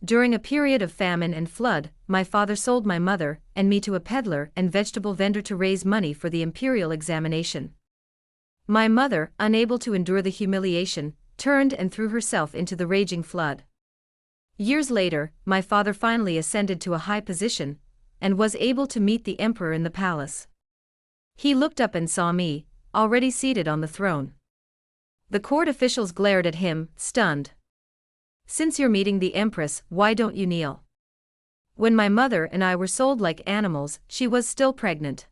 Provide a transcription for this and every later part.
During a period of famine and flood, my father sold my mother and me to a peddler and vegetable vendor to raise money for the imperial examination. My mother, unable to endure the humiliation, turned and threw herself into the raging flood. Years later, my father finally ascended to a high position and was able to meet the emperor in the palace. He looked up and saw me, already seated on the throne. The court officials glared at him, stunned. "Since you're meeting the empress, why don't you kneel?" When my mother and I were sold like animals, she was still pregnant.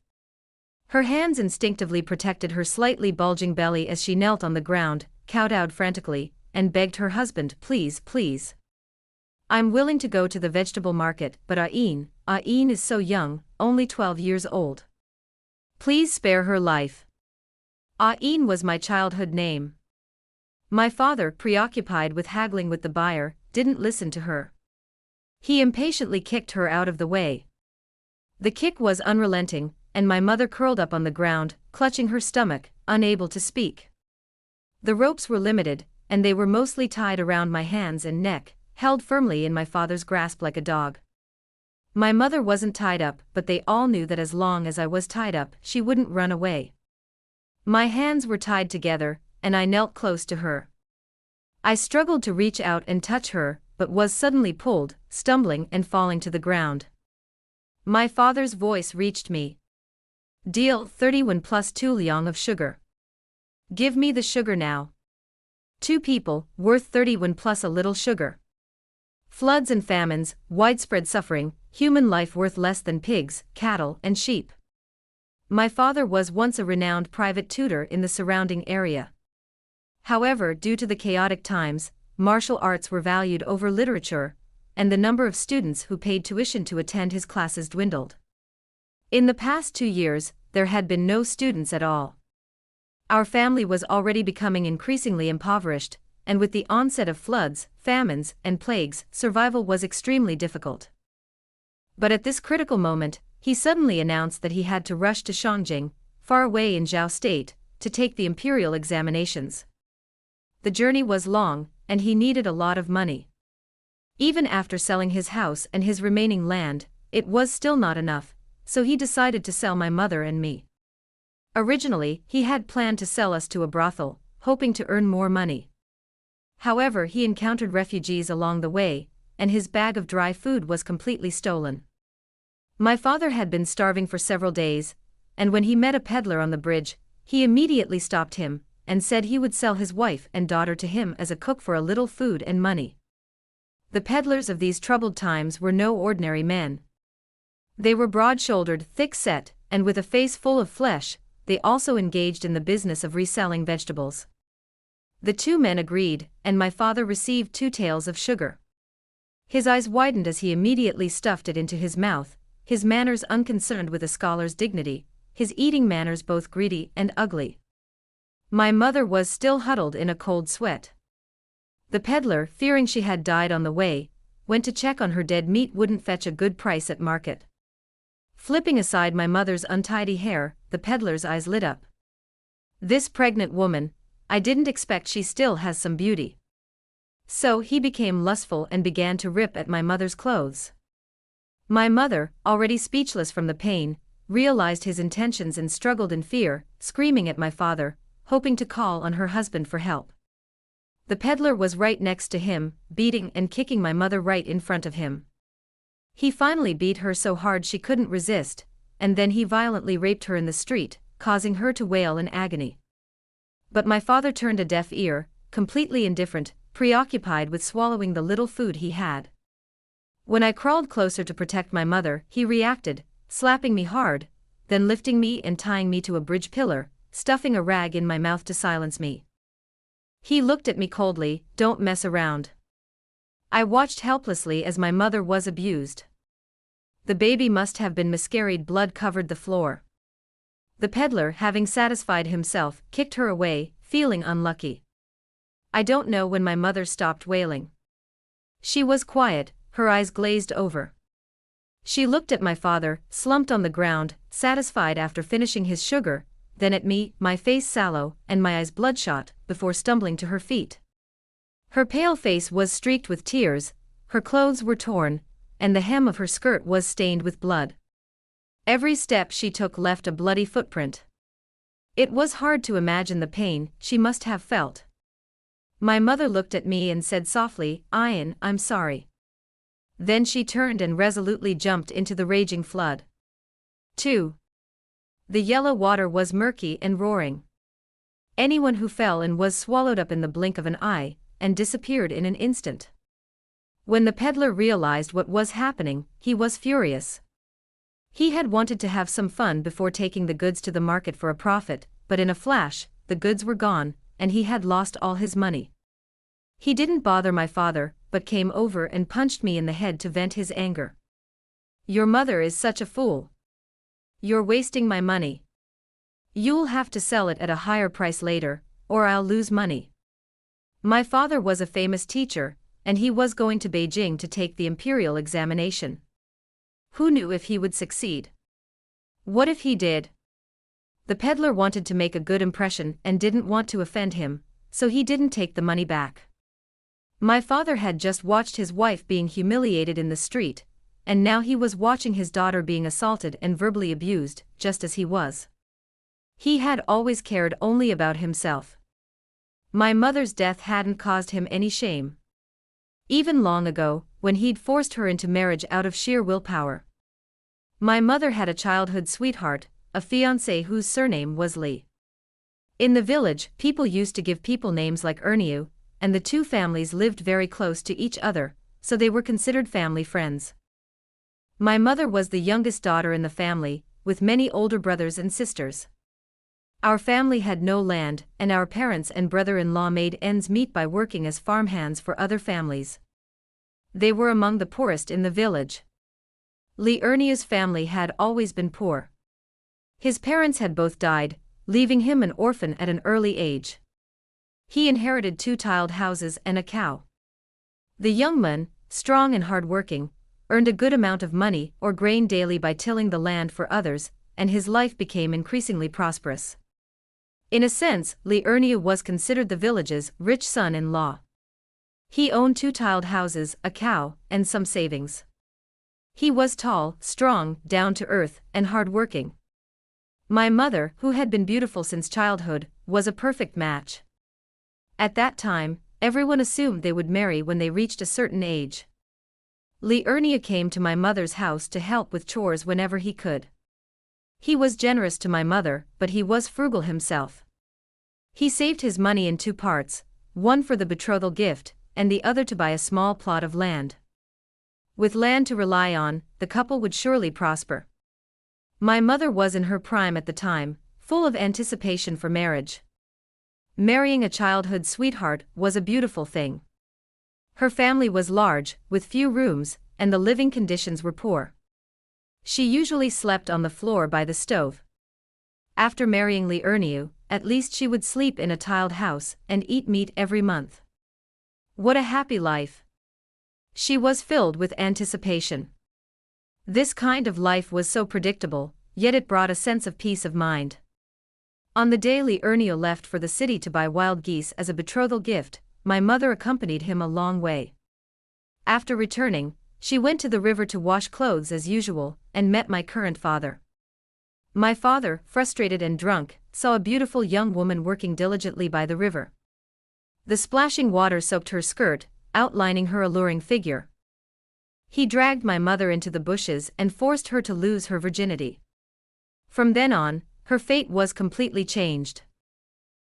Her hands instinctively protected her slightly bulging belly as she knelt on the ground, kowtowed frantically, and begged her husband, "Please, please. I'm willing to go to the vegetable market, but Ain is so young, only 12 years old. Please spare her life." Ain was my childhood name. My father, preoccupied with haggling with the buyer, didn't listen to her. He impatiently kicked her out of the way. The kick was unrelenting, and my mother curled up on the ground, clutching her stomach, unable to speak. The ropes were limited, and they were mostly tied around my hands and neck, held firmly in my father's grasp like a dog. My mother wasn't tied up, but they all knew that as long as I was tied up, she wouldn't run away. My hands were tied together, and I knelt close to her. I struggled to reach out and touch her, but was suddenly pulled, stumbling and falling to the ground. My father's voice reached me. "Deal 31 plus 2 liang of sugar. Give me the sugar now. 2 people, worth 31 plus a little sugar. Floods and famines, widespread suffering, human life worth less than pigs, cattle, and sheep." My father was once a renowned private tutor in the surrounding area. However, due to the chaotic times, martial arts were valued over literature, and the number of students who paid tuition to attend his classes dwindled. In the past 2 years, there had been no students at all. Our family was already becoming increasingly impoverished, and with the onset of floods, famines, and plagues, survival was extremely difficult. But at this critical moment, he suddenly announced that he had to rush to Shangjing, far away in Zhao State, to take the imperial examinations. The journey was long, and he needed a lot of money. Even after selling his house and his remaining land, it was still not enough, so he decided to sell my mother and me. Originally, he had planned to sell us to a brothel, hoping to earn more money. However, he encountered refugees along the way, and his bag of dry food was completely stolen. My father had been starving for several days, and when he met a peddler on the bridge, he immediately stopped him and said he would sell his wife and daughter to him as a cook for a little food and money. The peddlers of these troubled times were no ordinary men. They were broad-shouldered, thick-set, and with a face full of flesh. They also engaged in the business of reselling vegetables. The 2 men agreed, and my father received 2 taels of sugar. His eyes widened as he immediately stuffed it into his mouth, his manners unconcerned with a scholar's dignity, his eating manners both greedy and ugly. My mother was still huddled in a cold sweat. The peddler, fearing she had died on the way, went to check on her. Dead meat wouldn't fetch a good price at market. Flipping aside my mother's untidy hair, the peddler's eyes lit up. "This pregnant woman, I didn't expect she still has some beauty." So he became lustful and began to rip at my mother's clothes. My mother, already speechless from the pain, realized his intentions and struggled in fear, screaming at my father, hoping to call on her husband for help. The peddler was right next to him, beating and kicking my mother right in front of him. He finally beat her so hard she couldn't resist, and then he violently raped her in the street, causing her to wail in agony. But my father turned a deaf ear, completely indifferent, preoccupied with swallowing the little food he had. When I crawled closer to protect my mother, he reacted, slapping me hard, then lifting me and tying me to a bridge pillar, stuffing a rag in my mouth to silence me. He looked at me coldly, "Don't mess around." I watched helplessly as my mother was abused. The baby must have been miscarried. Blood covered the floor. The peddler, having satisfied himself, kicked her away, feeling unlucky. I don't know when my mother stopped wailing. She was quiet, her eyes glazed over. She looked at my father, slumped on the ground, satisfied after finishing his sugar, then at me, my face sallow and my eyes bloodshot, before stumbling to her feet. Her pale face was streaked with tears, Her clothes were torn, and the hem of her skirt was stained with blood. Every step she took left a bloody footprint. It was hard to imagine the pain she must have felt. My mother looked at me and said softly, "Ian, I'm sorry." Then she turned and resolutely jumped into the raging flood. 2. The yellow water was murky and roaring. Anyone who fell in was swallowed up in the blink of an eye, and disappeared in an instant. When the peddler realized what was happening, he was furious. He had wanted to have some fun before taking the goods to the market for a profit, but in a flash, the goods were gone, and he had lost all his money. He didn't bother my father, but came over and punched me in the head to vent his anger. "Your mother is such a fool. You're wasting my money. You'll have to sell it at a higher price later, or I'll lose money." My father was a famous teacher, and he was going to Beijing to take the imperial examination. Who knew if he would succeed? What if he did? The peddler wanted to make a good impression and didn't want to offend him, so he didn't take the money back. My father had just watched his wife being humiliated in the street, and now he was watching his daughter being assaulted and verbally abused, just as he was. He had always cared only about himself. My mother's death hadn't caused him any shame. Even long ago, when he'd forced her into marriage out of sheer willpower. My mother had a childhood sweetheart, a fiancé whose surname was Li. In the village, people used to give people names like Erniu, and the two families lived very close to each other, so they were considered family friends. My mother was the youngest daughter in the family, with many older brothers and sisters. Our family had no land, and our parents and brother-in-law made ends meet by working as farmhands for other families. They were among the poorest in the village. Li Erniu's family had always been poor. His parents had both died, leaving him an orphan at an early age. He inherited 2 tiled houses and a cow. The young man, strong and hard-working, earned a good amount of money or grain daily by tilling the land for others, and his life became increasingly prosperous. In a sense, Li Erniu was considered the village's rich son-in-law. He owned 2 tiled houses, a cow, and some savings. He was tall, strong, down-to-earth, and hard-working. My mother, who had been beautiful since childhood, was a perfect match. At that time, everyone assumed they would marry when they reached a certain age. Li Erniu came to my mother's house to help with chores whenever he could. He was generous to my mother, but he was frugal himself. He saved his money in 2 parts, one for the betrothal gift, and the other to buy a small plot of land. With land to rely on, the couple would surely prosper. My mother was in her prime at the time, full of anticipation for marriage. Marrying a childhood sweetheart was a beautiful thing. Her family was large, with few rooms, and the living conditions were poor. She usually slept on the floor by the stove. After marrying Li Erniu, at least she would sleep in a tiled house and eat meat every month. What a happy life! She was filled with anticipation. This kind of life was so predictable, yet it brought a sense of peace of mind. On the day Li Erniu left for the city to buy wild geese as a betrothal gift, my mother accompanied him a long way. After returning, she went to the river to wash clothes as usual, and met my current father. My father, frustrated and drunk, saw a beautiful young woman working diligently by the river. The splashing water soaked her skirt, outlining her alluring figure. He dragged my mother into the bushes and forced her to lose her virginity. From then on, her fate was completely changed.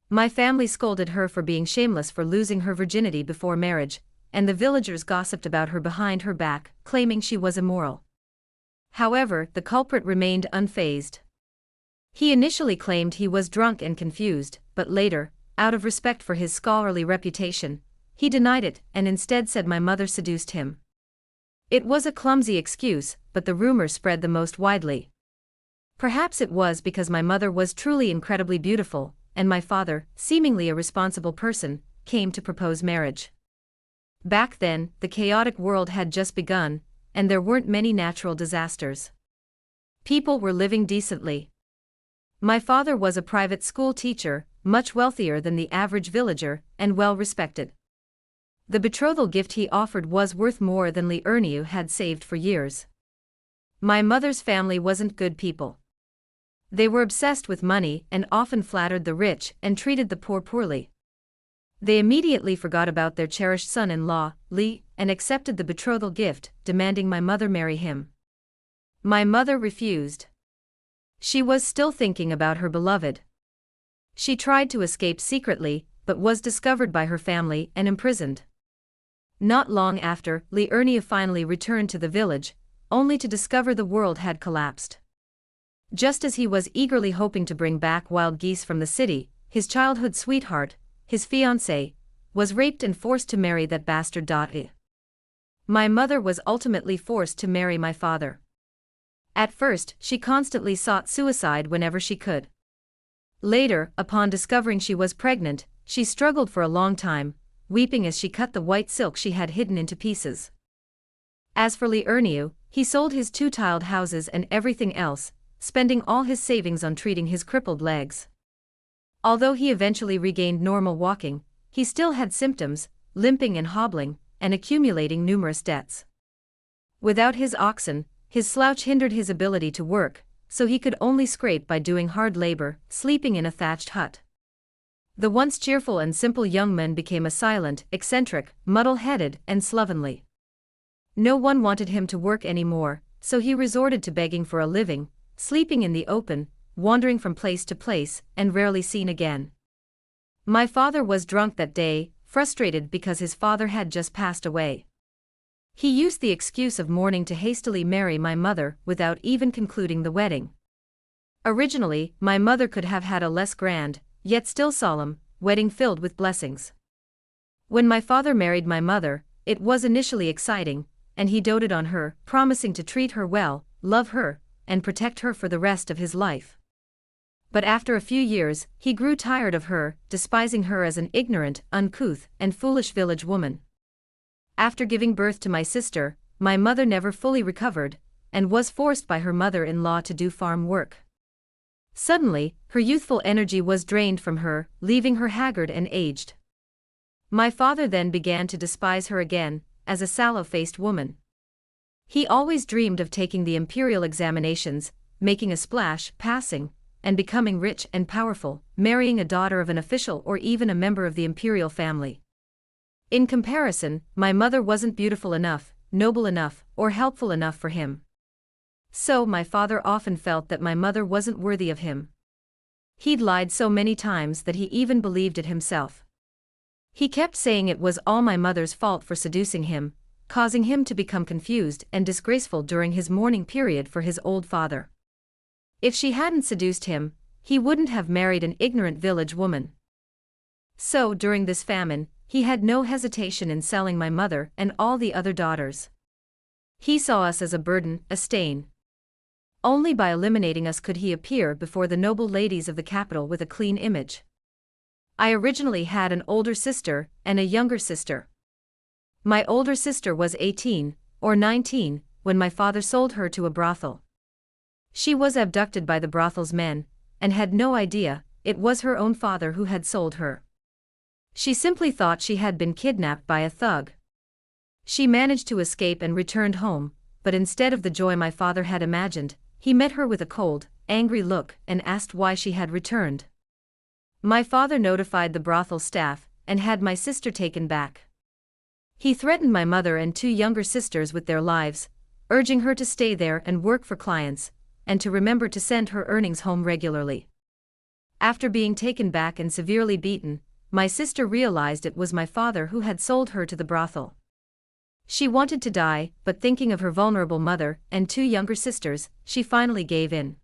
My family scolded her for being shameless for losing her virginity before marriage, and the villagers gossiped about her behind her back, claiming she was immoral. However, the culprit remained unfazed. He initially claimed he was drunk and confused, but later, out of respect for his scholarly reputation, he denied it and instead said my mother seduced him. It was a clumsy excuse, but the rumor spread the most widely. Perhaps it was because my mother was truly incredibly beautiful, and my father, seemingly a responsible person, came to propose marriage. Back then, the chaotic world had just begun, and there weren't many natural disasters. People were living decently. My father was a private school teacher, much wealthier than the average villager, and well respected. The betrothal gift he offered was worth more than Liurniu had saved for years. My mother's family wasn't good people. They were obsessed with money and often flattered the rich and treated the poor poorly. They immediately forgot about their cherished son-in-law, Li, and accepted the betrothal gift, demanding my mother marry him. My mother refused. She was still thinking about her beloved. She tried to escape secretly, but was discovered by her family and imprisoned. Not long after, Liurniu finally returned to the village, only to discover the world had collapsed. Just as he was eagerly hoping to bring back wild geese from the city, his childhood sweetheart, his fiancée, was raped and forced to marry that bastard. My mother was ultimately forced to marry my father. At first, she constantly sought suicide whenever she could. Later, upon discovering she was pregnant, she struggled for a long time, weeping as she cut the white silk she had hidden into pieces. As for Liurniu, he sold his 2 tiled houses and everything else, spending all his savings on treating his crippled legs. Although he eventually regained normal walking, he still had symptoms, limping and hobbling, and accumulating numerous debts. Without his oxen, his slouch hindered his ability to work, so he could only scrape by doing hard labor, sleeping in a thatched hut. The once cheerful and simple young man became a silent, eccentric, muddle-headed, and slovenly. No one wanted him to work anymore, so he resorted to begging for a living, sleeping in the open, wandering from place to place, and rarely seen again. My father was drunk that day, frustrated because his father had just passed away. He used the excuse of mourning to hastily marry my mother without even concluding the wedding. Originally, my mother could have had a less grand, yet still solemn, wedding filled with blessings. When my father married my mother, it was initially exciting, and he doted on her, promising to treat her well, love her, and protect her for the rest of his life. But after a few years, he grew tired of her, despising her as an ignorant, uncouth, and foolish village woman. After giving birth to my sister, my mother never fully recovered, and was forced by her mother-in-law to do farm work. Suddenly, her youthful energy was drained from her, leaving her haggard and aged. My father then began to despise her again, as a sallow-faced woman. He always dreamed of taking the imperial examinations, making a splash, passing, and becoming rich and powerful, marrying a daughter of an official or even a member of the imperial family. In comparison, my mother wasn't beautiful enough, noble enough, or helpful enough for him. So my father often felt that my mother wasn't worthy of him. He'd lied so many times that he even believed it himself. He kept saying it was all my mother's fault for seducing him, causing him to become confused and disgraceful during his mourning period for his old father. If she hadn't seduced him, he wouldn't have married an ignorant village woman. So during this famine, he had no hesitation in selling my mother and all the other daughters. He saw us as a burden, a stain. Only by eliminating us could he appear before the noble ladies of the capital with a clean image. I originally had an older sister and a younger sister. My older sister was 18, or 19, when my father sold her to a brothel. She was abducted by the brothel's men, and had no idea it was her own father who had sold her. She simply thought she had been kidnapped by a thug. She managed to escape and returned home, but instead of the joy my father had imagined, he met her with a cold, angry look and asked why she had returned. My father notified the brothel staff, and had my sister taken back. He threatened my mother and 2 younger sisters with their lives, urging her to stay there and work for clients, and to remember to send her earnings home regularly. After being taken back and severely beaten, my sister realized it was my father who had sold her to the brothel. She wanted to die, but thinking of her vulnerable mother and 2 younger sisters, she finally gave in.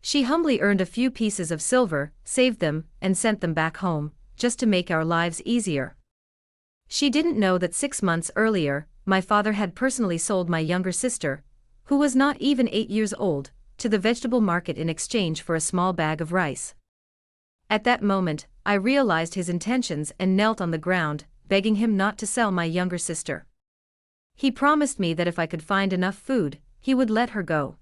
She humbly earned a few pieces of silver, saved them, and sent them back home, just to make our lives easier. She didn't know that 6 months earlier, my father had personally sold my younger sister, who was not even 8 years old, to the vegetable market in exchange for a small bag of rice. At that moment, I realized his intentions and knelt on the ground, begging him not to sell my younger sister. He promised me that if I could find enough food, he would let her go.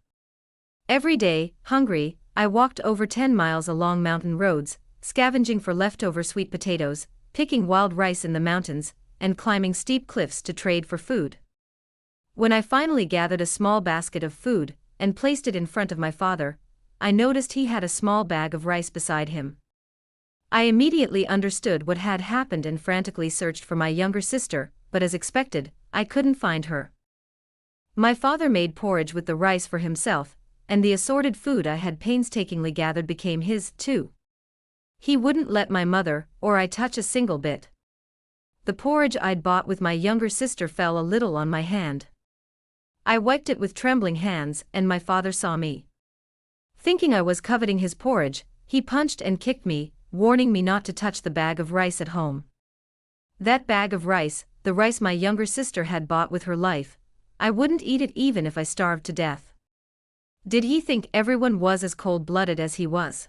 Every day, hungry, I walked over 10 miles along mountain roads, scavenging for leftover sweet potatoes, picking wild rice in the mountains, and climbing steep cliffs to trade for food. When I finally gathered a small basket of food and placed it in front of my father, I noticed he had a small bag of rice beside him. I immediately understood what had happened and frantically searched for my younger sister, but as expected, I couldn't find her. My father made porridge with the rice for himself, and the assorted food I had painstakingly gathered became his, too. He wouldn't let my mother or I touch a single bit. The porridge I'd bought with my younger sister fell a little on my hand. I wiped it with trembling hands, and my father saw me. Thinking I was coveting his porridge, he punched and kicked me, warning me not to touch the bag of rice at home. That bag of rice, the rice my younger sister had bought with her life, I wouldn't eat it even if I starved to death. Did he think everyone was as cold-blooded as he was?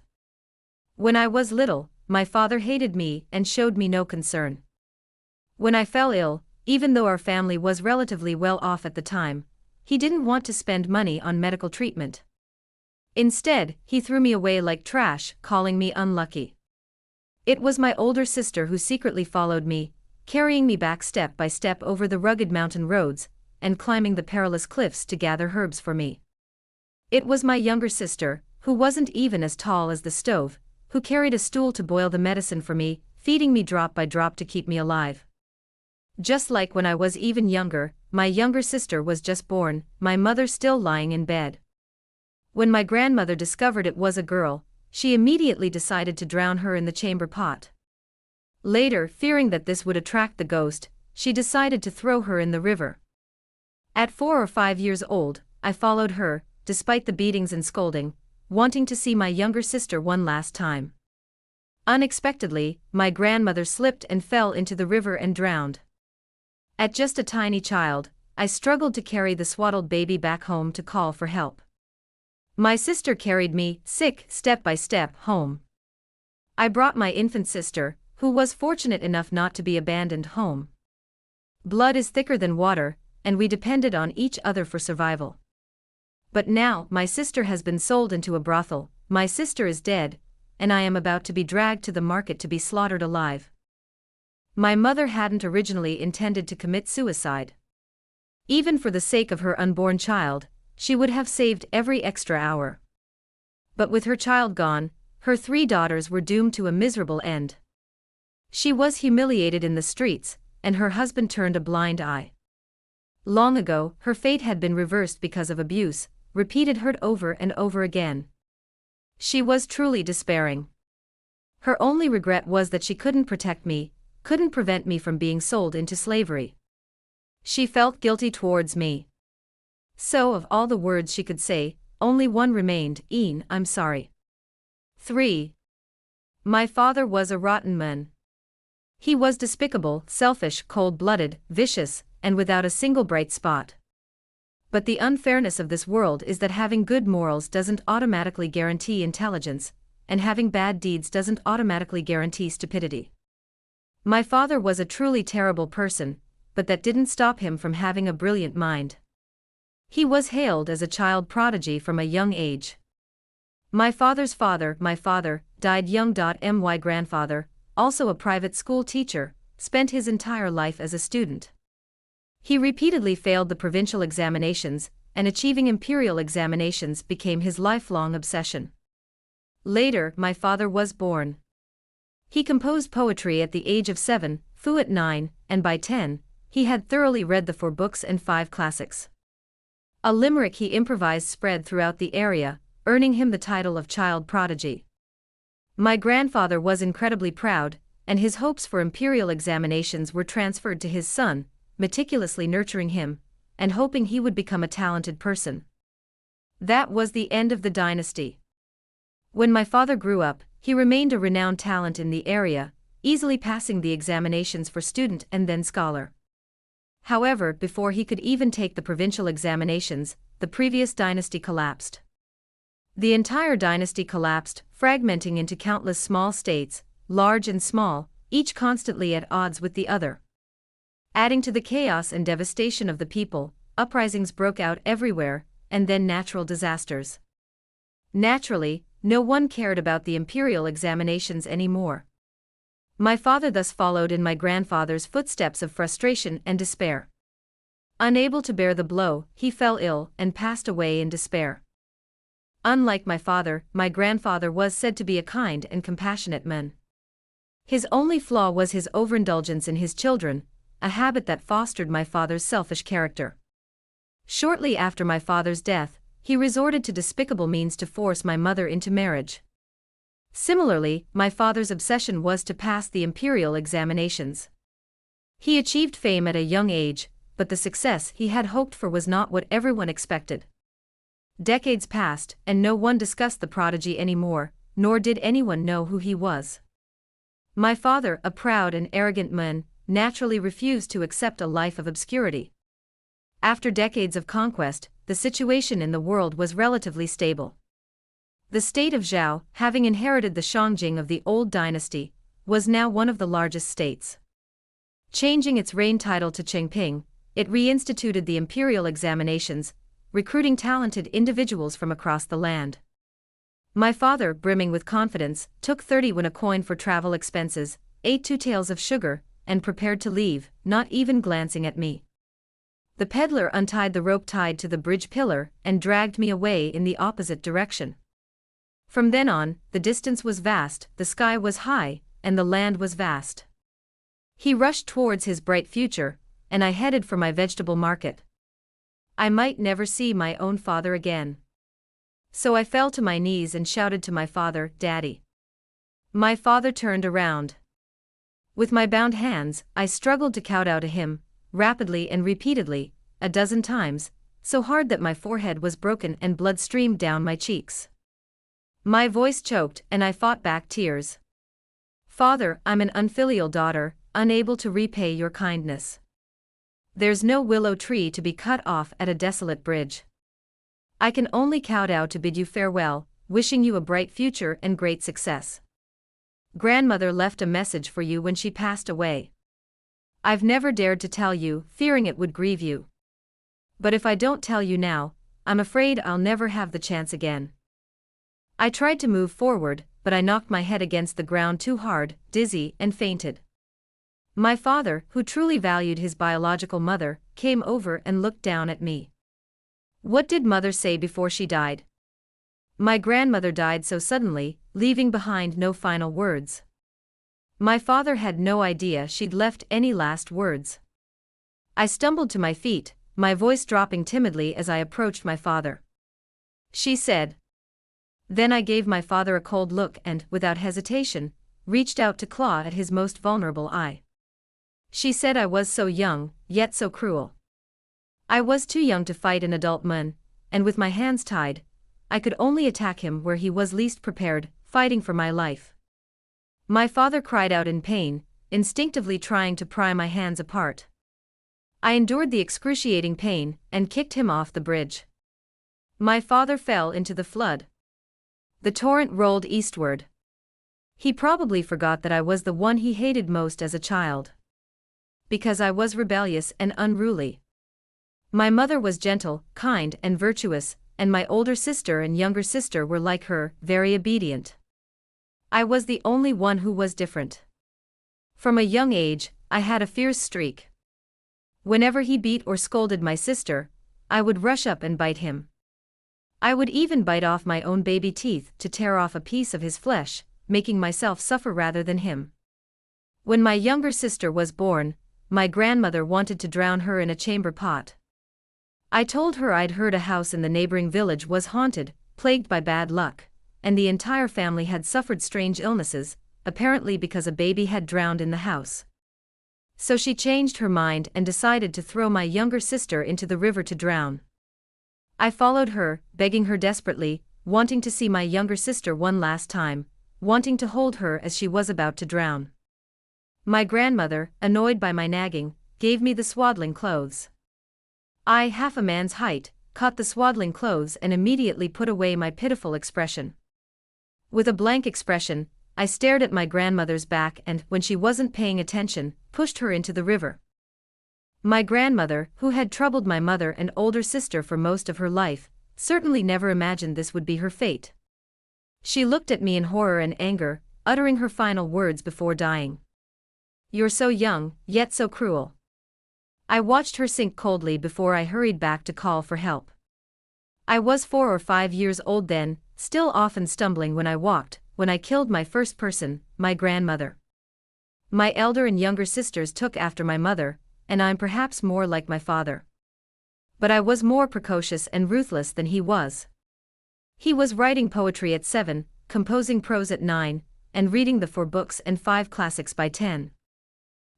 When I was little, my father hated me and showed me no concern. When I fell ill, even though our family was relatively well off at the time, he didn't want to spend money on medical treatment. Instead, he threw me away like trash, calling me unlucky. It was my older sister who secretly followed me, carrying me back step by step over the rugged mountain roads, and climbing the perilous cliffs to gather herbs for me. It was my younger sister, who wasn't even as tall as the stove, who carried a stool to boil the medicine for me, feeding me drop by drop to keep me alive. Just like when I was even younger, my younger sister was just born, my mother still lying in bed. When my grandmother discovered it was a girl, she immediately decided to drown her in the chamber pot. Later, fearing that this would attract the ghost, she decided to throw her in the river. At 4 or 5 years old, I followed her, despite the beatings and scolding, wanting to see my younger sister one last time. Unexpectedly, my grandmother slipped and fell into the river and drowned. At just a tiny child, I struggled to carry the swaddled baby back home to call for help. My sister carried me, sick, step by step, home. I brought my infant sister, who was fortunate enough not to be abandoned, home. Blood is thicker than water, and we depended on each other for survival. But now, my sister has been sold into a brothel, my sister is dead, and I am about to be dragged to the market to be slaughtered alive. My mother hadn't originally intended to commit suicide. Even for the sake of her unborn child, she would have saved every extra hour. But with her child gone, her 3 daughters were doomed to a miserable end. She was humiliated in the streets, and her husband turned a blind eye. Long ago, her fate had been reversed because of abuse, repeated heard over and over again. She was truly despairing. Her only regret was that she couldn't protect me, couldn't prevent me from being sold into slavery. She felt guilty towards me. So of all the words she could say, only one remained, Ian, I'm sorry. 3. My father was a rotten man. He was despicable, selfish, cold-blooded, vicious, and without a single bright spot. But the unfairness of this world is that having good morals doesn't automatically guarantee intelligence, and having bad deeds doesn't automatically guarantee stupidity. My father was a truly terrible person, but that didn't stop him from having a brilliant mind. He was hailed as a child prodigy from a young age. My father's father, died young. My grandfather, also a private school teacher, spent his entire life as a student. He repeatedly failed the provincial examinations, and achieving imperial examinations became his lifelong obsession. Later, my father was born. He composed poetry at the age of 7, foo at 9, and by 10, he had thoroughly read the 4 books and 5 classics. A limerick he improvised spread throughout the area, earning him the title of child prodigy. My grandfather was incredibly proud, and his hopes for imperial examinations were transferred to his son, meticulously nurturing him, and hoping he would become a talented person. That was the end of the dynasty. When my father grew up, he remained a renowned talent in the area, easily passing the examinations for student and then scholar. However, before he could even take the provincial examinations, the previous dynasty collapsed. The entire dynasty collapsed, fragmenting into countless small states, large and small, each constantly at odds with the other. Adding to the chaos and devastation of the people, uprisings broke out everywhere, and then natural disasters. Naturally, no one cared about the imperial examinations anymore. My father thus followed in my grandfather's footsteps of frustration and despair. Unable to bear the blow, he fell ill and passed away in despair. Unlike my father, my grandfather was said to be a kind and compassionate man. His only flaw was his overindulgence in his children, a habit that fostered my father's selfish character. Shortly after my father's death, he resorted to despicable means to force my mother into marriage. Similarly, my father's obsession was to pass the imperial examinations. He achieved fame at a young age, but the success he had hoped for was not what everyone expected. Decades passed, and no one discussed the prodigy anymore, nor did anyone know who he was. My father, a proud and arrogant man, naturally refused to accept a life of obscurity. After decades of conquest, the situation in the world was relatively stable. The state of Zhao, having inherited the Shangjing of the old dynasty, was now one of the largest states. Changing its reign title to Chengping, it reinstituted the imperial examinations, recruiting talented individuals from across the land. My father, brimming with confidence, took 30 when a coin for travel expenses, ate 2 taels of sugar, and prepared to leave, not even glancing at me. The peddler untied the rope tied to the bridge pillar and dragged me away in the opposite direction. From then on, the distance was vast, the sky was high, and the land was vast. He rushed towards his bright future, and I headed for my vegetable market. I might never see my own father again. So I fell to my knees and shouted to my father, "Daddy." My father turned around. With my bound hands, I struggled to kowtow to him, rapidly and repeatedly, a dozen times, so hard that my forehead was broken and blood streamed down my cheeks. My voice choked and I fought back tears. "Father, I'm an unfilial daughter, unable to repay your kindness. There's no willow tree to be cut off at a desolate bridge. I can only kowtow to bid you farewell, wishing you a bright future and great success. Grandmother left a message for you when she passed away. I've never dared to tell you, fearing it would grieve you. But if I don't tell you now, I'm afraid I'll never have the chance again." I tried to move forward, but I knocked my head against the ground too hard, dizzy, and fainted. My father, who truly valued his biological mother, came over and looked down at me. "What did mother say before she died?" My grandmother died so suddenly, leaving behind no final words. My father had no idea she'd left any last words. I stumbled to my feet, my voice dropping timidly as I approached my father. She said. Then I gave my father a cold look and, without hesitation, reached out to claw at his most vulnerable eye. She said I was so young, yet so cruel. I was too young to fight an adult man, and with my hands tied, I could only attack him where he was least prepared, fighting for my life. My father cried out in pain, instinctively trying to pry my hands apart. I endured the excruciating pain and kicked him off the bridge. My father fell into the flood. The torrent rolled eastward. He probably forgot that I was the one he hated most as a child. Because I was rebellious and unruly. My mother was gentle, kind, and virtuous, and my older sister and younger sister were like her, very obedient. I was the only one who was different. From a young age, I had a fierce streak. Whenever he beat or scolded my sister, I would rush up and bite him. I would even bite off my own baby teeth to tear off a piece of his flesh, making myself suffer rather than him. When my younger sister was born, my grandmother wanted to drown her in a chamber pot. I told her I'd heard a house in the neighboring village was haunted, plagued by bad luck, and the entire family had suffered strange illnesses, apparently because a baby had drowned in the house. So she changed her mind and decided to throw my younger sister into the river to drown. I followed her, begging her desperately, wanting to see my younger sister one last time, wanting to hold her as she was about to drown. My grandmother, annoyed by my nagging, gave me the swaddling clothes. I, half a man's height, caught the swaddling clothes and immediately put away my pitiful expression. With a blank expression, I stared at my grandmother's back and, when she wasn't paying attention, pushed her into the river. My grandmother, who had troubled my mother and older sister for most of her life, certainly never imagined this would be her fate. She looked at me in horror and anger, uttering her final words before dying. you're so young, yet so cruel." I watched her sink coldly before I hurried back to call for help. I was 4 or 5 years old then, still often stumbling when I walked, when I killed my first person, my grandmother. My elder and younger sisters took after my mother, and I'm perhaps more like my father. But I was more precocious and ruthless than he was. He was writing poetry at 7, composing prose at 9, and reading the 4 books and 5 classics by 10.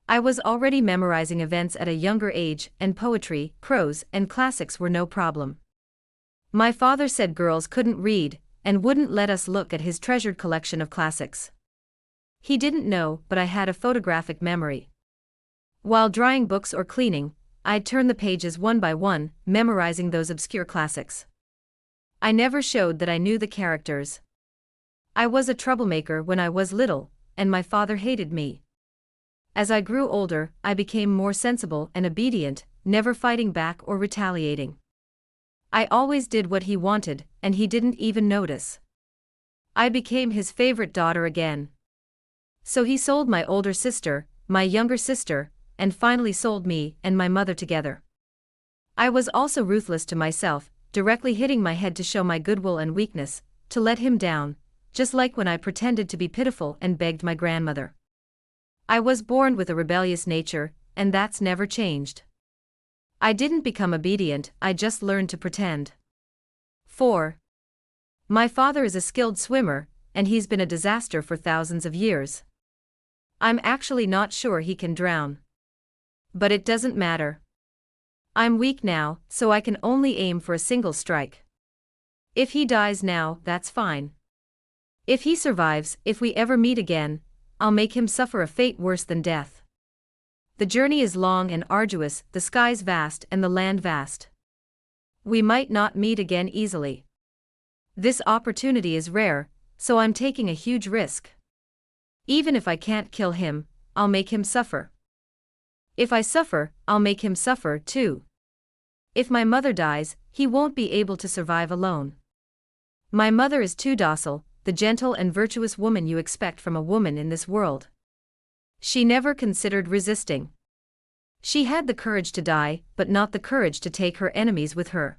I was already memorizing events at a younger age, and poetry, prose, and classics were no problem. My father said girls couldn't read, and wouldn't let us look at his treasured collection of classics. He didn't know, but I had a photographic memory. While drying books or cleaning, I'd turn the pages one by one, memorizing those obscure classics. I never showed that I knew the characters. I was a troublemaker when I was little, and my father hated me. As I grew older, I became more sensible and obedient, never fighting back or retaliating. I always did what he wanted, and he didn't even notice. I became his favorite daughter again. So he sold my older sister, my younger sister, and finally sold me and my mother together. I was also ruthless to myself, directly hitting my head to show my goodwill and weakness, to let him down, just like when I pretended to be pitiful and begged my grandmother. I was born with a rebellious nature, and that's never changed. I didn't become obedient, I just learned to pretend. 4. My father is a skilled swimmer, and he's been a disaster for thousands of years. I'm actually not sure he can drown. But it doesn't matter. I'm weak now, so I can only aim for a single strike. If he dies now, that's fine. If he survives, if we ever meet again, I'll make him suffer a fate worse than death. The journey is long and arduous, the skies vast and the land vast. We might not meet again easily. This opportunity is rare, so I'm taking a huge risk. Even if I can't kill him, I'll make him suffer. If I suffer, I'll make him suffer too. If my mother dies, he won't be able to survive alone. My mother is too docile, the gentle and virtuous woman you expect from a woman in this world. She never considered resisting. She had the courage to die, but not the courage to take her enemies with her.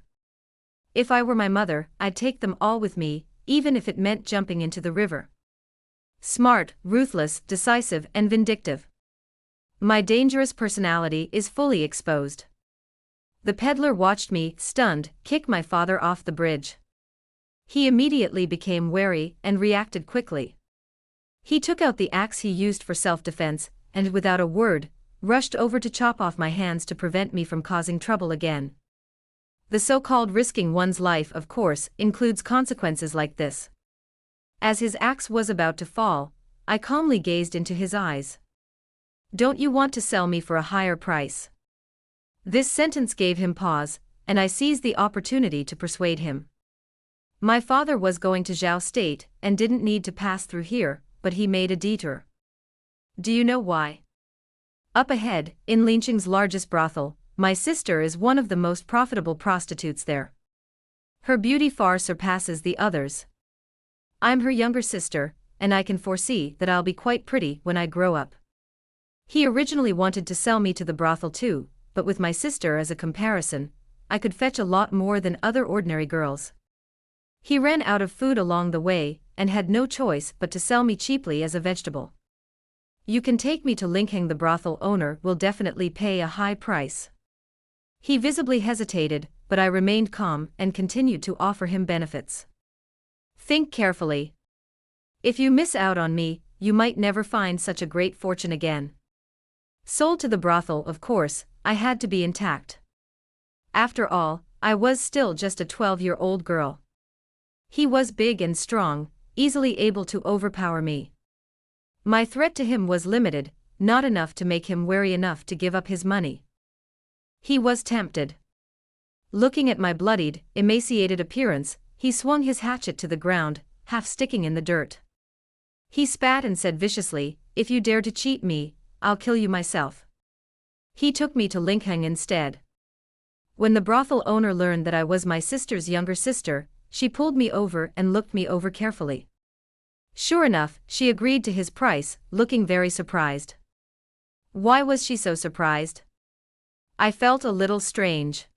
If I were my mother, I'd take them all with me, even if it meant jumping into the river. Smart, ruthless, decisive, and vindictive. My dangerous personality is fully exposed. The peddler watched me, stunned, kick my father off the bridge. He immediately became wary and reacted quickly. He took out the axe he used for self-defense, and without a word, rushed over to chop off my hands to prevent me from causing trouble again. The so-called risking one's life, of course, includes consequences like this. As his axe was about to fall, I calmly gazed into his eyes. "Don't you want to sell me for a higher price?" This sentence gave him pause, and I seized the opportunity to persuade him. My father was going to Zhao State, and didn't need to pass through here, but he made a detour. Do you know why? Up ahead, in Linqing's largest brothel, my sister is one of the most profitable prostitutes there. Her beauty far surpasses the others. I'm her younger sister, and I can foresee that I'll be quite pretty when I grow up. He originally wanted to sell me to the brothel too, but with my sister as a comparison, I could fetch a lot more than other ordinary girls. He ran out of food along the way, and had no choice but to sell me cheaply as a vegetable. You can take me to Linqing, the brothel owner will definitely pay a high price. He visibly hesitated, but I remained calm and continued to offer him benefits. Think carefully. If you miss out on me, you might never find such a great fortune again. Sold to the brothel, of course, I had to be intact. After all, I was still just a 12-year-old girl. He was big and strong, easily able to overpower me. My threat to him was limited, not enough to make him wary enough to give up his money. He was tempted. Looking at my bloodied, emaciated appearance, he swung his hatchet to the ground, half sticking in the dirt. He spat and said viciously, "If you dare to cheat me, I'll kill you myself." He took me to Linqing instead. When the brothel owner learned that I was my sister's younger sister, she pulled me over and looked me over carefully. Sure enough, she agreed to his price, looking very surprised. Why was she so surprised? I felt a little strange.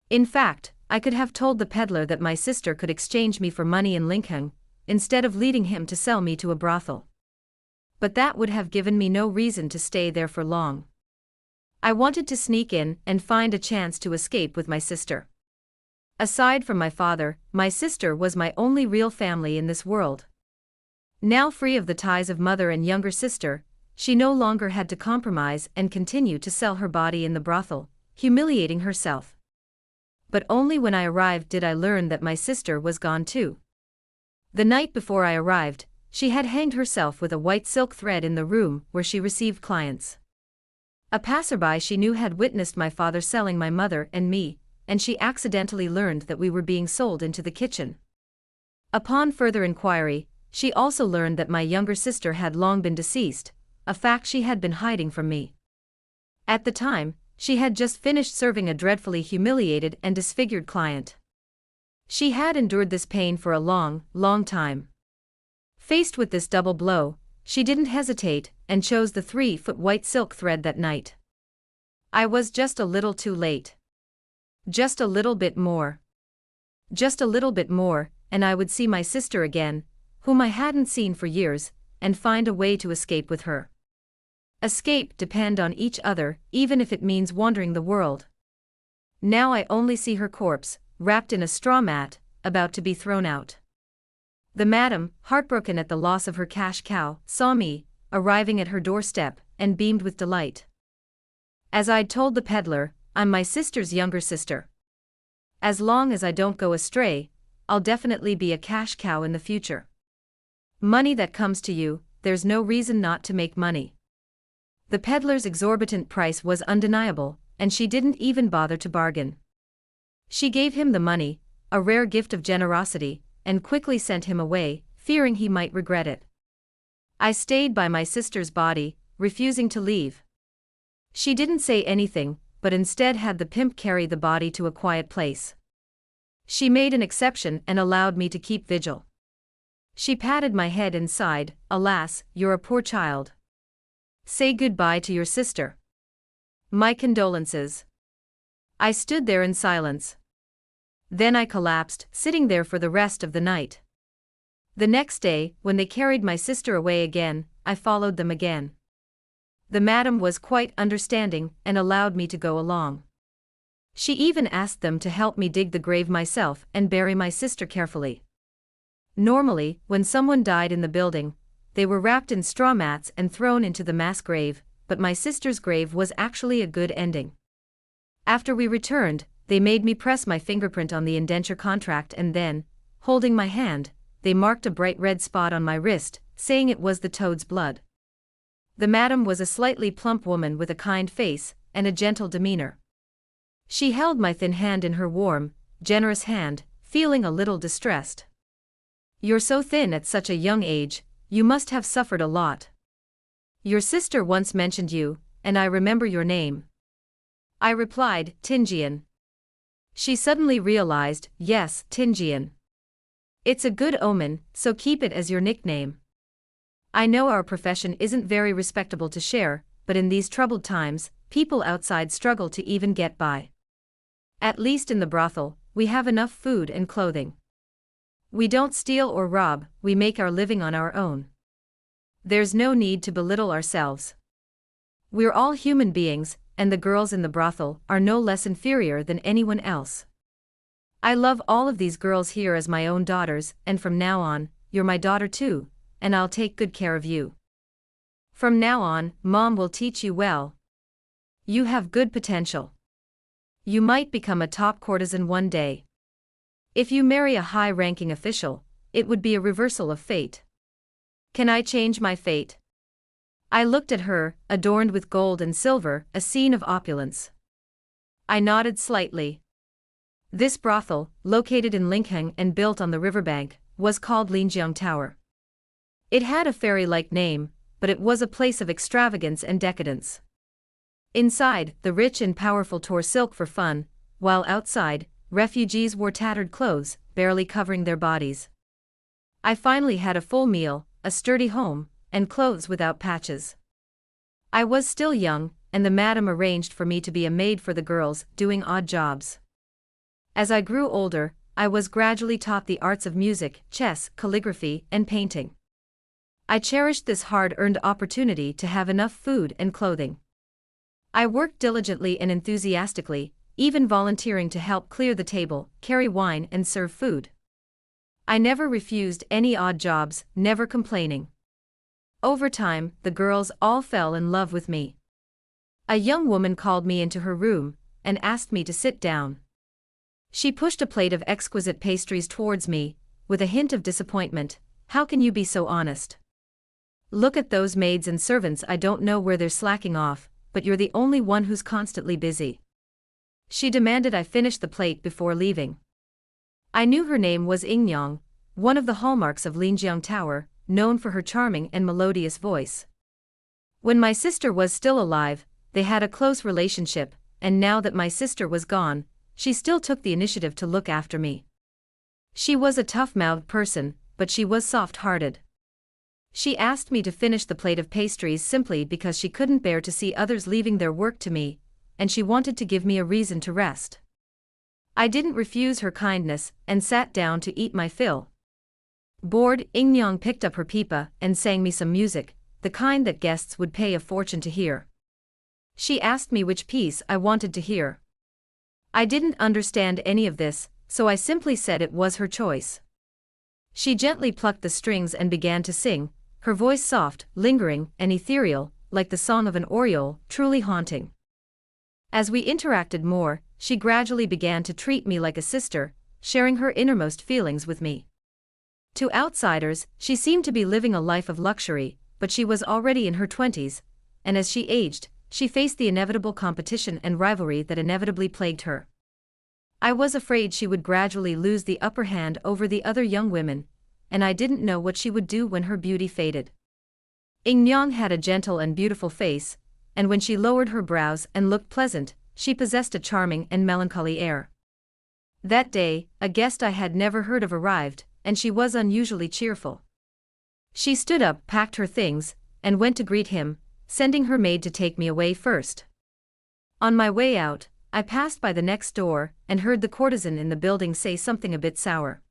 In fact, I could have told the peddler that my sister could exchange me for money in Lincoln, instead of leading him to sell me to a brothel. But that would have given me no reason to stay there for long. I wanted to sneak in and find a chance to escape with my sister. Aside from my father, my sister was my only real family in this world. Now free of the ties of mother and younger sister, she no longer had to compromise and continue to sell her body in the brothel, humiliating herself. But only when I arrived did I learn that my sister was gone too. The night before I arrived, she had hanged herself with a white silk thread in the room where she received clients. A passerby she knew had witnessed my father selling my mother and me, and she accidentally learned that we were being sold into the kitchen. Upon further inquiry, she also learned that my younger sister had long been deceased, a fact she had been hiding from me. At the time, she had just finished serving a dreadfully humiliated and disfigured client. She had endured this pain for a long, long time. Faced with this double blow, she didn't hesitate and chose the 3-foot white silk thread that night. I was just a little too late. Just a little bit more. Just a little bit more, and I would see my sister again, whom I hadn't seen for years, and find a way to escape with her. Escape, depend on each other, even if it means wandering the world. Now I only see her corpse, wrapped in a straw mat, about to be thrown out. The madam, heartbroken at the loss of her cash cow, saw me, arriving at her doorstep, and beamed with delight. As I'd told the peddler, I'm my sister's younger sister. As long as I don't go astray, I'll definitely be a cash cow in the future. Money that comes to you, there's no reason not to make money. The peddler's exorbitant price was undeniable, and she didn't even bother to bargain. She gave him the money, a rare gift of generosity, and quickly sent him away, fearing he might regret it. I stayed by my sister's body, refusing to leave. She didn't say anything, but instead had the pimp carry the body to a quiet place. She made an exception and allowed me to keep vigil. She patted my head and sighed, "Alas, you're a poor child. Say goodbye to your sister. My condolences." I stood there in silence. Then I collapsed, sitting there for the rest of the night. The next day, when they carried my sister away again, I followed them again. The madam was quite understanding and allowed me to go along. She even asked them to help me dig the grave myself and bury my sister carefully. Normally, when someone died in the building, they were wrapped in straw mats and thrown into the mass grave, but my sister's grave was actually a good ending. After we returned, they made me press my fingerprint on the indenture contract and then, holding my hand, they marked a bright red spot on my wrist, saying it was the toad's blood. The madam was a slightly plump woman with a kind face and a gentle demeanor. She held my thin hand in her warm, generous hand, feeling a little distressed. "You're so thin at such a young age, you must have suffered a lot. Your sister once mentioned you, and I remember your name." I replied, "Tingian." She suddenly realized, "Yes, Tingian. It's a good omen, so keep it as your nickname. I know our profession isn't very respectable to share, but in these troubled times, people outside struggle to even get by. At least in the brothel, we have enough food and clothing. We don't steal or rob, we make our living on our own. There's no need to belittle ourselves. We're all human beings, and the girls in the brothel are no less inferior than anyone else. I love all of these girls here as my own daughters, and from now on, you're my daughter too, and I'll take good care of you. From now on, Mom will teach you well. You have good potential. You might become a top courtesan one day. If you marry a high-ranking official, it would be a reversal of fate. Can I change my fate?" I looked at her, adorned with gold and silver, a scene of opulence. I nodded slightly. This brothel, located in Linkheng and built on the riverbank, was called Linjiang Tower. It had a fairy-like name, but it was a place of extravagance and decadence. Inside, the rich and powerful tore silk for fun, while outside, refugees wore tattered clothes, barely covering their bodies. I finally had a full meal, a sturdy home, and clothes without patches. I was still young, and the madam arranged for me to be a maid for the girls, doing odd jobs. As I grew older, I was gradually taught the arts of music, chess, calligraphy, and painting. I cherished this hard-earned opportunity to have enough food and clothing. I worked diligently and enthusiastically, even volunteering to help clear the table, carry wine, and serve food. I never refused any odd jobs, never complaining. Over time, the girls all fell in love with me. A young woman called me into her room and asked me to sit down. She pushed a plate of exquisite pastries towards me, with a hint of disappointment. "How can you be so honest? Look at those maids and servants, I don't know where they're slacking off, but you're the only one who's constantly busy." She demanded I finish the plate before leaving. I knew her name was Ying, one of the hallmarks of Linjiang Tower, known for her charming and melodious voice. When my sister was still alive, they had a close relationship, and now that my sister was gone, she still took the initiative to look after me. She was a tough-mouthed person, but she was soft-hearted. She asked me to finish the plate of pastries simply because she couldn't bear to see others leaving their work to me, and she wanted to give me a reason to rest. I didn't refuse her kindness and sat down to eat my fill. Bored, Ying picked up her pipa and sang me some music, the kind that guests would pay a fortune to hear. She asked me which piece I wanted to hear. I didn't understand any of this, so I simply said it was her choice. She gently plucked the strings and began to sing, her voice soft, lingering, and ethereal, like the song of an oriole, truly haunting. As we interacted more, she gradually began to treat me like a sister, sharing her innermost feelings with me. To outsiders, she seemed to be living a life of luxury, but she was already in her 20s, and as she aged, she faced the inevitable competition and rivalry that inevitably plagued her. I was afraid she would gradually lose the upper hand over the other young women, and I didn't know what she would do when her beauty faded. Ying had a gentle and beautiful face, and when she lowered her brows and looked pleasant, she possessed a charming and melancholy air. That day, a guest I had never heard of arrived, and she was unusually cheerful. She stood up, packed her things, and went to greet him, sending her maid to take me away first. On my way out, I passed by the next door and heard the courtesan in the building say something a bit sour.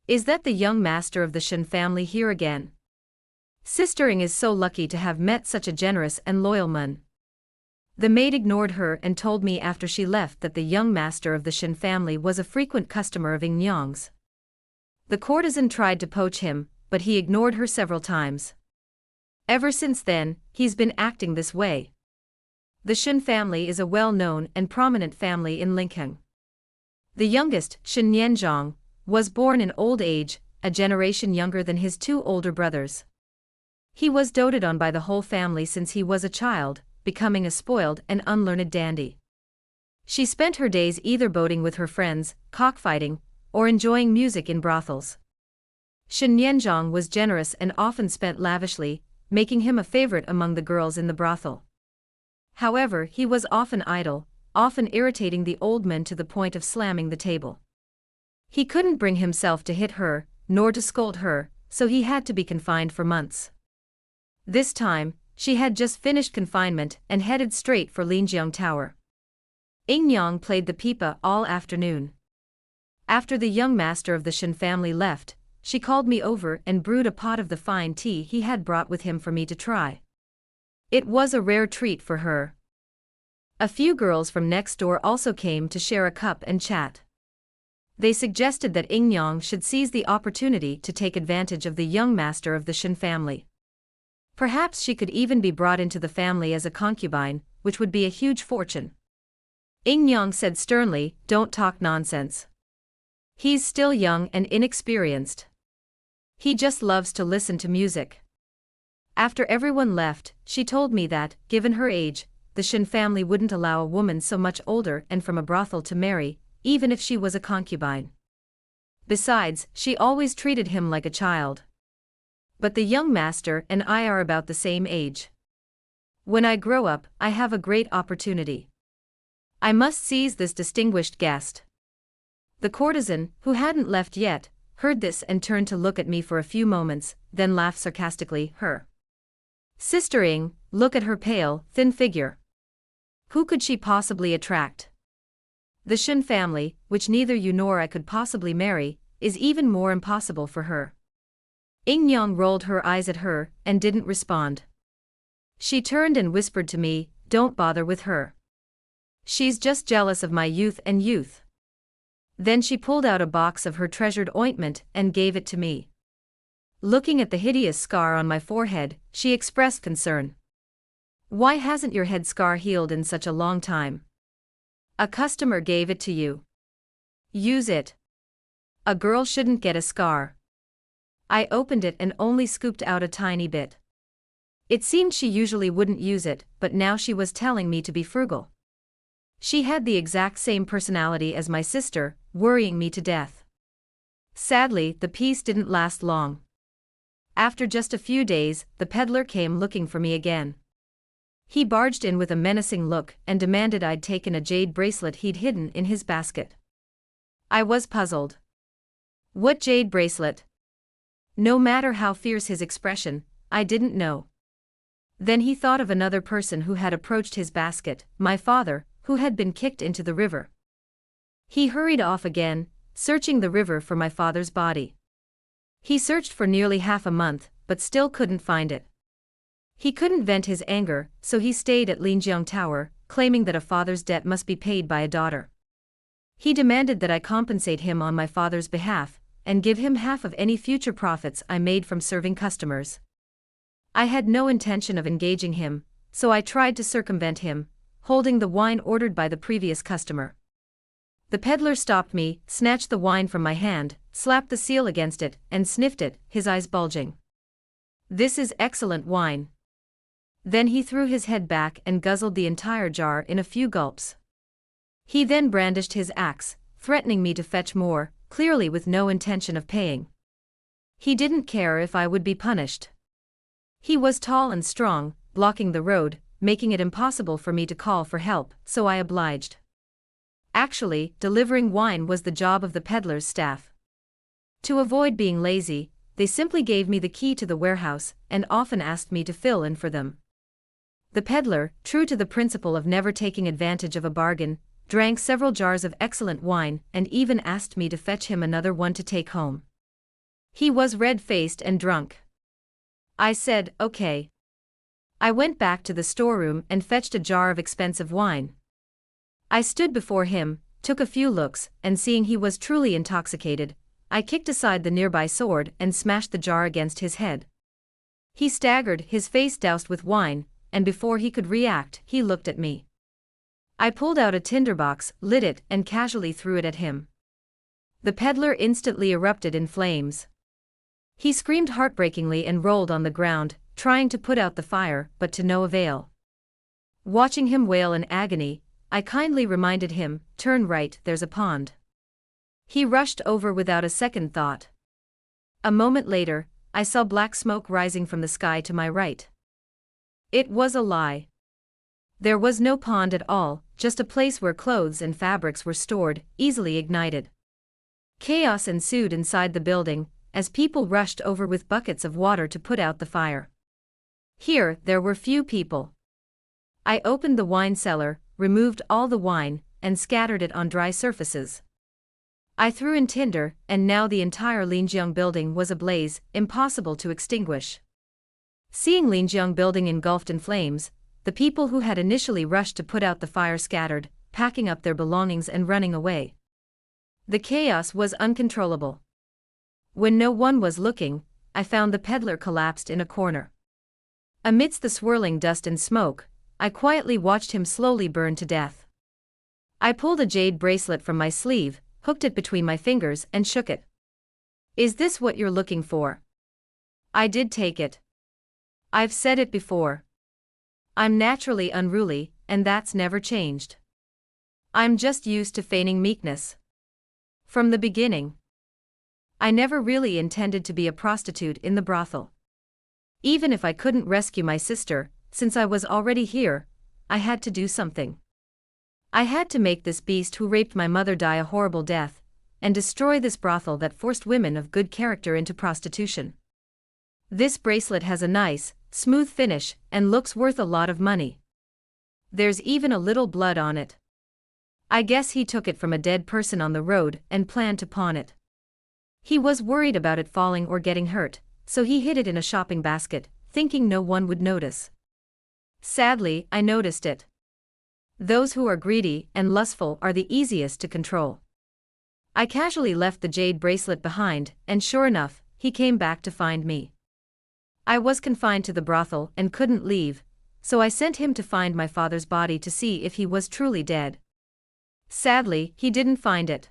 "Is that the young master of the Shen family here again? Sister Ying is so lucky to have met such a generous and loyal man." The maid ignored her and told me after she left that the young master of the Shen family was a frequent customer of Ying's. The courtesan tried to poach him, but he ignored her several times. Ever since then, he's been acting this way. The Shen family is a well-known and prominent family in Linkheng. The youngest, Shen Yanzhong, was born in old age, a generation younger than his two older brothers. He was doted on by the whole family since he was a child, becoming a spoiled and unlearned dandy. She spent her days either boating with her friends, cockfighting, or enjoying music in brothels. Shen Yanzhong was generous and often spent lavishly, making him a favorite among the girls in the brothel. However, he was often idle, often irritating the old men to the point of slamming the table. He couldn't bring himself to hit her, nor to scold her, so he had to be confined for months. This time, she had just finished confinement and headed straight for Linjiang Tower. Ying played the pipa all afternoon. After the young master of the Shen family left, she called me over and brewed a pot of the fine tea he had brought with him for me to try. It was a rare treat for her. A few girls from next door also came to share a cup and chat. They suggested that Ying should seize the opportunity to take advantage of the young master of the Shen family. Perhaps she could even be brought into the family as a concubine, which would be a huge fortune. Ying said sternly, "Don't talk nonsense. He's still young and inexperienced. He just loves to listen to music." After everyone left, she told me that, given her age, the Shen family wouldn't allow a woman so much older and from a brothel to marry, even if she was a concubine. Besides, she always treated him like a child. But the young master and I are about the same age. When I grow up, I have a great opportunity. I must seize this distinguished guest. The courtesan, who hadn't left yet, heard this and turned to look at me for a few moments, then laughed sarcastically. "Her Sister Ying, Look at her pale, thin figure. Who could she possibly attract? The Shun family, which neither you nor I could possibly marry, is even more impossible for her. Ingyang rolled her eyes at her, and didn't respond. She turned and whispered to me, "Don't bother with her. She's just jealous of my youth and youth." Then she pulled out a box of her treasured ointment and gave it to me. Looking at the hideous scar on my forehead, she expressed concern. "Why hasn't your head scar healed in such a long time? A customer gave it to you. Use it. A girl shouldn't get a scar." I opened it and only scooped out a tiny bit. It seemed she usually wouldn't use it, but now she was telling me to be frugal. She had the exact same personality as my sister, worrying me to death. Sadly, the peace didn't last long. After just a few days, the peddler came looking for me again. He barged in with a menacing look and demanded I'd taken a jade bracelet he'd hidden in his basket. I was puzzled. What jade bracelet? No matter how fierce his expression, I didn't know. Then he thought of another person who had approached his basket, my father, who had been kicked into the river. He hurried off again, searching the river for my father's body. He searched for nearly half a month, but still couldn't find it. He couldn't vent his anger, so he stayed at Linjiang Tower, claiming that a father's debt must be paid by a daughter. He demanded that I compensate him on my father's behalf, and give him half of any future profits I made from serving customers. I had no intention of engaging him, so I tried to circumvent him, holding the wine ordered by the previous customer. The peddler stopped me, snatched the wine from my hand, slapped the seal against it, and sniffed it, his eyes bulging. "This is excellent wine." Then he threw his head back and guzzled the entire jar in a few gulps. He then brandished his axe, threatening me to fetch more, clearly with no intention of paying. He didn't care if I would be punished. He was tall and strong, blocking the road, making it impossible for me to call for help, so I obliged. Actually, delivering wine was the job of the peddler's staff. To avoid being lazy, they simply gave me the key to the warehouse, and often asked me to fill in for them. The peddler, true to the principle of never taking advantage of a bargain, drank several jars of excellent wine and even asked me to fetch him another one to take home. He was red-faced and drunk. I said, "Okay." I went back to the storeroom and fetched a jar of expensive wine. I stood before him, took a few looks, and seeing he was truly intoxicated, I kicked aside the nearby sword and smashed the jar against his head. He staggered, his face doused with wine, and before he could react, he looked at me. I pulled out a tinderbox, lit it, and casually threw it at him. The peddler instantly erupted in flames. He screamed heartbreakingly and rolled on the ground, trying to put out the fire, but to no avail. Watching him wail in agony, I kindly reminded him, "Turn right, there's a pond." He rushed over without a second thought. A moment later, I saw black smoke rising from the sky to my right. It was a lie. There was no pond at all, just a place where clothes and fabrics were stored, easily ignited. Chaos ensued inside the building, as people rushed over with buckets of water to put out the fire. Here, there were few people. I opened the wine cellar, removed all the wine, and scattered it on dry surfaces. I threw in tinder, and now the entire Linjiang building was ablaze, impossible to extinguish. Seeing Linjiang building engulfed in flames, the people who had initially rushed to put out the fire scattered, packing up their belongings and running away. The chaos was uncontrollable. When no one was looking, I found the peddler collapsed in a corner. Amidst the swirling dust and smoke, I quietly watched him slowly burn to death. I pulled a jade bracelet from my sleeve, hooked it between my fingers and shook it. "Is this what you're looking for?" I did take it. I've said it before. I'm naturally unruly, and that's never changed. I'm just used to feigning meekness. From the beginning, I never really intended to be a prostitute in the brothel. Even if I couldn't rescue my sister, since I was already here, I had to do something. I had to make this beast who raped my mother die a horrible death, and destroy this brothel that forced women of good character into prostitution. This bracelet has a nice, smooth finish and looks worth a lot of money. There's even a little blood on it. I guess he took it from a dead person on the road and planned to pawn it. He was worried about it falling or getting hurt, so he hid it in a shopping basket, thinking no one would notice. Sadly, I noticed it. Those who are greedy and lustful are the easiest to control. I casually left the jade bracelet behind, and sure enough, he came back to find me. I was confined to the brothel and couldn't leave, so I sent him to find my father's body to see if he was truly dead. Sadly, he didn't find it.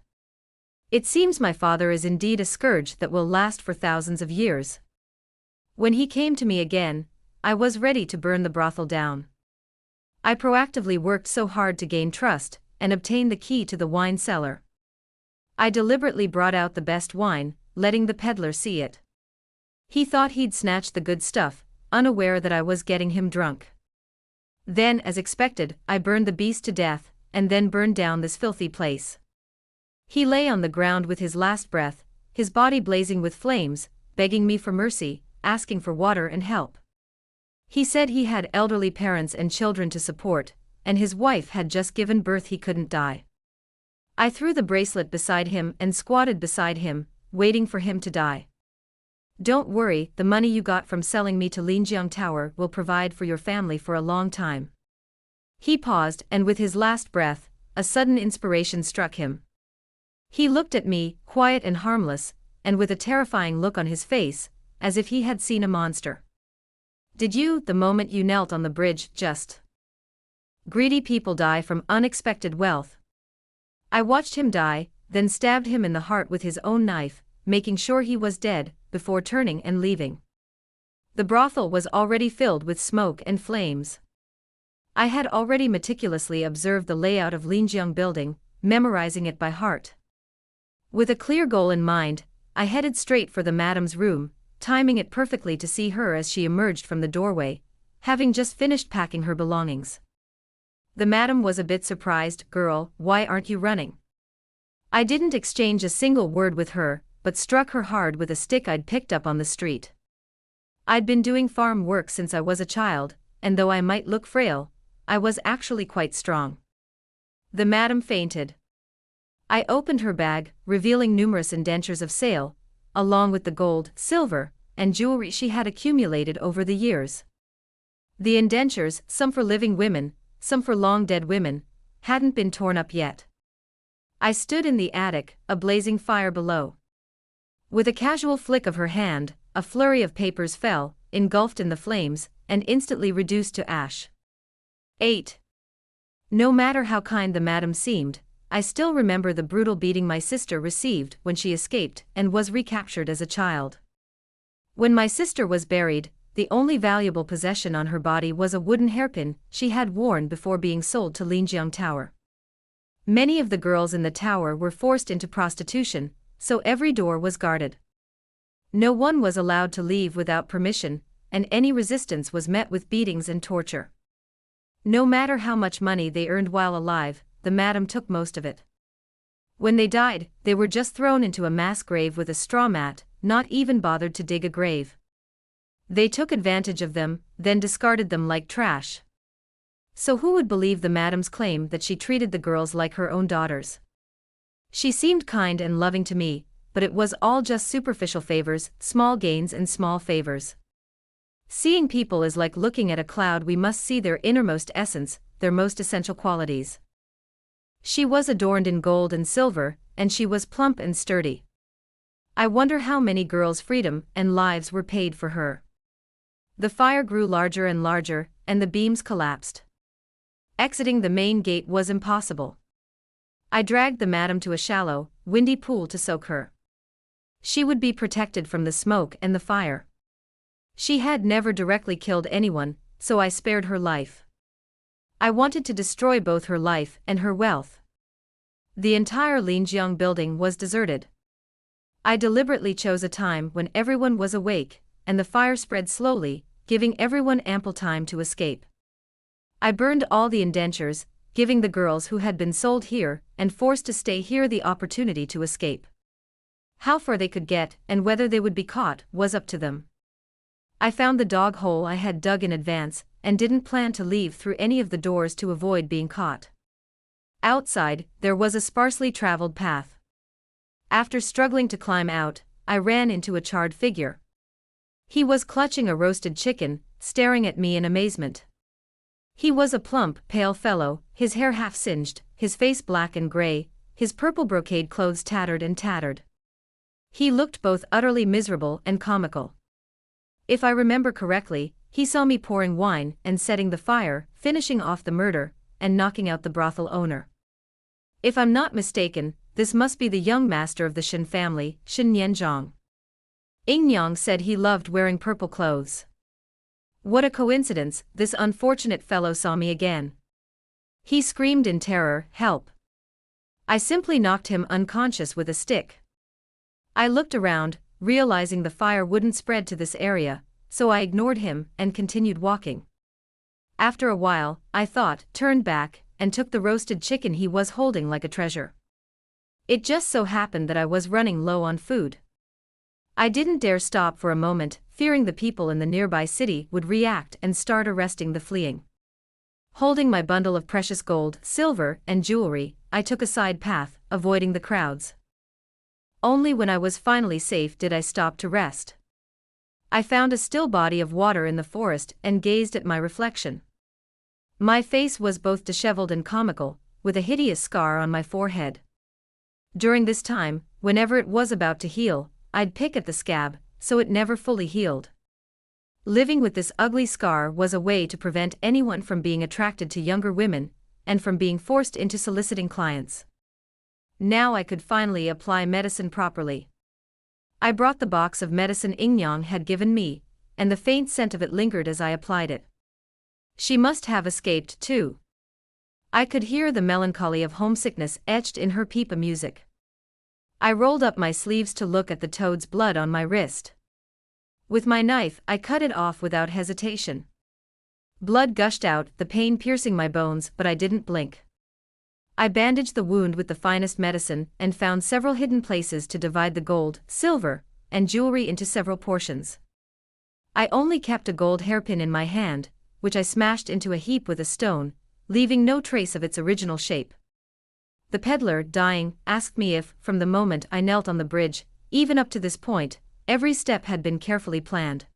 It seems my father is indeed a scourge that will last for thousands of years. When he came to me again, I was ready to burn the brothel down. I proactively worked so hard to gain trust and obtain the key to the wine cellar. I deliberately brought out the best wine, letting the peddler see it. He thought he'd snatched the good stuff, unaware that I was getting him drunk. Then, as expected, I burned the beast to death, and then burned down this filthy place. He lay on the ground with his last breath, his body blazing with flames, begging me for mercy, asking for water and help. He said he had elderly parents and children to support, and his wife had just given birth. He couldn't die. I threw the bracelet beside him and squatted beside him, waiting for him to die. Don't worry, the money you got from selling me to Linjiang Tower will provide for your family for a long time. He paused, and with his last breath, a sudden inspiration struck him. He looked at me, quiet and harmless, and with a terrifying look on his face, as if he had seen a monster. Did you, the moment you knelt on the bridge, just? Greedy people die from unexpected wealth. I watched him die, then stabbed him in the heart with his own knife, making sure he was dead, before turning and leaving. The brothel was already filled with smoke and flames. I had already meticulously observed the layout of Linjiang building, memorizing it by heart. With a clear goal in mind, I headed straight for the madam's room, timing it perfectly to see her as she emerged from the doorway, having just finished packing her belongings. The madam was a bit surprised. "Girl, why aren't you running?" I didn't exchange a single word with her, but struck her hard with a stick I'd picked up on the street. I'd been doing farm work since I was a child, and though I might look frail, I was actually quite strong. The madam fainted. I opened her bag, revealing numerous indentures of sale, along with the gold, silver, and jewelry she had accumulated over the years. The indentures, some for living women, some for long-dead women, hadn't been torn up yet. I stood in the attic, a blazing fire below. With a casual flick of her hand, a flurry of papers fell, engulfed in the flames, and instantly reduced to ash. 8. No matter how kind the madam seemed, I still remember the brutal beating my sister received when she escaped and was recaptured as a child. When my sister was buried, the only valuable possession on her body was a wooden hairpin she had worn before being sold to Linjiang Tower. Many of the girls in the tower were forced into prostitution, so every door was guarded. No one was allowed to leave without permission, and any resistance was met with beatings and torture. No matter how much money they earned while alive, the madam took most of it. When they died, they were just thrown into a mass grave with a straw mat, not even bothered to dig a grave. They took advantage of them, then discarded them like trash. So who would believe the madam's claim that she treated the girls like her own daughters? She seemed kind and loving to me, but it was all just superficial favors, small gains and small favors. Seeing people is like looking at a cloud. We must see their innermost essence, their most essential qualities. She was adorned in gold and silver, and she was plump and sturdy. I wonder how many girls' freedom and lives were paid for her. The fire grew larger and larger, and the beams collapsed. Exiting the main gate was impossible. I dragged the madam to a shallow, windy pool to soak her. She would be protected from the smoke and the fire. She had never directly killed anyone, so I spared her life. I wanted to destroy both her life and her wealth. The entire Linjiang building was deserted. I deliberately chose a time when everyone was awake, and the fire spread slowly, giving everyone ample time to escape. I burned all the indentures, giving the girls who had been sold here and forced to stay here the opportunity to escape. How far they could get and whether they would be caught was up to them. I found the dog hole I had dug in advance, and didn't plan to leave through any of the doors to avoid being caught. Outside, there was a sparsely traveled path. After struggling to climb out, I ran into a charred figure. He was clutching a roasted chicken, staring at me in amazement. He was a plump, pale fellow, his hair half singed, his face black and gray, his purple brocade clothes tattered and tattered. He looked both utterly miserable and comical. If I remember correctly, he saw me pouring wine and setting the fire, finishing off the murder, and knocking out the brothel owner. If I'm not mistaken, this must be the young master of the Shen family, Shen Yanzhong. Yingyang said he loved wearing purple clothes. What a coincidence, this unfortunate fellow saw me again. He screamed in terror, "Help!" I simply knocked him unconscious with a stick. I looked around, realizing the fire wouldn't spread to this area, so I ignored him and continued walking. After a while, I thought, turned back, and took the roasted chicken he was holding like a treasure. It just so happened that I was running low on food. I didn't dare stop for a moment, fearing the people in the nearby city would react and start arresting the fleeing. Holding my bundle of precious gold, silver, and jewelry, I took a side path, avoiding the crowds. Only when I was finally safe did I stop to rest. I found a still body of water in the forest and gazed at my reflection. My face was both disheveled and comical, with a hideous scar on my forehead. During this time, whenever it was about to heal, I'd pick at the scab, so it never fully healed. Living with this ugly scar was a way to prevent anyone from being attracted to younger women, and from being forced into soliciting clients. Now I could finally apply medicine properly. I brought the box of medicine Yingyang had given me, and the faint scent of it lingered as I applied it. She must have escaped too. I could hear the melancholy of homesickness etched in her pipa music. I rolled up my sleeves to look at the toad's blood on my wrist. With my knife, I cut it off without hesitation. Blood gushed out, the pain piercing my bones, but I didn't blink. I bandaged the wound with the finest medicine and found several hidden places to divide the gold, silver, and jewelry into several portions. I only kept a gold hairpin in my hand, which I smashed into a heap with a stone, leaving no trace of its original shape. The peddler, dying, asked me if, from the moment I knelt on the bridge, even up to this point, every step had been carefully planned.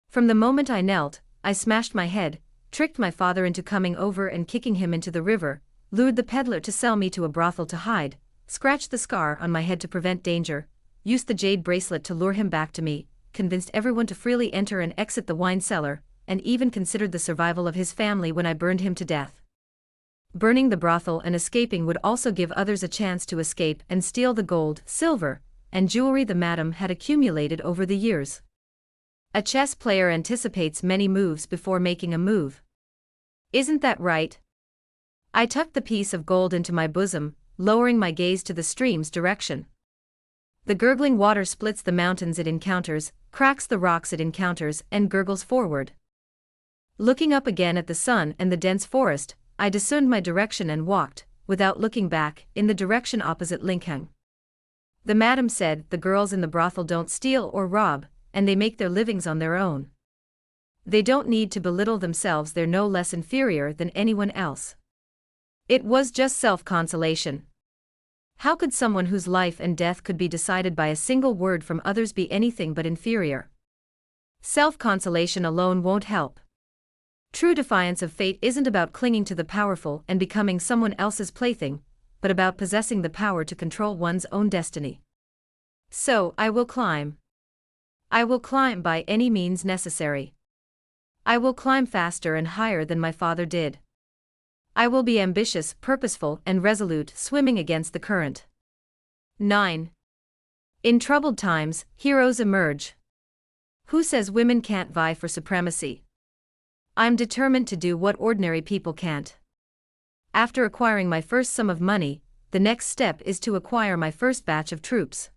From the moment I knelt, I smashed my head, tricked my father into coming over and kicking him into the river, lured the peddler to sell me to a brothel to hide, scratched the scar on my head to prevent danger, used the jade bracelet to lure him back to me, convinced everyone to freely enter and exit the wine cellar, and even considered the survival of his family when I burned him to death. Burning the brothel and escaping would also give others a chance to escape and steal the gold, silver, and jewelry the madam had accumulated over the years. A chess player anticipates many moves before making a move. Isn't that right? I tucked the piece of gold into my bosom, lowering my gaze to the stream's direction. The gurgling water splits the mountains it encounters, cracks the rocks it encounters, and gurgles forward. Looking up again at the sun and the dense forest, I discerned my direction and walked, without looking back, in the direction opposite Linkheng. The madam said the girls in the brothel don't steal or rob, and they make their livings on their own. They don't need to belittle themselves, they're no less inferior than anyone else. It was just self-consolation. How could someone whose life and death could be decided by a single word from others be anything but inferior? Self-consolation alone won't help. True defiance of fate isn't about clinging to the powerful and becoming someone else's plaything, but about possessing the power to control one's own destiny. So, I will climb. I will climb by any means necessary. I will climb faster and higher than my father did. I will be ambitious, purposeful, and resolute, swimming against the current. 9. In troubled times, heroes emerge. Who says women can't vie for supremacy? I'm determined to do what ordinary people can't. After acquiring my first sum of money, the next step is to acquire my first batch of troops.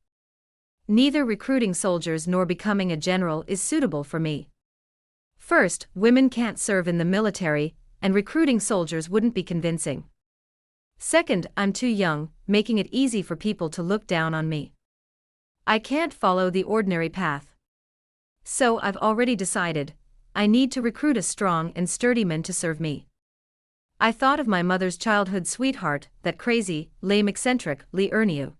Neither recruiting soldiers nor becoming a general is suitable for me. First, women can't serve in the military, and recruiting soldiers wouldn't be convincing. Second, I'm too young, making it easy for people to look down on me. I can't follow the ordinary path. So I've already decided, I need to recruit a strong and sturdy man to serve me. I thought of my mother's childhood sweetheart, that crazy, lame eccentric, Lee Ernew.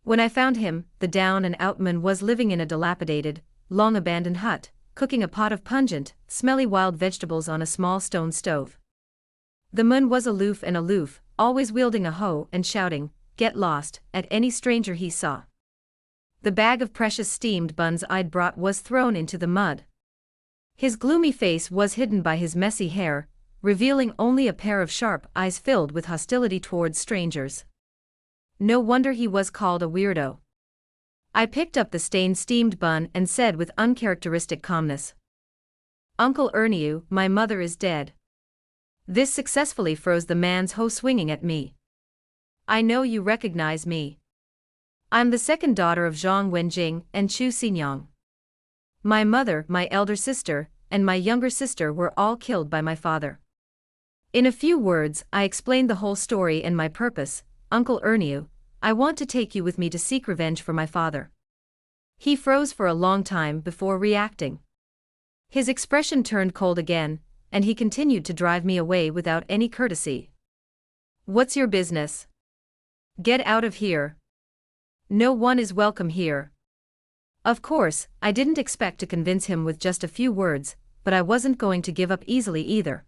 When I found him, the down and out man was living in a dilapidated, long abandoned hut, cooking a pot of pungent, smelly wild vegetables on a small stone stove. The man was aloof, always wielding a hoe and shouting, "Get lost," at any stranger he saw. The bag of precious steamed buns I'd brought was thrown into the mud. His gloomy face was hidden by his messy hair, revealing only a pair of sharp eyes filled with hostility towards strangers. No wonder he was called a weirdo. I picked up the stained steamed bun and said with uncharacteristic calmness, "Uncle Ernew, my mother is dead." This successfully froze the man's hoe swinging at me. "I know you recognize me. I'm the second daughter of Zhang Wenjing and Chu Xinyang. My mother, my elder sister, and my younger sister were all killed by my father." In a few words, I explained the whole story and my purpose. "Uncle Ernew, I want to take you with me to seek revenge for my father." He froze for a long time before reacting. His expression turned cold again, and he continued to drive me away without any courtesy. "What's your business? Get out of here. No one is welcome here." Of course, I didn't expect to convince him with just a few words, but I wasn't going to give up easily either.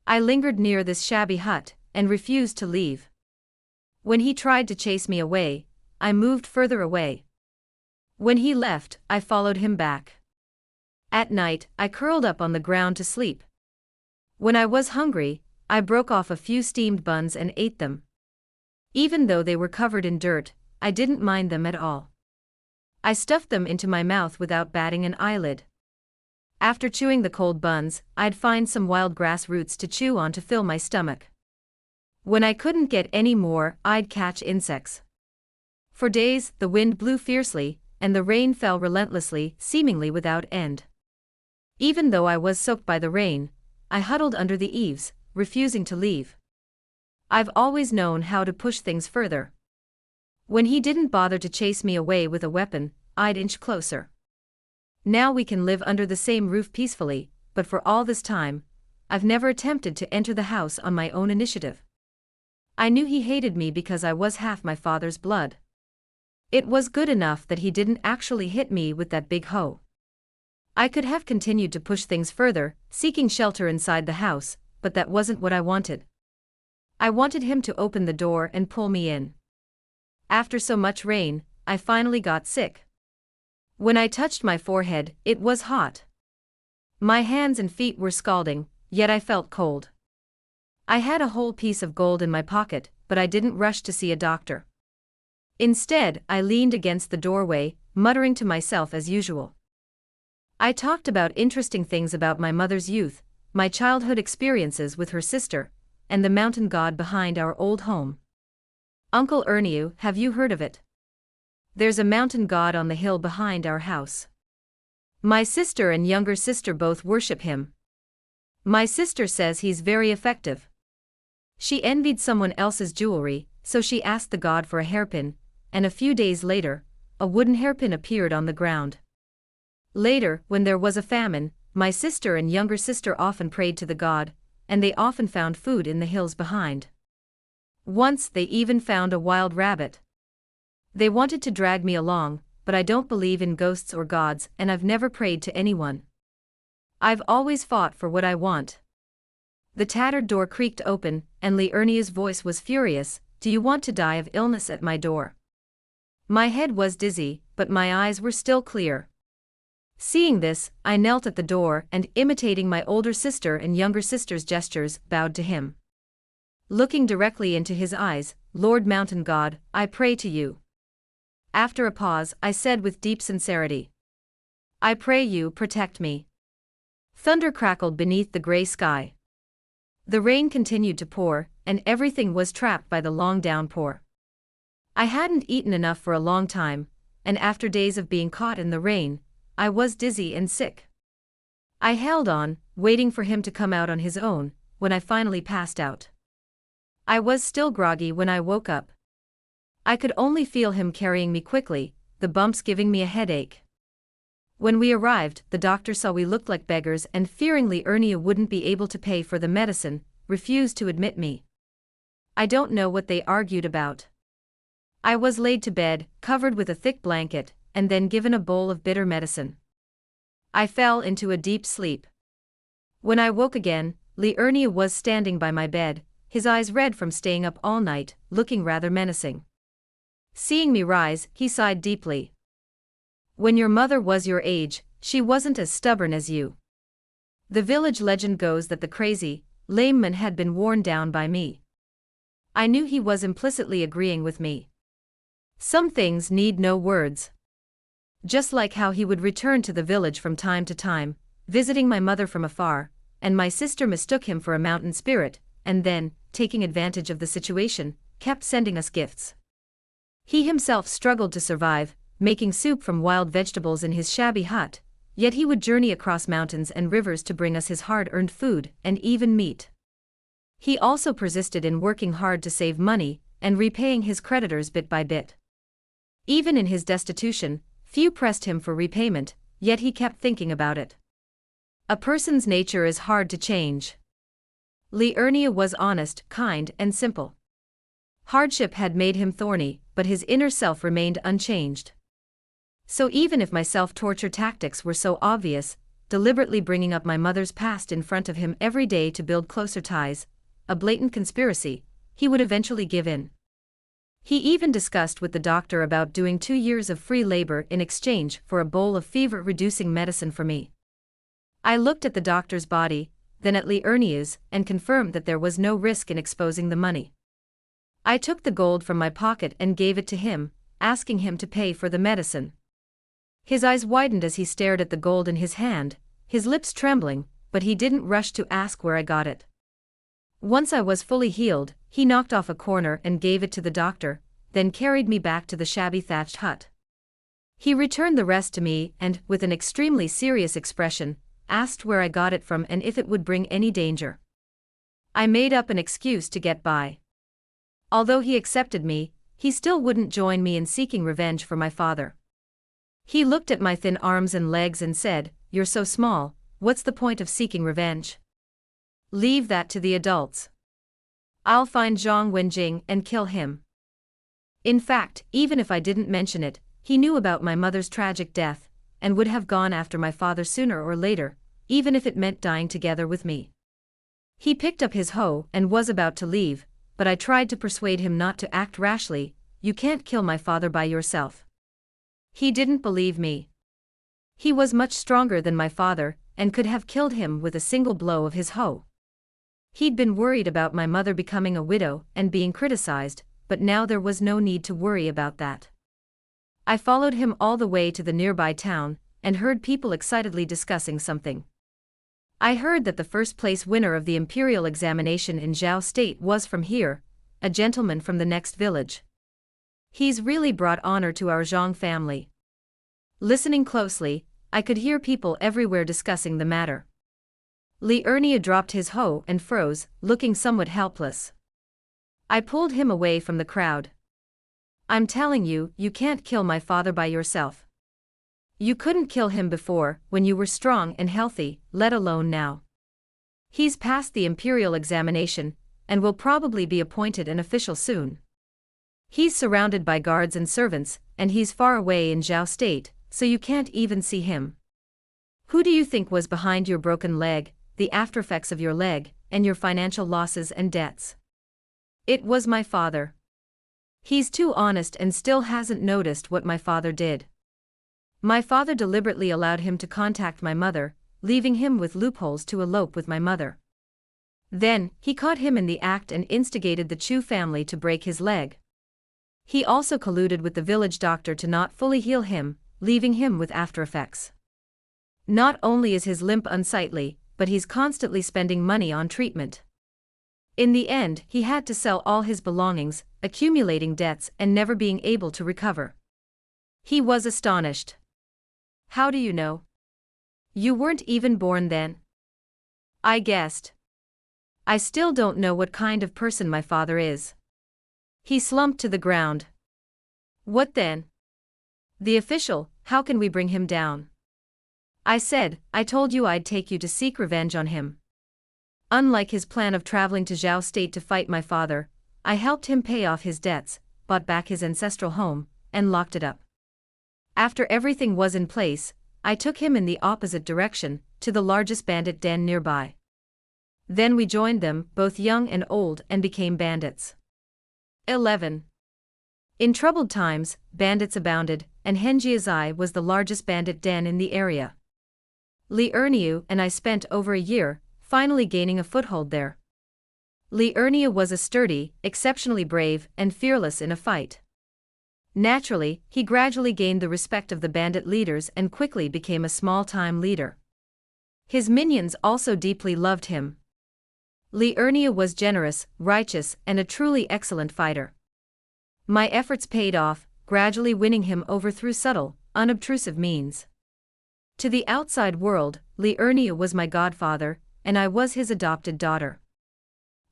I lingered near this shabby hut, and refused to leave. When he tried to chase me away, I moved further away. When he left, I followed him back. At night, I curled up on the ground to sleep. When I was hungry, I broke off a few steamed buns and ate them. Even though they were covered in dirt, I didn't mind them at all. I stuffed them into my mouth without batting an eyelid. After chewing the cold buns, I'd find some wild grass roots to chew on to fill my stomach. When I couldn't get any more, I'd catch insects. For days, the wind blew fiercely, and the rain fell relentlessly, seemingly without end. Even though I was soaked by the rain, I huddled under the eaves, refusing to leave. I've always known how to push things further. When he didn't bother to chase me away with a weapon, I'd inch closer. Now we can live under the same roof peacefully, but for all this time, I've never attempted to enter the house on my own initiative. I knew he hated me because I was half my father's blood. It was good enough that he didn't actually hit me with that big hoe. I could have continued to push things further, seeking shelter inside the house, but that wasn't what I wanted. I wanted him to open the door and pull me in. After so much rain, I finally got sick. When I touched my forehead, it was hot. My hands and feet were scalding, yet I felt cold. I had a whole piece of gold in my pocket, but I didn't rush to see a doctor. Instead, I leaned against the doorway, muttering to myself as usual. I talked about interesting things about my mother's youth, my childhood experiences with her sister, and the mountain god behind our old home. "Uncle Ernew, have you heard of it? There's a mountain god on the hill behind our house. My sister and younger sister both worship him. My sister says he's very effective. She envied someone else's jewelry, so she asked the god for a hairpin, and a few days later, a wooden hairpin appeared on the ground. Later, when there was a famine, my sister and younger sister often prayed to the god, and they often found food in the hills behind. Once they even found a wild rabbit. They wanted to drag me along, but I don't believe in ghosts or gods, and I've never prayed to anyone. I've always fought for what I want." The tattered door creaked open, and Lee Ernew's voice was furious. "Do you want to die of illness at my door?" My head was dizzy, but my eyes were still clear. Seeing this, I knelt at the door and, imitating my older sister and younger sister's gestures, bowed to him. Looking directly into his eyes, "Lord Mountain God, I pray to you." After a pause, I said with deep sincerity, "I pray you protect me." Thunder crackled beneath the gray sky. The rain continued to pour, and everything was trapped by the long downpour. I hadn't eaten enough for a long time, and after days of being caught in the rain, I was dizzy and sick. I held on, waiting for him to come out on his own, when I finally passed out. I was still groggy when I woke up. I could only feel him carrying me quickly, the bumps giving me a headache. When we arrived, the doctor saw we looked like beggars and fearing Ernia wouldn't be able to pay for the medicine, refused to admit me. I don't know what they argued about. I was laid to bed, covered with a thick blanket, and then given a bowl of bitter medicine. I fell into a deep sleep. When I woke again, Ernia was standing by my bed, his eyes red from staying up all night, looking rather menacing. Seeing me rise, he sighed deeply. When your mother was your age, she wasn't as stubborn as you. The village legend goes that the crazy, lame man had been worn down by me. I knew he was implicitly agreeing with me. Some things need no words. Just like how he would return to the village from time to time, visiting my mother from afar, and my sister mistook him for a mountain spirit, and then, taking advantage of the situation, kept sending us gifts. He himself struggled to survive, making soup from wild vegetables in his shabby hut, yet he would journey across mountains and rivers to bring us his hard-earned food, and even meat. He also persisted in working hard to save money, and repaying his creditors bit by bit. Even in his destitution, few pressed him for repayment, yet he kept thinking about it. A person's nature is hard to change. Ernia was honest, kind, and simple. Hardship had made him thorny, but his inner self remained unchanged. So even if my self-torture tactics were so obvious, deliberately bringing up my mother's past in front of him every day to build closer ties, a blatant conspiracy, he would eventually give in. He even discussed with the doctor about doing 2 years of free labor in exchange for a bowl of fever-reducing medicine for me. I looked at the doctor's body, then at Ernia's, and confirmed that there was no risk in exposing the money. I took the gold from my pocket and gave it to him, asking him to pay for the medicine. His eyes widened as he stared at the gold in his hand, his lips trembling, but he didn't rush to ask where I got it. Once I was fully healed, he knocked off a corner and gave it to the doctor, then carried me back to the shabby thatched hut. He returned the rest to me and, with an extremely serious expression, asked where I got it from and if it would bring any danger. I made up an excuse to get by. Although he accepted me, he still wouldn't join me in seeking revenge for my father. He looked at my thin arms and legs and said, "You're so small, what's the point of seeking revenge? Leave that to the adults. I'll find Zhang Wenjing and kill him." In fact, even if I didn't mention it, he knew about my mother's tragic death, and would have gone after my father sooner or later, even if it meant dying together with me. He picked up his hoe and was about to leave, but I tried to persuade him not to act rashly. "You can't kill my father by yourself." He didn't believe me. He was much stronger than my father, and could have killed him with a single blow of his hoe. He'd been worried about my mother becoming a widow and being criticized, but now there was no need to worry about that. I followed him all the way to the nearby town, and heard people excitedly discussing something. I heard that the first-place winner of the imperial examination in Zhao State was from here, a gentleman from the next village. He's really brought honor to our Zhang family. Listening closely, I could hear people everywhere discussing the matter. Ernia dropped his hoe and froze, looking somewhat helpless. I pulled him away from the crowd. "I'm telling you, you can't kill my father by yourself. You couldn't kill him before, when you were strong and healthy, let alone now. He's passed the imperial examination, and will probably be appointed an official soon. He's surrounded by guards and servants, and he's far away in Zhao State, so you can't even see him. Who do you think was behind your broken leg, the aftereffects of your leg, and your financial losses and debts? It was my father. He's too honest and still hasn't noticed what my father did. My father deliberately allowed him to contact my mother, leaving him with loopholes to elope with my mother. Then, he caught him in the act and instigated the Chu family to break his leg. He also colluded with the village doctor to not fully heal him, leaving him with aftereffects. Not only is his limp unsightly, but he's constantly spending money on treatment. In the end, he had to sell all his belongings, accumulating debts and never being able to recover. He was astonished. "How do you know? You weren't even born then." I guessed. "I still don't know what kind of person my father is." He slumped to the ground. "What then?" "The official, how can we bring him down?" I said, I told you I'd take you to seek revenge on him. Unlike his plan of traveling to Zhao State to fight my father, I helped him pay off his debts, bought back his ancestral home, and locked it up. After everything was in place, I took him in the opposite direction, to the largest bandit den nearby. Then we joined them, both young and old, and became bandits. 11. In troubled times, bandits abounded, and Henjiazai was the largest bandit den in the area. Li Erniu and I spent over a year, finally gaining a foothold there. Li Erniu was a sturdy, exceptionally brave, and fearless in a fight. Naturally, he gradually gained the respect of the bandit leaders and quickly became a small-time leader. His minions also deeply loved him. Li Erniu was generous, righteous, and a truly excellent fighter. My efforts paid off, gradually winning him over through subtle, unobtrusive means. To the outside world, Li Erniu was my godfather, and I was his adopted daughter.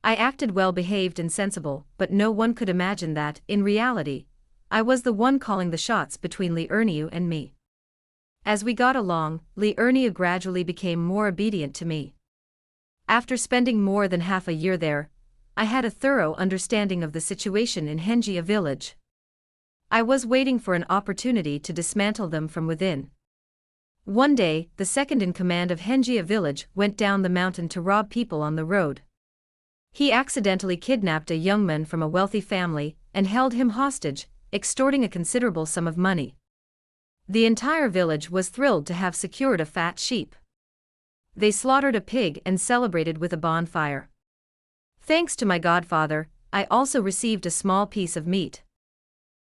I acted well-behaved and sensible, but no one could imagine that, in reality, I was the one calling the shots between Li Erniu and me. As we got along, Li Erniu gradually became more obedient to me. After spending more than half a year there, I had a thorough understanding of the situation in Henjia village. I was waiting for an opportunity to dismantle them from within. One day, the second in command of Henjia village went down the mountain to rob people on the road. He accidentally kidnapped a young man from a wealthy family and held him hostage, extorting a considerable sum of money. The entire village was thrilled to have secured a fat sheep. They slaughtered a pig and celebrated with a bonfire. Thanks to my godfather, I also received a small piece of meat.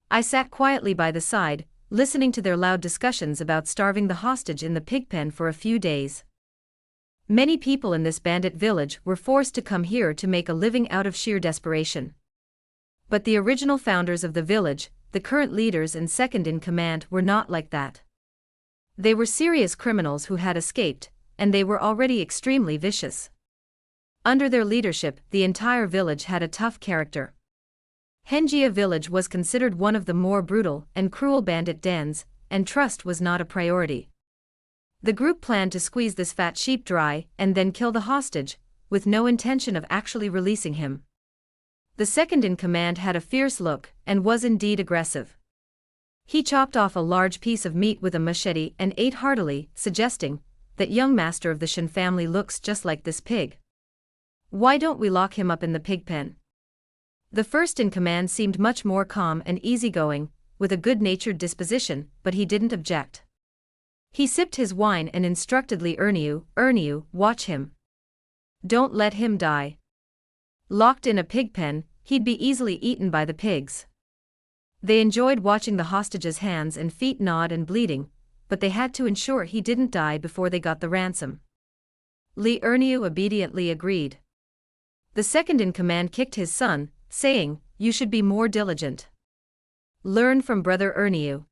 I sat quietly by the side, listening to their loud discussions about starving the hostage in the pig pen for a few days. Many people in this bandit village were forced to come here to make a living out of sheer desperation. But the original founders of the village, the current leaders and second in command, were not like that. They were serious criminals who had escaped, and they were already extremely vicious. Under their leadership, the entire village had a tough character. Henjia village was considered one of the more brutal and cruel bandit dens, and trust was not a priority. The group planned to squeeze this fat sheep dry and then kill the hostage, with no intention of actually releasing him. The second in command had a fierce look and was indeed aggressive. He chopped off a large piece of meat with a machete and ate heartily, suggesting, "That young master of the Shen family looks just like this pig. Why don't we lock him up in the pig pen?" The first in command seemed much more calm and easygoing, with a good-natured disposition, but he didn't object. He sipped his wine and instructed Li Erniu, watch him. Don't let him die. Locked in a pig pen, he'd be easily eaten by the pigs. They enjoyed watching the hostage's hands and feet gnawed and bleeding, but they had to ensure he didn't die before they got the ransom. Li Erniu obediently agreed. The second in command kicked his son, saying, "You should be more diligent. Learn from brother Erniu."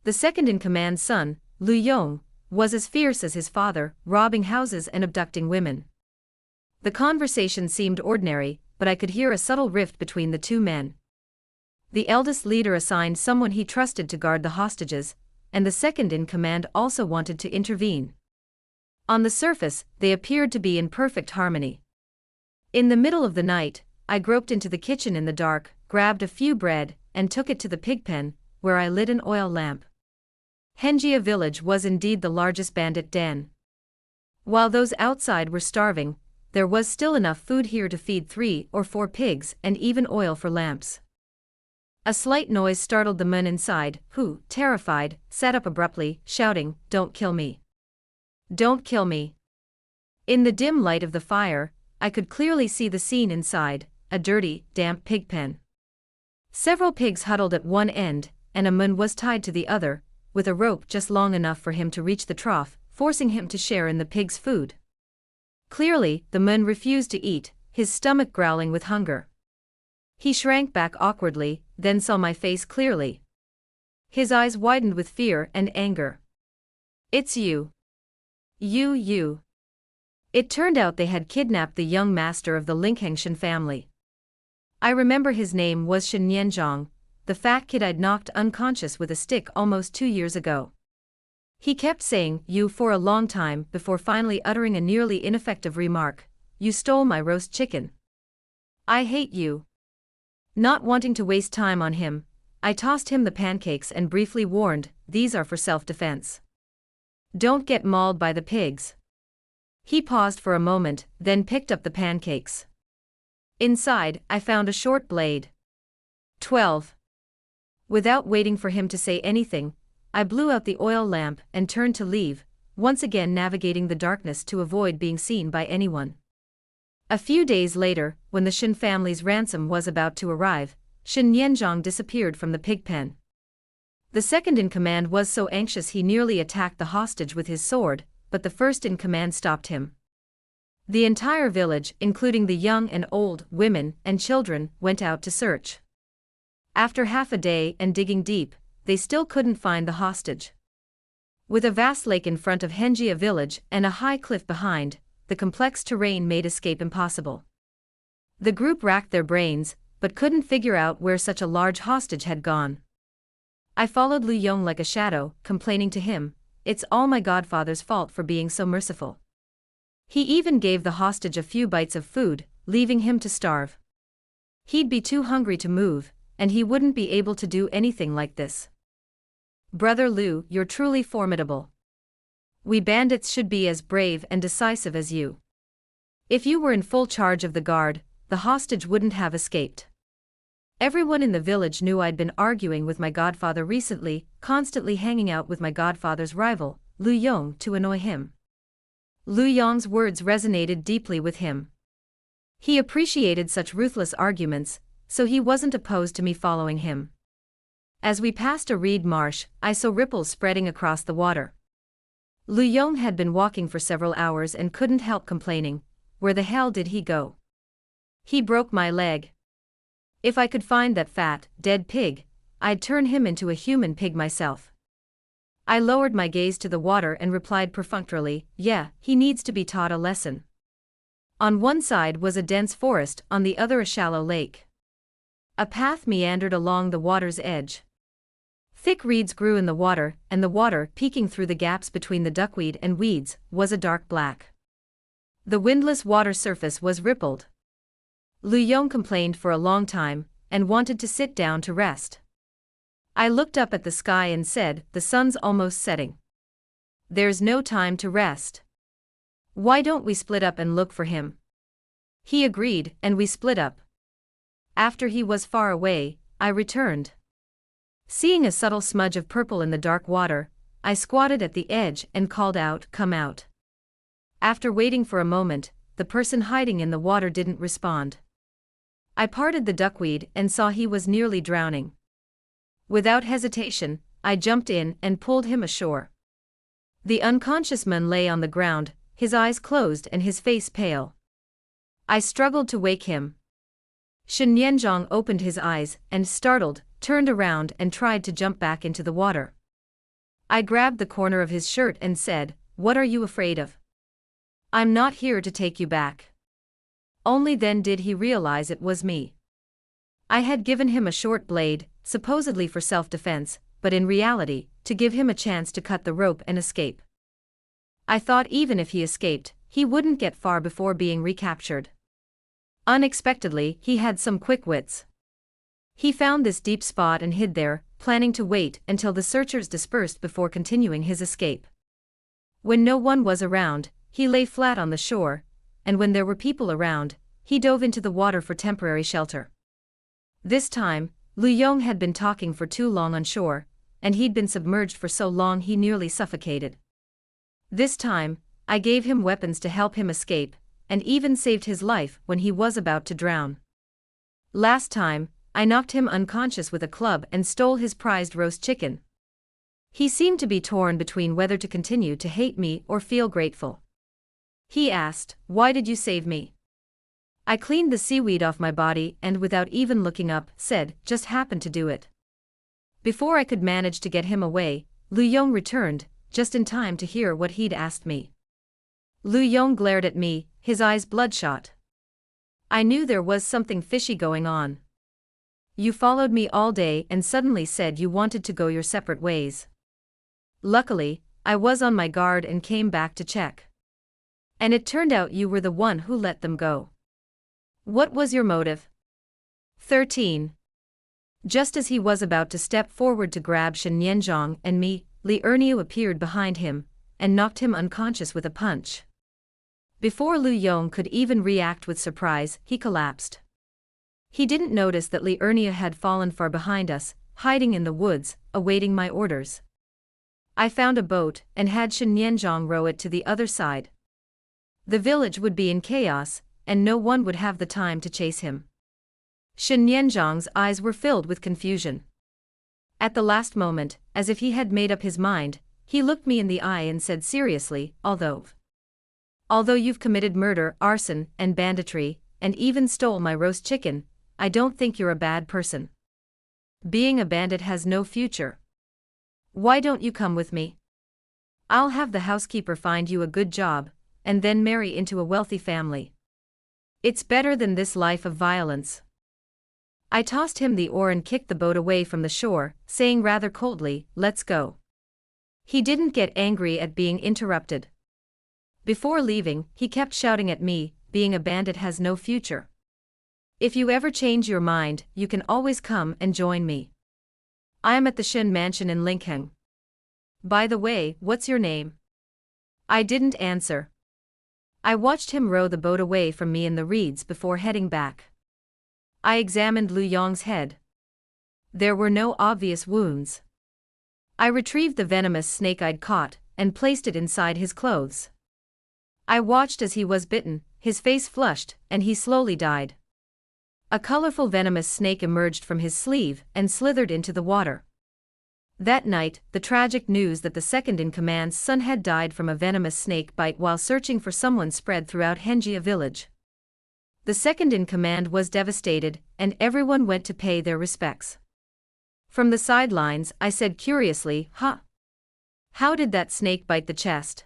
The second in command's son, Lu Yong, was as fierce as his father, robbing houses and abducting women. The conversation seemed ordinary, but I could hear a subtle rift between the two men. The eldest leader assigned someone he trusted to guard the hostages, and the second in command also wanted to intervene. On the surface, they appeared to be in perfect harmony. In the middle of the night, I groped into the kitchen in the dark, grabbed a few bread, and took it to the pig pen, where I lit an oil lamp. Henjia village was indeed the largest bandit den. While those outside were starving, there was still enough food here to feed 3 or 4 pigs and even oil for lamps. A slight noise startled the men inside, who, terrified, sat up abruptly, shouting, "Don't kill me! Don't kill me!" In the dim light of the fire, I could clearly see the scene inside, a dirty, damp pig pen. Several pigs huddled at one end, and a man was tied to the other, with a rope just long enough for him to reach the trough, forcing him to share in the pig's food. Clearly, the man refused to eat, his stomach growling with hunger. He shrank back awkwardly, then saw my face clearly. His eyes widened with fear and anger. "It's you. You. It turned out they had kidnapped the young master of the Linghengshan family. I remember his name was Shen Yanzhong, the fat kid I'd knocked unconscious with a stick almost 2 years ago. He kept saying "you" for a long time before finally uttering a nearly ineffective remark: "You stole my roast chicken. I hate you." Not wanting to waste time on him, I tossed him the pancakes and briefly warned, "These are for self-defense. Don't get mauled by the pigs." He paused for a moment, then picked up the pancakes. Inside, I found a short blade. 12. Without waiting for him to say anything, I blew out the oil lamp and turned to leave, once again navigating the darkness to avoid being seen by anyone. A few days later, when the Shen family's ransom was about to arrive, Shen Nianzhong disappeared from the pig pen. The second-in-command was so anxious he nearly attacked the hostage with his sword, but the first-in-command stopped him. The entire village, including the young and old, women and children, went out to search. After half a day and digging deep, they still couldn't find the hostage. With a vast lake in front of Henjia village and a high cliff behind, the complex terrain made escape impossible. The group racked their brains, but couldn't figure out where such a large hostage had gone. I followed Lu Yong like a shadow, complaining to him, "It's all my godfather's fault for being so merciful. He even gave the hostage a few bites of food, leaving him to starve. He'd be too hungry to move, and he wouldn't be able to do anything like this. Brother Lu, you're truly formidable. We bandits should be as brave and decisive as you. If you were in full charge of the guard, the hostage wouldn't have escaped." Everyone in the village knew I'd been arguing with my godfather recently, constantly hanging out with my godfather's rival, Lu Yong, to annoy him. Lu Yong's words resonated deeply with him. He appreciated such ruthless arguments, so he wasn't opposed to me following him. As we passed a reed marsh, I saw ripples spreading across the water. Lu Yong had been walking for several hours and couldn't help complaining, "Where the hell did he go? He broke my leg. If I could find that fat, dead pig, I'd turn him into a human pig myself." I lowered my gaze to the water and replied perfunctorily, "Yeah, he needs to be taught a lesson." On one side was a dense forest, on the other a shallow lake. A path meandered along the water's edge. Thick reeds grew in the water, and the water, peeking through the gaps between the duckweed and weeds, was a dark black. The windless water surface was rippled. Lu Yong complained for a long time, and wanted to sit down to rest. I looked up at the sky and said, "The sun's almost setting. There's no time to rest. Why don't we split up and look for him?" He agreed, and we split up. After he was far away, I returned. Seeing a subtle smudge of purple in the dark water, I squatted at the edge and called out, "Come out." After waiting for a moment, the person hiding in the water didn't respond. I parted the duckweed and saw he was nearly drowning. Without hesitation, I jumped in and pulled him ashore. The unconscious man lay on the ground, his eyes closed and his face pale. I struggled to wake him. Shen Nianzhong opened his eyes and, startled, turned around and tried to jump back into the water. I grabbed the corner of his shirt and said, "What are you afraid of? I'm not here to take you back." Only then did he realize it was me. I had given him a short blade, supposedly for self-defense, but in reality, to give him a chance to cut the rope and escape. I thought even if he escaped, he wouldn't get far before being recaptured. Unexpectedly, he had some quick wits. He found this deep spot and hid there, planning to wait until the searchers dispersed before continuing his escape. When no one was around, he lay flat on the shore, and when there were people around, he dove into the water for temporary shelter. This time, Lu Yong had been talking for too long on shore, and he'd been submerged for so long he nearly suffocated. This time, I gave him weapons to help him escape, and even saved his life when he was about to drown. Last time, I knocked him unconscious with a club and stole his prized roast chicken. He seemed to be torn between whether to continue to hate me or feel grateful. He asked, "Why did you save me?" I cleaned the seaweed off my body and, without even looking up, said, "Just happened to do it." Before I could manage to get him away, Lu Yong returned, just in time to hear what he'd asked me. Lu Yong glared at me, his eyes bloodshot. I knew there was something fishy going on. "You followed me all day and suddenly said you wanted to go your separate ways. Luckily, I was on my guard and came back to check. And it turned out you were the one who let them go. What was your motive? 13. Just as he was about to step forward to grab Shen Nianzhong and me, Li Erniu appeared behind him and knocked him unconscious with a punch. Before Lu Yong could even react with surprise, he collapsed. He didn't notice that Li Erniu had fallen far behind us, hiding in the woods, awaiting my orders. I found a boat and had Shen Nianzhong row it to the other side. The village would be in chaos, and no one would have the time to chase him. Shen Nianzhong's eyes were filled with confusion. At the last moment, as if he had made up his mind, he looked me in the eye and said seriously, Although you've committed murder, arson, and banditry, and even stole my roast chicken, I don't think you're a bad person. Being a bandit has no future. Why don't you come with me? I'll have the housekeeper find you a good job, and then marry into a wealthy family. It's better than this life of violence. I tossed him the oar and kicked the boat away from the shore, saying rather coldly, let's go. He didn't get angry at being interrupted. Before leaving, he kept shouting at me, being a bandit has no future. If you ever change your mind, you can always come and join me. I am at the Shen Mansion in Linkheng. By the way, what's your name? I didn't answer. I watched him row the boat away from me in the reeds before heading back. I examined Lu Yong's head. There were no obvious wounds. I retrieved the venomous snake I'd caught and placed it inside his clothes. I watched as he was bitten, his face flushed, and he slowly died. A colorful venomous snake emerged from his sleeve and slithered into the water. That night, the tragic news that the second-in-command's son had died from a venomous snake bite while searching for someone spread throughout Henjia village. The second-in-command was devastated, and everyone went to pay their respects. From the sidelines, I said curiously, How did that snake bite the chest?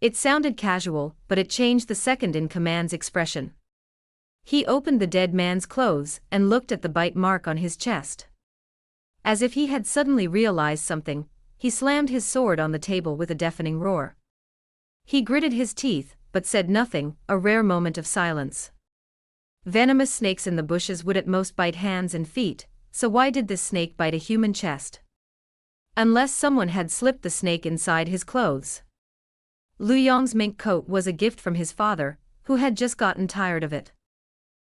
It sounded casual, but it changed the second-in-command's expression. He opened the dead man's clothes and looked at the bite mark on his chest. As if he had suddenly realized something, he slammed his sword on the table with a deafening roar. He gritted his teeth, but said nothing, a rare moment of silence. Venomous snakes in the bushes would at most bite hands and feet, so why did this snake bite a human chest? Unless someone had slipped the snake inside his clothes. Lu Yong's mink coat was a gift from his father, who had just gotten tired of it.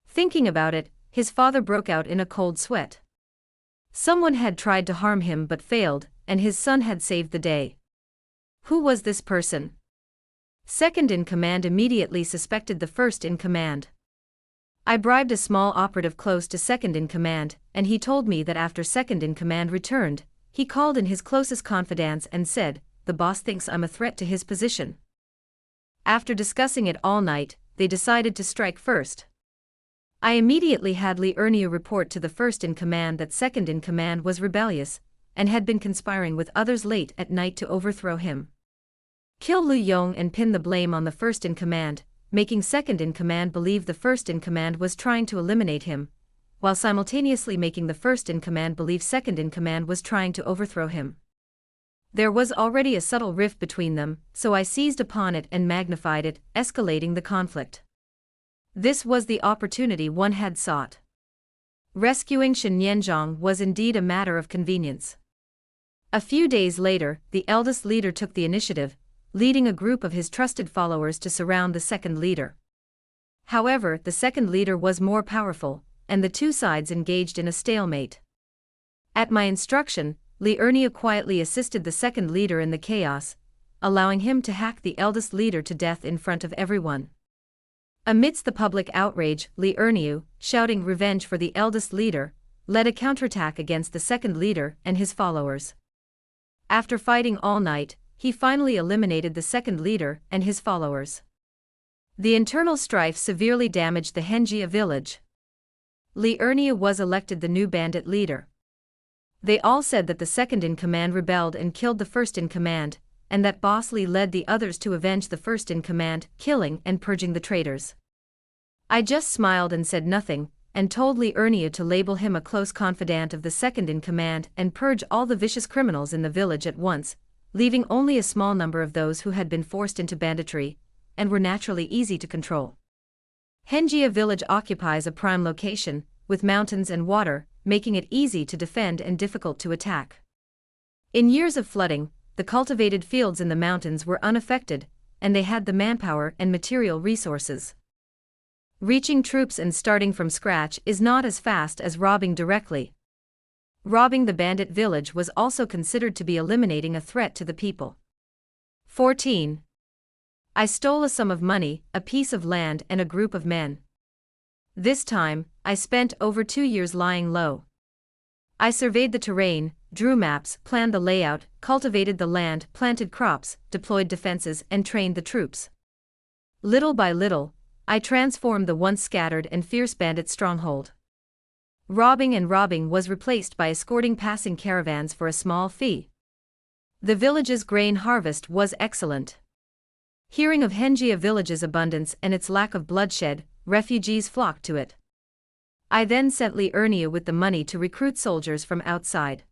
Thinking about it, his father broke out in a cold sweat. Someone had tried to harm him but failed, and his son had saved the day. Who was this person? Second-in-command immediately suspected the first-in-command. I bribed a small operative close to second-in-command, and he told me that after second-in-command returned, he called in his closest confidants and said, the boss thinks I'm a threat to his position. After discussing it all night, they decided to strike first. I immediately had Li Erniu report to the first-in-command that second-in-command was rebellious, and had been conspiring with others late at night to overthrow him. Kill Lu Yong and pin the blame on the first-in-command, making second-in-command believe the first-in-command was trying to eliminate him, while simultaneously making the first-in-command believe second-in-command was trying to overthrow him. There was already a subtle rift between them, so I seized upon it and magnified it, escalating the conflict. This was the opportunity one had sought. Rescuing Shen Nianzhong was indeed a matter of convenience. A few days later, the eldest leader took the initiative, leading a group of his trusted followers to surround the second leader. However, the second leader was more powerful, and the two sides engaged in a stalemate. At my instruction, Li Erniu quietly assisted the second leader in the chaos, allowing him to hack the eldest leader to death in front of everyone. Amidst the public outrage, Li Erniu, shouting revenge for the eldest leader, led a counterattack against the second leader and his followers. After fighting all night, he finally eliminated the second leader and his followers. The internal strife severely damaged the Henjia village. Li Erniu was elected the new bandit leader. They all said that the second-in-command rebelled and killed the first-in-command, and that Boss Li led the others to avenge the first-in-command, killing and purging the traitors. I just smiled and said nothing, and told Li Erniu to label him a close confidant of the second-in-command and purge all the vicious criminals in the village at once, leaving only a small number of those who had been forced into banditry, and were naturally easy to control. Hengia village occupies a prime location, with mountains and water, making it easy to defend and difficult to attack. In years of flooding, the cultivated fields in the mountains were unaffected, and they had the manpower and material resources. Reaching troops and starting from scratch is not as fast as robbing directly. Robbing the bandit village was also considered to be eliminating a threat to the people. 14. I stole a sum of money, a piece of land and a group of men. This time, I spent over 2 years lying low. I surveyed the terrain, drew maps, planned the layout, cultivated the land, planted crops, deployed defenses and trained the troops. Little by little, I transformed the once scattered and fierce bandit stronghold. Robbing was replaced by escorting passing caravans for a small fee. The village's grain harvest was excellent. Hearing of Hengia village's abundance and its lack of bloodshed, refugees flocked to it. I then sent me.Many with the money to recruit soldiers from outside.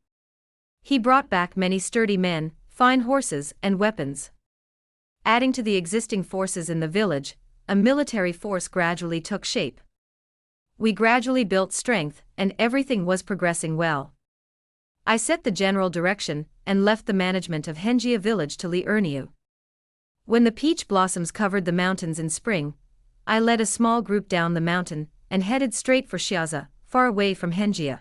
He brought back many sturdy men, fine horses, and weapons. Adding to the existing forces in the village, a military force gradually took shape. We gradually built strength, and everything was progressing well. I set the general direction, and left the management of Hengia village to me.Many. When the peach blossoms covered the mountains in spring, I led a small group down the mountain, and headed straight for Shiaza, far away from Hengia.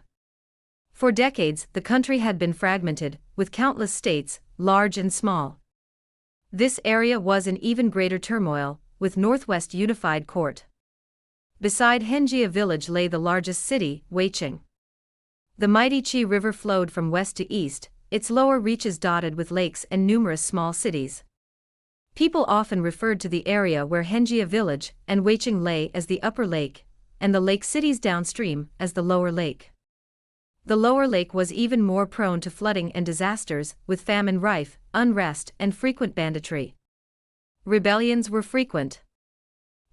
For decades, the country had been fragmented, with countless states, large and small. This area was in even greater turmoil, with Northwest Unified Court. Beside Hengia village lay the largest city, Weiqing. The mighty Qi River flowed from west to east, its lower reaches dotted with lakes and numerous small cities. People often referred to the area where Hengia village and Weiqing lay as the upper lake, and the lake cities downstream as the lower lake. The lower lake was even more prone to flooding and disasters, with famine rife, unrest, and frequent banditry. Rebellions were frequent.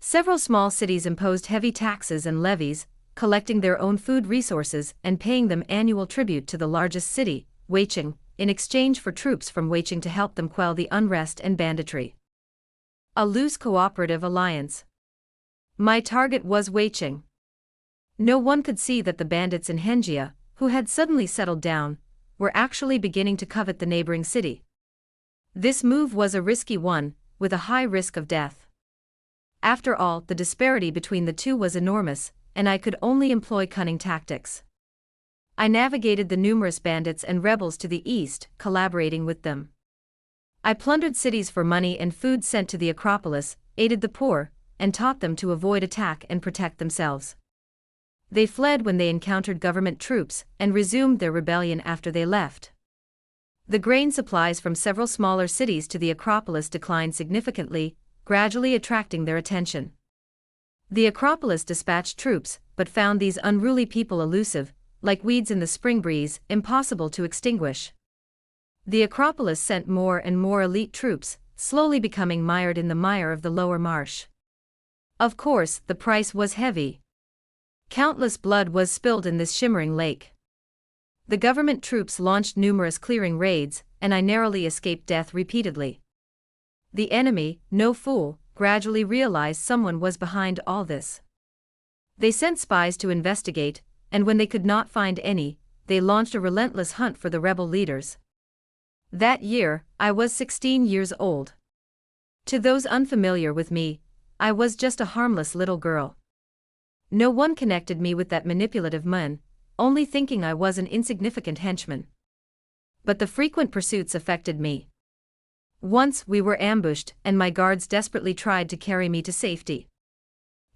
Several small cities imposed heavy taxes and levies, collecting their own food resources and paying them annual tribute to the largest city, Weiqing, in exchange for troops from Weiqing to help them quell the unrest and banditry. A loose cooperative alliance. My target was Weiqing. No one could see that the bandits in Hengia, who had suddenly settled down, were actually beginning to covet the neighboring city. This move was a risky one, with a high risk of death. After all, the disparity between the two was enormous, and I could only employ cunning tactics. I navigated the numerous bandits and rebels to the east, collaborating with them. I plundered cities for money and food sent to the Acropolis, aided the poor, and taught them to avoid attack and protect themselves. They fled when they encountered government troops, and resumed their rebellion after they left. The grain supplies from several smaller cities to the Acropolis declined significantly, gradually attracting their attention. The Acropolis dispatched troops, but found these unruly people elusive, like weeds in the spring breeze, impossible to extinguish. The Acropolis sent more and more elite troops, slowly becoming mired in the mire of the lower marsh. Of course, the price was heavy. Countless blood was spilled in this shimmering lake. The government troops launched numerous clearing raids, and I narrowly escaped death repeatedly. The enemy, no fool, gradually realized someone was behind all this. They sent spies to investigate, and when they could not find any, they launched a relentless hunt for the rebel leaders. That year, I was 16 years old. To those unfamiliar with me, I was just a harmless little girl. No one connected me with that manipulative man, only thinking I was an insignificant henchman. But the frequent pursuits affected me. Once we were ambushed, and my guards desperately tried to carry me to safety.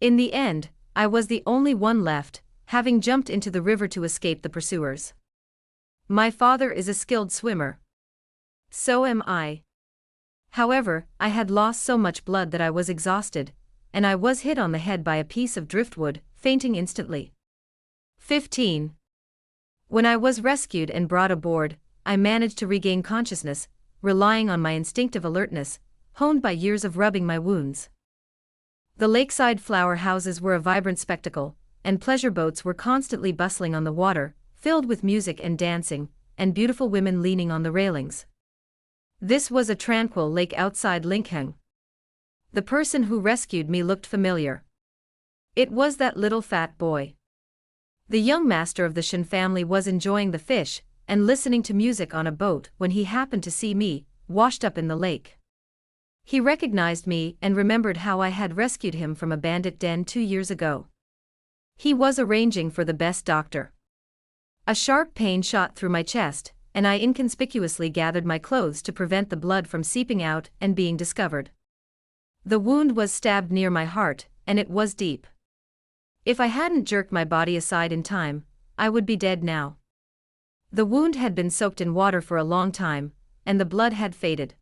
In the end, I was the only one left, having jumped into the river to escape the pursuers. My father is a skilled swimmer. So am I. However, I had lost so much blood that I was exhausted, and I was hit on the head by a piece of driftwood, fainting instantly. 15. When I was rescued and brought aboard, I managed to regain consciousness, relying on my instinctive alertness, honed by years of rubbing my wounds. The lakeside flower houses were a vibrant spectacle, and pleasure boats were constantly bustling on the water, filled with music and dancing, and beautiful women leaning on the railings. This was a tranquil lake outside Linkheng. The person who rescued me looked familiar. It was that little fat boy. The young master of the Shen family was enjoying the fish and listening to music on a boat when he happened to see me, washed up in the lake. He recognized me and remembered how I had rescued him from a bandit den 2 years ago. He was arranging for the best doctor. A sharp pain shot through my chest, and I inconspicuously gathered my clothes to prevent the blood from seeping out and being discovered. The wound was stabbed near my heart, and it was deep. If I hadn't jerked my body aside in time, I would be dead now. The wound had been soaked in water for a long time, and the blood had faded.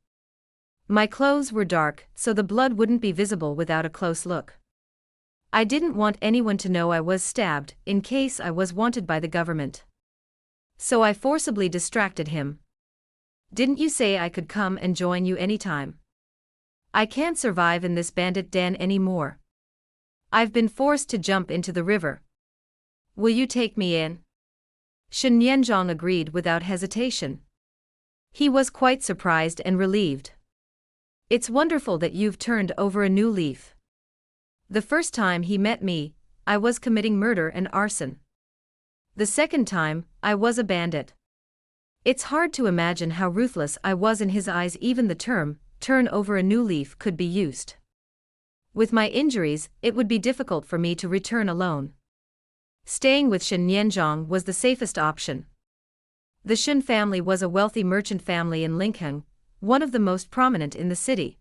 My clothes were dark, so the blood wouldn't be visible without a close look. I didn't want anyone to know I was stabbed, in case I was wanted by the government. So I forcibly distracted him. "Didn't you say I could come and join you anytime? I can't survive in this bandit den anymore. I've been forced to jump into the river. Will you take me in?" Shen Yanzhong agreed without hesitation. He was quite surprised and relieved. "It's wonderful that you've turned over a new leaf. The first time he met me, I was committing murder and arson. The second time, I was a bandit. It's hard to imagine how ruthless I was in his eyes. Even the term, turn over a new leaf, could be used. With my injuries, it would be difficult for me to return alone. Staying with Shen Yanzhong was the safest option. The Shen family was a wealthy merchant family in Linkheng, one of the most prominent in the city.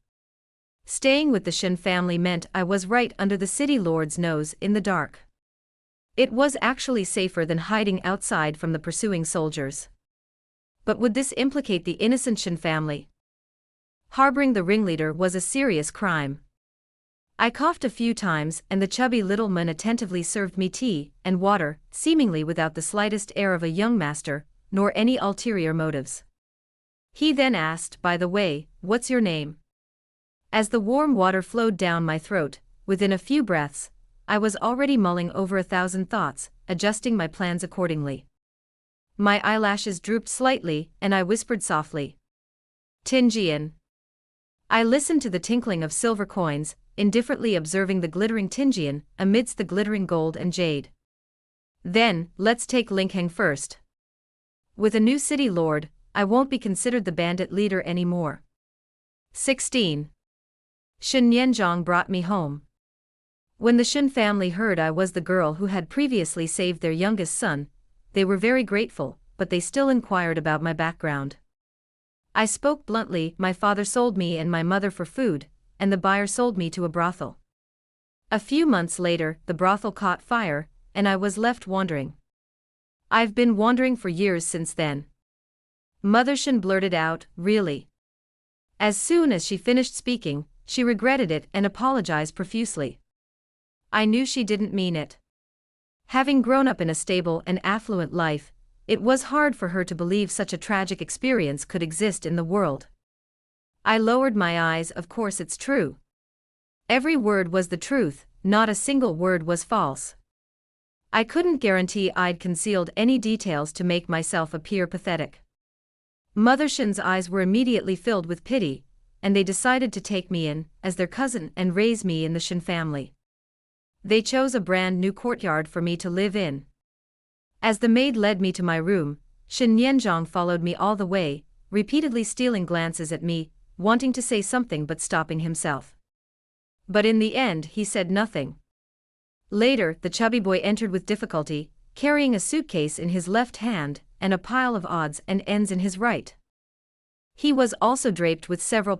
Staying with the Shen family meant I was right under the city lord's nose in the dark. It was actually safer than hiding outside from the pursuing soldiers. But would this implicate the innocent Shen family? Harboring the ringleader was a serious crime. I coughed a few times, and the chubby little man attentively served me tea and water, seemingly without the slightest air of a young master, nor any ulterior motives. He then asked, "By the way, what's your name?" As the warm water flowed down my throat, within a few breaths, I was already mulling over 1,000 thoughts, adjusting my plans accordingly. My eyelashes drooped slightly, and I whispered softly, "Tinjian." I listened to the tinkling of silver coins, indifferently observing the glittering Tinjian amidst the glittering gold and jade. "Then, let's take Linkheng first. With a new city lord, I won't be considered the bandit leader anymore." 16. Shen Yanzhong brought me home. When the Shen family heard I was the girl who had previously saved their youngest son, they were very grateful, but they still inquired about my background. I spoke bluntly. "My father sold me and my mother for food, and the buyer sold me to a brothel. A few months later, the brothel caught fire, and I was left wandering. I've been wandering for years since then." Mother Shen blurted out, "Really?" As soon as she finished speaking, she regretted it and apologized profusely. I knew she didn't mean it. Having grown up in a stable and affluent life, it was hard for her to believe such a tragic experience could exist in the world. I lowered my eyes. "Of course it's true. Every word was the truth, not a single word was false. I couldn't guarantee I'd concealed any details to make myself appear pathetic." Mother Shen's eyes were immediately filled with pity, and they decided to take me in as their cousin and raise me in the Shen family. They chose a brand new courtyard for me to live in. As the maid led me to my room, Shen Yanzhong followed me all the way, repeatedly stealing glances at me, wanting to say something but stopping himself. But in the end he said nothing. Later, the chubby boy entered with difficulty, carrying a suitcase in his left hand and a pile of odds and ends in his right. He was also draped with several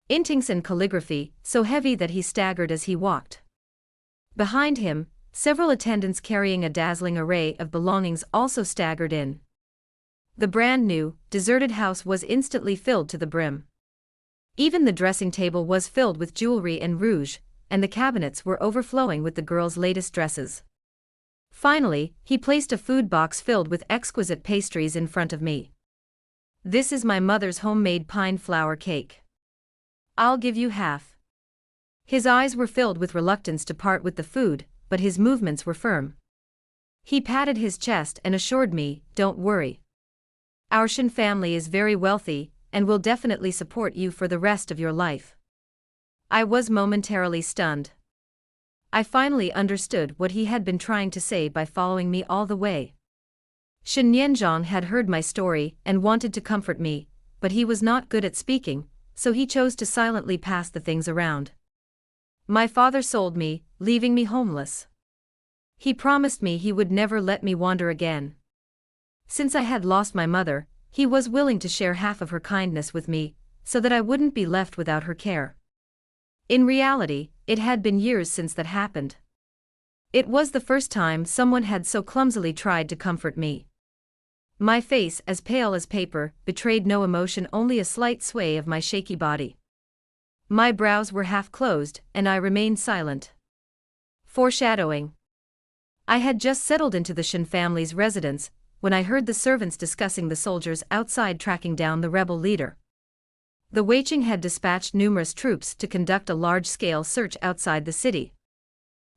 paintings and calligraphy, so heavy that he staggered as he walked. Behind him, several attendants carrying a dazzling array of belongings also staggered in. The brand-new, deserted house was instantly filled to the brim. Even the dressing table was filled with jewelry and rouge, and the cabinets were overflowing with the girls' latest dresses. Finally, he placed a food box filled with exquisite pastries in front of me. "This is my mother's homemade pine flour cake. I'll give you half." His eyes were filled with reluctance to part with the food, but his movements were firm. He patted his chest and assured me, "Don't worry. Our Shen family is very wealthy, and will definitely support you for the rest of your life." I was momentarily stunned. I finally understood what he had been trying to say by following me all the way. Shen Nianzhong had heard my story and wanted to comfort me, but he was not good at speaking, so he chose to silently pass the things around. My father sold me, leaving me homeless. He promised me he would never let me wander again. Since I had lost my mother, he was willing to share half of her kindness with me, so that I wouldn't be left without her care. In reality, it had been years since that happened. It was the first time someone had so clumsily tried to comfort me. My face, as pale as paper, betrayed no emotion, only a slight sway of my shaky body. My brows were half closed, and I remained silent. Foreshadowing. I had just settled into the Shen family's residence, when I heard the servants discussing the soldiers outside tracking down the rebel leader. The Wei Qing had dispatched numerous troops to conduct a large-scale search outside the city.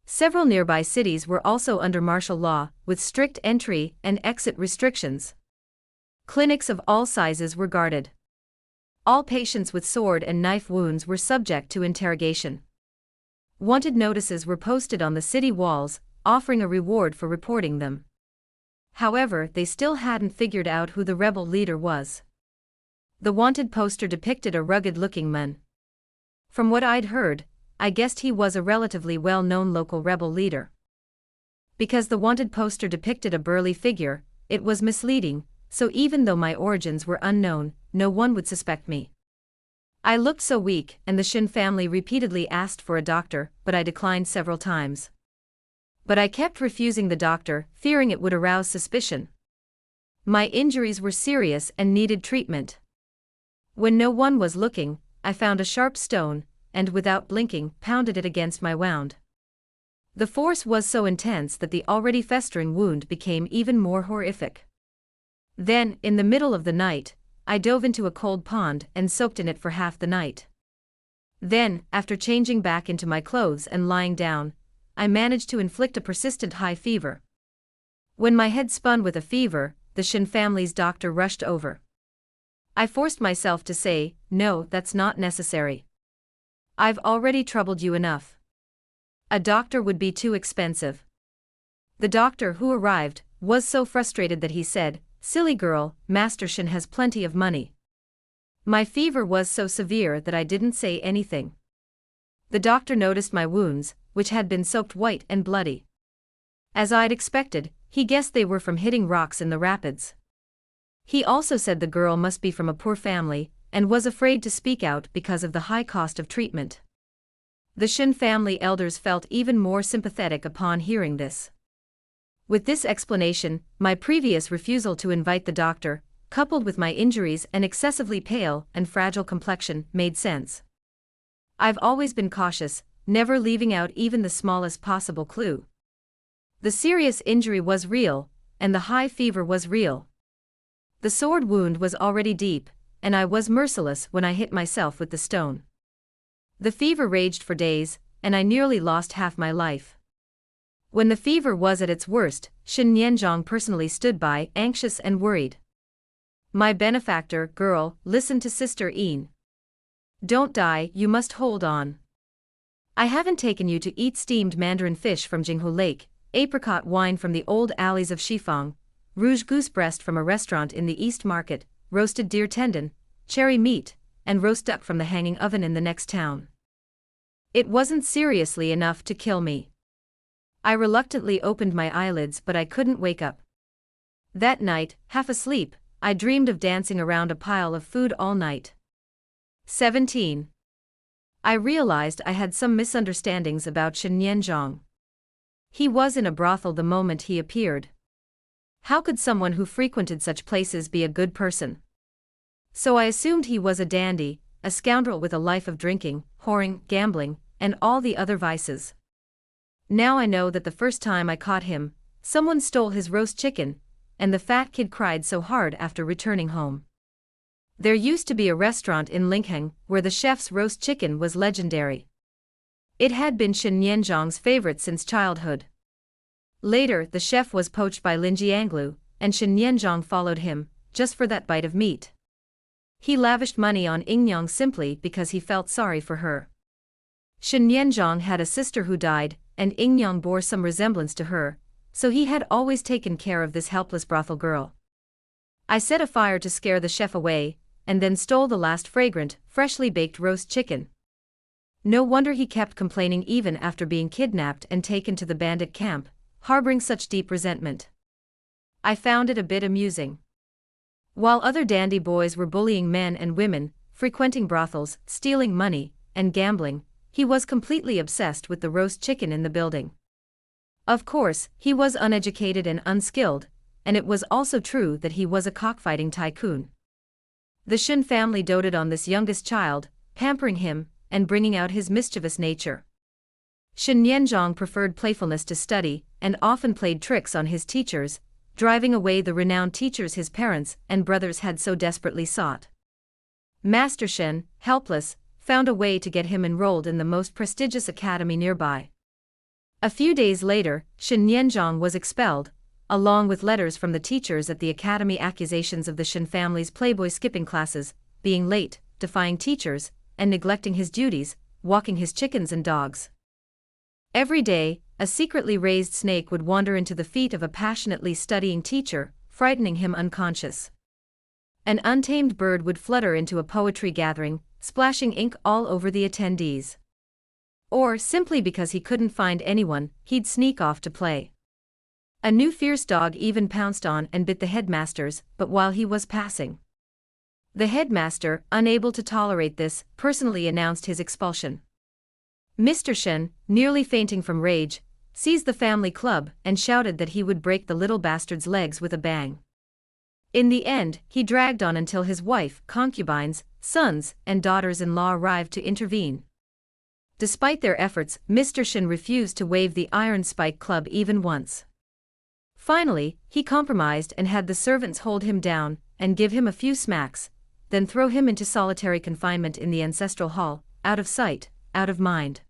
Several nearby cities were also under martial law, with strict entry and exit restrictions. Clinics of all sizes were guarded. All patients with sword and knife wounds were subject to interrogation. Wanted notices were posted on the city walls, offering a reward for reporting them. However, they still hadn't figured out who the rebel leader was. The wanted poster depicted a rugged-looking man. From what I'd heard, I guessed he was a relatively well-known local rebel leader. Because the wanted poster depicted a burly figure, it was misleading, so even though my origins were unknown, no one would suspect me. I looked so weak, and the Shen family repeatedly asked for a doctor, but I declined several times. But I kept refusing the doctor, fearing it would arouse suspicion. My injuries were serious and needed treatment. When no one was looking, I found a sharp stone, and without blinking, pounded it against my wound. The force was so intense that the already festering wound became even more horrific. Then, in the middle of the night, I dove into a cold pond and soaked in it for half the night. Then, after changing back into my clothes and lying down, I managed to inflict a persistent high fever. When my head spun with a fever, the Shen family's doctor rushed over. I forced myself to say, "No, that's not necessary. I've already troubled you enough. A doctor would be too expensive." The doctor who arrived was so frustrated that he said, "Silly girl, Master Shen has plenty of money." My fever was so severe that I didn't say anything. The doctor noticed my wounds, which had been soaked white and bloody. As I'd expected, he guessed they were from hitting rocks in the rapids. He also said the girl must be from a poor family, and was afraid to speak out because of the high cost of treatment. The Shen family elders felt even more sympathetic upon hearing this. With this explanation, my previous refusal to invite the doctor, coupled with my injuries and excessively pale and fragile complexion, made sense. I've always been cautious, never leaving out even the smallest possible clue. The serious injury was real, and the high fever was real. The sword wound was already deep, and I was merciless when I hit myself with the stone. The fever raged for days, and I nearly lost half my life. When the fever was at its worst, Shen Nianzhong personally stood by, anxious and worried. "My benefactor, girl, listen to Sister Yin. Don't die, you must hold on. I haven't taken you to eat steamed mandarin fish from Jinghu Lake, apricot wine from the old alleys of Shifang, rouge goose breast from a restaurant in the East Market, roasted deer tendon, cherry meat, and roast duck from the hanging oven in the next town. It wasn't seriously enough to kill me." I reluctantly opened my eyelids, but I couldn't wake up. That night, half asleep, I dreamed of dancing around a pile of food all night. 17. I realized I had some misunderstandings about Shen Nianzhong. He was in a brothel the moment he appeared. How could someone who frequented such places be a good person? So I assumed he was a dandy, a scoundrel with a life of drinking, whoring, gambling, and all the other vices. Now I know that the first time I caught him, someone stole his roast chicken, and the fat kid cried so hard after returning home. There used to be a restaurant in Lingheng where the chef's roast chicken was legendary. It had been Shen Nianzhong's favorite since childhood. Later, the chef was poached by Lin Jianglu, and Shen Nianzhong followed him, just for that bite of meat. He lavished money on Yingyang simply because he felt sorry for her. Shen Yanzhong had a sister who died, and Yingyang bore some resemblance to her, so he had always taken care of this helpless brothel girl. I set a fire to scare the chef away, and then stole the last fragrant, freshly baked roast chicken. No wonder he kept complaining even after being kidnapped and taken to the bandit camp, harboring such deep resentment. I found it a bit amusing. While other dandy boys were bullying men and women, frequenting brothels, stealing money, and gambling, he was completely obsessed with the roast chicken in the building. Of course, he was uneducated and unskilled, and it was also true that he was a cockfighting tycoon. The Shen family doted on this youngest child, pampering him, and bringing out his mischievous nature. Shen Yanzhong preferred playfulness to study, and often played tricks on his teachers, driving away the renowned teachers his parents and brothers had so desperately sought. Master Shen, helpless, found a way to get him enrolled in the most prestigious academy nearby. A few days later, Shen Yanzhong was expelled, along with letters from the teachers at the academy, accusations of the Shen family's playboy skipping classes, being late, defying teachers, and neglecting his duties, walking his chickens and dogs. Every day, a secretly raised snake would wander into the feet of a passionately studying teacher, frightening him unconscious. An untamed bird would flutter into a poetry gathering, splashing ink all over the attendees. Or, simply because he couldn't find anyone, he'd sneak off to play. A new fierce dog even pounced on and bit the headmasters, but while he was passing. The headmaster, unable to tolerate this, personally announced his expulsion. Mr. Shen, nearly fainting from rage, seized the family club and shouted that he would break the little bastard's legs with a bang. In the end, he dragged on until his wife, concubines, sons, and daughters-in-law arrived to intervene. Despite their efforts, Mr. Shen refused to wave the iron spike club even once. Finally, he compromised and had the servants hold him down and give him a few smacks, then throw him into solitary confinement in the ancestral hall, out of sight, out of mind.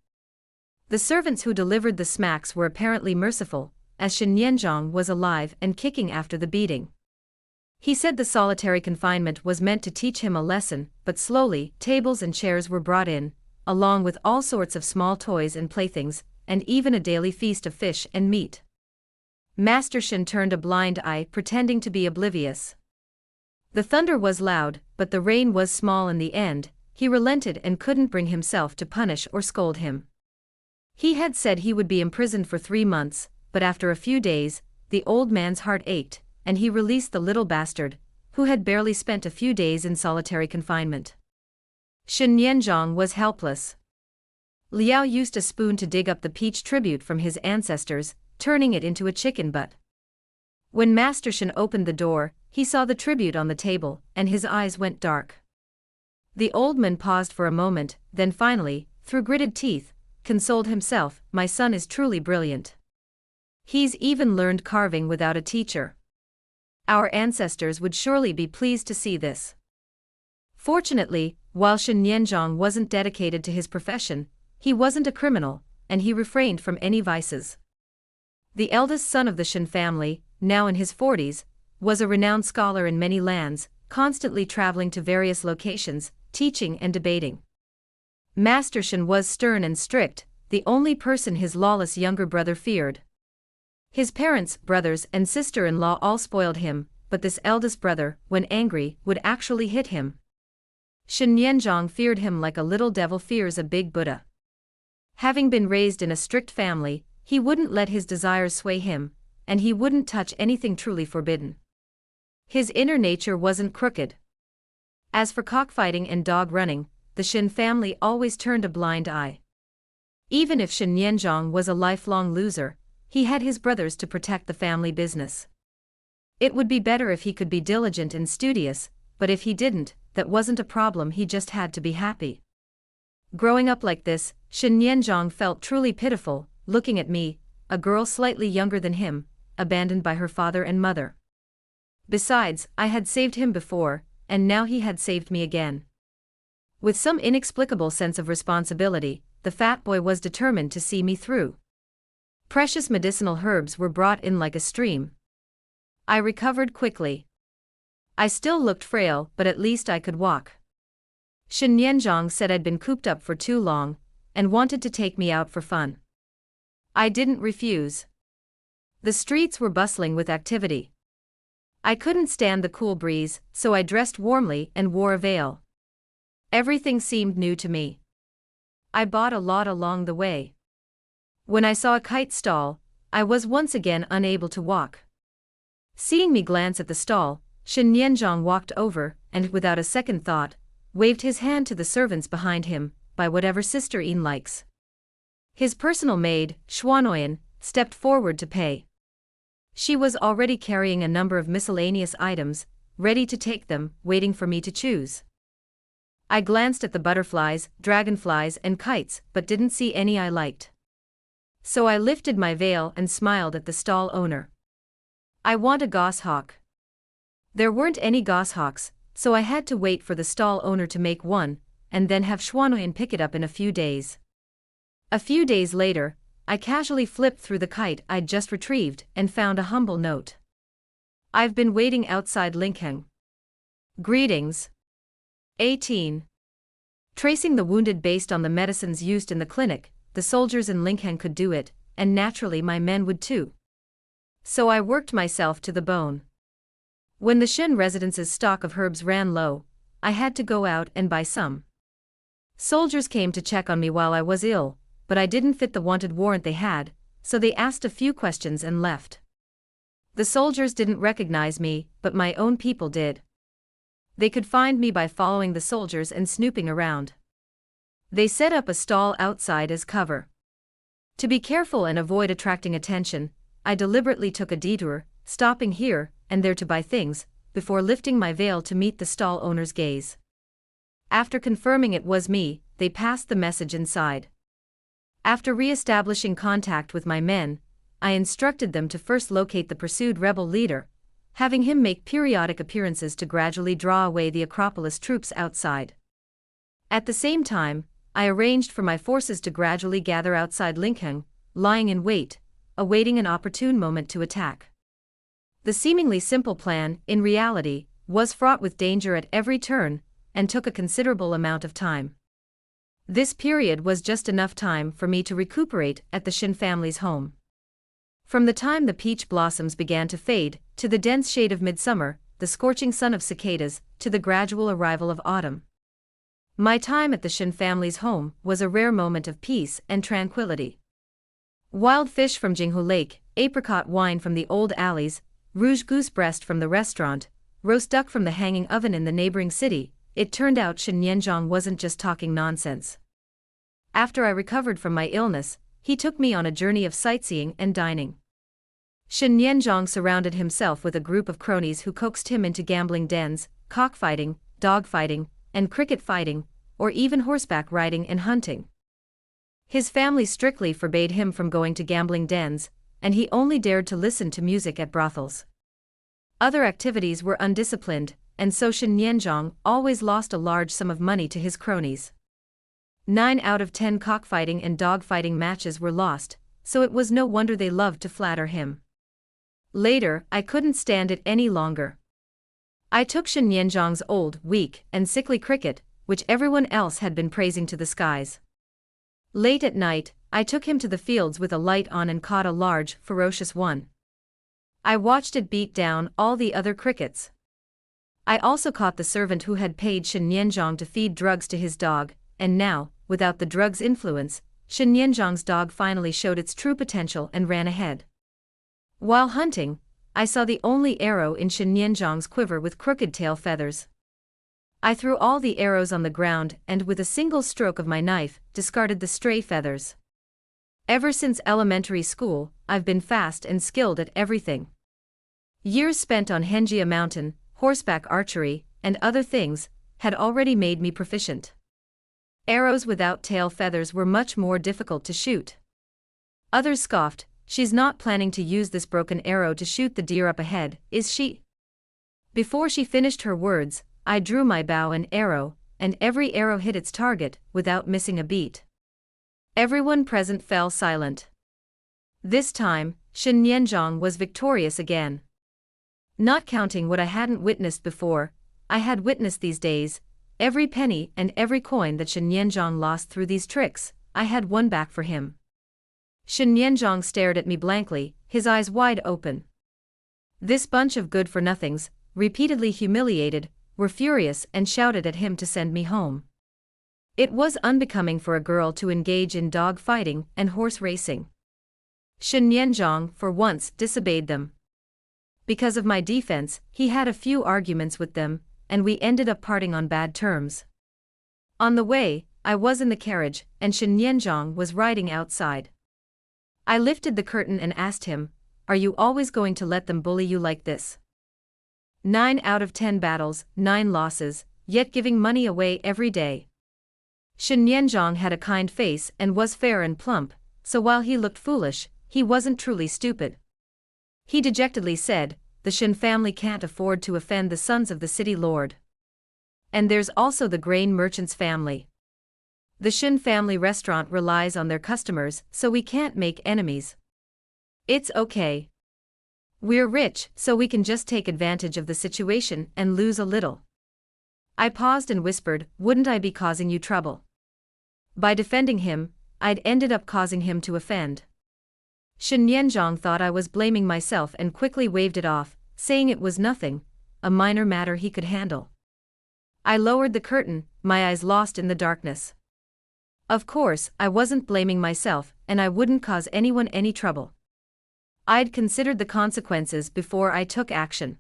The servants who delivered the smacks were apparently merciful, as Shen Yanzhong was alive and kicking after the beating. He said the solitary confinement was meant to teach him a lesson, but slowly, tables and chairs were brought in, along with all sorts of small toys and playthings, and even a daily feast of fish and meat. Master Shen turned a blind eye, pretending to be oblivious. The thunder was loud, but the rain was small in the end. He relented and couldn't bring himself to punish or scold him. He had said he would be imprisoned for 3 months, but after a few days, the old man's heart ached, and he released the little bastard, who had barely spent a few days in solitary confinement. Shen Yanzhong was helpless. Liao used a spoon to dig up the peach tribute from his ancestors, turning it into a chicken butt. When Master Shen opened the door, he saw the tribute on the table, and his eyes went dark. The old man paused for a moment, then finally, through gritted teeth, consoled himself, "My son is truly brilliant. He's even learned carving without a teacher. Our ancestors would surely be pleased to see this." Fortunately, while Shen Yanzhong wasn't dedicated to his profession, he wasn't a criminal, and he refrained from any vices. The eldest son of the Shen family, now in his 40s, was a renowned scholar in many lands, constantly traveling to various locations, teaching and debating. Master Shen was stern and strict, the only person his lawless younger brother feared. His parents, brothers, and sister-in-law all spoiled him, but this eldest brother, when angry, would actually hit him. Shen Yanzhong feared him like a little devil fears a big Buddha. Having been raised in a strict family, he wouldn't let his desires sway him, and he wouldn't touch anything truly forbidden. His inner nature wasn't crooked. As for cockfighting and dog running, the Shen family always turned a blind eye. Even if Shen Yanzhong was a lifelong loser, he had his brothers to protect the family business. It would be better if he could be diligent and studious, but if he didn't, that wasn't a problem, he just had to be happy. Growing up like this, Shen Yanzhong felt truly pitiful, looking at me, a girl slightly younger than him, abandoned by her father and mother. Besides, I had saved him before, and now he had saved me again. With some inexplicable sense of responsibility, the fat boy was determined to see me through. Precious medicinal herbs were brought in like a stream. I recovered quickly. I still looked frail, but at least I could walk. Shen Nianzhang said I'd been cooped up for too long, and wanted to take me out for fun. I didn't refuse. The streets were bustling with activity. I couldn't stand the cool breeze, so I dressed warmly and wore a veil. Everything seemed new to me. I bought a lot along the way. When I saw a kite stall, I was once again unable to walk. Seeing me glance at the stall, Shen Nianzhang walked over and, without a second thought, waved his hand to the servants behind him, "Buy whatever Sister Yin likes." His personal maid, Xuanoyan, stepped forward to pay. She was already carrying a number of miscellaneous items, ready to take them, waiting for me to choose. I glanced at the butterflies, dragonflies and kites, but didn't see any I liked. So I lifted my veil and smiled at the stall owner. "I want a goshawk." There weren't any goshawks, so I had to wait for the stall owner to make one, and then have Xuanoyan pick it up in a few days. A few days later, I casually flipped through the kite I'd just retrieved and found a humble note. "I've been waiting outside Linkheng. Greetings. 18. Tracing the wounded based on the medicines used in the clinic, the soldiers in Linkheng could do it, and naturally my men would too. So I worked myself to the bone. When the Shen residence's stock of herbs ran low, I had to go out and buy some. Soldiers came to check on me while I was ill, but I didn't fit the wanted warrant they had, so they asked a few questions and left. The soldiers didn't recognize me, but my own people did. They could find me by following the soldiers and snooping around. They set up a stall outside as cover. To be careful and avoid attracting attention, I deliberately took a detour, stopping here and there to buy things, before lifting my veil to meet the stall owner's gaze. After confirming it was me, they passed the message inside. After re-establishing contact with my men, I instructed them to first locate the pursued rebel leader, having him make periodic appearances to gradually draw away the Acropolis troops outside. At the same time, I arranged for my forces to gradually gather outside Linkheng, lying in wait, awaiting an opportune moment to attack. The seemingly simple plan, in reality, was fraught with danger at every turn, and took a considerable amount of time. This period was just enough time for me to recuperate at the Shen family's home. From the time the peach blossoms began to fade, to the dense shade of midsummer, the scorching sun of cicadas, to the gradual arrival of autumn. My time at the Shen family's home was a rare moment of peace and tranquility. Wild fish from Jinghu Lake, apricot wine from the old alleys, rouge goose breast from the restaurant, roast duck from the hanging oven in the neighboring city. It turned out Shen Nianzhang wasn't just talking nonsense. After I recovered from my illness, he took me on a journey of sightseeing and dining. Shen Nianzhang surrounded himself with a group of cronies who coaxed him into gambling dens, cockfighting, dogfighting, and cricket fighting, or even horseback riding and hunting. His family strictly forbade him from going to gambling dens, and he only dared to listen to music at brothels. Other activities were undisciplined, and so Shen Nianzhang always lost a large sum of money to his cronies. 9 out of 10 cockfighting and dogfighting matches were lost, so it was no wonder they loved to flatter him. Later, I couldn't stand it any longer. I took Shen Nianzhang's old, weak, and sickly cricket, which everyone else had been praising to the skies. Late at night, I took him to the fields with a light on and caught a large, ferocious one. I watched it beat down all the other crickets. I also caught the servant who had paid Shen Nianzhang to feed drugs to his dog, and now, without the drug's influence, Shen Nianzhang's dog finally showed its true potential and ran ahead. While hunting, I saw the only arrow in Shen Nianzhang's quiver with crooked tail feathers. I threw all the arrows on the ground and with a single stroke of my knife, discarded the stray feathers. Ever since elementary school, I've been fast and skilled at everything. Years spent on Henjia Mountain, horseback archery, and other things, had already made me proficient. Arrows without tail feathers were much more difficult to shoot. Others scoffed, "She's not planning to use this broken arrow to shoot the deer up ahead, is she?" Before she finished her words, I drew my bow and arrow, and every arrow hit its target, without missing a beat. Everyone present fell silent. This time, Shen Nianzhang was victorious again. Not counting what I hadn't witnessed before, I had witnessed these days. Every penny and every coin that Shen Yanzhong lost through these tricks, I had won back for him. Shen Yanzhong stared at me blankly, his eyes wide open. This bunch of good-for-nothings, repeatedly humiliated, were furious and shouted at him to send me home. It was unbecoming for a girl to engage in dog fighting and horse racing. Shen Yanzhong, for once, disobeyed them. Because of my defense, he had a few arguments with them, and we ended up parting on bad terms. On the way, I was in the carriage, and Shen Yanzhong was riding outside. I lifted the curtain and asked him, "Are you always going to let them bully you like this? 9 out of 10 battles, 9 losses, yet giving money away every day." Shen Yanzhong had a kind face and was fair and plump, so while he looked foolish, he wasn't truly stupid. He dejectedly said, "The Shen family can't afford to offend the sons of the city lord. And there's also the grain merchant's family. The Shen family restaurant relies on their customers, so we can't make enemies. It's okay. We're rich, so we can just take advantage of the situation and lose a little." I paused and whispered, "Wouldn't I be causing you trouble? By defending him, I'd ended up causing him to offend." Shen Yanzhong thought I was blaming myself and quickly waved it off, saying it was nothing, a minor matter he could handle. I lowered the curtain, my eyes lost in the darkness. Of course, I wasn't blaming myself, and I wouldn't cause anyone any trouble. I'd considered the consequences before I took action.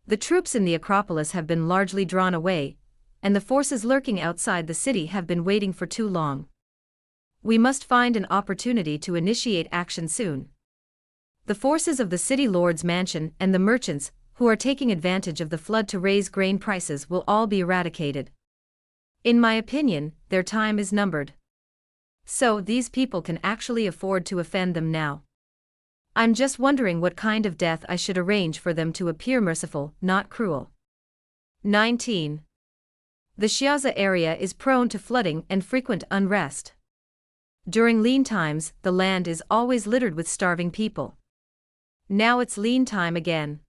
The troops in the Acropolis have been largely drawn away, and the forces lurking outside the city have been waiting for too long. We must find an opportunity to initiate action soon. The forces of the city lord's mansion and the merchants, who are taking advantage of the flood to raise grain prices, will all be eradicated. In my opinion, their time is numbered. So these people can actually afford to offend them now. I'm just wondering what kind of death I should arrange for them to appear merciful, not cruel. 19. The Xiaza area is prone to flooding and frequent unrest. During lean times, the land is always littered with starving people. Now it's lean time again.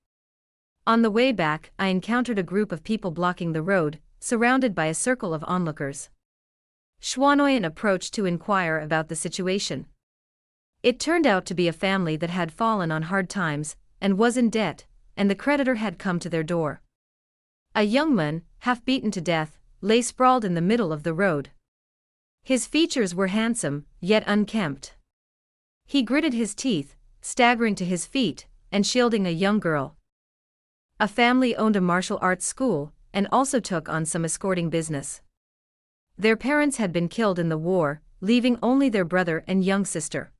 On the way back, I encountered a group of people blocking the road, surrounded by a circle of onlookers. Xuanoyan approached to inquire about the situation. It turned out to be a family that had fallen on hard times, and was in debt, and the creditor had come to their door. A young man, half beaten to death, lay sprawled in the middle of the road. His features were handsome, yet unkempt. He gritted his teeth, staggering to his feet, and shielding a young girl. A family owned a martial arts school, and also took on some escorting business. Their parents had been killed in the war, leaving only their brother and young sister.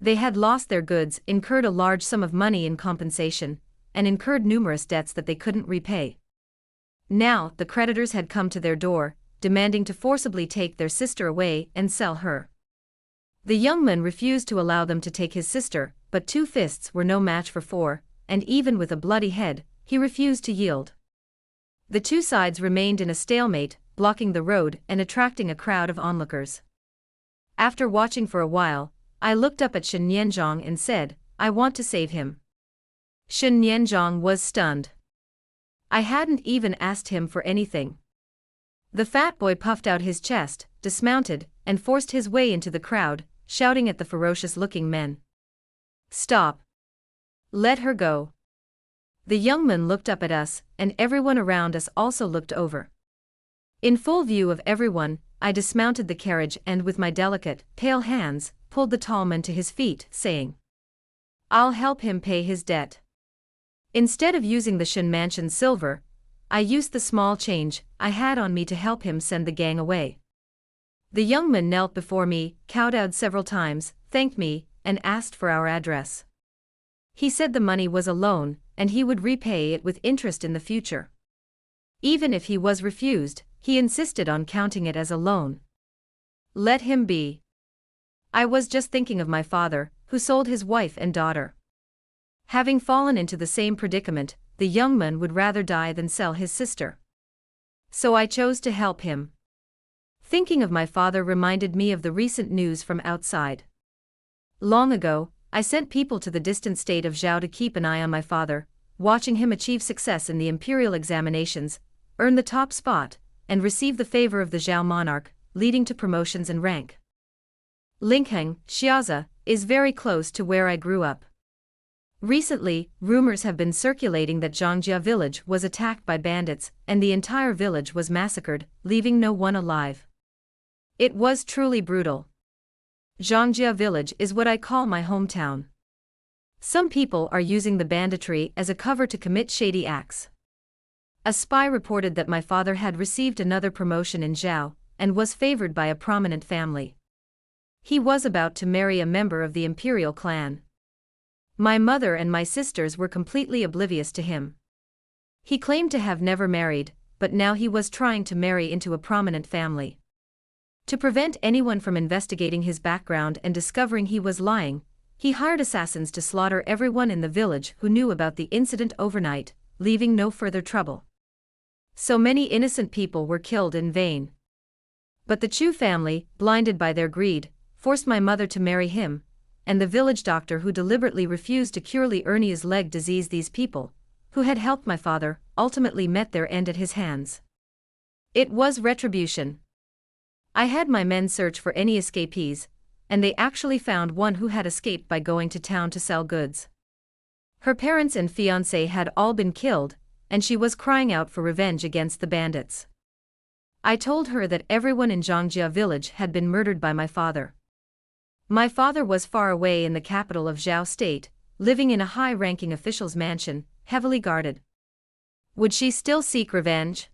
They had lost their goods, incurred a large sum of money in compensation, and incurred numerous debts that they couldn't repay. Now, the creditors had come to their door, demanding to forcibly take their sister away and sell her. The young man refused to allow them to take his sister, but 2 fists were no match for 4, and even with a bloody head, he refused to yield. The 2 sides remained in a stalemate, blocking the road and attracting a crowd of onlookers. After watching for a while, I looked up at Shen Yanzhong and said, "I want to save him." Shen Yanzhong was stunned. I hadn't even asked him for anything. The fat boy puffed out his chest, dismounted, and forced his way into the crowd, shouting at the ferocious-looking men. "Stop! Let her go!" The young man looked up at us, and everyone around us also looked over. In full view of everyone, I dismounted the carriage and with my delicate, pale hands, pulled the tall man to his feet, saying, "I'll help him pay his debt." Instead of using the Shen mansion's silver, I used the small change I had on me to help him send the gang away. The young man knelt before me, kowtowed several times, thanked me, and asked for our address. He said the money was a loan, and he would repay it with interest in the future. Even if he was refused, he insisted on counting it as a loan. Let him be. I was just thinking of my father, who sold his wife and daughter. Having fallen into the same predicament, the young man would rather die than sell his sister. So I chose to help him. Thinking of my father reminded me of the recent news from outside. Long ago, I sent people to the distant state of Zhao to keep an eye on my father, watching him achieve success in the imperial examinations, earn the top spot, and receive the favor of the Zhao monarch, leading to promotions and rank. Lingheng, Xiaza, is very close to where I grew up. Recently, rumors have been circulating that Zhangjia village was attacked by bandits, and the entire village was massacred, leaving no one alive. It was truly brutal. Zhangjia village is what I call my hometown. Some people are using the banditry as a cover to commit shady acts. A spy reported that my father had received another promotion in Zhao, and was favored by a prominent family. He was about to marry a member of the imperial clan. My mother and my sisters were completely oblivious to him. He claimed to have never married, but now he was trying to marry into a prominent family. To prevent anyone from investigating his background and discovering he was lying, he hired assassins to slaughter everyone in the village who knew about the incident overnight, leaving no further trouble. So many innocent people were killed in vain. But the Chu family, blinded by their greed, forced my mother to marry him, and the village doctor who deliberately refused to cure Li Ernia's leg disease. These people, who had helped my father, ultimately met their end at his hands. It was retribution. I had my men search for any escapees, and they actually found one who had escaped by going to town to sell goods. Her parents and fiancé had all been killed, and she was crying out for revenge against the bandits. I told her that everyone in Zhangjia village had been murdered by my father. My father was far away in the capital of Zhao state, living in a high-ranking official's mansion, heavily guarded. Would she still seek revenge?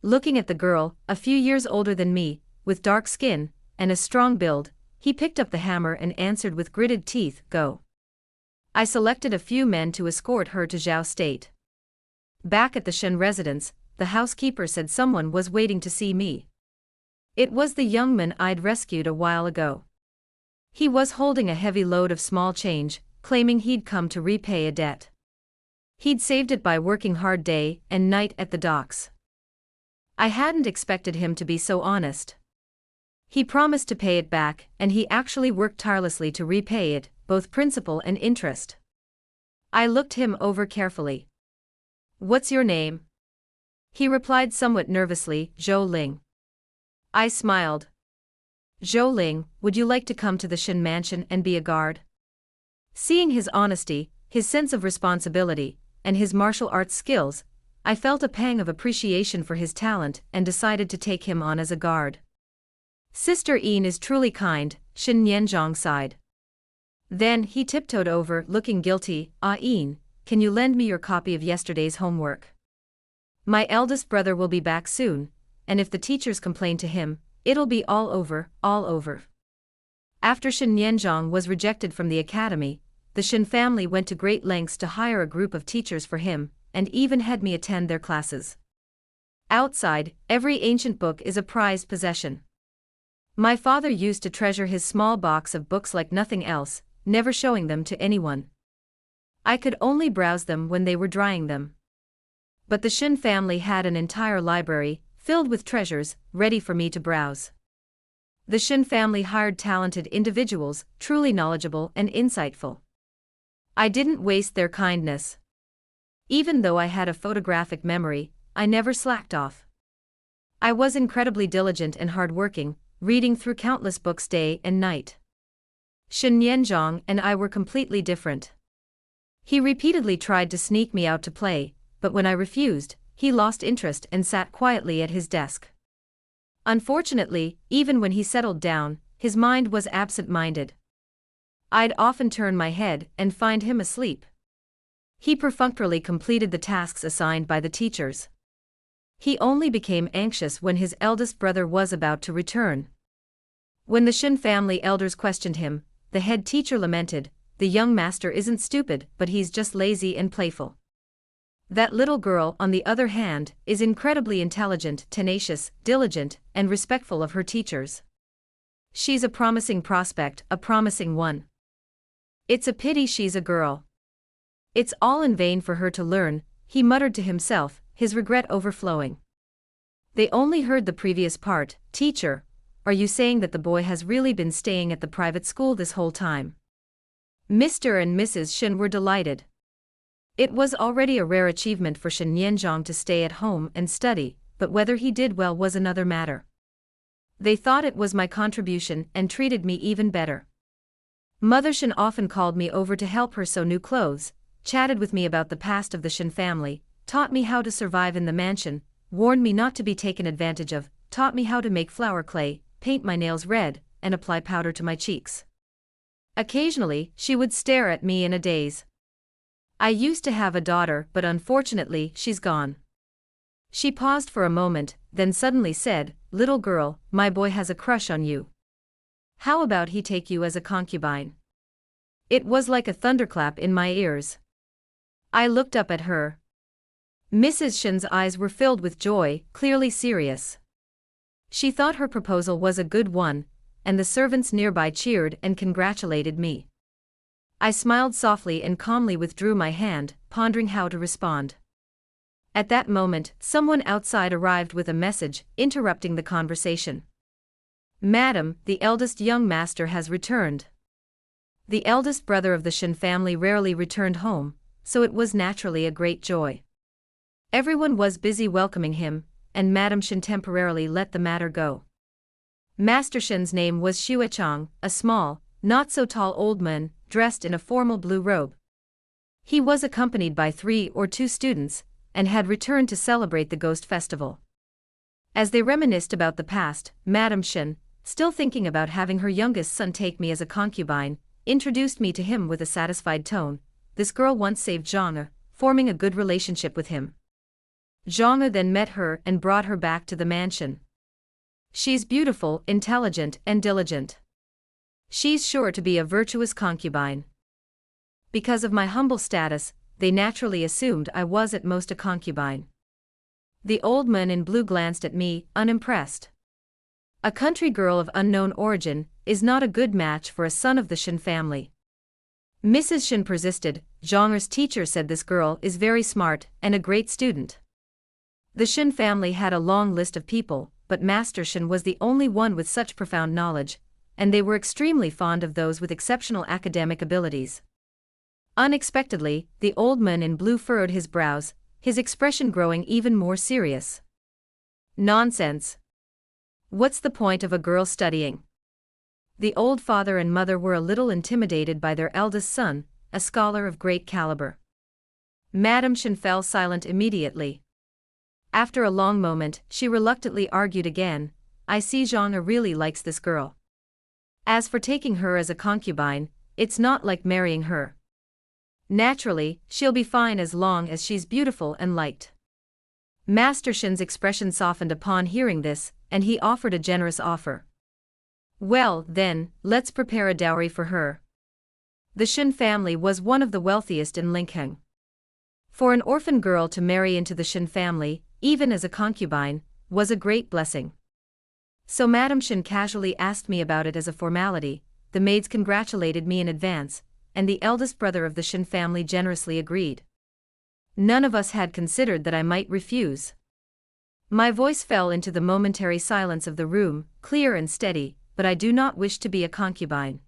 Looking at the girl, a few years older than me, with dark skin and a strong build, he picked up the hammer and answered with gritted teeth, "Go." I selected a few men to escort her to Zhao state. Back at the Shen residence, the housekeeper said someone was waiting to see me. It was the young man I'd rescued a while ago. He was holding a heavy load of small change, claiming he'd come to repay a debt. He'd saved it by working hard day and night at the docks. I hadn't expected him to be so honest. He promised to pay it back, and he actually worked tirelessly to repay it, both principal and interest. I looked him over carefully. "What's your name?" He replied somewhat nervously, "Zhou Ling." I smiled. "Zhou Ling, would you like to come to the Shen mansion and be a guard?" Seeing his honesty, his sense of responsibility, and his martial arts skills, I felt a pang of appreciation for his talent and decided to take him on as a guard. "Sister Yin is truly kind," Shen Nianzhong sighed. Then he tiptoed over, looking guilty. "Ah Yin, can you lend me your copy of yesterday's homework? My eldest brother will be back soon, and if the teachers complain to him, it'll be all over, all over." After Shen Nianzhong was rejected from the academy, the Shen family went to great lengths to hire a group of teachers for him, and even had me attend their classes. Outside, every ancient book is a prized possession. My father used to treasure his small box of books like nothing else, never showing them to anyone. I could only browse them when they were drying them. But the Shen family had an entire library, filled with treasures, ready for me to browse. The Shen family hired talented individuals, truly knowledgeable and insightful. I didn't waste their kindness. Even though I had a photographic memory, I never slacked off. I was incredibly diligent and hardworking, reading through countless books day and night. Shen Nianzhong and I were completely different. He repeatedly tried to sneak me out to play, but when I refused, he lost interest and sat quietly at his desk. Unfortunately, even when he settled down, his mind was absent-minded. I'd often turn my head and find him asleep. He perfunctorily completed the tasks assigned by the teachers. He only became anxious when his eldest brother was about to return. When the Shen family elders questioned him, the head teacher lamented, "The young master isn't stupid, but he's just lazy and playful." That little girl, on the other hand, is incredibly intelligent, tenacious, diligent, and respectful of her teachers. She's a promising prospect, a promising one. It's a pity she's a girl. It's all in vain for her to learn, he muttered to himself, his regret overflowing. They only heard the previous part. "Teacher, are you saying that the boy has really been staying at the private school this whole time?" Mr. and Mrs. Shen were delighted. It was already a rare achievement for Shen Yanzhong to stay at home and study, but whether he did well was another matter. They thought it was my contribution and treated me even better. Mother Shen often called me over to help her sew new clothes, chatted with me about the past of the Shen family, taught me how to survive in the mansion, warned me not to be taken advantage of, taught me how to make flour clay, paint my nails red, and apply powder to my cheeks. Occasionally, she would stare at me in a daze. I used to have a daughter, but unfortunately, she's gone. She paused for a moment, then suddenly said, "Little girl, my boy has a crush on you. How about he take you as a concubine?" It was like a thunderclap in my ears. I looked up at her. Mrs. Shen's eyes were filled with joy, clearly serious. She thought her proposal was a good one, and the servants nearby cheered and congratulated me. I smiled softly and calmly withdrew my hand, pondering how to respond. At that moment, someone outside arrived with a message, interrupting the conversation. "Madam, the eldest young master has returned." The eldest brother of the Shen family rarely returned home, so it was naturally a great joy. Everyone was busy welcoming him, and Madame Shen temporarily let the matter go. Master Shen's name was Xuechang, a small, not-so-tall old man, dressed in a formal blue robe. He was accompanied by 3 or 2 students, and had returned to celebrate the Ghost Festival. As they reminisced about the past, Madame Shen, still thinking about having her youngest son take me as a concubine, introduced me to him with a satisfied tone. This girl once saved Zhang, forming a good relationship with him. Zhang then met her and brought her back to the mansion. She's beautiful, intelligent, and diligent. She's sure to be a virtuous concubine. Because of my humble status, they naturally assumed I was at most a concubine. The old man in blue glanced at me, unimpressed. A country girl of unknown origin is not a good match for a son of the Shen family. Mrs. Shen persisted. Zhang's teacher said this girl is very smart and a great student. The Shen family had a long list of people, but Master Shen was the only one with such profound knowledge, and they were extremely fond of those with exceptional academic abilities. Unexpectedly, the old man in blue furrowed his brows, his expression growing even more serious. "Nonsense. What's the point of a girl studying?" The old father and mother were a little intimidated by their eldest son, a scholar of great caliber. Madame Shen fell silent immediately. After a long moment, she reluctantly argued again, "I see Zhang really likes this girl. As for taking her as a concubine, it's not like marrying her. Naturally, she'll be fine as long as she's beautiful and liked." Master Shen's expression softened upon hearing this, and he offered a generous offer. "Well, then, let's prepare a dowry for her." The Shen family was one of the wealthiest in Linkheng. For an orphan girl to marry into the Shen family, even as a concubine, was a great blessing. So Madame Shen casually asked me about it as a formality, the maids congratulated me in advance, and the eldest brother of the Shen family generously agreed. None of us had considered that I might refuse. My voice fell into the momentary silence of the room, clear and steady, but I do not wish to be a concubine.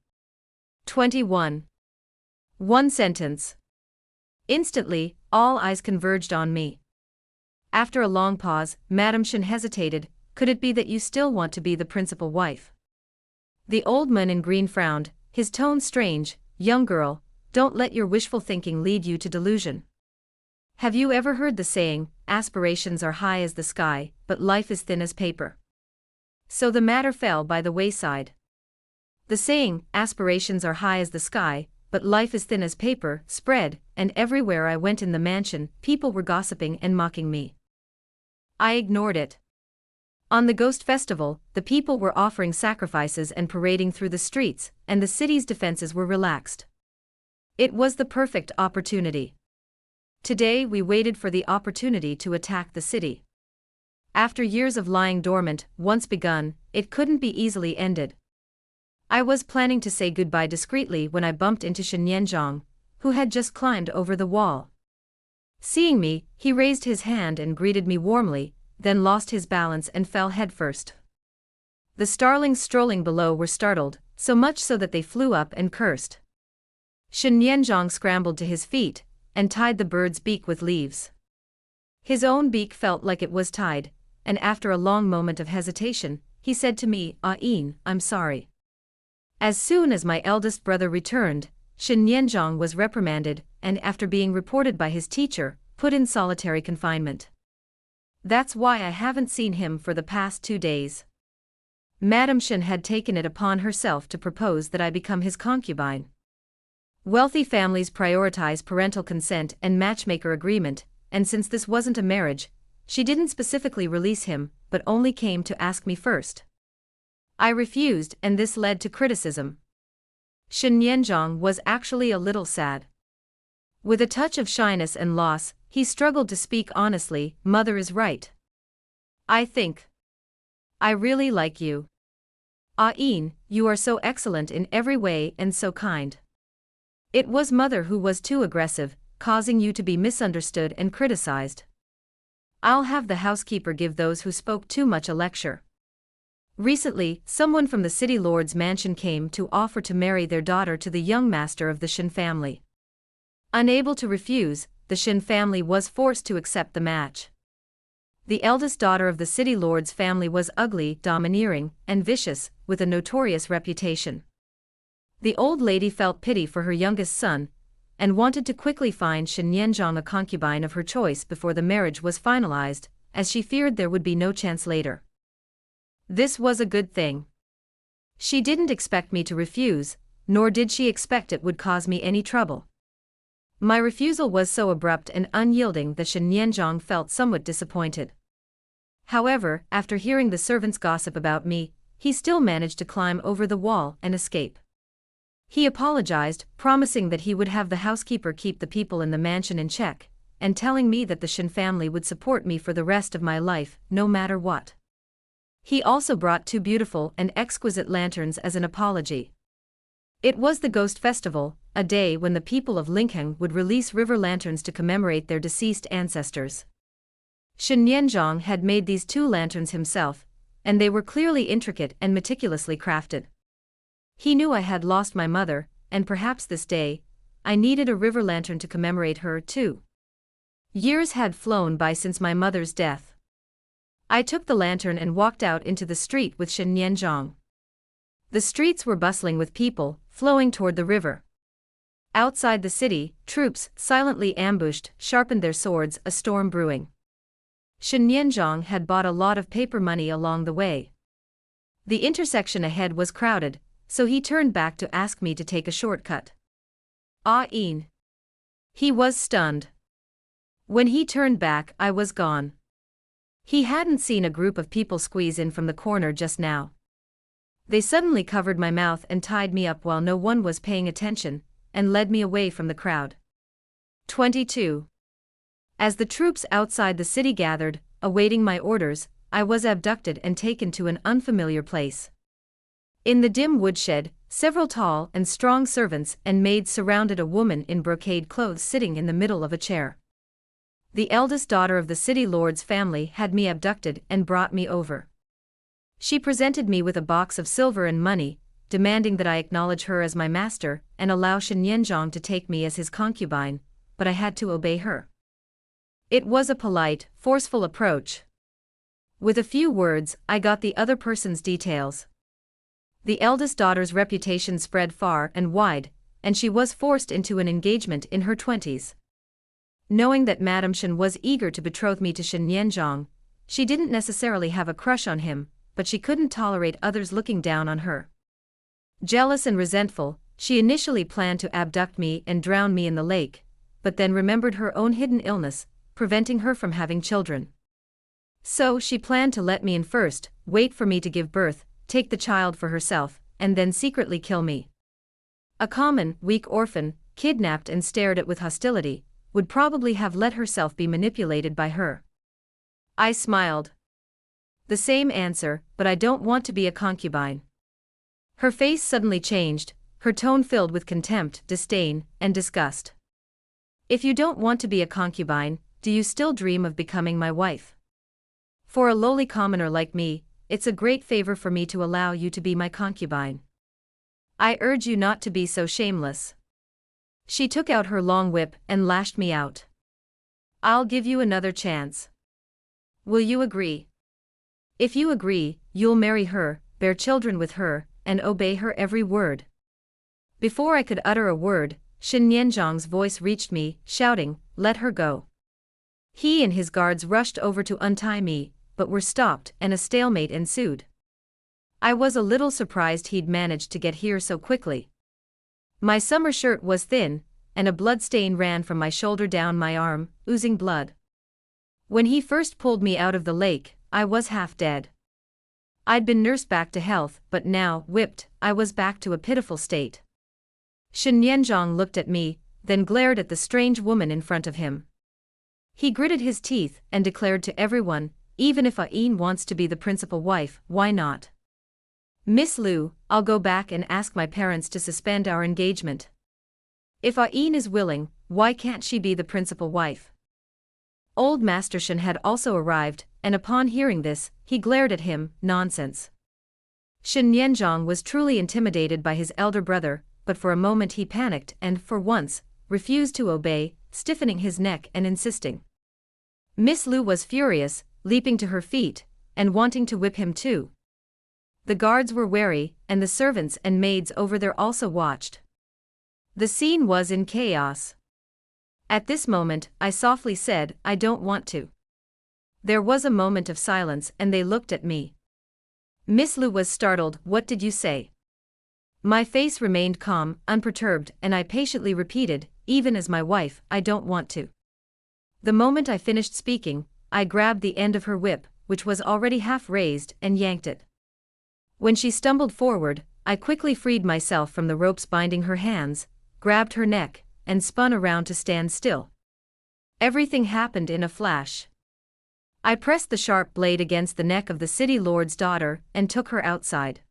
21. One sentence. Instantly, all eyes converged on me. After a long pause, Madame Shen hesitated. "Could it be that you still want to be the principal wife?" The old man in green frowned, his tone strange. "Young girl, don't let your wishful thinking lead you to delusion. Have you ever heard the saying, aspirations are high as the sky, but life is thin as paper?" So the matter fell by the wayside. The saying, aspirations are high as the sky, but life is thin as paper, spread, and everywhere I went in the mansion, people were gossiping and mocking me. I ignored it. On the Ghost Festival, the people were offering sacrifices and parading through the streets, and the city's defenses were relaxed. It was the perfect opportunity. Today we waited for the opportunity to attack the city. After years of lying dormant, once begun, it couldn't be easily ended. I was planning to say goodbye discreetly when I bumped into Shen Yanzhong, who had just climbed over the wall. Seeing me, he raised his hand and greeted me warmly, then lost his balance and fell headfirst. The starlings strolling below were startled, so much so that they flew up and cursed. Shen Yanzhong scrambled to his feet, and tied the bird's beak with leaves. His own beak felt like it was tied, and after a long moment of hesitation, he said to me, "Ah-een, I'm sorry." As soon as my eldest brother returned, Shen Yanzhong was reprimanded and, after being reported by his teacher, put in solitary confinement. That's why I haven't seen him for the past 2 days. Madame Shen had taken it upon herself to propose that I become his concubine. Wealthy families prioritize parental consent and matchmaker agreement, and since this wasn't a marriage, she didn't specifically release him, but only came to ask me first. I refused, and this led to criticism. Shen Yanzhong was actually a little sad. With a touch of shyness and loss, he struggled to speak honestly. "Mother is right. I think I really like you. Ah-een, you are so excellent in every way and so kind." It was mother who was too aggressive, causing you to be misunderstood and criticized. I'll have the housekeeper give those who spoke too much a lecture. Recently, someone from the city lord's mansion came to offer to marry their daughter to the young master of the Shen family. Unable to refuse, the Shen family was forced to accept the match. The eldest daughter of the city lord's family was ugly, domineering, and vicious, with a notorious reputation. The old lady felt pity for her youngest son, and wanted to quickly find Shen Yanzhong a concubine of her choice before the marriage was finalized, as she feared there would be no chance later. This was a good thing. She didn't expect me to refuse, nor did she expect it would cause me any trouble. My refusal was so abrupt and unyielding that Shen Yanzhong felt somewhat disappointed. However, after hearing the servants' gossip about me, he still managed to climb over the wall and escape. He apologized, promising that he would have the housekeeper keep the people in the mansion in check, and telling me that the Shen family would support me for the rest of my life, no matter what. He also brought 2 beautiful and exquisite lanterns as an apology. It was the Ghost Festival, a day when the people of Lingheng would release river lanterns to commemorate their deceased ancestors. Shen Yanzhong had made these 2 lanterns himself, and they were clearly intricate and meticulously crafted. He knew I had lost my mother, and perhaps this day, I needed a river lantern to commemorate her too. Years had flown by since my mother's death. I took the lantern and walked out into the street with Shen Yanzhong. The streets were bustling with people, flowing toward the river. Outside the city, troops, silently ambushed, sharpened their swords, a storm brewing. Shen Yanzhong had bought a lot of paper money along the way. The intersection ahead was crowded, so he turned back to ask me to take a shortcut. Ah-een. He was stunned. When he turned back, I was gone. He hadn't seen a group of people squeeze in from the corner just now. They suddenly covered my mouth and tied me up while no one was paying attention, and led me away from the crowd. 22. As the troops outside the city gathered, awaiting my orders, I was abducted and taken to an unfamiliar place. In the dim woodshed, several tall and strong servants and maids surrounded a woman in brocade clothes sitting in the middle of a chair. The eldest daughter of the city lord's family had me abducted and brought me over. She presented me with a box of silver and money, demanding that I acknowledge her as my master and allow Shen Yanzhong to take me as his concubine, but I had to obey her. It was a polite, forceful approach. With a few words, I got the other person's details. The eldest daughter's reputation spread far and wide, and she was forced into an engagement in her 20s. Knowing that Madame Shen was eager to betroth me to Shen Yanzhong, she didn't necessarily have a crush on him, but she couldn't tolerate others looking down on her. Jealous and resentful, she initially planned to abduct me and drown me in the lake, but then remembered her own hidden illness, preventing her from having children. So she planned to let me in first, wait for me to give birth, take the child for herself, and then secretly kill me. A common, weak orphan, kidnapped and stared at with hostility, would probably have let herself be manipulated by her. I smiled. The same answer, but I don't want to be a concubine. Her face suddenly changed, her tone filled with contempt, disdain, and disgust. If you don't want to be a concubine, do you still dream of becoming my wife? For a lowly commoner like me, it's a great favor for me to allow you to be my concubine. I urge you not to be so shameless. She took out her long whip and lashed me out. I'll give you another chance. Will you agree? If you agree, you'll marry her, bear children with her, and obey her every word. Before I could utter a word, Shen Nianzhang's voice reached me, shouting, "Let her go." He and his guards rushed over to untie me, but were stopped and a stalemate ensued. I was a little surprised he'd managed to get here so quickly. My summer shirt was thin, and a blood stain ran from my shoulder down my arm, oozing blood. When he first pulled me out of the lake, I was half dead. I'd been nursed back to health, but now, whipped, I was back to a pitiful state. Shen Nianzhang looked at me, then glared at the strange woman in front of him. He gritted his teeth and declared to everyone, "Even if Ain wants to be the principal wife, why not? Miss Liu, I'll go back and ask my parents to suspend our engagement. If Ain is willing, why can't she be the principal wife?" Old Master Shen had also arrived, and upon hearing this, he glared at him, "Nonsense." Shen Nianzhang was truly intimidated by his elder brother, but for a moment he panicked and, for once, refused to obey, stiffening his neck and insisting. Miss Liu was furious, leaping to her feet, and wanting to whip him too. The guards were wary, and the servants and maids over there also watched. The scene was in chaos. At this moment, I softly said, "I don't want to." There was a moment of silence and they looked at me. Miss Liu was startled. "What did you say?" My face remained calm, unperturbed, and I patiently repeated, "Even as my wife, I don't want to." The moment I finished speaking, I grabbed the end of her whip, which was already half raised, and yanked it. When she stumbled forward, I quickly freed myself from the ropes binding her hands, grabbed her neck, and spun around to stand still. Everything happened in a flash. I pressed the sharp blade against the neck of the city lord's daughter and took her outside.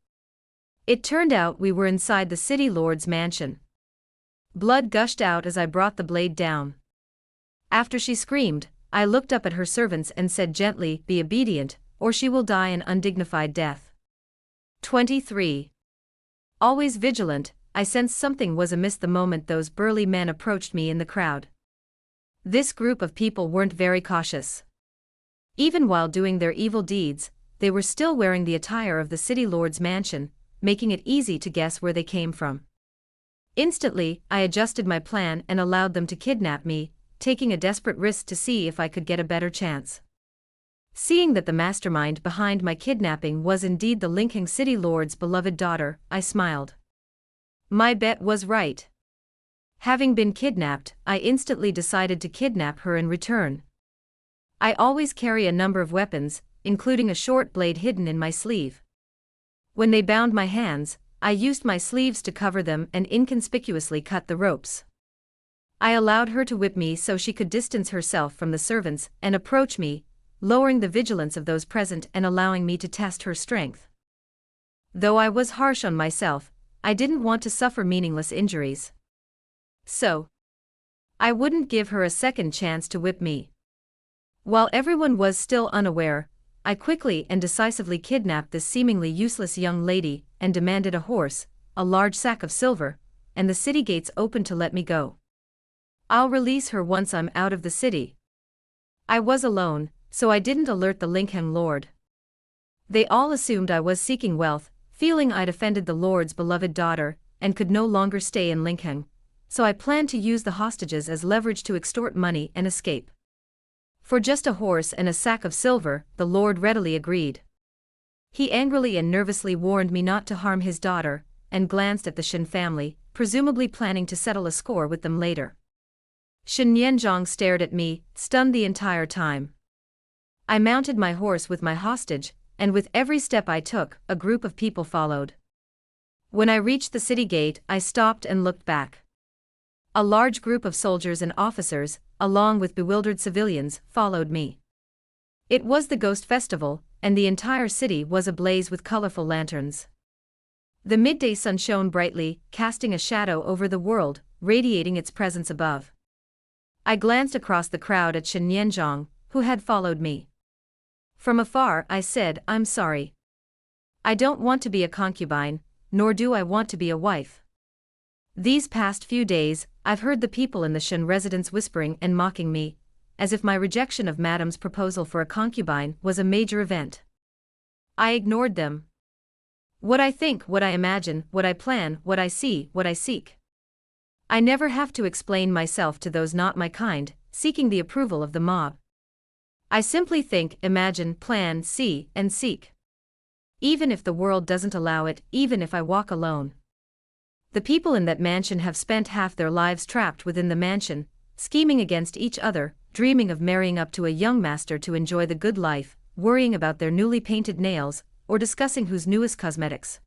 It turned out we were inside the city lord's mansion. Blood gushed out as I brought the blade down. After she screamed, I looked up at her servants and said gently, "Be obedient, or she will die an undignified death." 23. Always vigilant, I sensed something was amiss the moment those burly men approached me in the crowd. This group of people weren't very cautious. Even while doing their evil deeds, they were still wearing the attire of the city lord's mansion, making it easy to guess where they came from. Instantly, I adjusted my plan and allowed them to kidnap me, taking a desperate risk to see if I could get a better chance. Seeing that the mastermind behind my kidnapping was indeed the Linking City Lord's beloved daughter, I smiled. My bet was right. Having been kidnapped, I instantly decided to kidnap her in return. I always carry a number of weapons, including a short blade hidden in my sleeve. When they bound my hands, I used my sleeves to cover them and inconspicuously cut the ropes. I allowed her to whip me so she could distance herself from the servants and approach me, lowering the vigilance of those present and allowing me to test her strength. Though I was harsh on myself, I didn't want to suffer meaningless injuries. So, I wouldn't give her a second chance to whip me. While everyone was still unaware, I quickly and decisively kidnapped this seemingly useless young lady and demanded a horse, a large sack of silver, and the city gates open to let me go. I'll release her once I'm out of the city. I was alone, so I didn't alert the Linkheng Lord. They all assumed I was seeking wealth, feeling I'd offended the Lord's beloved daughter, and could no longer stay in Linkheng, so I planned to use the hostages as leverage to extort money and escape. For just a horse and a sack of silver, the Lord readily agreed. He angrily and nervously warned me not to harm his daughter, and glanced at the Shen family, presumably planning to settle a score with them later. Shen Nianzhang stared at me, stunned the entire time. I mounted my horse with my hostage, and with every step I took, a group of people followed. When I reached the city gate, I stopped and looked back. A large group of soldiers and officers, along with bewildered civilians, followed me. It was the Ghost Festival, and the entire city was ablaze with colorful lanterns. The midday sun shone brightly, casting a shadow over the world, radiating its presence above. I glanced across the crowd at Shen Nianzhang, who had followed me. From afar, I said, "I'm sorry. I don't want to be a concubine, nor do I want to be a wife. These past few days, I've heard the people in the Shen residence whispering and mocking me, as if my rejection of Madame's proposal for a concubine was a major event. I ignored them. What I think, what I imagine, what I plan, what I see, what I seek. I never have to explain myself to those not my kind, seeking the approval of the mob. I simply think, imagine, plan, see, and seek. Even if the world doesn't allow it, even if I walk alone. The people in that mansion have spent half their lives trapped within the mansion, scheming against each other, dreaming of marrying up to a young master to enjoy the good life, worrying about their newly painted nails, or discussing whose newest cosmetics.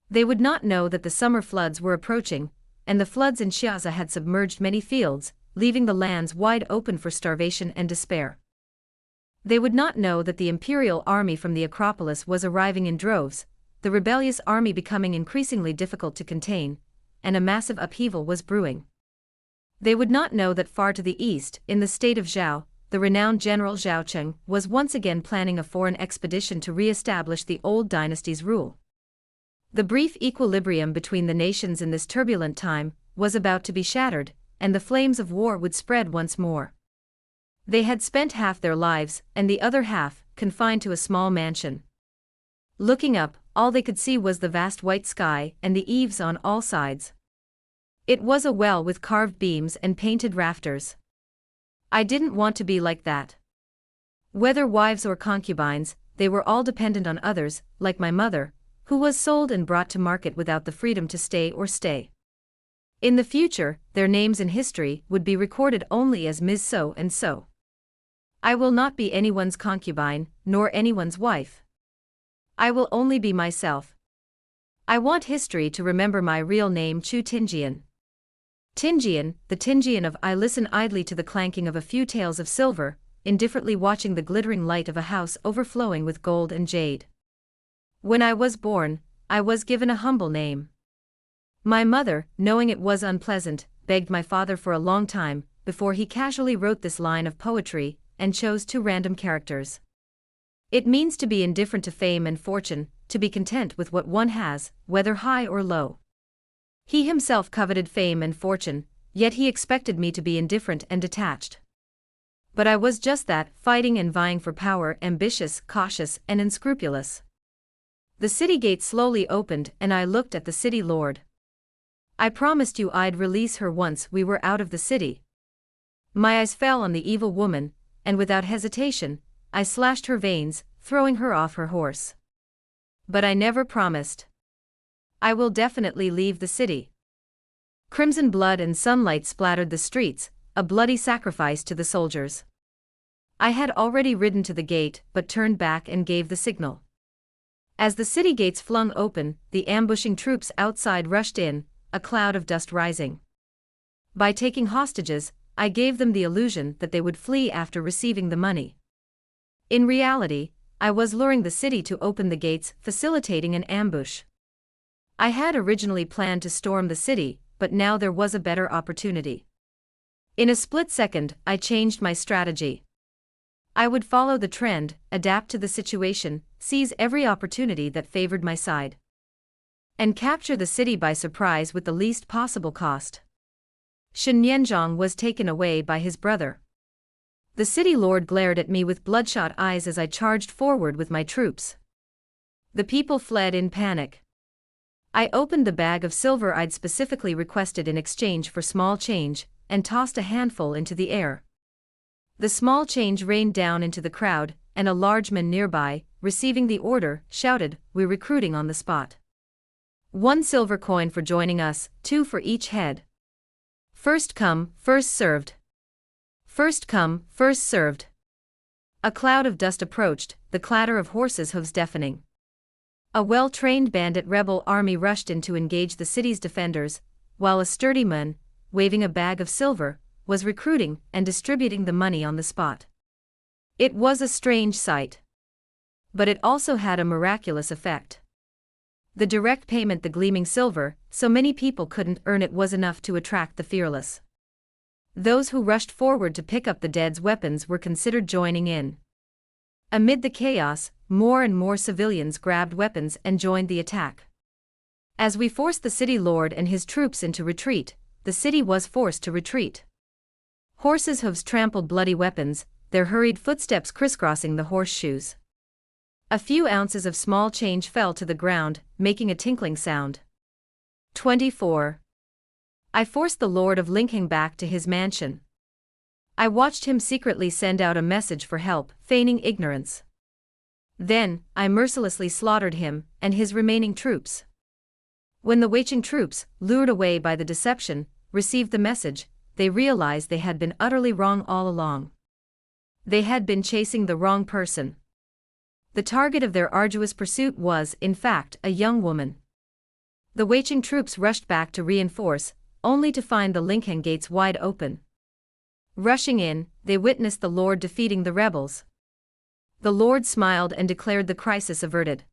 They would not know that the summer floods were approaching, and the floods in Shiaza had submerged many fields, leaving the lands wide open for starvation and despair. They would not know that the imperial army from the Acropolis was arriving in droves, the rebellious army becoming increasingly difficult to contain, and a massive upheaval was brewing. They would not know that far to the east, in the state of Zhao, the renowned General Zhao Cheng was once again planning a foreign expedition to re-establish the old dynasty's rule. The brief equilibrium between the nations in this turbulent time was about to be shattered, and the flames of war would spread once more. They had spent half their lives, and the other half, confined to a small mansion. Looking up, all they could see was the vast white sky and the eaves on all sides. It was a well with carved beams and painted rafters. I didn't want to be like that. Whether wives or concubines, they were all dependent on others, like my mother, who was sold and brought to market without the freedom to stay or stay. In the future, their names in history would be recorded only as Ms. So and so. I will not be anyone's concubine, nor anyone's wife. I will only be myself. I want history to remember my real name, Chu Tinjian. Tinjian, the Tinjian of I listen idly to the clanking of a few taels of silver, indifferently watching the glittering light of a house overflowing with gold and jade. When I was born, I was given a humble name. My mother, knowing it was unpleasant, begged my father for a long time, before he casually wrote this line of poetry, and chose 2 random characters. It means to be indifferent to fame and fortune, to be content with what one has, whether high or low. He himself coveted fame and fortune, yet he expected me to be indifferent and detached. But I was just that, fighting and vying for power, ambitious, cautious, and unscrupulous. The city gate slowly opened and I looked at the city lord. I promised you I'd release her once we were out of the city. My eyes fell on the evil woman, and without hesitation, I slashed her veins, throwing her off her horse. But I never promised. I will definitely leave the city. Crimson blood and sunlight splattered the streets, a bloody sacrifice to the soldiers. I had already ridden to the gate but turned back and gave the signal. As the city gates flung open, the ambushing troops outside rushed in, a cloud of dust rising. By taking hostages, I gave them the illusion that they would flee after receiving the money. In reality, I was luring the city to open the gates, facilitating an ambush. I had originally planned to storm the city, but now there was a better opportunity. In a split second, I changed my strategy. I would follow the trend, adapt to the situation, seize every opportunity that favored my side, and capture the city by surprise with the least possible cost. Shen Yanzhong was taken away by his brother. The city lord glared at me with bloodshot eyes as I charged forward with my troops. The people fled in panic. I opened the bag of silver I'd specifically requested in exchange for small change, and tossed a handful into the air. The small change rained down into the crowd, and a large man nearby, receiving the order, shouted, "We're recruiting on the spot. 1 silver coin for joining us, 2 for each head. First come, first served. First come, first served." A cloud of dust approached, the clatter of horses' hooves deafening. A well-trained bandit rebel army rushed in to engage the city's defenders, while a sturdy man, waving a bag of silver, was recruiting and distributing the money on the spot. It was a strange sight. But it also had a miraculous effect. The direct payment, the gleaming silver, so many people couldn't earn it, was enough to attract the fearless. Those who rushed forward to pick up the dead's weapons were considered joining in. Amid the chaos, more and more civilians grabbed weapons and joined the attack. As we forced the city lord and his troops into retreat, the city was forced to retreat. Horses' hooves trampled bloody weapons, their hurried footsteps crisscrossing the horseshoes. A few ounces of small change fell to the ground, making a tinkling sound. 24. I forced the Lord of Lincoln back to his mansion. I watched him secretly send out a message for help, feigning ignorance. Then, I mercilessly slaughtered him and his remaining troops. When the Wei-Ching troops, lured away by the deception, received the message, they realized they had been utterly wrong all along. They had been chasing the wrong person. The target of their arduous pursuit was, in fact, a young woman. The Wei-Ching troops rushed back to reinforce, only to find the Lincoln gates wide open. Rushing in, they witnessed the Lord defeating the rebels. The Lord smiled and declared the crisis averted.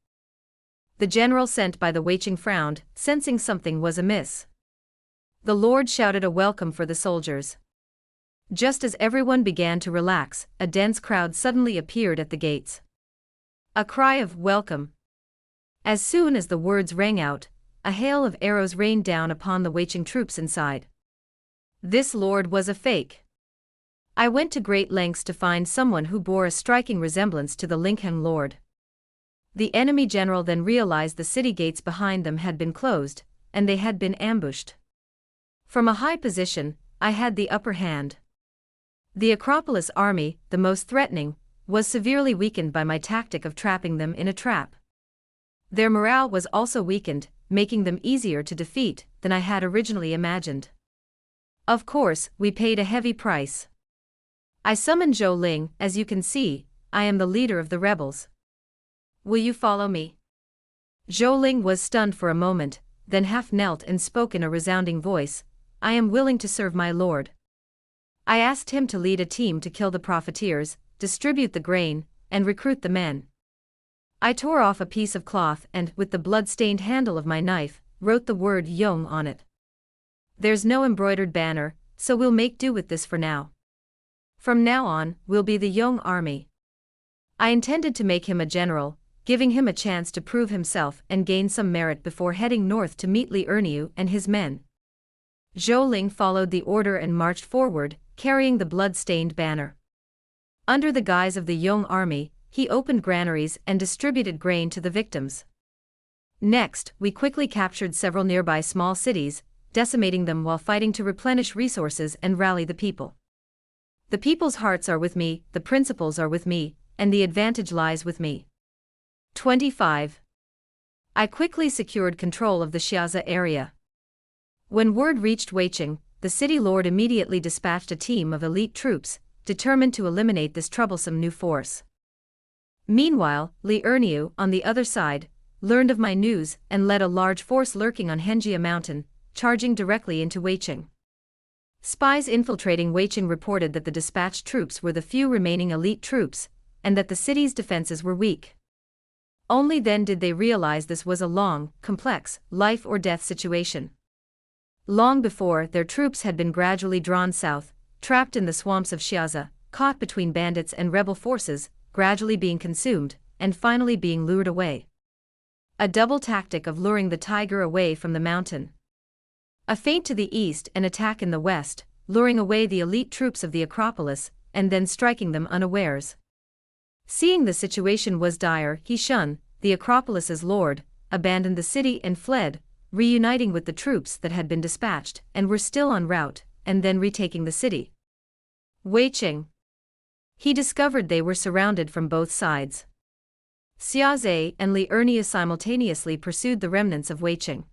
The general sent by the Wei-Ching frowned, sensing something was amiss. The Lord shouted a welcome for the soldiers. Just as everyone began to relax, a dense crowd suddenly appeared at the gates. A cry of welcome. As soon as the words rang out, a hail of arrows rained down upon the Wei-Ching troops inside. This lord was a fake. I went to great lengths to find someone who bore a striking resemblance to the Lincoln lord. The enemy general then realized the city gates behind them had been closed, and they had been ambushed. From a high position, I had the upper hand. The Acropolis army, the most threatening, was severely weakened by my tactic of trapping them in a trap. Their morale was also weakened, making them easier to defeat than I had originally imagined. Of course, we paid a heavy price. I summoned Zhou Ling. As you can see, I am the leader of the rebels. Will you follow me? Zhou Ling was stunned for a moment, then half knelt and spoke in a resounding voice, I am willing to serve my lord. I asked him to lead a team to kill the profiteers, distribute the grain, and recruit the men. I tore off a piece of cloth and, with the blood-stained handle of my knife, wrote the word Yong on it. There's no embroidered banner, so we'll make do with this for now. From now on, we'll be the Yong army. I intended to make him a general, giving him a chance to prove himself and gain some merit before heading north to meet Li-Erniu and his men. Zhou Ling followed the order and marched forward, carrying the blood-stained banner. Under the guise of the Yong army, he opened granaries and distributed grain to the victims. Next, we quickly captured several nearby small cities, decimating them while fighting to replenish resources and rally the people. The people's hearts are with me, the principles are with me, and the advantage lies with me. 25. I quickly secured control of the Xiaza area. When word reached Wei-Ching, the city lord immediately dispatched a team of elite troops, determined to eliminate this troublesome new force. Meanwhile, Li-Erniu, on the other side, learned of my news and led a large force lurking on Henjia Mountain, charging directly into Wei-Ching. Spies infiltrating Wei-Ching reported that the dispatched troops were the few remaining elite troops, and that the city's defenses were weak. Only then did they realize this was a long, complex, life-or-death situation. Long before, their troops had been gradually drawn south, trapped in the swamps of Xiaza, caught between bandits and rebel forces, gradually being consumed, and finally being lured away. A double tactic of luring the tiger away from the mountain. A feint to the east and attack in the west, luring away the elite troops of the Acropolis, and then striking them unawares. Seeing the situation was dire, He Shun, the Acropolis's lord, abandoned the city and fled, reuniting with the troops that had been dispatched and were still en route, and then retaking the city. Wei-Ching. He discovered they were surrounded from both sides. Xiaze and Li-Erniu simultaneously pursued the remnants of Wei-Ching.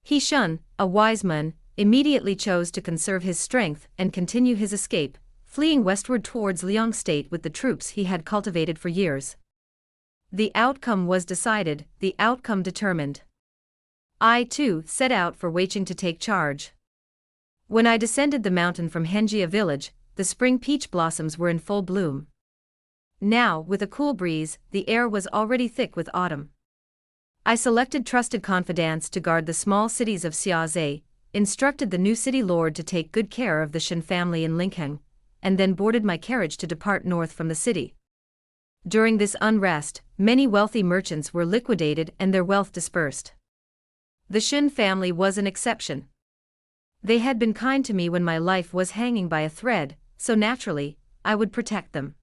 He Shun, a wise man, immediately chose to conserve his strength and continue his escape, fleeing westward towards Liang State with the troops he had cultivated for years. The outcome was decided, the outcome determined. I, too, set out for Wei-Ching to take charge. When I descended the mountain from Henjia village, the spring peach blossoms were in full bloom. Now, with a cool breeze, the air was already thick with autumn. I selected trusted confidants to guard the small cities of Xiaze, instructed the new city lord to take good care of the Shen family in Linkheng, and then boarded my carriage to depart north from the city. During this unrest, many wealthy merchants were liquidated and their wealth dispersed. The Shin family was an exception. They had been kind to me when my life was hanging by a thread, so naturally, I would protect them.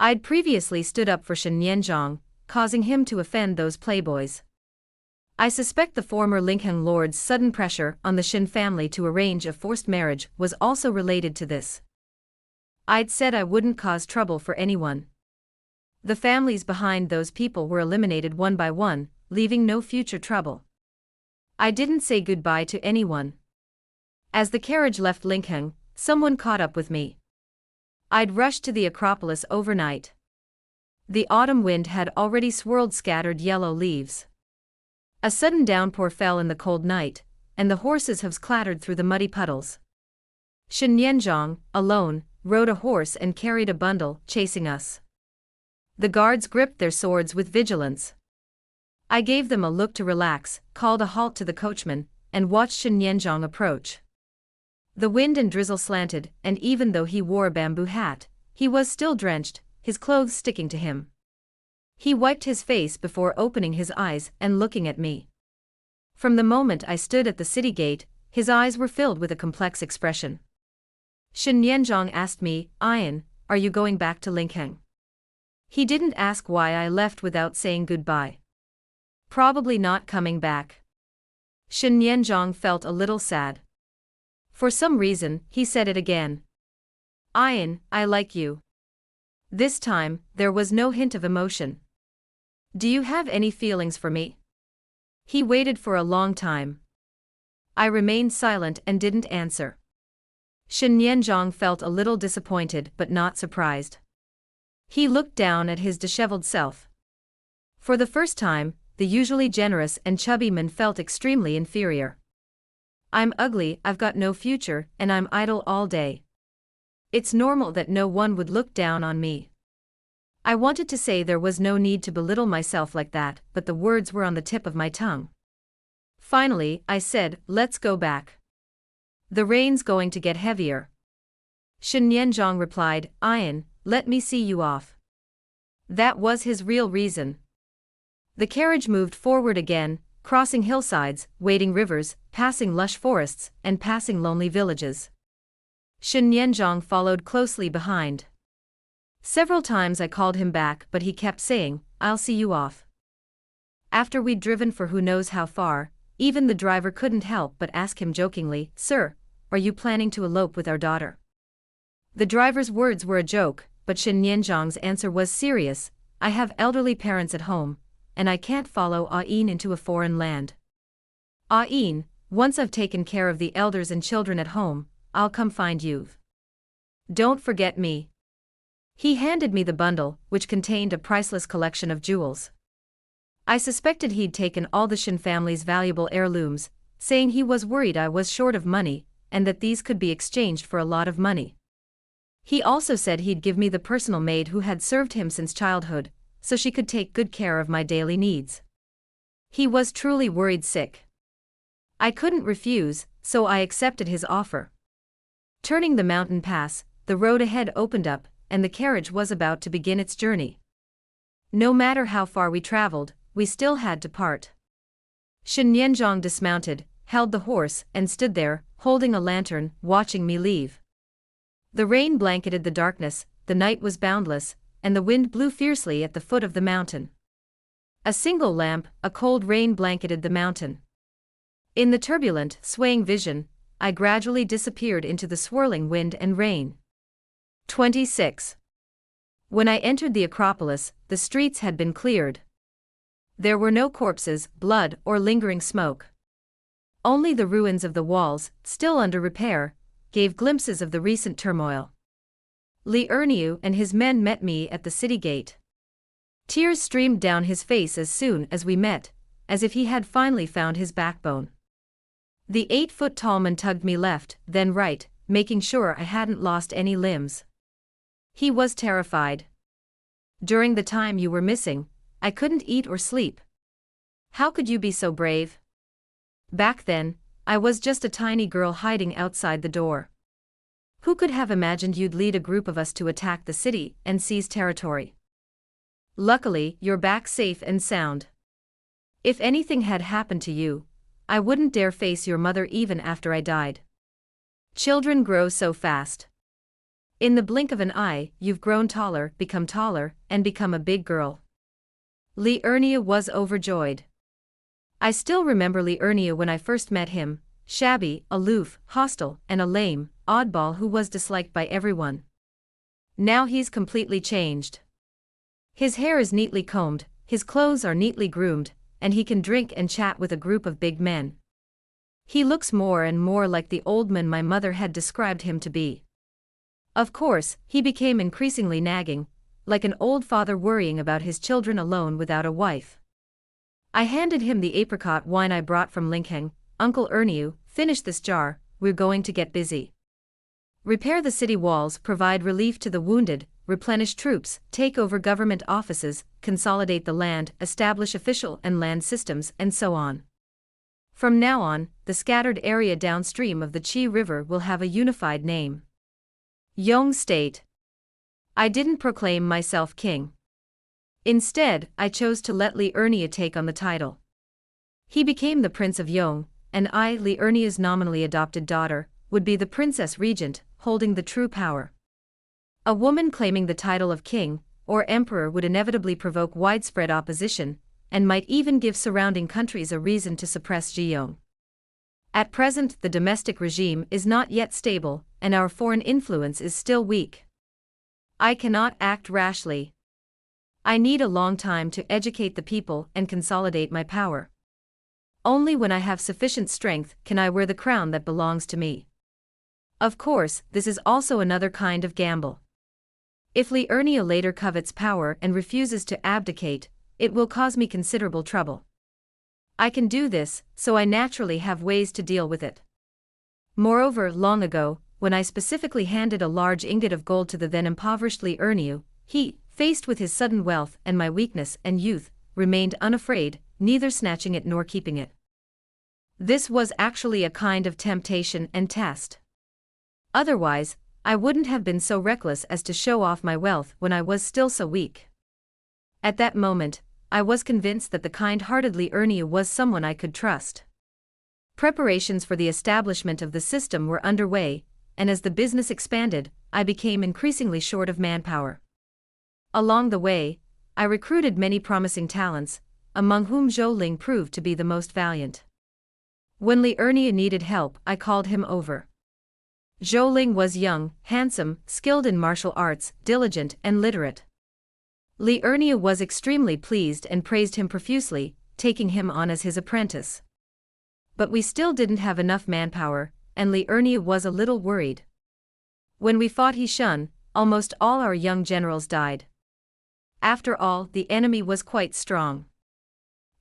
I'd previously stood up for Shin Nianzhong, causing him to offend those playboys. I suspect the former Linkheng lord's sudden pressure on the Shin family to arrange a forced marriage was also related to this. I'd said I wouldn't cause trouble for anyone. The families behind those people were eliminated one by one, leaving no future trouble. I didn't say goodbye to anyone. As the carriage left Linkheng, someone caught up with me. I'd rushed to the Acropolis overnight. The autumn wind had already swirled scattered yellow leaves. A sudden downpour fell in the cold night, and the horses' hooves clattered through the muddy puddles. Shin Nianzhong, alone, rode a horse and carried a bundle, chasing us. The guards gripped their swords with vigilance. I gave them a look to relax, called a halt to the coachman, and watched Shin Nianzhong approach. The wind and drizzle slanted, and even though he wore a bamboo hat, he was still drenched, his clothes sticking to him. He wiped his face before opening his eyes and looking at me. From the moment I stood at the city gate, his eyes were filled with a complex expression. Shin Nianzhong asked me, "Ian, are you going back to Linkheng?" He didn't ask why I left without saying goodbye. Probably not coming back. Shin Nianzhong felt a little sad. For some reason, he said it again. "Ian, I like you." This time, there was no hint of emotion. "Do you have any feelings for me?" He waited for a long time. I remained silent and didn't answer. Shin Nianzhong felt a little disappointed but not surprised. He looked down at his disheveled self. For the first time, the usually generous and chubby man felt extremely inferior. "I'm ugly, I've got no future, and I'm idle all day. It's normal that no one would look down on me." I wanted to say there was no need to belittle myself like that, but the words were on the tip of my tongue. Finally, I said, "Let's go back. The rain's going to get heavier." Shin Nianzhong replied, "Ian, let me see you off." That was his real reason. The carriage moved forward again, crossing hillsides, wading rivers, passing lush forests, and passing lonely villages. Shin Nianzhong followed closely behind. Several times I called him back, but he kept saying, "I'll see you off." After we'd driven for who knows how far, even the driver couldn't help but ask him jokingly, "Sir, are you planning to elope with our daughter?" The driver's words were a joke, but Shin Nianzhong's answer was serious. "I have elderly parents at home, and I can't follow Ian into a foreign land. Ian, once I've taken care of the elders and children at home, I'll come find you. Don't forget me." He handed me the bundle, which contained a priceless collection of jewels. I suspected he'd taken all the Shin family's valuable heirlooms, saying he was worried I was short of money, and that these could be exchanged for a lot of money. He also said he'd give me the personal maid who had served him since childhood, so she could take good care of my daily needs. He was truly worried sick. I couldn't refuse, so I accepted his offer. Turning the mountain pass, the road ahead opened up, and the carriage was about to begin its journey. No matter how far we traveled, we still had to part. Shin Nianzhong dismounted, held the horse, and stood there, holding a lantern, watching me leave. The rain blanketed the darkness, the night was boundless, and the wind blew fiercely at the foot of the mountain. A single lamp, a cold rain blanketed the mountain. In the turbulent, swaying vision, I gradually disappeared into the swirling wind and rain. 26. When I entered the Acropolis, the streets had been cleared. There were no corpses, blood, or lingering smoke. Only the ruins of the walls, still under repair, gave glimpses of the recent turmoil. Li Erniu and his men met me at the city gate. Tears streamed down his face as soon as we met, as if he had finally found his backbone. The 8-foot-tall man tugged me left, then right, making sure I hadn't lost any limbs. He was terrified. "During the time you were missing, I couldn't eat or sleep. How could you be so brave?" Back then, I was just a tiny girl hiding outside the door. Who could have imagined you'd lead a group of us to attack the city and seize territory? Luckily, you're back safe and sound. If anything had happened to you, I wouldn't dare face your mother even after I died. Children grow so fast. In the blink of an eye, you've grown taller, and become a big girl. Liurnia was overjoyed. I still remember Liurnia when I first met him, shabby, aloof, hostile, and a lame, oddball who was disliked by everyone. Now he's completely changed. His hair is neatly combed, his clothes are neatly groomed, and he can drink and chat with a group of big men. He looks more and more like the old man my mother had described him to be. Of course, he became increasingly nagging, like an old father worrying about his children alone without a wife. I handed him the apricot wine I brought from Linkheng. Uncle Erniu, finish this jar, we're going to get busy. Repair the city walls, provide relief to the wounded, replenish troops, take over government offices, consolidate the land, establish official and land systems, and so on. From now on, the scattered area downstream of the Qi River will have a unified name. Yong State. I didn't proclaim myself king. Instead, I chose to let Liurnia take on the title. He became the Prince of Yong, and I, Liurnia's nominally adopted daughter, would be the Princess Regent, holding the true power. A woman claiming the title of king or emperor would inevitably provoke widespread opposition, and might even give surrounding countries a reason to suppress Ziyong. At present, the domestic regime is not yet stable, and our foreign influence is still weak. I cannot act rashly. I need a long time to educate the people and consolidate my power. Only when I have sufficient strength can I wear the crown that belongs to me. Of course, this is also another kind of gamble. If Liurnia later covets power and refuses to abdicate, it will cause me considerable trouble. I can do this, so I naturally have ways to deal with it. Moreover, long ago, when I specifically handed a large ingot of gold to the then impoverished Liurnia, he, faced with his sudden wealth and my weakness and youth, remained unafraid, neither snatching it nor keeping it. This was actually a kind of temptation and test. Otherwise, I wouldn't have been so reckless as to show off my wealth when I was still so weak. At that moment, I was convinced that the kind-hearted Liurnia was someone I could trust. Preparations for the establishment of the system were underway, and as the business expanded, I became increasingly short of manpower. Along the way, I recruited many promising talents, among whom Zhou Ling proved to be the most valiant. When Liurnia needed help, I called him over. Zhou Ling was young, handsome, skilled in martial arts, diligent and literate. Liurnia was extremely pleased and praised him profusely, taking him on as his apprentice. But we still didn't have enough manpower, and Liurnia was a little worried. When we fought Heishan, almost all our young generals died. After all, the enemy was quite strong.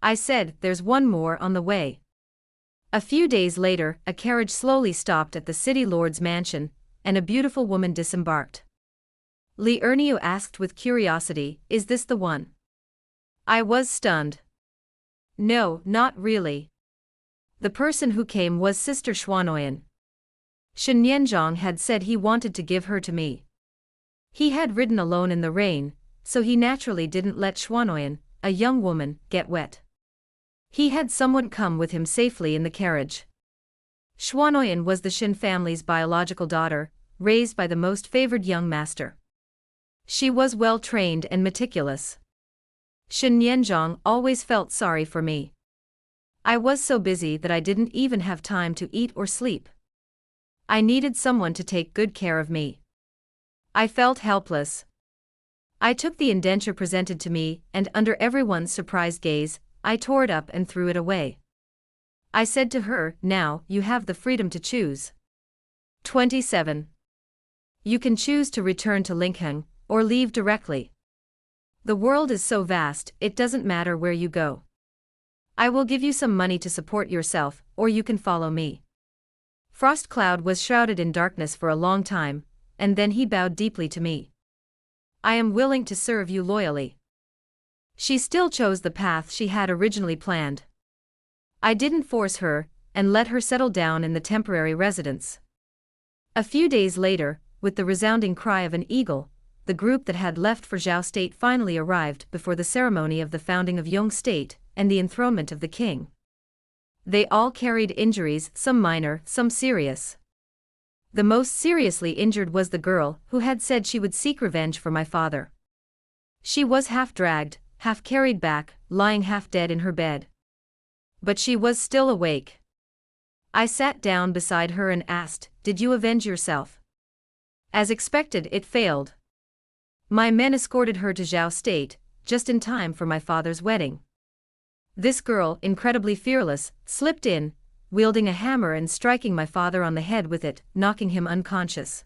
I said, "There's one more on the way." A few days later, a carriage slowly stopped at the city lord's mansion, and a beautiful woman disembarked. Liurnia asked with curiosity, "Is this the one?" I was stunned. No, not really. The person who came was Sister Xuanoyan. Shen Yanzhong had said he wanted to give her to me. He had ridden alone in the rain, so he naturally didn't let Xuanoyan, a young woman, get wet. He had someone come with him safely in the carriage. Xuanoyan was the Shen family's biological daughter, raised by the most favored young master. She was well trained and meticulous. Shen Yanzhong always felt sorry for me. I was so busy that I didn't even have time to eat or sleep. I needed someone to take good care of me. I felt helpless. I took the indenture presented to me, and under everyone's surprised gaze, I tore it up and threw it away. I said to her, "Now, you have the freedom to choose." 27. You can choose to return to Linkheng, or leave directly. The world is so vast, it doesn't matter where you go. I will give you some money to support yourself, or you can follow me. Frost Cloud was shrouded in darkness for a long time, and then he bowed deeply to me. "I am willing to serve you loyally." She still chose the path she had originally planned. I didn't force her, and let her settle down in the temporary residence. A few days later, with the resounding cry of an eagle, the group that had left for Zhao State finally arrived before the ceremony of the founding of Yong State and the enthronement of the king. They all carried injuries, some minor, some serious. The most seriously injured was the girl who had said she would seek revenge for my father. She was half dragged, half carried back, lying half dead in her bed. But she was still awake. I sat down beside her and asked, "Did you avenge yourself?" As expected, it failed. My men escorted her to Zhao State, just in time for my father's wedding. This girl, incredibly fearless, slipped in, wielding a hammer and striking my father on the head with it, knocking him unconscious.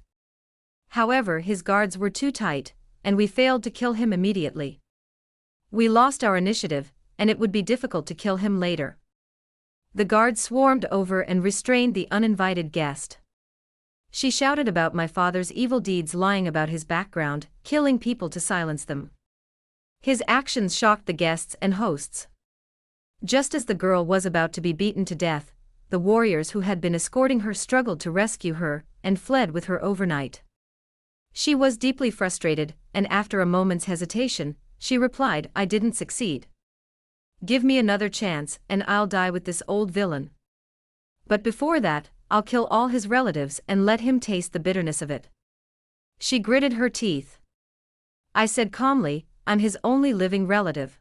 However, his guards were too tight, and we failed to kill him immediately. We lost our initiative, and it would be difficult to kill him later. The guards swarmed over and restrained the uninvited guest. She shouted about my father's evil deeds, lying about his background, killing people to silence them. His actions shocked the guests and hosts. Just as the girl was about to be beaten to death, the warriors who had been escorting her struggled to rescue her and fled with her overnight. She was deeply frustrated, and after a moment's hesitation, she replied, "I didn't succeed. Give me another chance, and I'll die with this old villain. But before that, I'll kill all his relatives and let him taste the bitterness of it." She gritted her teeth. I said calmly, "I'm his only living relative."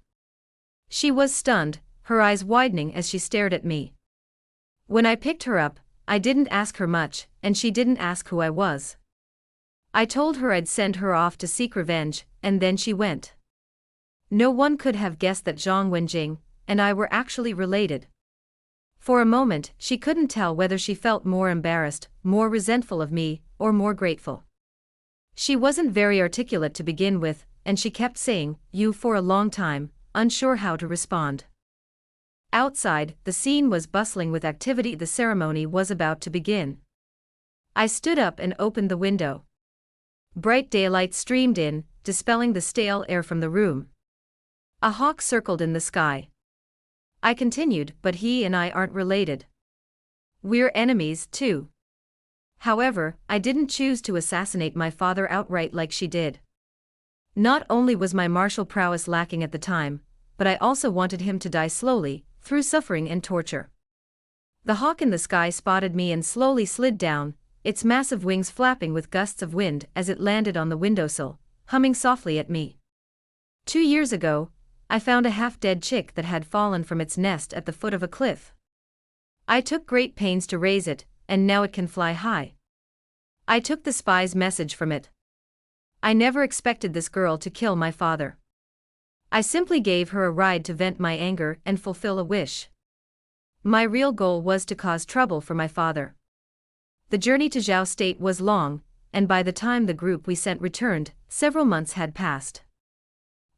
She was stunned, her eyes widening as she stared at me. When I picked her up, I didn't ask her much, and she didn't ask who I was. I told her I'd send her off to seek revenge, and then she went. No one could have guessed that Zhang Wenjing and I were actually related. For a moment, she couldn't tell whether she felt more embarrassed, more resentful of me, or more grateful. She wasn't very articulate to begin with, and she kept saying, "You," for a long time, unsure how to respond. Outside, the scene was bustling with activity. The ceremony was about to begin. I stood up and opened the window. Bright daylight streamed in, dispelling the stale air from the room. A hawk circled in the sky. I continued, "But he and I aren't related. We're enemies, too." However, I didn't choose to assassinate my father outright like she did. Not only was my martial prowess lacking at the time, but I also wanted him to die slowly, through suffering and torture. The hawk in the sky spotted me and slowly slid down, its massive wings flapping with gusts of wind as it landed on the windowsill, humming softly at me. 2 years ago, I found a half-dead chick that had fallen from its nest at the foot of a cliff. I took great pains to raise it, and now it can fly high. I took the spy's message from it. I never expected this girl to kill my father. I simply gave her a ride to vent my anger and fulfill a wish. My real goal was to cause trouble for my father. The journey to Zhao State was long, and by the time the group we sent returned, several months had passed.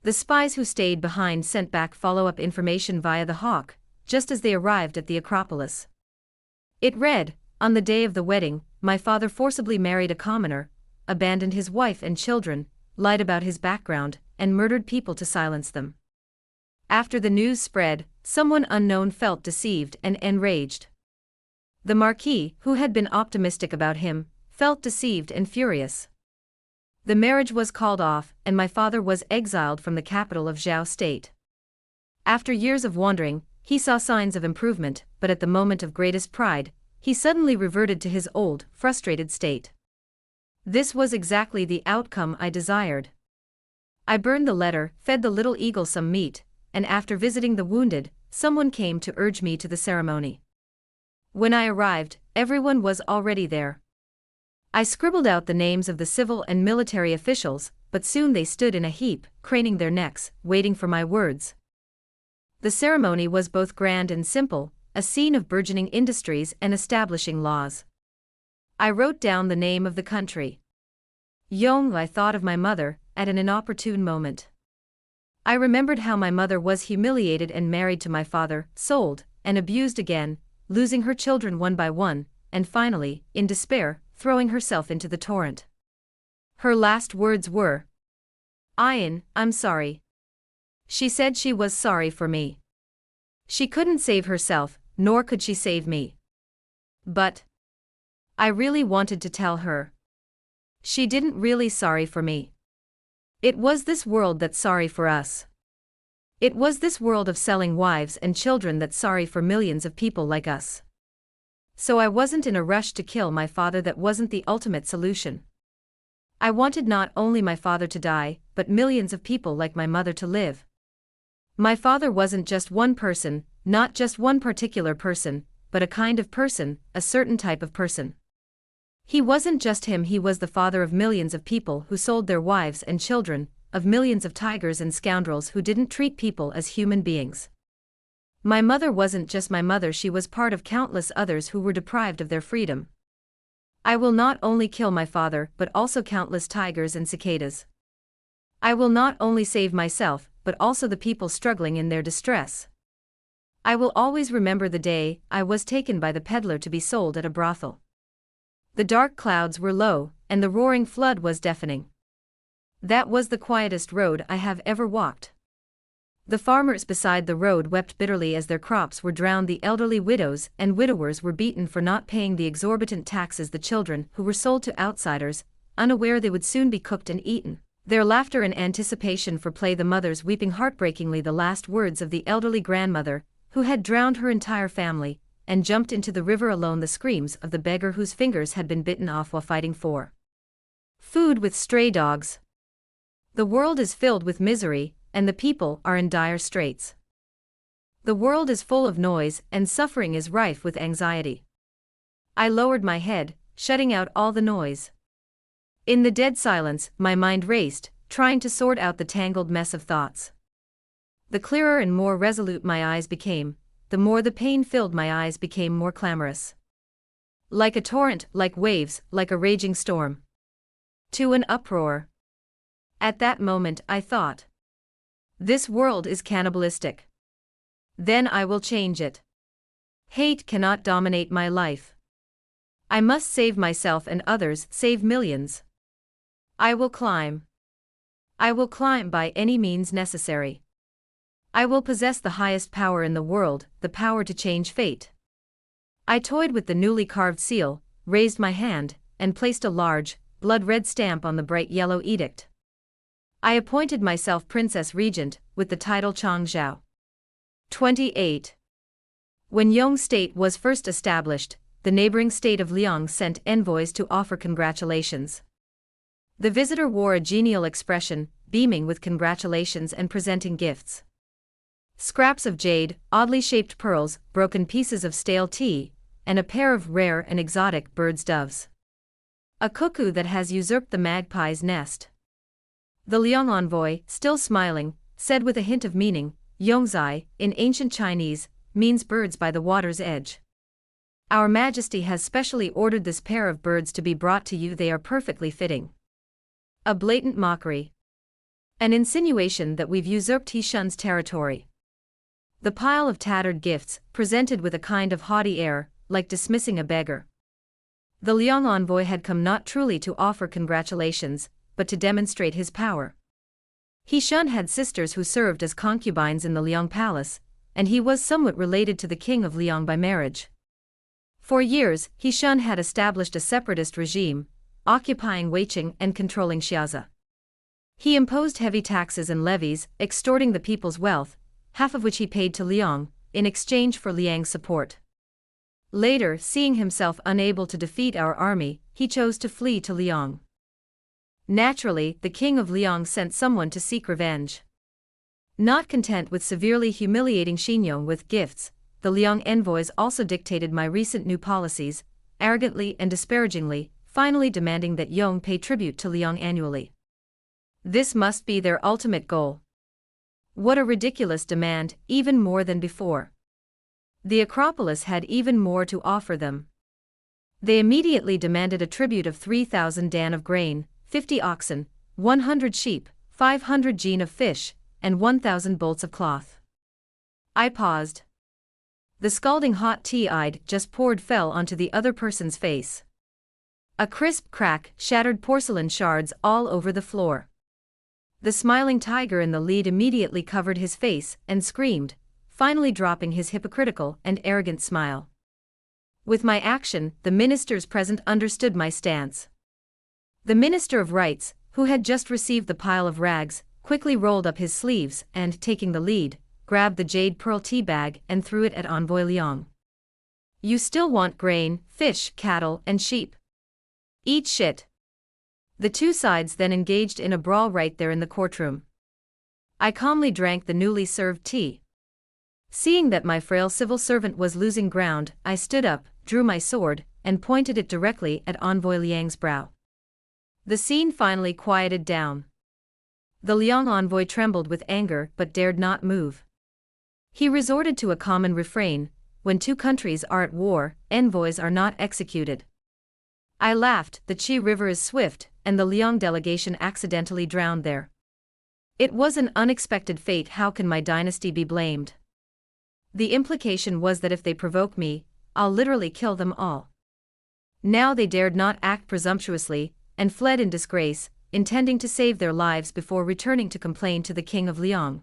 The spies who stayed behind sent back follow-up information via the hawk, just as they arrived at the Acropolis. It read, "On the day of the wedding, my father forcibly married a commoner, abandoned his wife and children, lied about his background, and murdered people to silence them." After the news spread, someone unknown felt deceived and enraged. The Marquis, who had been optimistic about him, felt deceived and furious. The marriage was called off, and my father was exiled from the capital of Zhao State. After years of wandering, he saw signs of improvement, but at the moment of greatest pride, he suddenly reverted to his old, frustrated state. This was exactly the outcome I desired. I burned the letter, fed the little eagle some meat, and after visiting the wounded, someone came to urge me to the ceremony. When I arrived, everyone was already there. I scribbled out the names of the civil and military officials, but soon they stood in a heap, craning their necks, waiting for my words. The ceremony was both grand and simple, a scene of burgeoning industries and establishing laws. I wrote down the name of the country. Yong. I thought of my mother, at an inopportune moment. I remembered how my mother was humiliated and married to my father, sold, and abused again, losing her children one by one, and finally, in despair, throwing herself into the torrent. Her last words were, "Ian, I'm sorry." She said she was sorry for me. She couldn't save herself, nor could she save me. But I really wanted to tell her. She didn't really sorry for me. It was this world that's sorry for us. It was this world of selling wives and children that's sorry for millions of people like us. So I wasn't in a rush to kill my father. That wasn't the ultimate solution. I wanted not only my father to die, but millions of people like my mother to live. My father wasn't just one person, not just one particular person, but a kind of person, a certain type of person. He wasn't just him, he was the father of millions of people who sold their wives and children, of millions of tigers and scoundrels who didn't treat people as human beings. My mother wasn't just my mother, she was part of countless others who were deprived of their freedom. I will not only kill my father but also countless tigers and cicadas. I will not only save myself but also the people struggling in their distress. I will always remember the day I was taken by the peddler to be sold at a brothel. The dark clouds were low, and the roaring flood was deafening. That was the quietest road I have ever walked. The farmers beside the road wept bitterly as their crops were drowned. The elderly widows and widowers were beaten for not paying the exorbitant taxes. The children who were sold to outsiders, unaware they would soon be cooked and eaten, their laughter in anticipation for play. The mothers weeping heartbreakingly the last words of the elderly grandmother, who had drowned her entire family, and jumped into the river alone. The screams of the beggar whose fingers had been bitten off while fighting for food with stray dogs. The world is filled with misery, and the people are in dire straits. The world is full of noise, and suffering is rife with anxiety. I lowered my head, shutting out all the noise. In the dead silence, my mind raced, trying to sort out the tangled mess of thoughts. The clearer and more resolute my eyes became, the more the pain filled my eyes became more clamorous. Like a torrent, like waves, like a raging storm. To an uproar. At that moment I thought, this world is cannibalistic. Then I will change it. Hate cannot dominate my life. I must save myself and others, save millions. I will climb. I will climb by any means necessary. I will possess the highest power in the world, the power to change fate. I toyed with the newly carved seal, raised my hand, and placed a large, blood-red stamp on the bright yellow edict. I appointed myself Princess Regent, with the title Changzhou. 28. When Yong State was first established, the neighboring state of Liang sent envoys to offer congratulations. The visitor wore a genial expression, beaming with congratulations and presenting gifts. Scraps of jade, oddly shaped pearls, broken pieces of stale tea, and a pair of rare and exotic birds' doves. A cuckoo that has usurped the magpie's nest. The Liang envoy, still smiling, said with a hint of meaning, Yongzai, in ancient Chinese, means birds by the water's edge. Our Majesty has specially ordered this pair of birds to be brought to you. They are perfectly fitting. A blatant mockery. An insinuation that we've usurped He Shun's territory. The pile of tattered gifts, presented with a kind of haughty air, like dismissing a beggar. The Liang envoy had come not truly to offer congratulations, but to demonstrate his power. He Shun had sisters who served as concubines in the Liang palace, and he was somewhat related to the king of Liang by marriage. For years, He Shun had established a separatist regime, occupying Weiqing and controlling Xiaza. He imposed heavy taxes and levies, extorting the people's wealth, half of which he paid to Liang, in exchange for Liang's support. Later, seeing himself unable to defeat our army, he chose to flee to Liang. Naturally, the king of Liang sent someone to seek revenge. Not content with severely humiliating Xinyong with gifts, the Liang envoys also dictated my recent new policies, arrogantly and disparagingly, finally demanding that Yong pay tribute to Liang annually. This must be their ultimate goal. What a ridiculous demand, even more than before. The Acropolis had even more to offer them. They immediately demanded a tribute of 3,000 dan of grain, 50 oxen, 100 sheep, 500 jin of fish, and 1,000 bolts of cloth. I paused. The scalding hot tea I'd just poured fell onto the other person's face. A crisp crack shattered porcelain shards all over the floor. The smiling tiger in the lead immediately covered his face and screamed, finally dropping his hypocritical and arrogant smile. With my action, the ministers present understood my stance. The Minister of Rights, who had just received the pile of rags, quickly rolled up his sleeves and, taking the lead, grabbed the jade pearl tea bag and threw it at Envoy Liang. You still want grain, fish, cattle, and sheep? Eat shit. The two sides then engaged in a brawl right there in the courtroom. I calmly drank the newly served tea. Seeing that my frail civil servant was losing ground, I stood up, drew my sword, and pointed it directly at Envoy Liang's brow. The scene finally quieted down. The Liang envoy trembled with anger but dared not move. He resorted to a common refrain: when two countries are at war, envoys are not executed. I laughed. The Qi River is swift, and the Liang delegation accidentally drowned there. It was an unexpected fate. How can my dynasty be blamed? The implication was that if they provoke me, I'll literally kill them all. Now they dared not act presumptuously, and fled in disgrace, intending to save their lives before returning to complain to the king of Liang.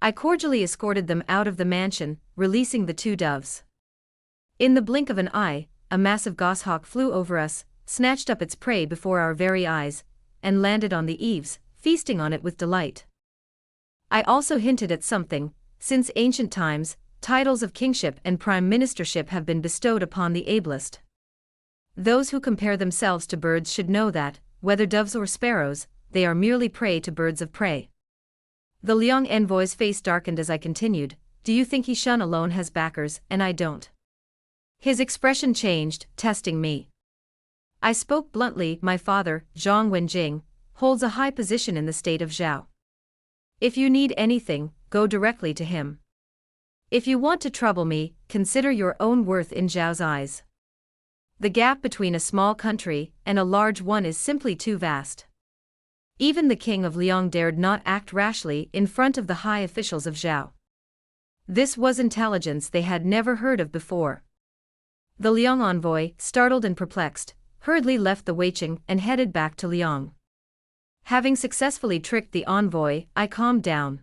I cordially escorted them out of the mansion, releasing the two doves. In the blink of an eye, a massive goshawk flew over us, snatched up its prey before our very eyes, and landed on the eaves, feasting on it with delight. I also hinted at something: since ancient times, titles of kingship and prime ministership have been bestowed upon the ablest. Those who compare themselves to birds should know that, whether doves or sparrows, they are merely prey to birds of prey. The Liang envoy's face darkened as I continued: do you think Shan alone has backers and I don't? His expression changed, testing me. I spoke bluntly: my father, Zhang Wenjing, holds a high position in the state of Zhao. If you need anything, go directly to him. If you want to trouble me, consider your own worth in Zhao's eyes. The gap between a small country and a large one is simply too vast. Even the king of Liang dared not act rashly in front of the high officials of Zhao. This was intelligence they had never heard of before. The Liang envoy, startled and perplexed, hurriedly left the Weiqing and headed back to Liang. Having successfully tricked the envoy, I calmed down.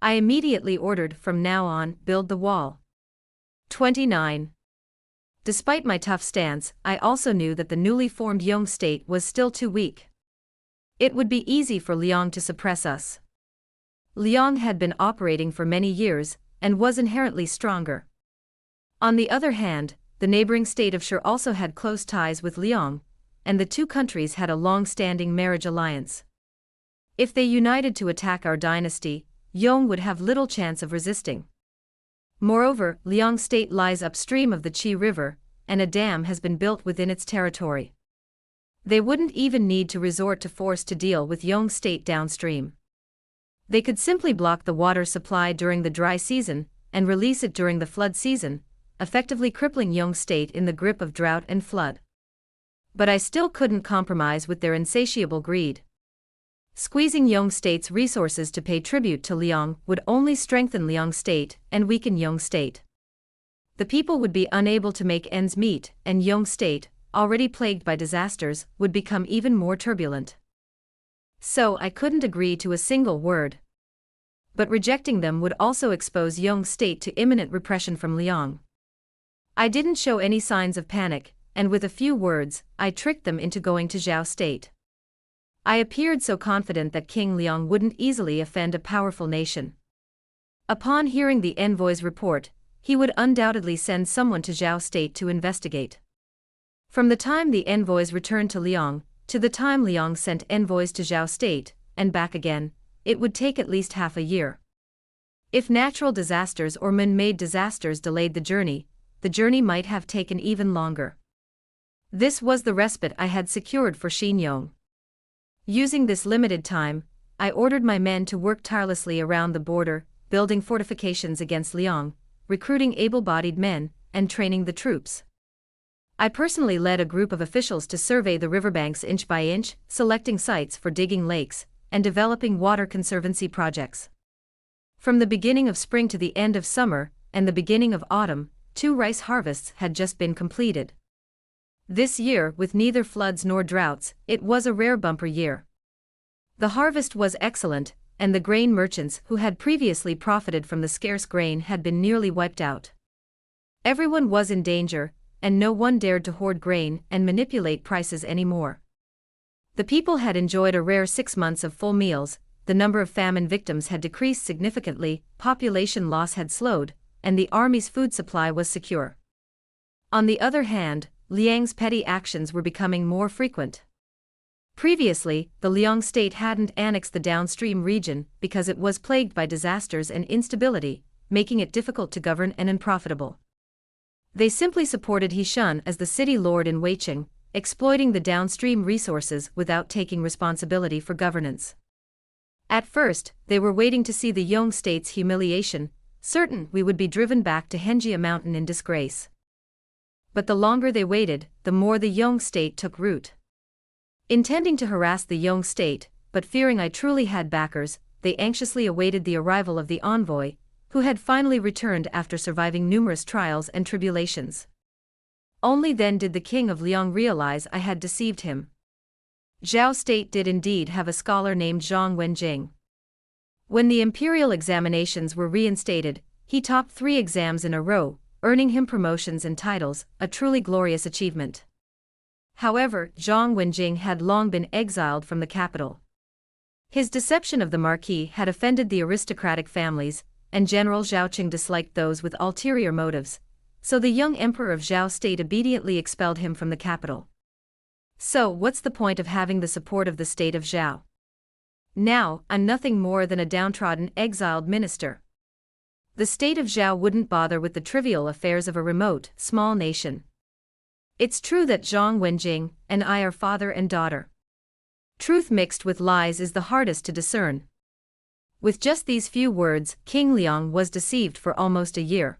I immediately ordered: from now on, build the wall. 29. Despite my tough stance, I also knew that the newly formed Yong state was still too weak. It would be easy for Liang to suppress us. Liang had been operating for many years, and was inherently stronger. On the other hand, the neighboring state of Shi also had close ties with Liang, and the two countries had a long-standing marriage alliance. If they united to attack our dynasty, Yong would have little chance of resisting. Moreover, Liang state lies upstream of the Qi River, and a dam has been built within its territory. They wouldn't even need to resort to force to deal with Yong state downstream. They could simply block the water supply during the dry season, and release it during the flood season, effectively crippling Yong state in the grip of drought and flood. But I still couldn't compromise with their insatiable greed. Squeezing Yong state's resources to pay tribute to Liang would only strengthen Liang state and weaken Yong state. The people would be unable to make ends meet, and Yong state, already plagued by disasters, would become even more turbulent. So I couldn't agree to a single word. But rejecting them would also expose Yong state to imminent repression from Liang. I didn't show any signs of panic, and with a few words, I tricked them into going to Zhao state. I appeared so confident that King Liang wouldn't easily offend a powerful nation. Upon hearing the envoy's report, he would undoubtedly send someone to Zhao state to investigate. From the time the envoys returned to Liang, to the time Liang sent envoys to Zhao state, and back again, it would take at least half a year. If natural disasters or man-made disasters delayed the journey might have taken even longer. This was the respite I had secured for Xinyong. Using this limited time, I ordered my men to work tirelessly around the border, building fortifications against Liang, recruiting able-bodied men, and training the troops. I personally led a group of officials to survey the riverbanks inch by inch, selecting sites for digging lakes, and developing water conservancy projects. From the beginning of spring to the end of summer, and the beginning of autumn, 2 rice harvests had just been completed. This year, with neither floods nor droughts, it was a rare bumper year. The harvest was excellent, and the grain merchants who had previously profited from the scarce grain had been nearly wiped out. Everyone was in danger, and no one dared to hoard grain and manipulate prices anymore. The people had enjoyed a rare 6 months of full meals, the the number of famine victims had decreased significantly, population loss had slowed, and the army's food supply was secure. On the other hand, Liang's petty actions were becoming more frequent. Previously, the Liang state hadn't annexed the downstream region because it was plagued by disasters and instability, making it difficult to govern and unprofitable. They simply supported He Shun as the city lord in Weiqing, exploiting the downstream resources without taking responsibility for governance. At first, they were waiting to see the Yong state's humiliation, certain we would be driven back to Henjia Mountain in disgrace. But the longer they waited, the more the Yong state took root. Intending to harass the Yong state, but fearing I truly had backers, they anxiously awaited the arrival of the envoy, who had finally returned after surviving numerous trials and tribulations. Only then did the king of Liang realize I had deceived him. Zhao state did indeed have a scholar named Zhang Wenjing. When the imperial examinations were reinstated, he topped 3 exams in a row, earning him promotions and titles, a truly glorious achievement. However, Zhang Wenjing had long been exiled from the capital. His deception of the marquis had offended the aristocratic families, and General Zhaoqing disliked those with ulterior motives, so the young emperor of Zhao state obediently expelled him from the capital. So what's the point of having the support of the state of Zhao? Now, I'm nothing more than a downtrodden exiled minister. The state of Zhao wouldn't bother with the trivial affairs of a remote, small nation. It's true that Zhang Wenjing and I are father and daughter. Truth mixed with lies is the hardest to discern. With just these few words, King Liang was deceived for almost a year.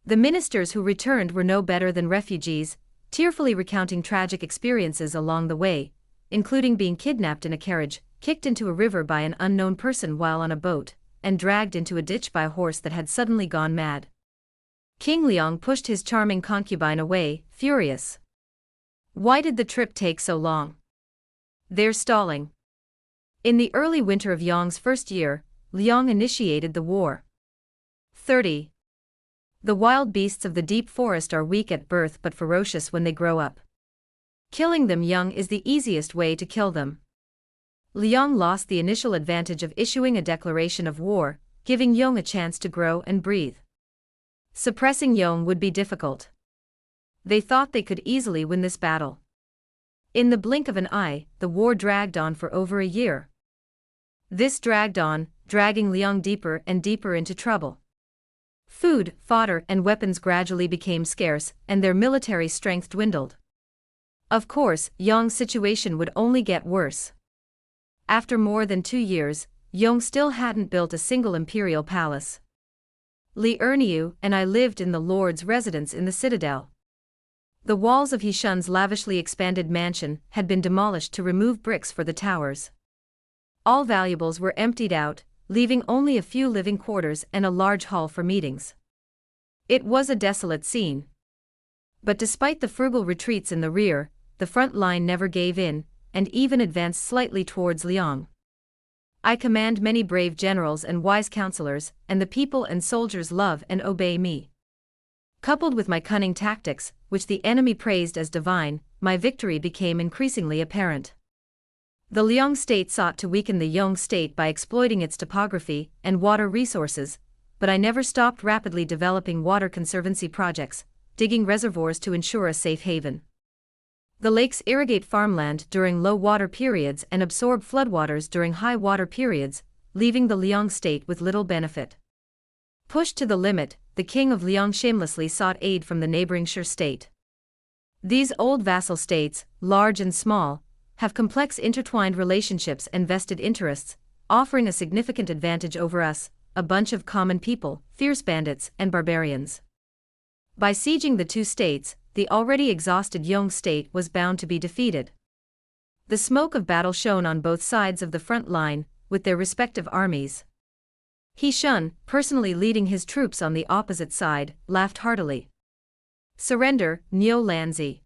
The ministers who returned were no better than refugees, tearfully recounting tragic experiences along the way, including being kidnapped in a carriage, kicked into a river by an unknown person while on a boat, and dragged into a ditch by a horse that had suddenly gone mad. King Liang pushed his charming concubine away, furious. Why did the trip take so long? They're stalling. In the early winter of Yang's first year, Liang initiated the war. 30. The wild beasts of the deep forest are weak at birth but ferocious when they grow up. Killing them young is the easiest way to kill them. Liang lost the initial advantage of issuing a declaration of war, giving Yong a chance to grow and breathe. Suppressing Yong would be difficult. They thought they could easily win this battle. In the blink of an eye, the war dragged on for over a year. This dragged on, dragging Liang deeper and deeper into trouble. Food, fodder, and weapons gradually became scarce, and their military strength dwindled. Of course, Yong's situation would only get worse. After more than 2 years, Yong still hadn't built a single imperial palace. Li Erniu and I lived in the lord's residence in the citadel. The walls of He Shun's lavishly expanded mansion had been demolished to remove bricks for the towers. All valuables were emptied out, leaving only a few living quarters and a large hall for meetings. It was a desolate scene. But despite the frugal retreats in the rear, the front line never gave in, and even advanced slightly towards Liang. I command many brave generals and wise counselors, and the people and soldiers love and obey me. Coupled with my cunning tactics, which the enemy praised as divine, my victory became increasingly apparent. The Liang state sought to weaken the Yong state by exploiting its topography and water resources, but I never stopped rapidly developing water conservancy projects, digging reservoirs to ensure a safe haven. The lakes irrigate farmland during low water periods and absorb floodwaters during high water periods, leaving the Liang state with little benefit. Pushed to the limit, the king of Liang shamelessly sought aid from the neighboring Shi state. These old vassal states, large and small, have complex intertwined relationships and vested interests, offering a significant advantage over us, a bunch of common people, fierce bandits, and barbarians. By sieging the 2 states, the already exhausted Yong state was bound to be defeated. The smoke of battle shone on both sides of the front line, with their respective armies. He Shun, personally leading his troops on the opposite side, laughed heartily. Surrender, Neo Lanzi.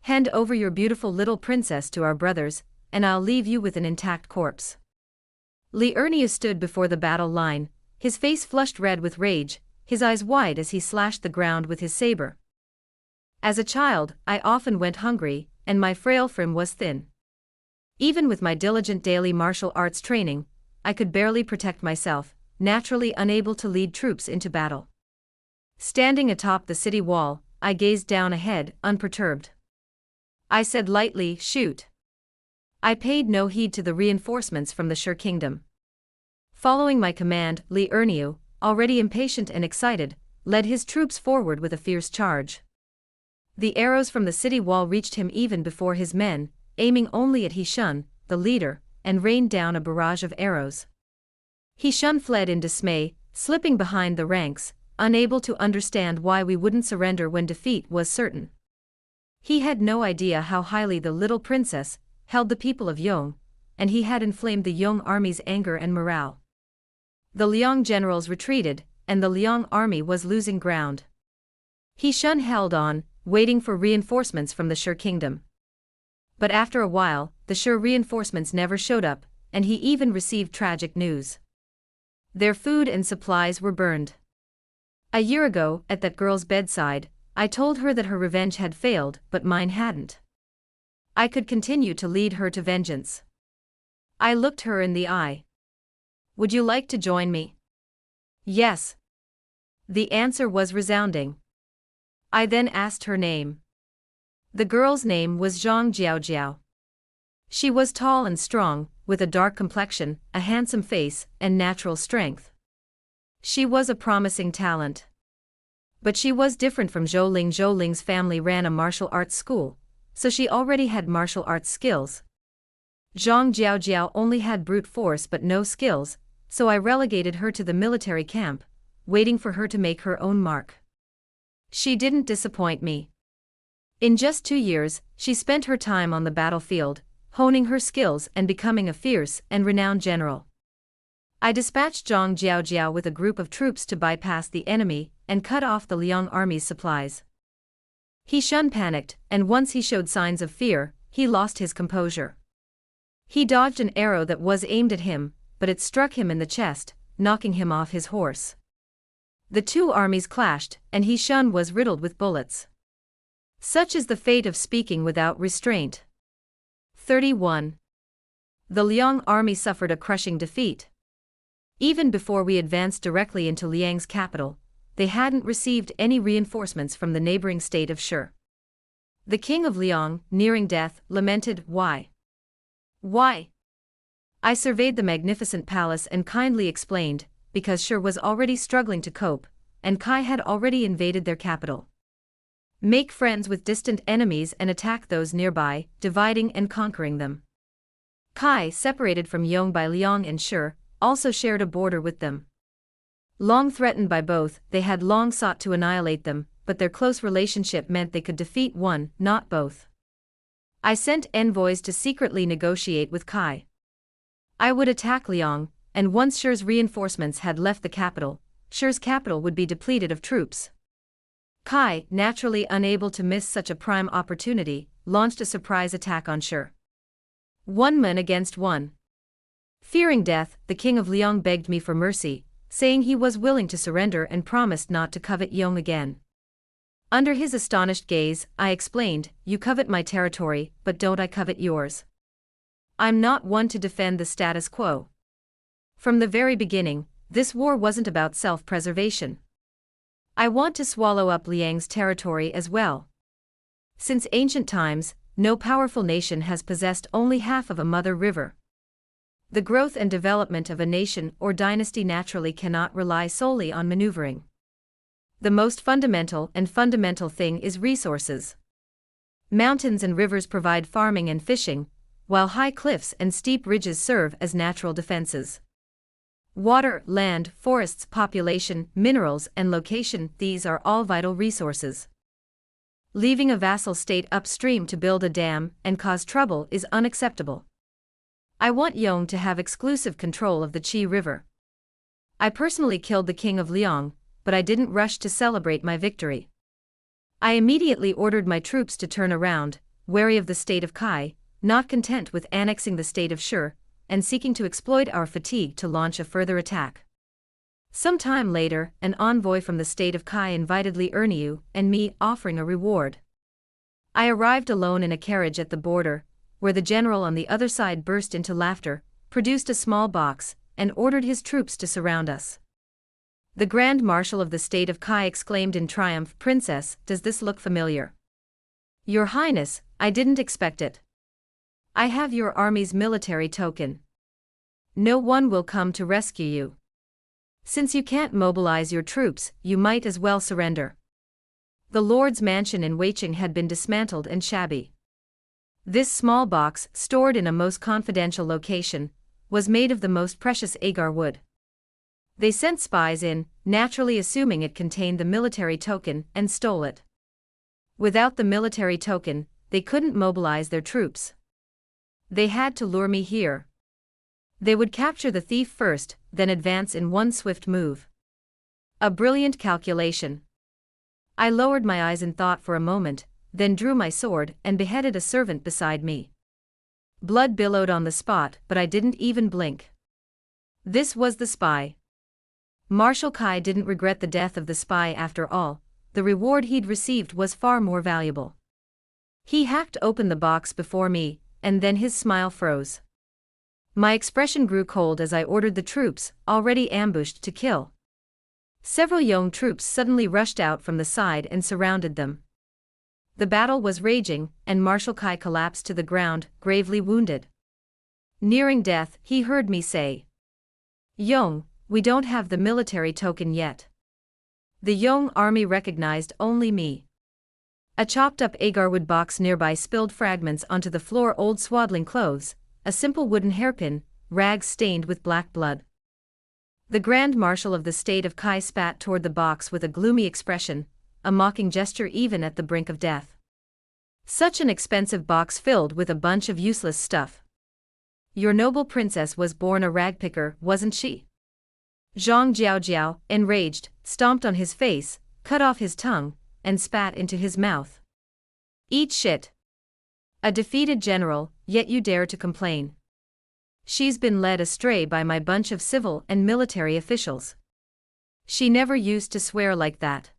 Hand over your beautiful little princess to our brothers, and I'll leave you with an intact corpse. Li Erniu stood before the battle line, his face flushed red with rage, his eyes wide as he slashed the ground with his saber. As a child, I often went hungry, and my frail frame was thin. Even with my diligent daily martial arts training, I could barely protect myself, naturally unable to lead troops into battle. Standing atop the city wall, I gazed down ahead, unperturbed. I said lightly, "Shoot." I paid no heed to the reinforcements from the Shur kingdom. Following my command, me.Many, already impatient and excited, led his troops forward with a fierce charge. The arrows from the city wall reached him even before his men, aiming only at He-shun, the leader, and rained down a barrage of arrows. He-shun fled in dismay, slipping behind the ranks, unable to understand why we wouldn't surrender when defeat was certain. He had no idea how highly the little princess held the people of Yong, and he had inflamed the Yong army's anger and morale. The Liang generals retreated, and the Liang army was losing ground. He-shun held on, waiting for reinforcements from the Shur kingdom. But after a while, the Shur reinforcements never showed up, and he even received tragic news. Their food and supplies were burned. A year ago, at that girl's bedside, I told her that her revenge had failed, but mine hadn't. I could continue to lead her to vengeance. I looked her in the eye. "Would you like to join me?" "Yes." The answer was resounding. I then asked her name. The girl's name was Zhang Jiaojiao. She was tall and strong, with a dark complexion, a handsome face, and natural strength. She was a promising talent. But she was different from Zhou Ling. Zhou Ling's family ran a martial arts school, so she already had martial arts skills. Zhang Jiaojiao only had brute force but no skills, so I relegated her to the military camp, waiting for her to make her own mark. She didn't disappoint me. In just 2 years, she spent her time on the battlefield, honing her skills and becoming a fierce and renowned general. I dispatched Zhang Jiaojiao with a group of troops to bypass the enemy and cut off the Liang army's supplies. He-shun panicked, and once he showed signs of fear, he lost his composure. He dodged an arrow that was aimed at him, but it struck him in the chest, knocking him off his horse. The two armies clashed, and He-shun was riddled with bullets. Such is the fate of speaking without restraint. 31. The Liang army suffered a crushing defeat. Even before we advanced directly into Liang's capital, they hadn't received any reinforcements from the neighboring state of Shur. The king of Liang, nearing death, lamented, "Why? Why?" I surveyed the magnificent palace and kindly explained, because Shur was already struggling to cope, and Kai had already invaded their capital. Make friends with distant enemies and attack those nearby, dividing and conquering them. Kai, separated from Yong by Liang and Shur, also shared a border with them. Long threatened by both, they had long sought to annihilate them, but their close relationship meant they could defeat one, not both. I sent envoys to secretly negotiate with Kai. I would attack Liang, and once Shur's reinforcements had left the capital, Shur's capital would be depleted of troops. Kai, naturally unable to miss such a prime opportunity, launched a surprise attack on Shur. 1 man against 1. Fearing death, the king of Liang begged me for mercy, saying he was willing to surrender and promised not to covet Yong again. Under his astonished gaze, I explained, "You covet my territory, but don't I covet yours? I'm not one to defend the status quo." From the very beginning, this war wasn't about self-preservation. I want to swallow up Liang's territory as well. Since ancient times, no powerful nation has possessed only half of a mother river. The growth and development of a nation or dynasty naturally cannot rely solely on maneuvering. The most fundamental thing is resources. Mountains and rivers provide farming and fishing, while high cliffs and steep ridges serve as natural defenses. Water, land, forests, population, minerals, and location, these are all vital resources. Leaving a vassal state upstream to build a dam and cause trouble is unacceptable. I want Yong to have exclusive control of the Qi River. I personally killed the king of Liang, but I didn't rush to celebrate my victory. I immediately ordered my troops to turn around, wary of the state of Kai, not content with annexing the state of Shur, and seeking to exploit our fatigue to launch a further attack. Some time later, an envoy from the state of Kai invited me.Many and me, offering a reward. I arrived alone in a carriage at the border, where the general on the other side burst into laughter, produced a small box, and ordered his troops to surround us. The Grand Marshal of the state of Kai exclaimed in triumph, "Princess, does this look familiar?" "Your Highness, I didn't expect it. I have your army's military token. No one will come to rescue you. Since you can't mobilize your troops, you might as well surrender." The Lord's mansion in Weiqing had been dismantled and shabby. This small box, stored in a most confidential location, was made of the most precious agar wood. They sent spies in, naturally assuming it contained the military token, and stole it. Without the military token, they couldn't mobilize their troops. They had to lure me here. They would capture the thief first, then advance in one swift move. A brilliant calculation. I lowered my eyes in thought for a moment, then drew my sword and beheaded a servant beside me. Blood billowed on the spot, but I didn't even blink. This was the spy. Marshal Kai didn't regret the death of the spy after all. The reward he'd received was far more valuable. He hacked open the box before me, and then his smile froze. My expression grew cold as I ordered the troops, already ambushed, to kill. Several young troops suddenly rushed out from the side and surrounded them. The battle was raging, and Marshal Kai collapsed to the ground, gravely wounded. Nearing death, he heard me say, "Yong, we don't have the military token yet." The Yong army recognized only me. A chopped-up agarwood box nearby spilled fragments onto the floor, old swaddling clothes, a simple wooden hairpin, rags stained with black blood. The Grand Marshal of the state of Kai spat toward the box with a gloomy expression, a mocking gesture even at the brink of death. Such an expensive box filled with a bunch of useless stuff. Your noble princess was born a ragpicker, wasn't she? Zhang Jiaojiao, enraged, stomped on his face, cut off his tongue, and spat into his mouth. "Eat shit. A defeated general, yet you dare to complain. She's been led astray by my bunch of civil and military officials. She never used to swear like that."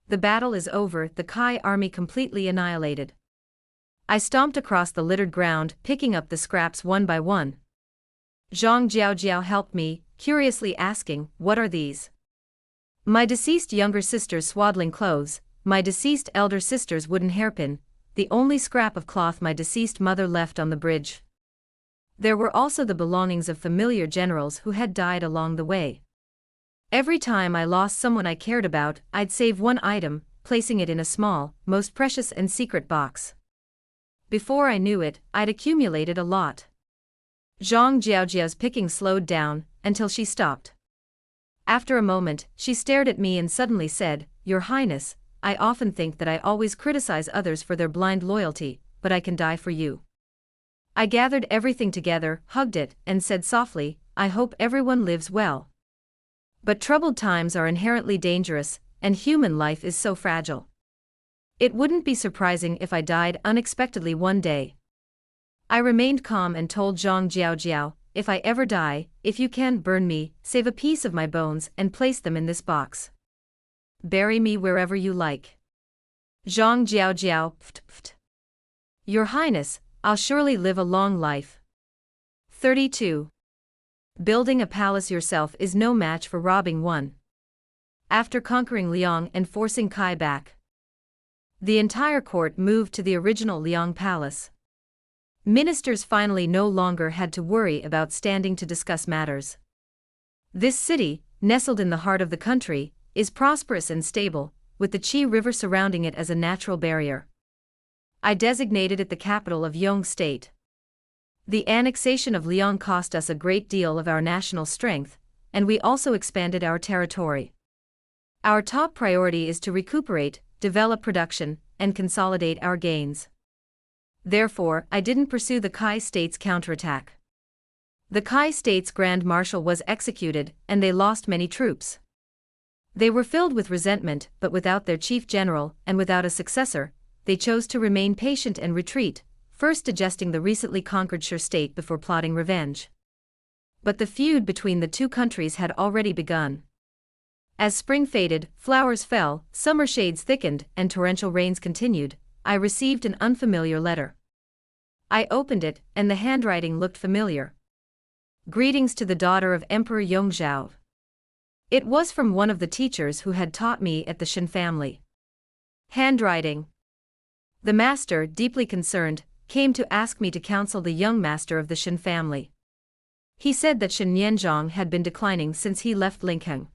The battle is over, the Kai army completely annihilated. I stomped across the littered ground, picking up the scraps one by one. Zhang Jiaojiao helped me, curiously asking, "What are these?" "My deceased younger sister's swaddling clothes, my deceased elder sister's wooden hairpin, the only scrap of cloth my deceased mother left on the bridge." There were also the belongings of familiar generals who had died along the way. Every time I lost someone I cared about, I'd save one item, placing it in a small, most precious and secret box. Before I knew it, I'd accumulated a lot. Zhang Jiaojiao's picking slowed down, until she stopped. After a moment, she stared at me and suddenly said, "Your Highness, I often think that I always criticize others for their blind loyalty, but I can die for you." I gathered everything together, hugged it, and said softly, "I hope everyone lives well. But troubled times are inherently dangerous, and human life is so fragile. It wouldn't be surprising if I died unexpectedly one day." I remained calm and told Zhang Jiaojiao, "If I ever die, if you can burn me, save a piece of my bones and place them in this box. Bury me wherever you like." Zhang Jiaojiao, pft. "Your Highness, I'll surely live a long life." 32. Building a palace yourself is no match for robbing one. After conquering Liang and forcing Kai back, the entire court moved to the original Liang Palace. Ministers finally no longer had to worry about standing to discuss matters. This city, nestled in the heart of the country, is prosperous and stable, with the Qi River surrounding it as a natural barrier. I designated it the capital of Yong State. The annexation of Liang cost us a great deal of our national strength, and we also expanded our territory. Our top priority is to recuperate, develop production, and consolidate our gains. Therefore, I didn't pursue the Kai state's counterattack. The Kai state's Grand Marshal was executed, and they lost many troops. They were filled with resentment, but without their chief general, and without a successor, they chose to remain patient and retreat, first digesting the recently conquered Sher state before plotting revenge. But the feud between the two countries had already begun. As spring faded, flowers fell, summer shades thickened, and torrential rains continued, I received an unfamiliar letter. I opened it, and the handwriting looked familiar. Greetings to the daughter of Emperor Yongzhou. It was from one of the teachers who had taught me at the Shen family. Handwriting. The master, deeply concerned, came to ask me to counsel the young master of the Shen family. He said that Shen Yanzhong had been declining since he left Linkheng.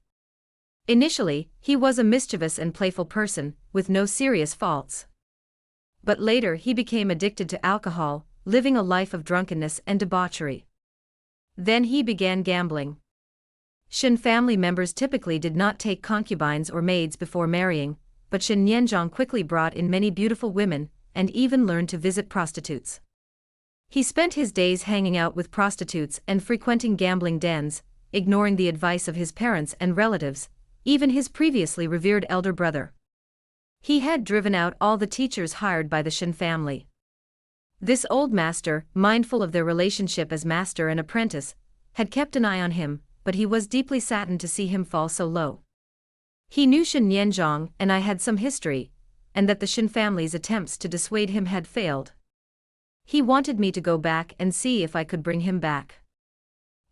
Initially, he was a mischievous and playful person, with no serious faults. But later he became addicted to alcohol, living a life of drunkenness and debauchery. Then he began gambling. Shen family members typically did not take concubines or maids before marrying, but Shen Yanzhong quickly brought in many beautiful women, and even learned to visit prostitutes. He spent his days hanging out with prostitutes and frequenting gambling dens, ignoring the advice of his parents and relatives, even his previously revered elder brother. He had driven out all the teachers hired by the Shen family. This old master, mindful of their relationship as master and apprentice, had kept an eye on him, but he was deeply saddened to see him fall so low. He knew Shen Yanzhong and I had some history, and that the Shen family's attempts to dissuade him had failed. He wanted me to go back and see if I could bring him back.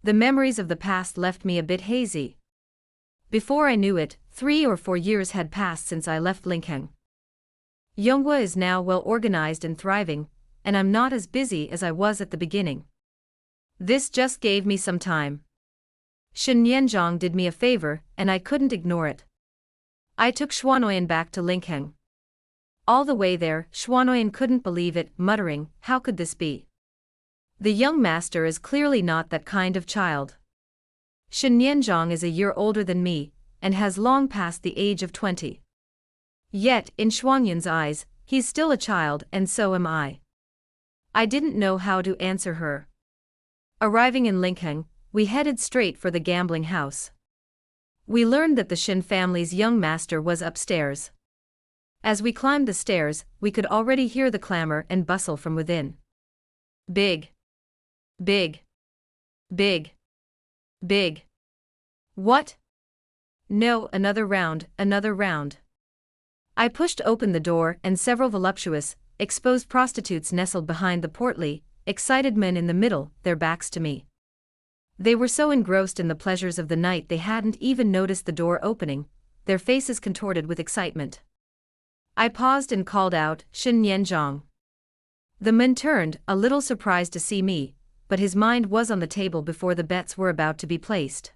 The memories of the past left me a bit hazy. Before I knew it, 3 or 4 years had passed since I left Linkheng. Yonghua is now well organized and thriving, and I'm not as busy as I was at the beginning. This just gave me some time. Shen Yanzhong did me a favor, and I couldn't ignore it. I took Xuanoyan back to Linkheng. All the way there, Xuanoyan couldn't believe it, muttering, "How could this be? The young master is clearly not that kind of child. Shen Yanzhong is a year older than me, and has long passed the age of 20. Yet, in Xuanyan's eyes, he's still a child, and so am I." I didn't know how to answer her. Arriving in Linkheng, we headed straight for the gambling house. We learned that the Shen family's young master was upstairs. As we climbed the stairs, we could already hear the clamor and bustle from within. Big. Big. Big. Big. What? No, another round, another round. I pushed open the door, and several voluptuous, exposed prostitutes nestled behind the portly, excited men in the middle, their backs to me. They were so engrossed in the pleasures of the night they hadn't even noticed the door opening, their faces contorted with excitement. I paused and called out, "Shen Yanzhong." The man turned, a little surprised to see me, but his mind was on the table before the bets were about to be placed.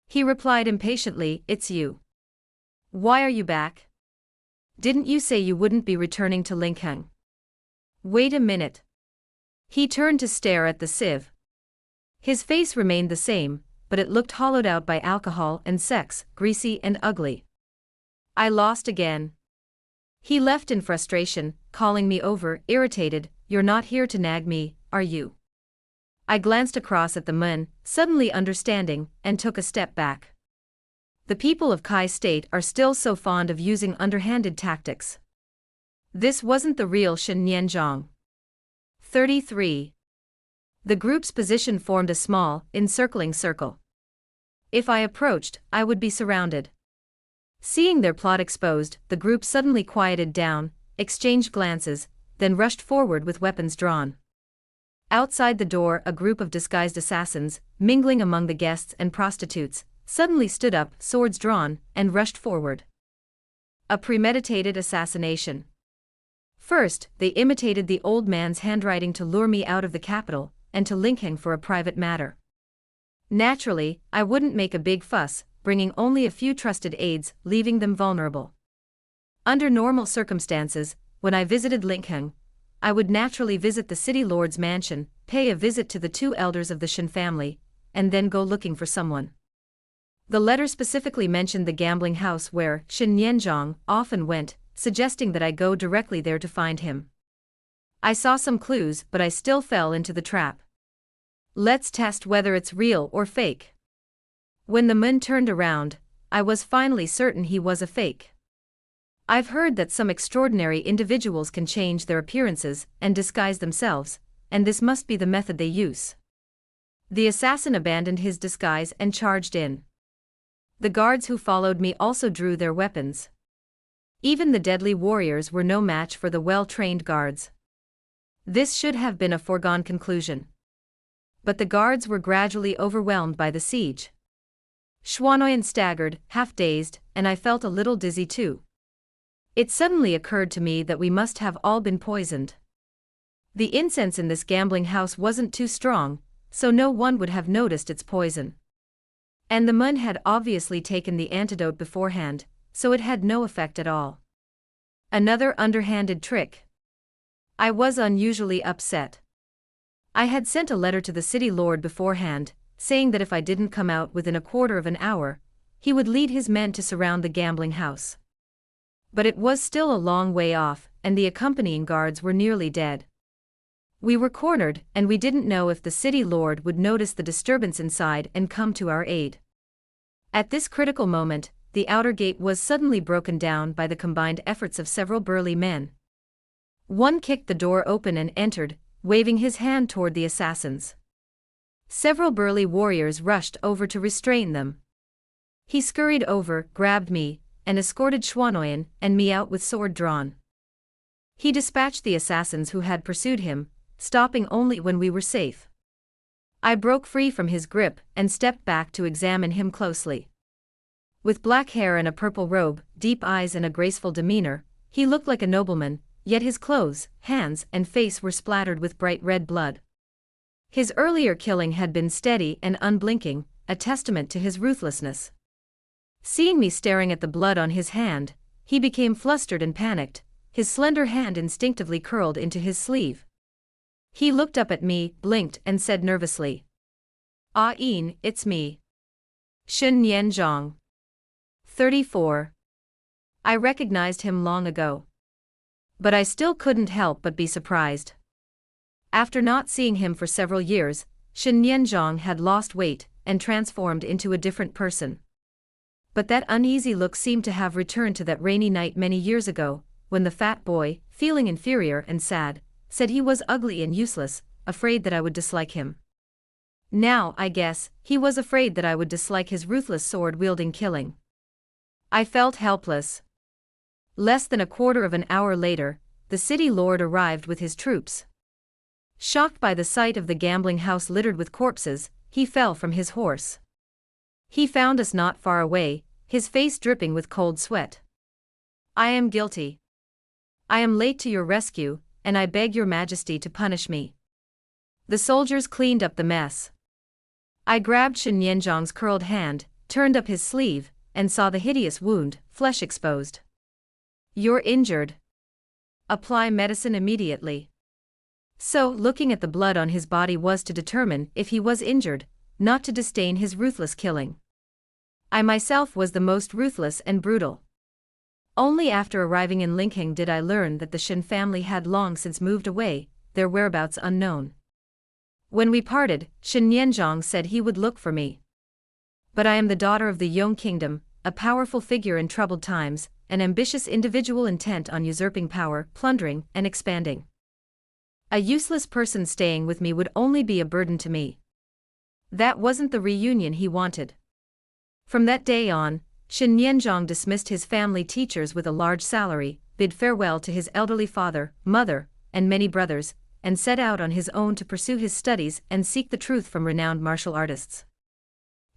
He replied impatiently, "It's you. Why are you back? Didn't you say you wouldn't be returning to Linkheng? Wait a minute." He turned to stare at the sieve. His face remained the same, but it looked hollowed out by alcohol and sex, greasy and ugly. I lost again. He left in frustration, calling me over, irritated, "You're not here to nag me, are you?" I glanced across at the man, suddenly understanding, and took a step back. The people of Kai State are still so fond of using underhanded tactics. This wasn't the real Shen Yanzhong. 33. The group's position formed a small, encircling circle. If I approached, I would be surrounded. Seeing their plot exposed, the group suddenly quieted down, exchanged glances, then rushed forward with weapons drawn. Outside the door, a group of disguised assassins, mingling among the guests and prostitutes, suddenly stood up, swords drawn, and rushed forward. A premeditated assassination. First, they imitated the old man's handwriting to lure me out of the capital, and to Linkheng for a private matter. Naturally, I wouldn't make a big fuss, bringing only a few trusted aides, leaving them vulnerable. Under normal circumstances, when I visited Linkheng, I would naturally visit the city lord's mansion, pay a visit to the 2 elders of the Shen family, and then go looking for someone. The letter specifically mentioned the gambling house where Shen Yanzhong often went, suggesting that I go directly there to find him. I saw some clues, but I still fell into the trap. Let's test whether it's real or fake. When the man turned around, I was finally certain he was a fake. I've heard that some extraordinary individuals can change their appearances and disguise themselves, and this must be the method they use. The assassin abandoned his disguise and charged in. The guards who followed me also drew their weapons. Even the deadly warriors were no match for the well-trained guards. This should have been a foregone conclusion. But the guards were gradually overwhelmed by the siege. Schwanoyen staggered, half-dazed, and I felt a little dizzy too. It suddenly occurred to me that we must have all been poisoned. The incense in this gambling house wasn't too strong, so no one would have noticed its poison. And the mun had obviously taken the antidote beforehand, so it had no effect at all. Another underhanded trick. I was unusually upset. I had sent a letter to the city lord beforehand, saying that if I didn't come out within a quarter of an hour, he would lead his men to surround the gambling house. But it was still a long way off, and the accompanying guards were nearly dead. We were cornered, and we didn't know if the city lord would notice the disturbance inside and come to our aid. At this critical moment, the outer gate was suddenly broken down by the combined efforts of several burly men. One kicked the door open and entered, waving his hand toward the assassins. Several burly warriors rushed over to restrain them. He scurried over, grabbed me, and escorted Schwanoyen and me out with sword drawn. He dispatched the assassins who had pursued him, stopping only when we were safe. I broke free from his grip and stepped back to examine him closely. With black hair and a purple robe, deep eyes and a graceful demeanor, he looked like a nobleman, yet his clothes, hands, and face were splattered with bright red blood. His earlier killing had been steady and unblinking, a testament to his ruthlessness. Seeing me staring at the blood on his hand, he became flustered and panicked, his slender hand instinctively curled into his sleeve. He looked up at me, blinked, and said nervously, "Ah, Ian, it's me. Shen Nianzhong. 34. I recognized him long ago. But I still couldn't help but be surprised. After not seeing him for several years, Shen Nianzhong had lost weight and transformed into a different person. But that uneasy look seemed to have returned to that rainy night many years ago, when the fat boy, feeling inferior and sad, said he was ugly and useless, afraid that I would dislike him. Now, I guess, he was afraid that I would dislike his ruthless sword-wielding killing. I felt helpless. Less than a quarter of an hour later, the city lord arrived with his troops. Shocked by the sight of the gambling house littered with corpses, he fell from his horse. He found us not far away, his face dripping with cold sweat. "I am guilty. I am late to your rescue, and I beg your majesty to punish me." The soldiers cleaned up the mess. I grabbed Shen Nianzhong's curled hand, turned up his sleeve, and saw the hideous wound, flesh exposed. "You're injured. Apply medicine immediately." So, looking at the blood on his body was to determine if he was injured, not to disdain his ruthless killing. I myself was the most ruthless and brutal. Only after arriving in Linking did I learn that the Shen family had long since moved away, their whereabouts unknown. When we parted, Shen Nianzhong said he would look for me. But I am the daughter of the Yong Kingdom, a powerful figure in troubled times, an ambitious individual intent on usurping power, plundering, and expanding. A useless person staying with me would only be a burden to me. That wasn't the reunion he wanted. From that day on, Shen Nianzhong dismissed his family teachers with a large salary, bid farewell to his elderly father, mother, and many brothers, and set out on his own to pursue his studies and seek the truth from renowned martial artists.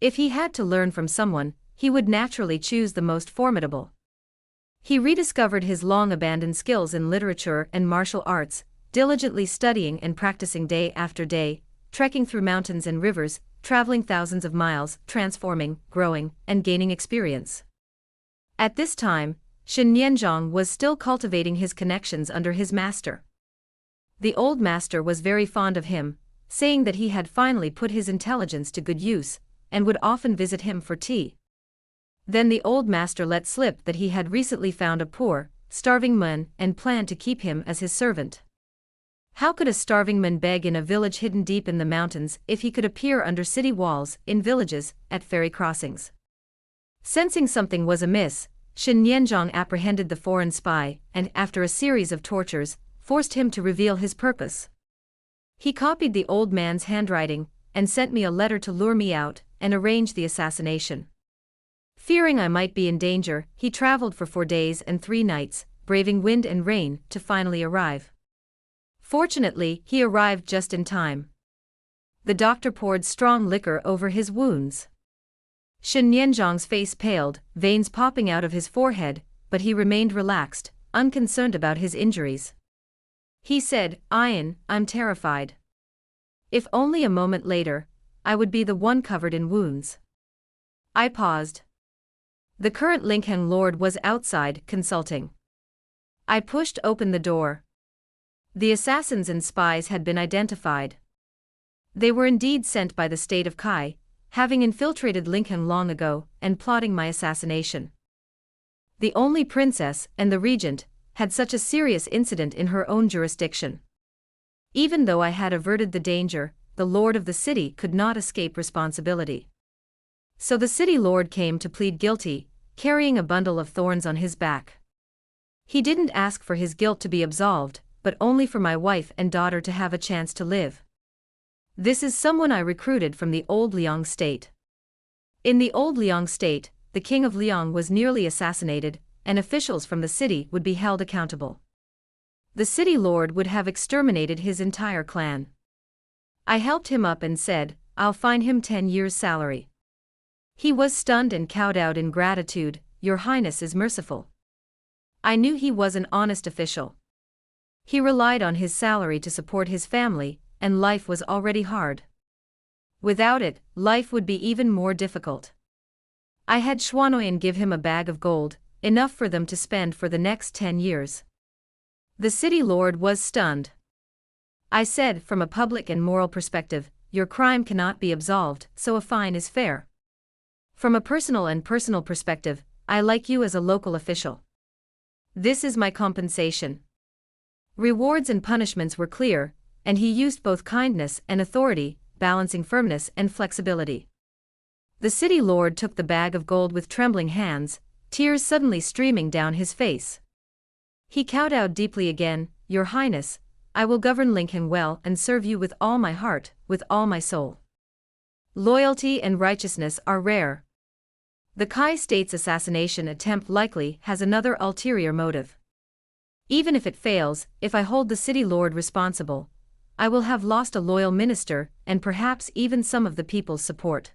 If he had to learn from someone, he would naturally choose the most formidable. He rediscovered his long-abandoned skills in literature and martial arts, diligently studying and practicing day after day, trekking through mountains and rivers, traveling thousands of miles, transforming, growing, and gaining experience. At this time, Shen Nianzhong was still cultivating his connections under his master. The old master was very fond of him, saying that he had finally put his intelligence to good use, and would often visit him for tea. Then the old master let slip that he had recently found a poor, starving man and planned to keep him as his servant. How could a starving man beg in a village hidden deep in the mountains if he could appear under city walls, in villages, at ferry crossings? Sensing something was amiss, Shen Nianzhong apprehended the foreign spy and, after a series of tortures, forced him to reveal his purpose. He copied the old man's handwriting and sent me a letter to lure me out and arrange the assassination. Fearing I might be in danger, he traveled for 4 days and 3 nights, braving wind and rain, to finally arrive. Fortunately, he arrived just in time. The doctor poured strong liquor over his wounds. Shen Nianzhang's face paled, veins popping out of his forehead, but he remained relaxed, unconcerned about his injuries. He said, I'm terrified. If only a moment later, I would be the one covered in wounds. I paused. The current Linkheng lord was outside, consulting. I pushed open the door. The assassins and spies had been identified. They were indeed sent by the state of Kai, having infiltrated Linkheng long ago, and plotting my assassination. The only princess, and the regent, had such a serious incident in her own jurisdiction. Even though I had averted the danger, the lord of the city could not escape responsibility. So the city lord came to plead guilty, carrying a bundle of thorns on his back. He didn't ask for his guilt to be absolved, but only for my wife and daughter to have a chance to live. This is someone I recruited from the old Liang state. In the old Liang state, the king of Liang was nearly assassinated, and officials from the city would be held accountable. The city lord would have exterminated his entire clan. I helped him up and said, I'll fine him 10 years' salary. He was stunned and cowed out in gratitude. Your Highness is merciful. I knew he was an honest official. He relied on his salary to support his family, and life was already hard. Without it, life would be even more difficult. I had Xuanoyan give him a bag of gold, enough for them to spend for the next 10 years. The city lord was stunned. I said, from a public and moral perspective, your crime cannot be absolved, so a fine is fair. From a personal perspective, I like you as a local official. This is my compensation. Rewards and punishments were clear, and he used both kindness and authority, balancing firmness and flexibility. The city lord took the bag of gold with trembling hands, tears suddenly streaming down his face. He kowtowed deeply again. Your Highness, I will govern Linkheng well and serve you with all my heart, with all my soul. Loyalty and righteousness are rare. The Kai state's assassination attempt likely has another ulterior motive. Even if it fails, if I hold the city lord responsible, I will have lost a loyal minister and perhaps even some of the people's support.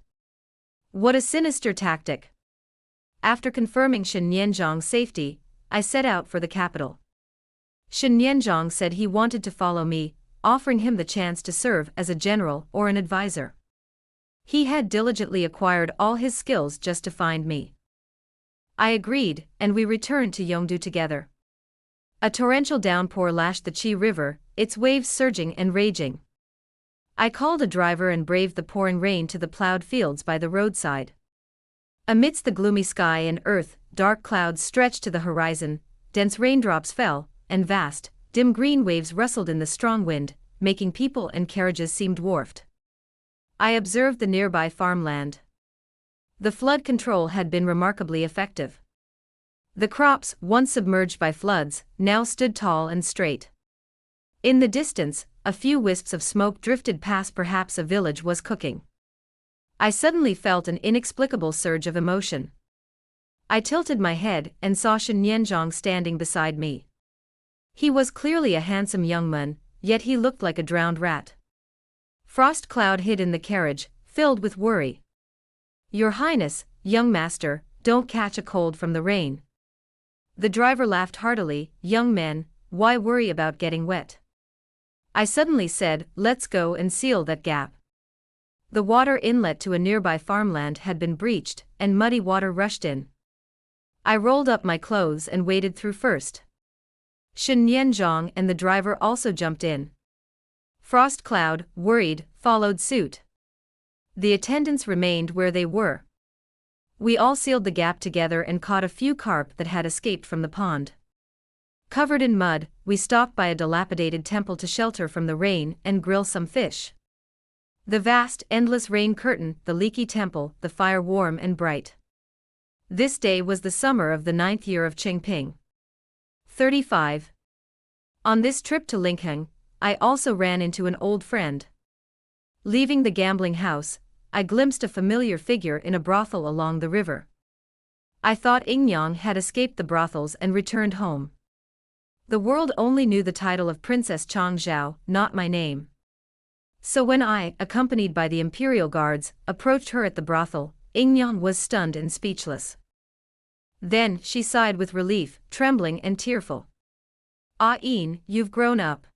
What a sinister tactic! After confirming Shen Nianzhang's safety, I set out for the capital. Shen Nianzhang said he wanted to follow me, offering him the chance to serve as a general or an advisor. He had diligently acquired all his skills just to find me. I agreed, and we returned to Yongdu together. A torrential downpour lashed the Qi River, its waves surging and raging. I called a driver and braved the pouring rain to the plowed fields by the roadside. Amidst the gloomy sky and earth, dark clouds stretched to the horizon, dense raindrops fell, and vast, dim green waves rustled in the strong wind, making people and carriages seem dwarfed. I observed the nearby farmland. The flood control had been remarkably effective. The crops, once submerged by floods, now stood tall and straight. In the distance, a few wisps of smoke drifted past. Perhaps a village was cooking. I suddenly felt an inexplicable surge of emotion. I tilted my head and saw Shen Nianzhang standing beside me. He was clearly a handsome young man, yet he looked like a drowned rat. Frost cloud hid in the carriage, filled with worry. Your Highness, young master, don't catch a cold from the rain. The driver laughed heartily. Young men, why worry about getting wet? I suddenly said, let's go and seal that gap. The water inlet to a nearby farmland had been breached, and muddy water rushed in. I rolled up my clothes and waded through first. Shen Nianzhang and the driver also jumped in. Frost Cloud, worried, followed suit. The attendants remained where they were. We all sealed the gap together and caught a few carp that had escaped from the pond. Covered in mud, we stopped by a dilapidated temple to shelter from the rain and grill some fish. The vast, endless rain curtained the leaky temple, the fire warm and bright. This day was the summer of the 9th year of Qingping. 35. On this trip to Linkheng, I also ran into an old friend. Leaving the gambling house, I glimpsed a familiar figure in a brothel along the river. I thought Yingyang had escaped the brothels and returned home. The world only knew the title of Princess Changzhou, not my name. So when I, accompanied by the imperial guards, approached her at the brothel, Yingniang was stunned and speechless. Then, she sighed with relief, trembling and tearful. "Ah Yin, you've grown up."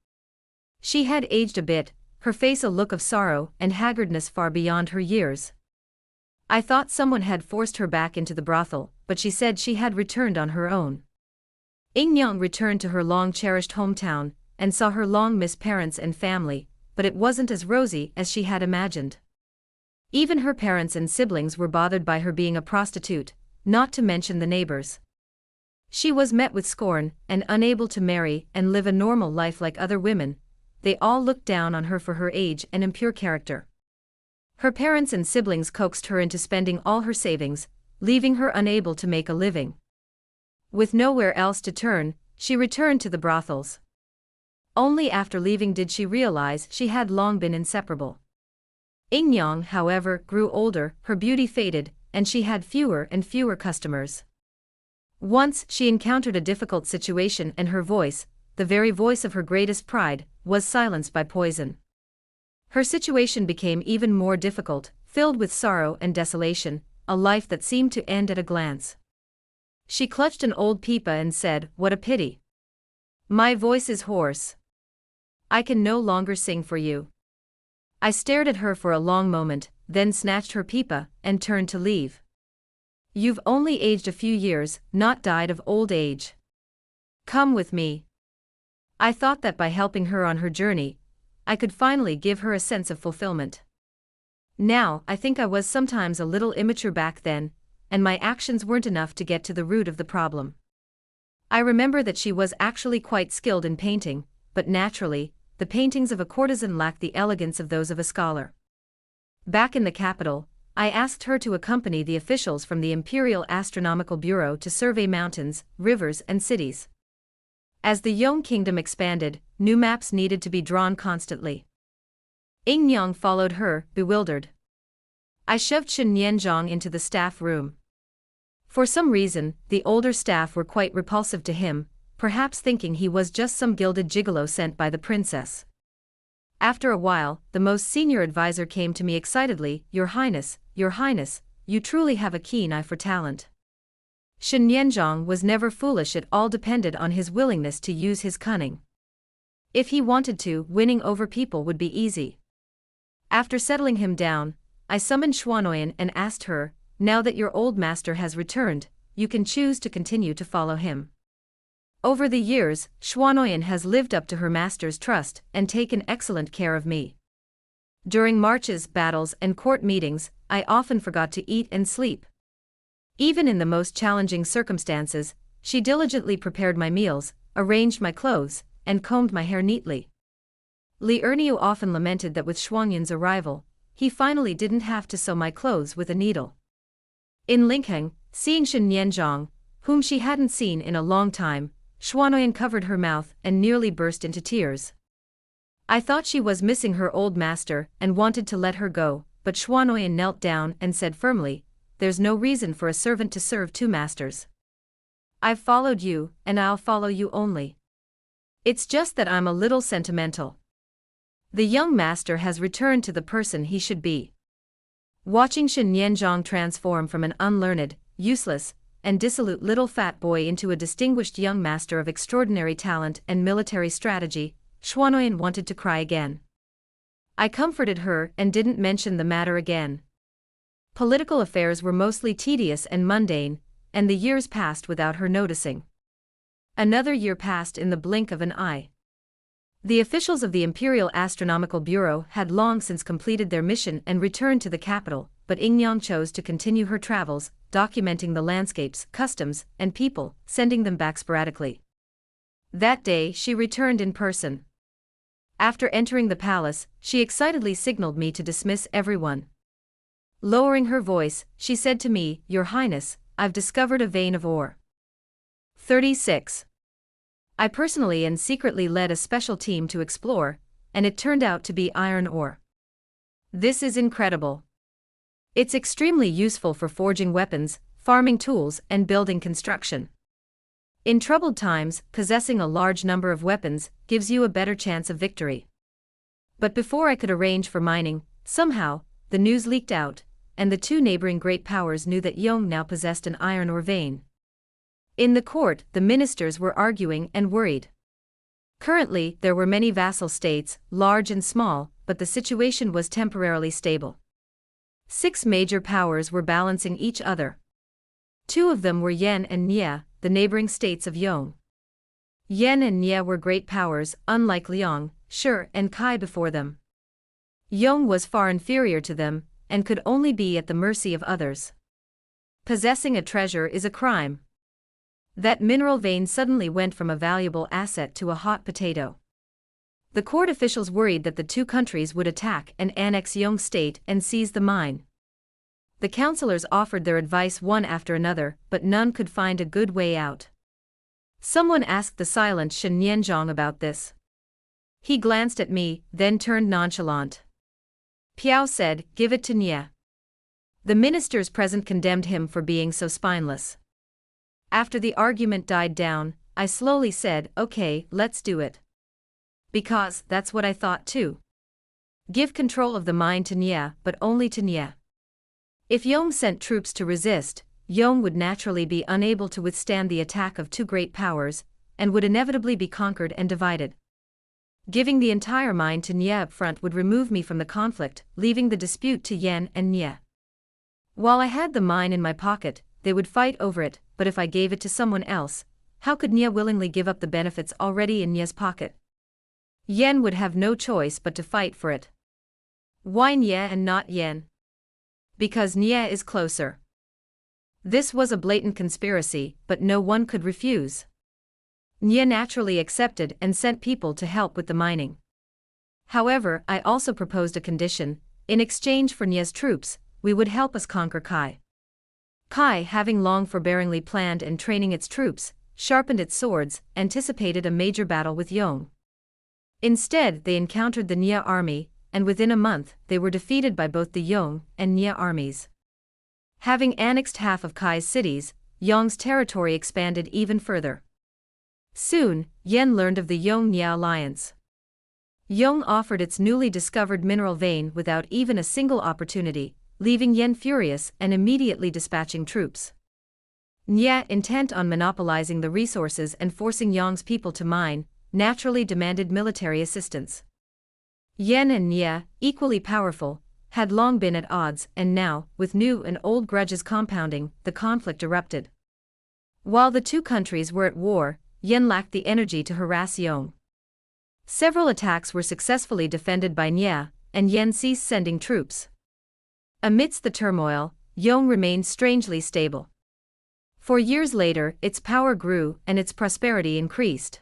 She had aged a bit, her face a look of sorrow and haggardness far beyond her years. I thought someone had forced her back into the brothel, but she said she had returned on her own. Yingniang returned to her long-cherished hometown, and saw her long-missed parents and family, but it wasn't as rosy as she had imagined. Even her parents and siblings were bothered by her being a prostitute, not to mention the neighbors. She was met with scorn, and unable to marry and live a normal life like other women. They all looked down on her for her age and impure character. Her parents and siblings coaxed her into spending all her savings, leaving her unable to make a living. With nowhere else to turn, she returned to the brothels. Only after leaving did she realize she had long been inseparable. Yingniang, however, grew older, her beauty faded, and she had fewer and fewer customers. Once she encountered a difficult situation and her voice, the very voice of her greatest pride, was silenced by poison. Her situation became even more difficult, filled with sorrow and desolation, a life that seemed to end at a glance. She clutched an old pipa and said, "What a pity. My voice is hoarse. I can no longer sing for you." I stared at her for a long moment, then snatched her pipa and turned to leave. "You've only aged a few years, not died of old age. Come with me." I thought that by helping her on her journey, I could finally give her a sense of fulfillment. Now, I think I was sometimes a little immature back then, and my actions weren't enough to get to the root of the problem. I remember that she was actually quite skilled in painting, but naturally, the paintings of a courtesan lacked the elegance of those of a scholar. Back in the capital, I asked her to accompany the officials from the Imperial Astronomical Bureau to survey mountains, rivers and cities. As the Yong Kingdom expanded, new maps needed to be drawn constantly. Yingniang followed her, bewildered. I shoved Shen Nianzhong into the staff room. For some reason, the older staff were quite repulsive to him, perhaps thinking he was just some gilded gigolo sent by the princess. After a while, the most senior advisor came to me excitedly, Your Highness, you truly have a keen eye for talent." Shen Nianzhong was never foolish, it all depended on his willingness to use his cunning. If he wanted to, winning over people would be easy. After settling him down, I summoned Xuanoyan and asked her, "Now that your old master has returned, you can choose to continue to follow him." Over the years, Xuanoyan has lived up to her master's trust and taken excellent care of me. During marches, battles, and court meetings, I often forgot to eat and sleep. Even in the most challenging circumstances, she diligently prepared my meals, arranged my clothes, and combed my hair neatly. Li Erniu often lamented that with Xuanyan's arrival, he finally didn't have to sew my clothes with a needle. In Linkheng, seeing Shen Nianzhong, whom she hadn't seen in a long time, Xuanoyan covered her mouth and nearly burst into tears. I thought she was missing her old master and wanted to let her go, but Xuanoyan knelt down and said firmly, "There's no reason for a servant to serve two masters. I've followed you, and I'll follow you only. It's just that I'm a little sentimental." The young master has returned to the person he should be. Watching Shen Nianzhong transform from an unlearned, useless, and dissolute little fat boy into a distinguished young master of extraordinary talent and military strategy, Xuanoyan wanted to cry again. I comforted her and didn't mention the matter again. Political affairs were mostly tedious and mundane, and the years passed without her noticing. Another year passed in the blink of an eye. The officials of the Imperial Astronomical Bureau had long since completed their mission and returned to the capital, but Yingniang chose to continue her travels, documenting the landscapes, customs, and people, sending them back sporadically. That day she returned in person. After entering the palace, she excitedly signaled me to dismiss everyone. Lowering her voice, she said to me, "Your Highness, I've discovered a vein of ore." 36. I personally and secretly led a special team to explore, and it turned out to be iron ore. This is incredible. It's extremely useful for forging weapons, farming tools, and building construction. In troubled times, possessing a large number of weapons gives you a better chance of victory. But before I could arrange for mining, somehow, the news leaked out, and the two neighboring great powers knew that Yong now possessed an iron ore vein. In the court, the ministers were arguing and worried. Currently, there were many vassal states, large and small, but the situation was temporarily stable. 6 major powers were balancing each other. 2 of them were Yen and Nye, the neighboring states of Yong. Yen and Nye were great powers, unlike Liang, Shi, and Kai before them. Yong was far inferior to them, and could only be at the mercy of others. Possessing a treasure is a crime. That mineral vein suddenly went from a valuable asset to a hot potato. The court officials worried that the two countries would attack and annex Yong state and seize the mine. The councillors offered their advice one after another, but none could find a good way out. Someone asked the silent Shen Nianzhong about this. He glanced at me, then turned nonchalant. Piao said, "Give it to Nye." The ministers present condemned him for being so spineless. After the argument died down, I slowly said, "Okay, let's do it." Because that's what I thought too. Give control of the mine to Nye, but only to Nye. If Yong sent troops to resist, Yong would naturally be unable to withstand the attack of two great powers, and would inevitably be conquered and divided. Giving the entire mine to Nye up front would remove me from the conflict, leaving the dispute to Yen and Nye. While I had the mine in my pocket, they would fight over it, but if I gave it to someone else, how could Nye willingly give up the benefits already in Nye's pocket? Yen would have no choice but to fight for it. Why Nye and not Yen? Because Nye is closer. This was a blatant conspiracy, but no one could refuse. Nye naturally accepted and sent people to help with the mining. However, I also proposed a condition: in exchange for Nye's troops, we would help us conquer Kai. Kai, having long forbearingly planned and training its troops, sharpened its swords, anticipated a major battle with Yong. Instead, they encountered the Nye army, and within a month, they were defeated by both the Yong and Nye armies. Having annexed half of Kai's cities, Yong's territory expanded even further. Soon, Yen learned of the Yong-Nye alliance. Yong offered its newly discovered mineral vein without even a single opportunity, leaving Yen furious and immediately dispatching troops. Nye, intent on monopolizing the resources and forcing Yong's people to mine, naturally demanded military assistance. Yen and Nye, equally powerful, had long been at odds, and now, with new and old grudges compounding, the conflict erupted. While the two countries were at war, Yen lacked the energy to harass Yong. Several attacks were successfully defended by Nye, and Yen ceased sending troops. Amidst the turmoil, Yong remained strangely stable. For years later, its power grew and its prosperity increased.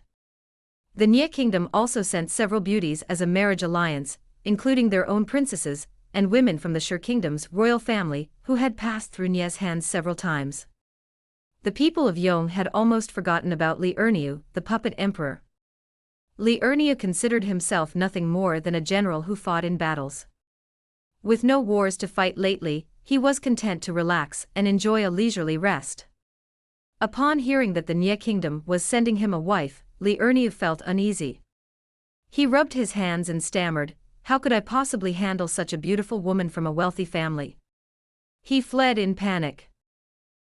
The Nye kingdom also sent several beauties as a marriage alliance, including their own princesses, and women from the Shi kingdom's royal family who had passed through Nye's hands several times. The people of Yong had almost forgotten about Li Erniu, the puppet emperor. Li Erniu considered himself nothing more than a general who fought in battles. With no wars to fight lately, he was content to relax and enjoy a leisurely rest. Upon hearing that the Nye kingdom was sending him a wife, Li Erniu felt uneasy. He rubbed his hands and stammered, "How could I possibly handle such a beautiful woman from a wealthy family?" He fled in panic.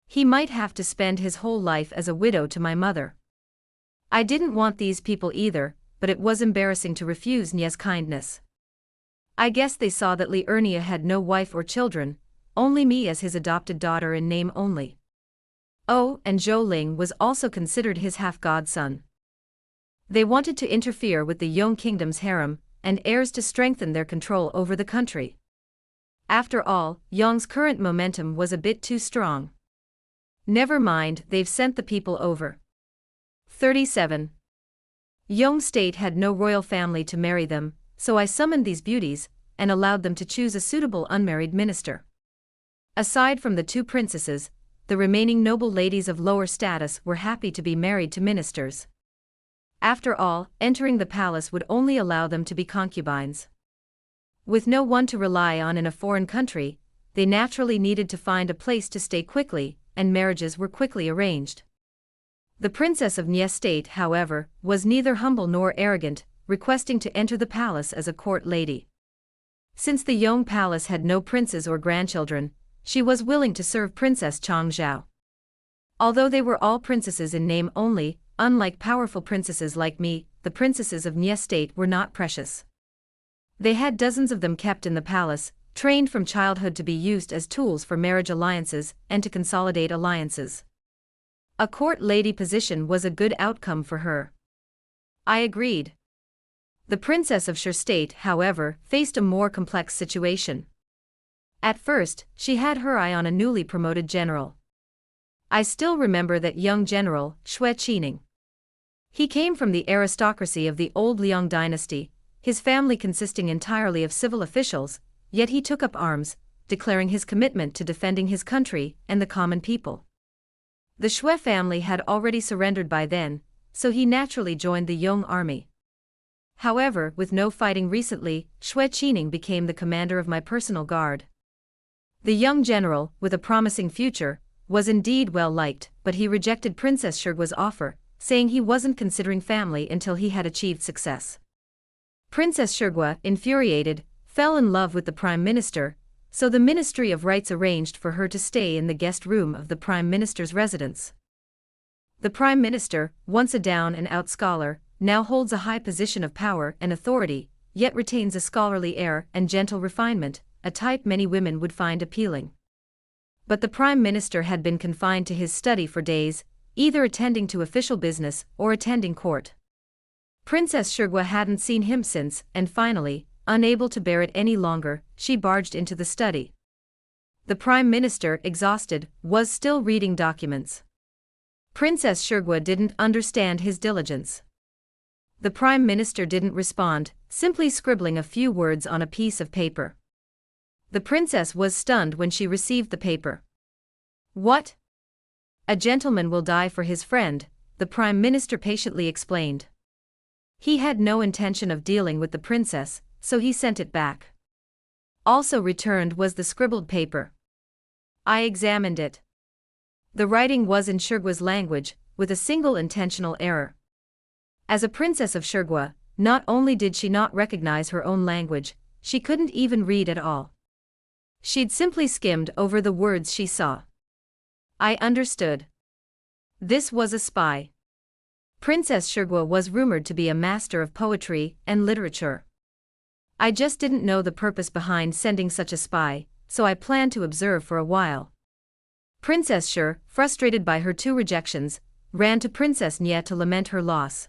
He might have to spend his whole life as a widow to my mother. I didn't want these people either, but it was embarrassing to refuse Nye's kindness. I guess they saw that Li Erniu had no wife or children, only me as his adopted daughter in name only. Oh, and Zhou Ling was also considered his half-godson. They wanted to interfere with the Yong kingdom's harem and heirs to strengthen their control over the country. After all, Yong's current momentum was a bit too strong. Never mind, they've sent the people over. 37. Yong state had no royal family to marry them, so I summoned these beauties, and allowed them to choose a suitable unmarried minister. Aside from the two princesses, the remaining noble ladies of lower status were happy to be married to ministers. After all, entering the palace would only allow them to be concubines. With no one to rely on in a foreign country, they naturally needed to find a place to stay quickly, and marriages were quickly arranged. The princess of Nye state, however, was neither humble nor arrogant, requesting to enter the palace as a court lady. Since the Yong palace had no princes or grandchildren, she was willing to serve Princess Changzhou. Although they were all princesses in name only, unlike powerful princesses like me, the princesses of Nye state were not precious. They had dozens of them kept in the palace, trained from childhood to be used as tools for marriage alliances and to consolidate alliances. A court lady position was a good outcome for her. I agreed. The princess of Shur state, however, faced a more complex situation. At first, she had her eye on a newly promoted general. I still remember that young general, Shui Qining. He came from the aristocracy of the old Liang dynasty, his family consisting entirely of civil officials, yet he took up arms, declaring his commitment to defending his country and the common people. The Shui family had already surrendered by then, so he naturally joined the Yong army. However, with no fighting recently, Shui Qining became the commander of my personal guard. The young general, with a promising future, was indeed well liked, but he rejected Princess Shurgua's offer, saying he wasn't considering family until he had achieved success. Princess Shurgua, infuriated, fell in love with the Prime Minister, so the Ministry of Rights arranged for her to stay in the guest room of the Prime Minister's residence. The Prime Minister, once a down-and-out scholar, now holds a high position of power and authority, yet retains a scholarly air and gentle refinement, a type many women would find appealing. But the Prime Minister had been confined to his study for days, either attending to official business or attending court. Princess Shurgua hadn't seen him since, and finally, unable to bear it any longer, she barged into the study. The Prime Minister, exhausted, was still reading documents. Princess Shurgua didn't understand his diligence. The Prime Minister didn't respond, simply scribbling a few words on a piece of paper. The princess was stunned when she received the paper. What? A gentleman will die for his friend, the Prime Minister patiently explained. He had no intention of dealing with the princess, so he sent it back. Also returned was the scribbled paper. I examined it. The writing was in Shurgua's language, with a single intentional error. As a princess of Shurgua, not only did she not recognize her own language, she couldn't even read at all. She'd simply skimmed over the words she saw. I understood. This was a spy. Princess Shurgua was rumored to be a master of poetry and literature. I just didn't know the purpose behind sending such a spy, so I planned to observe for a while. Princess Shur, frustrated by her 2 rejections, ran to Princess Nye to lament her loss.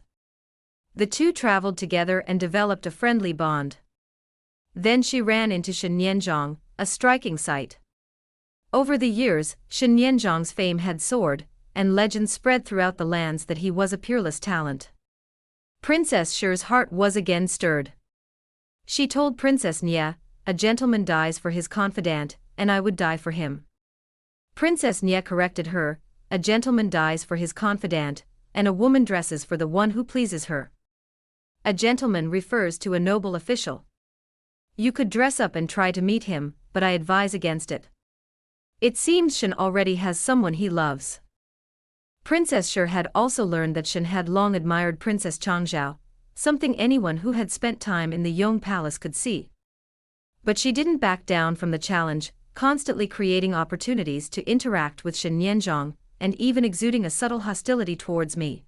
The two traveled together and developed a friendly bond. Then she ran into Shen Nianzhong, a striking sight. Over the years, Shen Nianzhong's fame had soared, and legends spread throughout the lands that he was a peerless talent. Princess Shur's heart was again stirred. She told Princess Nye, a gentleman dies for his confidant, and I would die for him. Princess Nye corrected her, a gentleman dies for his confidant, and a woman dresses for the one who pleases her. A gentleman refers to a noble official. You could dress up and try to meet him, but I advise against it. It seems Shen already has someone he loves. Princess Shur had also learned that Shen had long admired Princess Changzhou, something anyone who had spent time in the Yong Palace could see. But she didn't back down from the challenge, constantly creating opportunities to interact with Shen Nianzhong, and even exuding a subtle hostility towards me.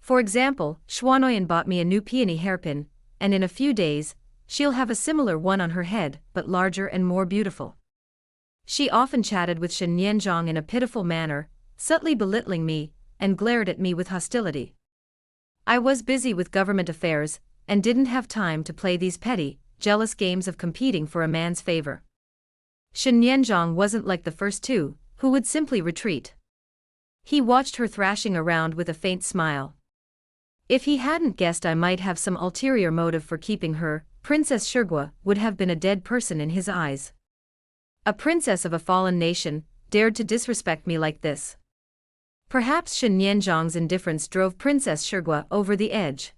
For example, Xuanoyan bought me a new peony hairpin, and in a few days, she'll have a similar one on her head, but larger and more beautiful. She often chatted with Shen Nianzhong in a pitiful manner, subtly belittling me, and glared at me with hostility. I was busy with government affairs, and didn't have time to play these petty, jealous games of competing for a man's favor. Shen Nianzhong wasn't like the first 2, who would simply retreat. He watched her thrashing around with a faint smile. If he hadn't guessed I might have some ulterior motive for keeping her, Princess Shurgua would have been a dead person in his eyes. A princess of a fallen nation dared to disrespect me like this. Perhaps Shen Nianzhong's indifference drove Princess Shurgua over the edge.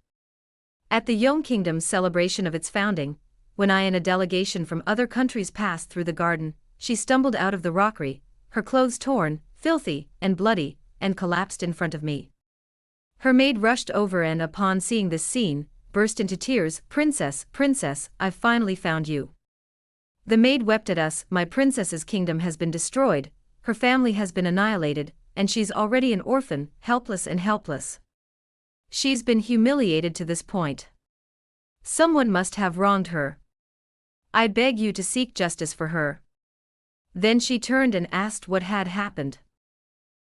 At the Yong Kingdom's celebration of its founding, when I and a delegation from other countries passed through the garden, she stumbled out of the rockery, her clothes torn, filthy, and bloody, and collapsed in front of me. Her maid rushed over and upon seeing this scene, burst into tears. "Princess, princess, I've finally found you." The maid wept at us. "My princess's kingdom has been destroyed, her family has been annihilated, and she's already an orphan, helpless and helpless. She's been humiliated to this point. Someone must have wronged her. I beg you to seek justice for her." Then she turned and asked what had happened.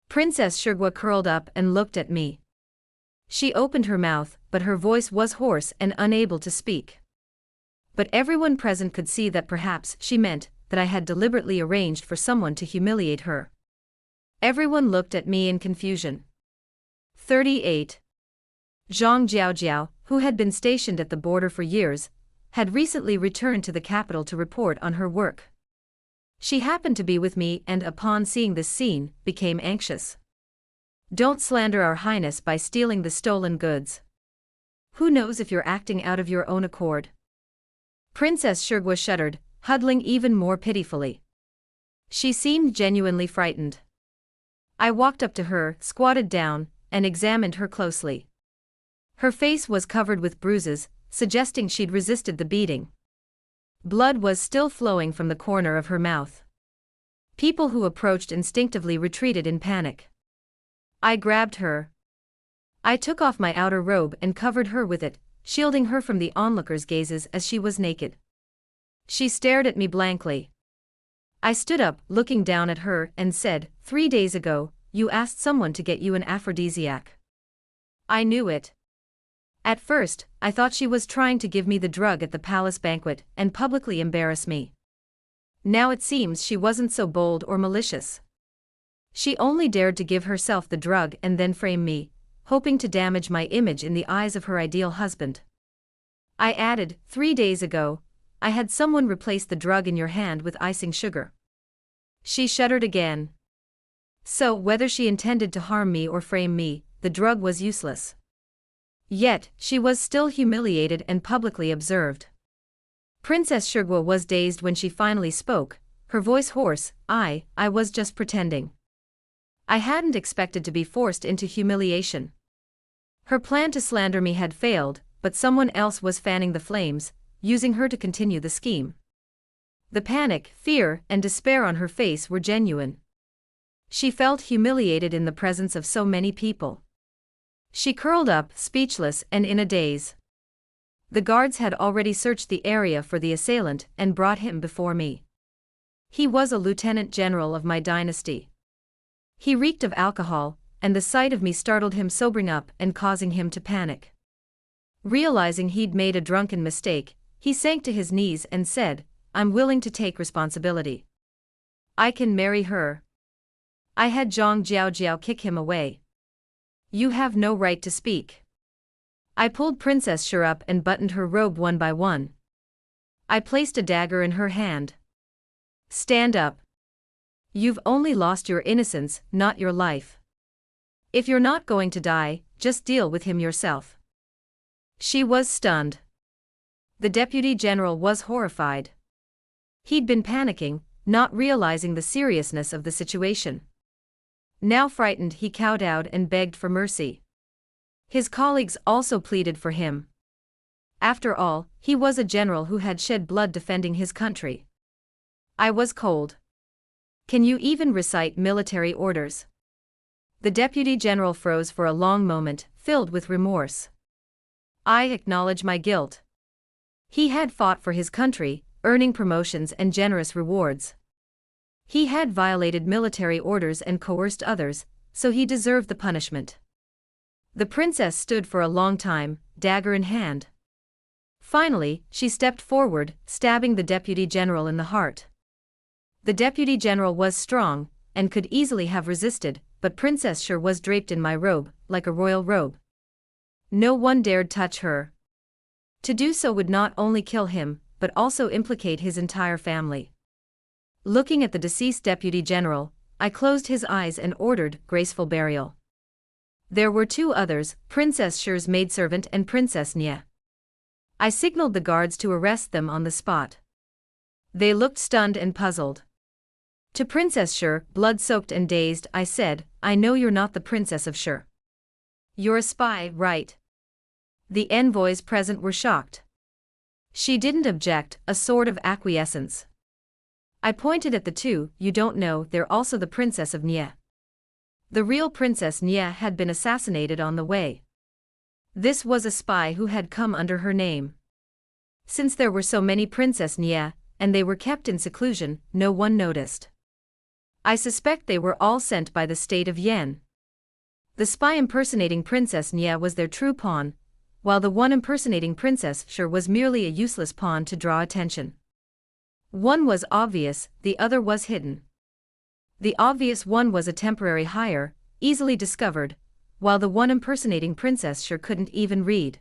Princess Shirgwa curled up and looked at me. She opened her mouth, but her voice was hoarse and unable to speak. But everyone present could see that perhaps she meant that I had deliberately arranged for someone to humiliate her. Everyone looked at me in confusion. 38. Zhang Jiaojiao, who had been stationed at the border for years, had recently returned to the capital to report on her work. She happened to be with me and upon seeing this scene, became anxious. "Don't slander our highness by stealing the stolen goods. Who knows if you're acting out of your own accord?" Princess Shirgwa shuddered, huddling even more pitifully. She seemed genuinely frightened. I walked up to her, squatted down, and examined her closely. Her face was covered with bruises, suggesting she'd resisted the beating. Blood was still flowing from the corner of her mouth. People who approached instinctively retreated in panic. I grabbed her. I took off my outer robe and covered her with it, shielding her from the onlookers' gazes as she was naked. She stared at me blankly. I stood up, looking down at her, and said, 3 days ago, you asked someone to get you an aphrodisiac. I knew it. At first, I thought she was trying to give me the drug at the palace banquet and publicly embarrass me. Now it seems she wasn't so bold or malicious. She only dared to give herself the drug and then frame me, hoping to damage my image in the eyes of her ideal husband. I added, 3 days ago, I had someone replace the drug in your hand with icing sugar. She shuddered again. So, whether she intended to harm me or frame me, the drug was useless. Yet, she was still humiliated and publicly observed. Princess Shirgwa was dazed when she finally spoke, her voice hoarse. I was just pretending. I hadn't expected to be forced into humiliation. Her plan to slander me had failed, but someone else was fanning the flames, using her to continue the scheme. The panic, fear, and despair on her face were genuine. She felt humiliated in the presence of so many people. She curled up, speechless and in a daze. The guards had already searched the area for the assailant and brought him before me. He was a lieutenant general of my dynasty. He reeked of alcohol, and the sight of me startled him, sobering up and causing him to panic. Realizing he'd made a drunken mistake, he sank to his knees and said, "I'm willing to take responsibility. I can marry her." I had Zhang Jiaojiao kick him away. "You have no right to speak." I pulled Princess Shir up and buttoned her robe one by one. I placed a dagger in her hand. "Stand up. You've only lost your innocence, not your life. If you're not going to die, just deal with him yourself." She was stunned. The deputy general was horrified. He'd been panicking, not realizing the seriousness of the situation. Now frightened, he kowtowed and begged for mercy. His colleagues also pleaded for him. After all, he was a general who had shed blood defending his country. I was cold. "Can you even recite military orders?" The deputy general froze for a long moment, filled with remorse. I acknowledge my guilt. He had fought for his country, earning promotions and generous rewards. He had violated military orders and coerced others, so he deserved the punishment. The princess stood for a long time, dagger in hand. Finally, she stepped forward, stabbing the deputy general in the heart. The deputy general was strong, and could easily have resisted, but Princess Shir was draped in my robe, like a royal robe. No one dared touch her. To do so would not only kill him, but also implicate his entire family. Looking at the deceased deputy general, I closed his eyes and ordered graceful burial. There were 2 others, Princess Shir's maidservant and Princess Nye. I signaled the guards to arrest them on the spot. They looked stunned and puzzled. To Princess Shur, blood-soaked and dazed, I said, I know you're not the Princess of Shur. You're a spy, right? The envoys present were shocked. She didn't object, a sort of acquiescence. I pointed at the two. You don't know, they're also the Princess of Nye. The real Princess Nye had been assassinated on the way. This was a spy who had come under her name. Since there were so many Princess Nye, and they were kept in seclusion, no one noticed. I suspect they were all sent by the state of Yen. The spy impersonating Princess Nye was their true pawn, while the one impersonating Princess Shur was merely a useless pawn to draw attention. One was obvious, the other was hidden. The obvious one was a temporary hire, easily discovered, while the one impersonating Princess Shur couldn't even read.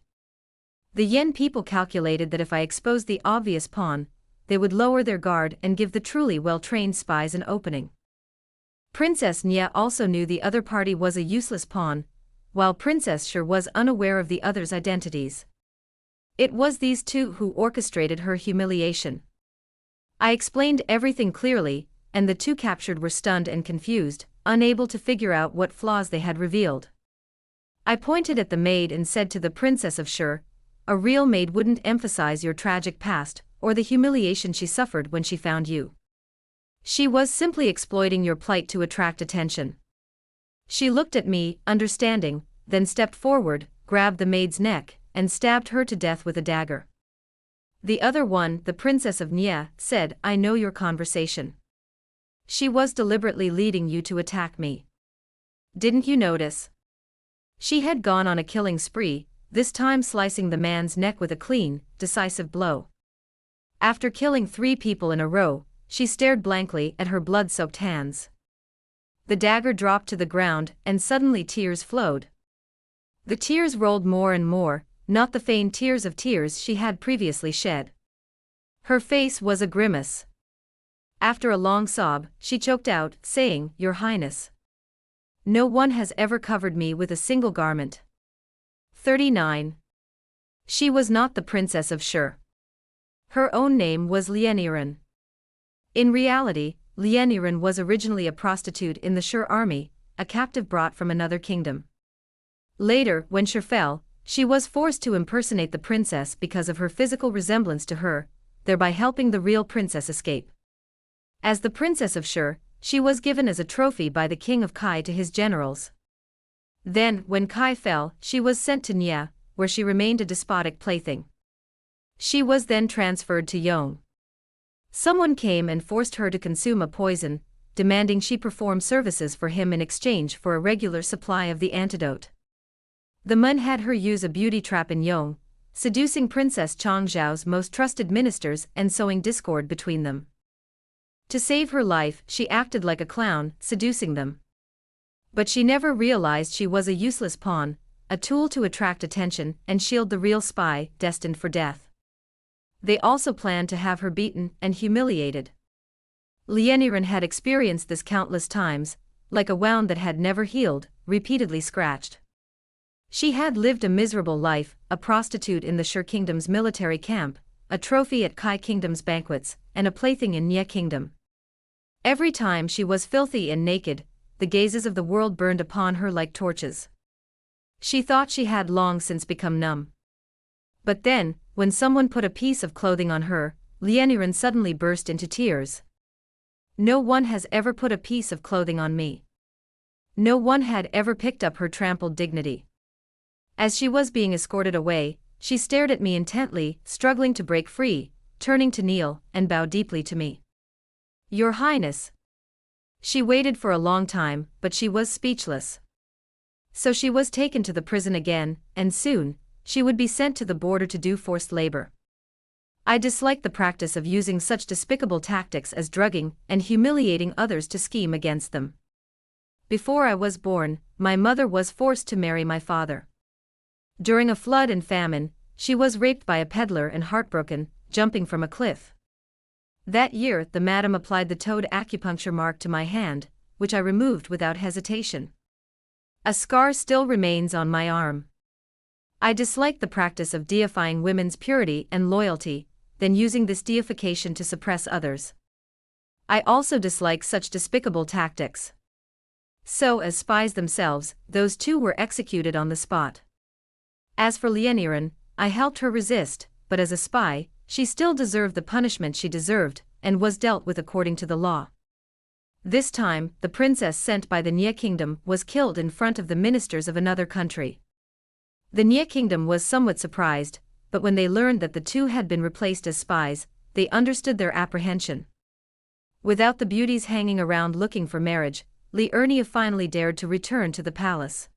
The Yen people calculated that if I exposed the obvious pawn, they would lower their guard and give the truly well-trained spies an opening. Princess Nye also knew the other party was a useless pawn, while Princess Shur was unaware of the others' identities. It was these two who orchestrated her humiliation. I explained everything clearly, and the two captured were stunned and confused, unable to figure out what flaws they had revealed. I pointed at the maid and said to the Princess of Shur, a real maid wouldn't emphasize your tragic past, or the humiliation she suffered when she found you. She was simply exploiting your plight to attract attention. She looked at me, understanding, then stepped forward, grabbed the maid's neck, and stabbed her to death with a dagger. The other one, the Princess of Nye, said, I know your conversation. She was deliberately leading you to attack me. Didn't you notice? She had gone on a killing spree, this time slicing the man's neck with a clean, decisive blow. After killing 3 people in a row, she stared blankly at her blood-soaked hands. The dagger dropped to the ground, and suddenly tears flowed. The tears rolled more and more, not the feigned tears of tears she had previously shed. Her face was a grimace. After a long sob, she choked out, saying, Your Highness. No one has ever covered me with a single garment. 39. She was not the Princess of Shur. Her own name was Lieniran. In reality, Lieniran was originally a prostitute in the Shur army, a captive brought from another kingdom. Later, when Shur fell, she was forced to impersonate the princess because of her physical resemblance to her, thereby helping the real princess escape. As the Princess of Shur, she was given as a trophy by the king of Kai to his generals. Then, when Kai fell, she was sent to Nye, where she remained a despotic plaything. She was then transferred to Yong. Someone came and forced her to consume a poison, demanding she perform services for him in exchange for a regular supply of the antidote. The man had her use a beauty trap in Yong, seducing Princess Changzhou's most trusted ministers and sowing discord between them. To save her life, she acted like a clown, seducing them. But she never realized she was a useless pawn, a tool to attract attention and shield the real spy, destined for death. They also planned to have her beaten and humiliated. Lieniran had experienced this countless times, like a wound that had never healed, repeatedly scratched. She had lived a miserable life, a prostitute in the Shur Kingdom's military camp, a trophy at Kai Kingdom's banquets, and a plaything in Nye Kingdom. Every time she was filthy and naked, the gazes of the world burned upon her like torches. She thought she had long since become numb. But then, when someone put a piece of clothing on her, Lieniran suddenly burst into tears. No one has ever put a piece of clothing on me. No one had ever picked up her trampled dignity. As she was being escorted away, she stared at me intently, struggling to break free, turning to kneel and bow deeply to me. Your Highness. She waited for a long time, but she was speechless. So she was taken to the prison again, and soon, she would be sent to the border to do forced labor. I disliked the practice of using such despicable tactics as drugging and humiliating others to scheme against them. Before I was born, my mother was forced to marry my father. During a flood and famine, she was raped by a peddler and heartbroken, jumping from a cliff. That year, the madam applied the toad acupuncture mark to my hand, which I removed without hesitation. A scar still remains on my arm. I dislike the practice of deifying women's purity and loyalty, then using this deification to suppress others. I also dislike such despicable tactics. So, as spies themselves, those two were executed on the spot. As for Lieniran, I helped her resist, but as a spy, she still deserved the punishment she deserved, and was dealt with according to the law. This time, the princess sent by the Nye kingdom was killed in front of the ministers of another country. The Nye kingdom was somewhat surprised, but when they learned that the two had been replaced as spies, they understood their apprehension. Without the beauties hanging around looking for marriage, Liurnia finally dared to return to the palace.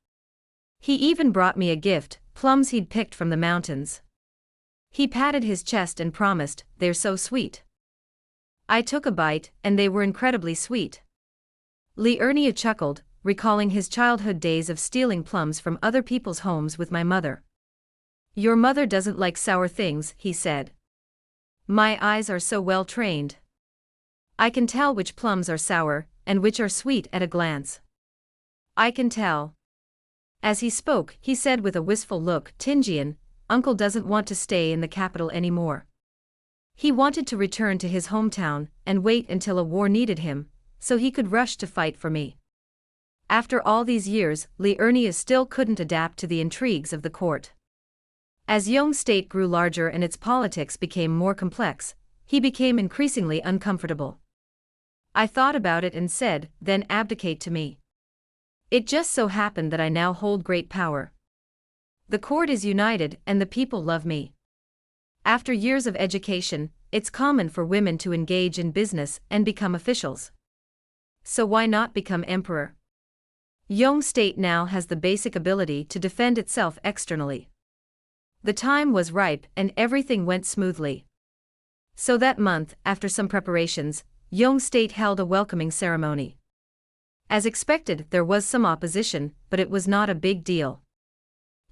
He even brought me a gift, plums he'd picked from the mountains. He patted his chest and promised, "They're so sweet." I took a bite, and they were incredibly sweet. Liurnia chuckled, recalling his childhood days of stealing plums from other people's homes with my mother. "Your mother doesn't like sour things," he said. "My eyes are so well trained. I can tell which plums are sour, and which are sweet at a glance. I can tell." As he spoke, he said with a wistful look, "Tingian, Uncle doesn't want to stay in the capital anymore. He wanted to return to his hometown, and wait until a war needed him, so he could rush to fight for me." After all these years, Liurnia still couldn't adapt to the intrigues of the court. As Yong state grew larger and its politics became more complex, he became increasingly uncomfortable. I thought about it and said, "Then abdicate to me. It just so happened that I now hold great power. The court is united and the people love me. After years of education, it's common for women to engage in business and become officials. So why not become emperor? Yong state now has the basic ability to defend itself externally." The time was ripe and everything went smoothly. So that month, after some preparations, Yong state held a welcoming ceremony. As expected, there was some opposition, but it was not a big deal.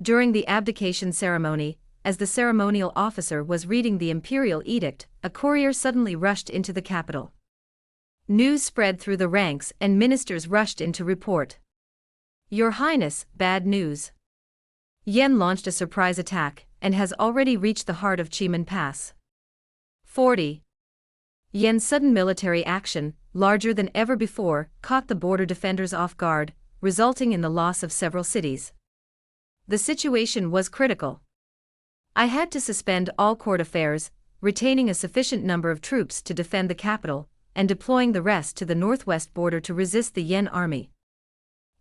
During the abdication ceremony, as the ceremonial officer was reading the imperial edict, a courier suddenly rushed into the capital. News spread through the ranks and ministers rushed in to report. "Your Highness, bad news. Yen launched a surprise attack, and has already reached the heart of Chimen Pass." 40. Yen's sudden military action, larger than ever before, caught the border defenders off guard, resulting in the loss of several cities. The situation was critical. I had to suspend all court affairs, retaining a sufficient number of troops to defend the capital, and deploying the rest to the northwest border to resist the Yen army.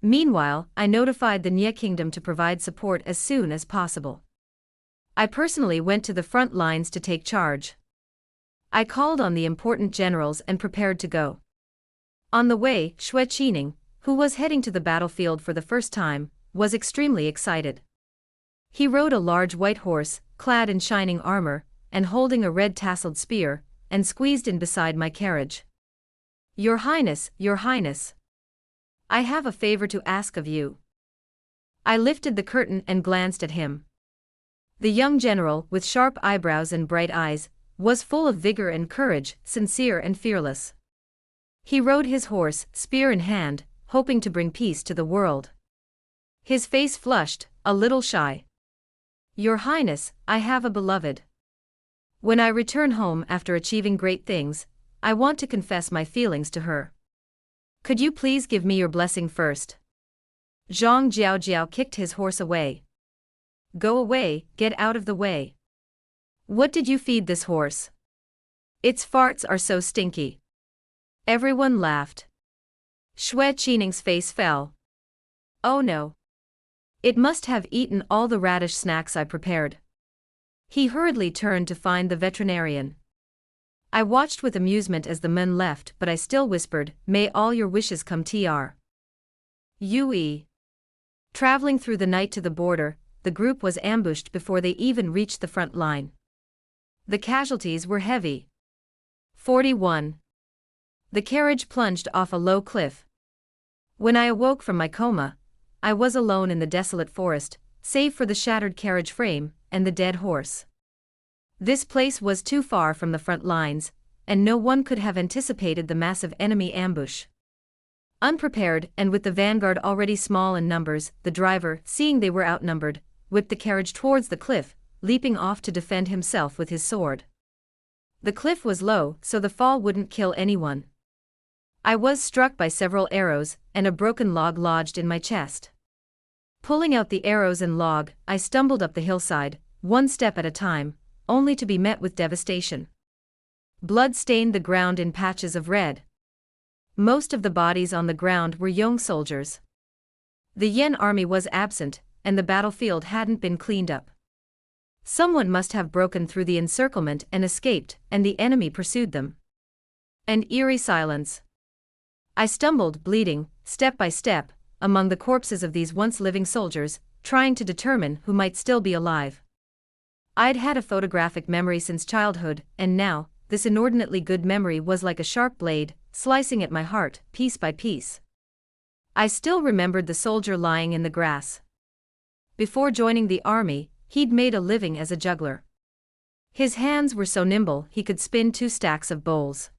Meanwhile, I notified the Nye kingdom to provide support as soon as possible. I personally went to the front lines to take charge. I called on the important generals and prepared to go. On the way, Xue Qining, who was heading to the battlefield for the first time, was extremely excited. He rode a large white horse, clad in shining armor, and holding a red tasseled spear, and squeezed in beside my carriage. "Your Highness, Your Highness. I have a favor to ask of you." I lifted the curtain and glanced at him. The young general, with sharp eyebrows and bright eyes, was full of vigor and courage, sincere and fearless. He rode his horse, spear in hand, hoping to bring peace to the world. His face flushed, a little shy. "Your Highness, I have a beloved. When I return home after achieving great things, I want to confess my feelings to her. Could you please give me your blessing first?" Zhang Jiaojiao kicked his horse away. "Go away, get out of the way. What did you feed this horse? Its farts are so stinky." Everyone laughed. Xue Qining's face fell. "Oh no. It must have eaten all the radish snacks I prepared." He hurriedly turned to find the veterinarian. I watched with amusement as the men left, but I still whispered, "May all your wishes come true." Yue. Traveling through the night to the border, the group was ambushed before they even reached the front line. The casualties were heavy. 41. The carriage plunged off a low cliff. When I awoke from my coma, I was alone in the desolate forest, save for the shattered carriage frame and the dead horse. This place was too far from the front lines, and no one could have anticipated the massive enemy ambush. Unprepared and with the vanguard already small in numbers, the driver, seeing they were outnumbered, whipped the carriage towards the cliff, leaping off to defend himself with his sword. The cliff was low, so the fall wouldn't kill anyone. I was struck by several arrows, and a broken log lodged in my chest. Pulling out the arrows and log, I stumbled up the hillside, one step at a time, only to be met with devastation. Blood stained the ground in patches of red. Most of the bodies on the ground were young soldiers. The Yen army was absent, and the battlefield hadn't been cleaned up. Someone must have broken through the encirclement and escaped, and the enemy pursued them. An eerie silence. I stumbled, bleeding, step by step, among the corpses of these once living soldiers, trying to determine who might still be alive. I'd had a photographic memory since childhood, and now, this inordinately good memory was like a sharp blade, slicing at my heart, piece by piece. I still remembered the soldier lying in the grass. Before joining the army, he'd made a living as a juggler. His hands were so nimble he could spin 2 stacks of bowls.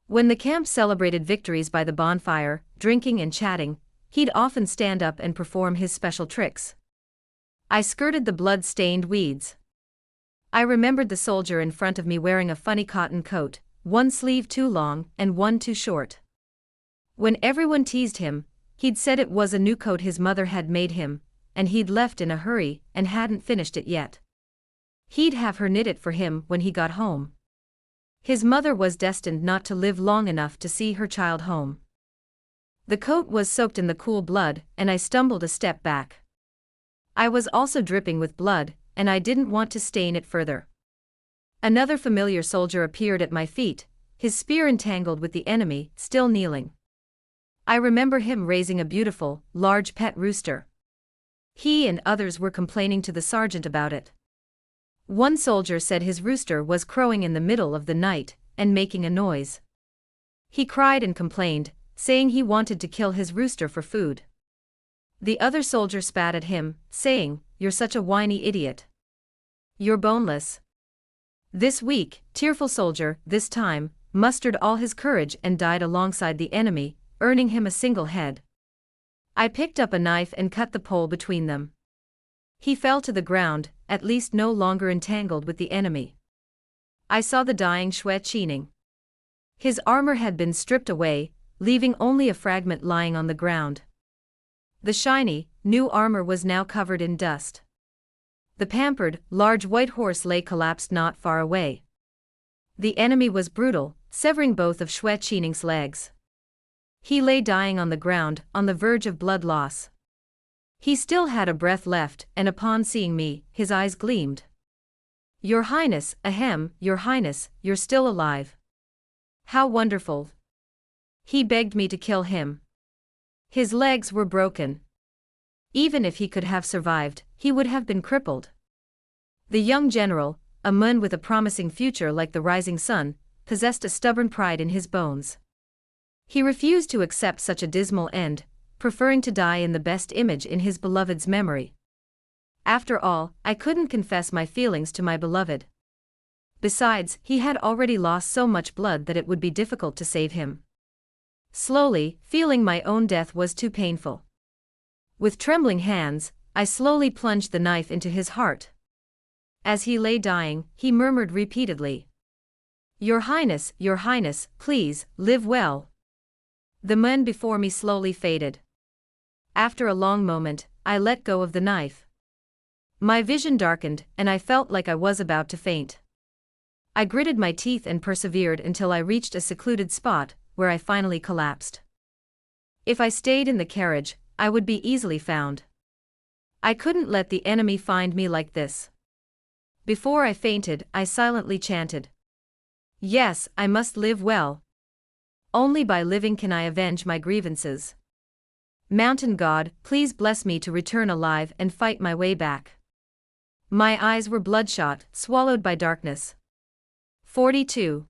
When the camp celebrated victories by the bonfire, drinking and chatting, he'd often stand up and perform his special tricks. I skirted the blood-stained weeds. I remembered the soldier in front of me wearing a funny cotton coat, one sleeve too long and one too short. When everyone teased him, he'd said it was a new coat his mother had made him, and he'd left in a hurry and hadn't finished it yet. He'd have her knit it for him when he got home. His mother was destined not to live long enough to see her child home. The coat was soaked in the cool blood, and I stumbled a step back. I was also dripping with blood, and I didn't want to stain it further. Another familiar soldier appeared at my feet, his spear entangled with the enemy, still kneeling. I remember him raising a beautiful, large pet rooster. He and others were complaining to the sergeant about it. One soldier said his rooster was crowing in the middle of the night, and making a noise. He cried and complained, saying he wanted to kill his rooster for food. The other soldier spat at him, saying, "You're such a whiny idiot. You're boneless." This weak, tearful soldier, this time, mustered all his courage and died alongside the enemy, earning him a single head. I picked up a knife and cut the pole between them. He fell to the ground, at least no longer entangled with the enemy. I saw the dying Xue Qining. His armor had been stripped away, leaving only a fragment lying on the ground. The shiny, new armor was now covered in dust. The pampered, large white horse lay collapsed not far away. The enemy was brutal, severing both of Xue Qining's legs. He lay dying on the ground, on the verge of blood loss. He still had a breath left, and upon seeing me, his eyes gleamed. "Your Highness, ahem, Your Highness, you're still alive. How wonderful." He begged me to kill him. His legs were broken. Even if he could have survived, he would have been crippled. The young general, a man with a promising future like the rising sun, possessed a stubborn pride in his bones. He refused to accept such a dismal end, preferring to die in the best image in his beloved's memory. After all, I couldn't confess my feelings to my beloved. Besides, he had already lost so much blood that it would be difficult to save him. Slowly, feeling my own death was too painful. With trembling hands, I slowly plunged the knife into his heart. As he lay dying, he murmured repeatedly, Your Highness, please, live well." The man before me slowly faded. After a long moment, I let go of the knife. My vision darkened, and I felt like I was about to faint. I gritted my teeth and persevered until I reached a secluded spot, where I finally collapsed. If I stayed in the carriage, I would be easily found. I couldn't let the enemy find me like this. Before I fainted, I silently chanted, "Yes, I must live well. Only by living can I avenge my grievances. Mountain God, please bless me to return alive and fight my way back." My eyes were bloodshot, swallowed by darkness. 42.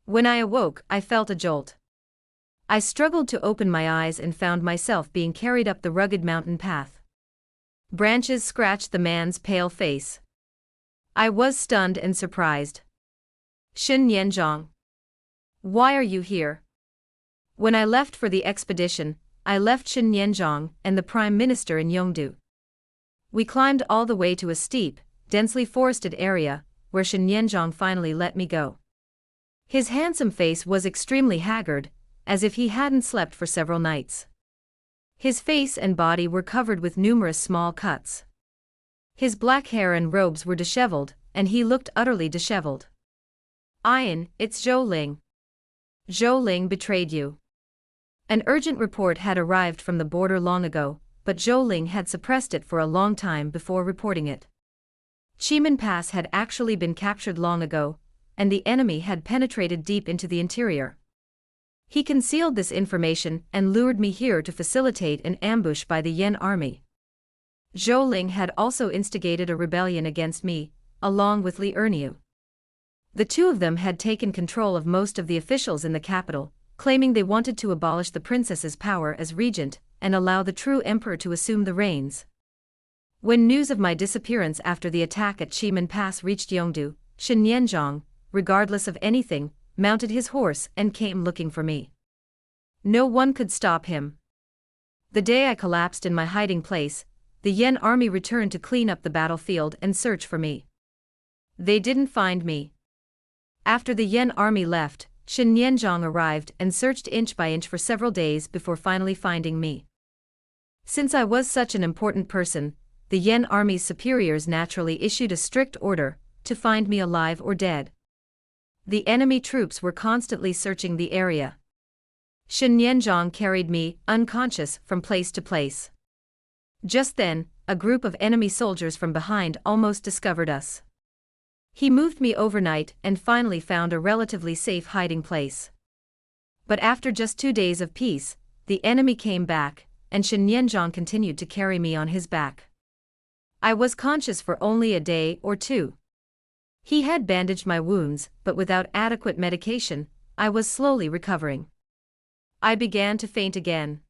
When I awoke, I felt a jolt. I struggled to open my eyes and found myself being carried up the rugged mountain path. Branches scratched the man's pale face. I was stunned and surprised. "Shen Yanzhong. Why are you here?" When I left for the expedition, I left Shen Yanzhong and the Prime Minister in Yongdu. We climbed all the way to a steep, densely forested area, where Shen Yanzhong finally let me go. His handsome face was extremely haggard, as if he hadn't slept for several nights. His face and body were covered with numerous small cuts. His black hair and robes were disheveled, and he looked utterly disheveled. Ian, it's Zhou Ling. Zhou Ling betrayed you. An urgent report had arrived from the border long ago, but Zhou Ling had suppressed it for a long time before reporting it. Ximen Pass had actually been captured long ago, and the enemy had penetrated deep into the interior. He concealed this information and lured me here to facilitate an ambush by the Yan army. Zhou Ling had also instigated a rebellion against me, along with Li Erniu. The two of them had taken control of most of the officials in the capital, claiming they wanted to abolish the princess's power as regent and allow the true emperor to assume the reins. When news of my disappearance after the attack at Ximen Pass reached Yongdu, Shen Yanzhong, regardless of anything, mounted his horse and came looking for me. No one could stop him. The day I collapsed in my hiding place, the Yan army returned to clean up the battlefield and search for me. They didn't find me. After the Yan army left, Shen Yanzhong arrived and searched inch by inch for several days before finally finding me. Since I was such an important person, the Yan army's superiors naturally issued a strict order to find me alive or dead. The enemy troops were constantly searching the area. Shen Yanzhong carried me, unconscious, from place to place. Just then, a group of enemy soldiers from behind almost discovered us. He moved me overnight and finally found a relatively safe hiding place. But after just 2 days of peace, the enemy came back, and Shen Yanzhong continued to carry me on his back. I was conscious for only a day or two. He had bandaged my wounds, but without adequate medication, I was slowly recovering. I began to faint again.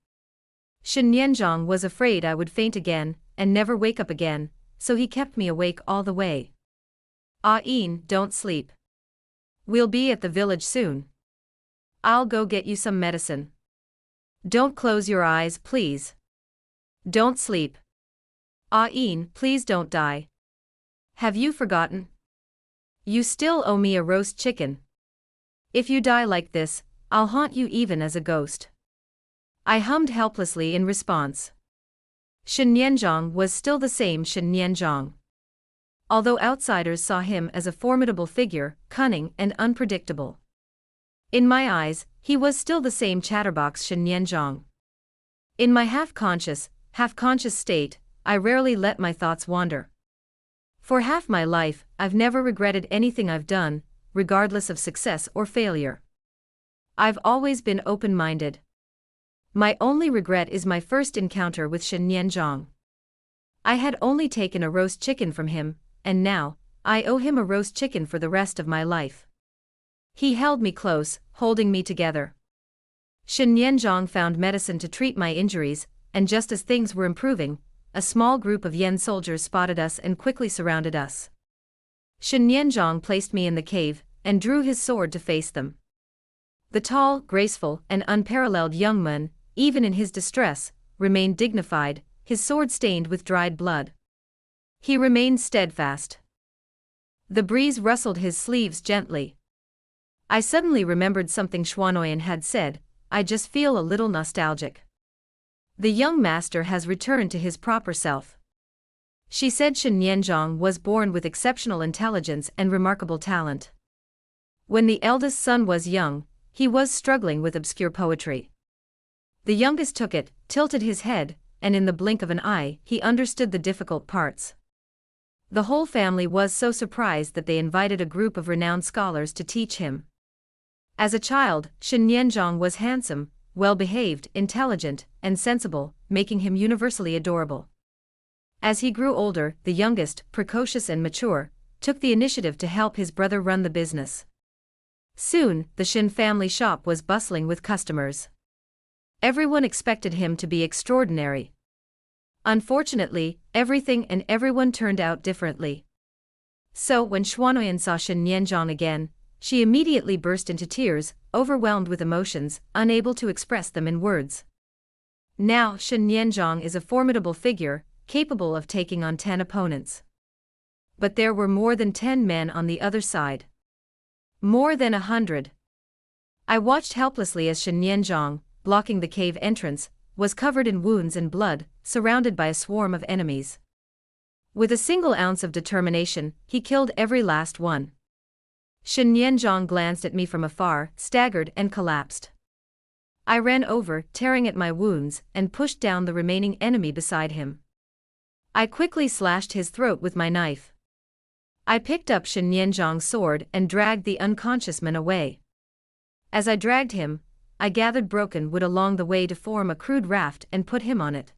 Shen Yanzhong was afraid I would faint again and never wake up again, so he kept me awake all the way. Ian, don't sleep. We'll be at the village soon. I'll go get you some medicine. Don't close your eyes, please. Don't sleep. Ian, please don't die. Have you forgotten? You still owe me a roast chicken. If you die like this, I'll haunt you even as a ghost. I hummed helplessly in response. Shen Yanzhong was still the same Shen Yanzhong. Although outsiders saw him as a formidable figure, cunning and unpredictable. In my eyes, he was still the same chatterbox Shen Yanzhong. In my half-conscious state, I rarely let my thoughts wander. For half my life, I've never regretted anything I've done, regardless of success or failure. I've always been open-minded. My only regret is my first encounter with Shen Yanzhong. I had only taken a roast chicken from him, and now, I owe him a roast chicken for the rest of my life. He held me close, holding me together. Shen Yanzhong found medicine to treat my injuries, and just as things were improving, a small group of Yan soldiers spotted us and quickly surrounded us. Shen Yanzhong placed me in the cave, and drew his sword to face them. The tall, graceful, and unparalleled young man, even in his distress, remained dignified, his sword stained with dried blood. He remained steadfast. The breeze rustled his sleeves gently. I suddenly remembered something Xuanoyan had said, I just feel a little nostalgic. The young master has returned to his proper self. She said Shen Yanzhong was born with exceptional intelligence and remarkable talent. When the eldest son was young, he was struggling with obscure poetry. The youngest took it, tilted his head, and in the blink of an eye, he understood the difficult parts. The whole family was so surprised that they invited a group of renowned scholars to teach him. As a child, Shen Yanzhong was handsome, well-behaved, intelligent, and sensible, making him universally adorable. As he grew older, the youngest, precocious and mature, took the initiative to help his brother run the business. Soon, the Shen family shop was bustling with customers. Everyone expected him to be extraordinary. Unfortunately, everything and everyone turned out differently. So when Xuanoyan saw Shen Yanzhong again, she immediately burst into tears, overwhelmed with emotions, unable to express them in words. Now Shen Yanzhong is a formidable figure, capable of taking on 10 opponents. But there were more than 10 men on the other side. More than 100. I watched helplessly as Shen Yanzhong, blocking the cave entrance, was covered in wounds and blood, surrounded by a swarm of enemies. With a single ounce of determination, he killed every last one. Shen Yanzhong glanced at me from afar, staggered and collapsed. I ran over, tearing at my wounds, and pushed down the remaining enemy beside him. I quickly slashed his throat with my knife. I picked up Shen Yanzhong's sword and dragged the unconscious man away. As I dragged him, I gathered broken wood along the way to form a crude raft and put him on it.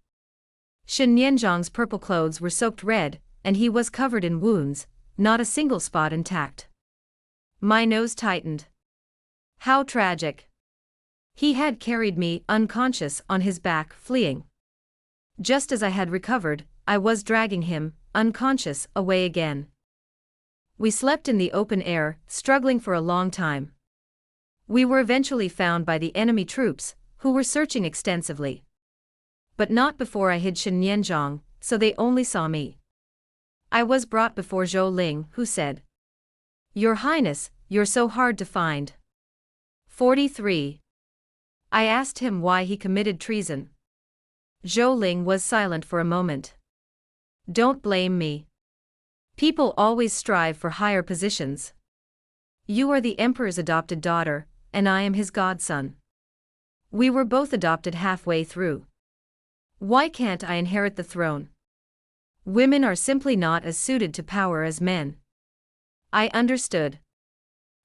Shen Yanzhong's purple clothes were soaked red, and he was covered in wounds, not a single spot intact. My nose tightened. How tragic. He had carried me, unconscious, on his back, fleeing. Just as I had recovered, I was dragging him, unconscious, away again. We slept in the open air, struggling for a long time. We were eventually found by the enemy troops, who were searching extensively. But not before I hid Shen Yanzhong, so they only saw me. I was brought before Zhou Ling, who said, "Your Highness, you're so hard to find." 43. I asked him why he committed treason. Zhou Ling was silent for a moment. "Don't blame me. People always strive for higher positions. You are the emperor's adopted daughter, and I am his godson. We were both adopted halfway through. Why can't I inherit the throne? Women are simply not as suited to power as men." I understood.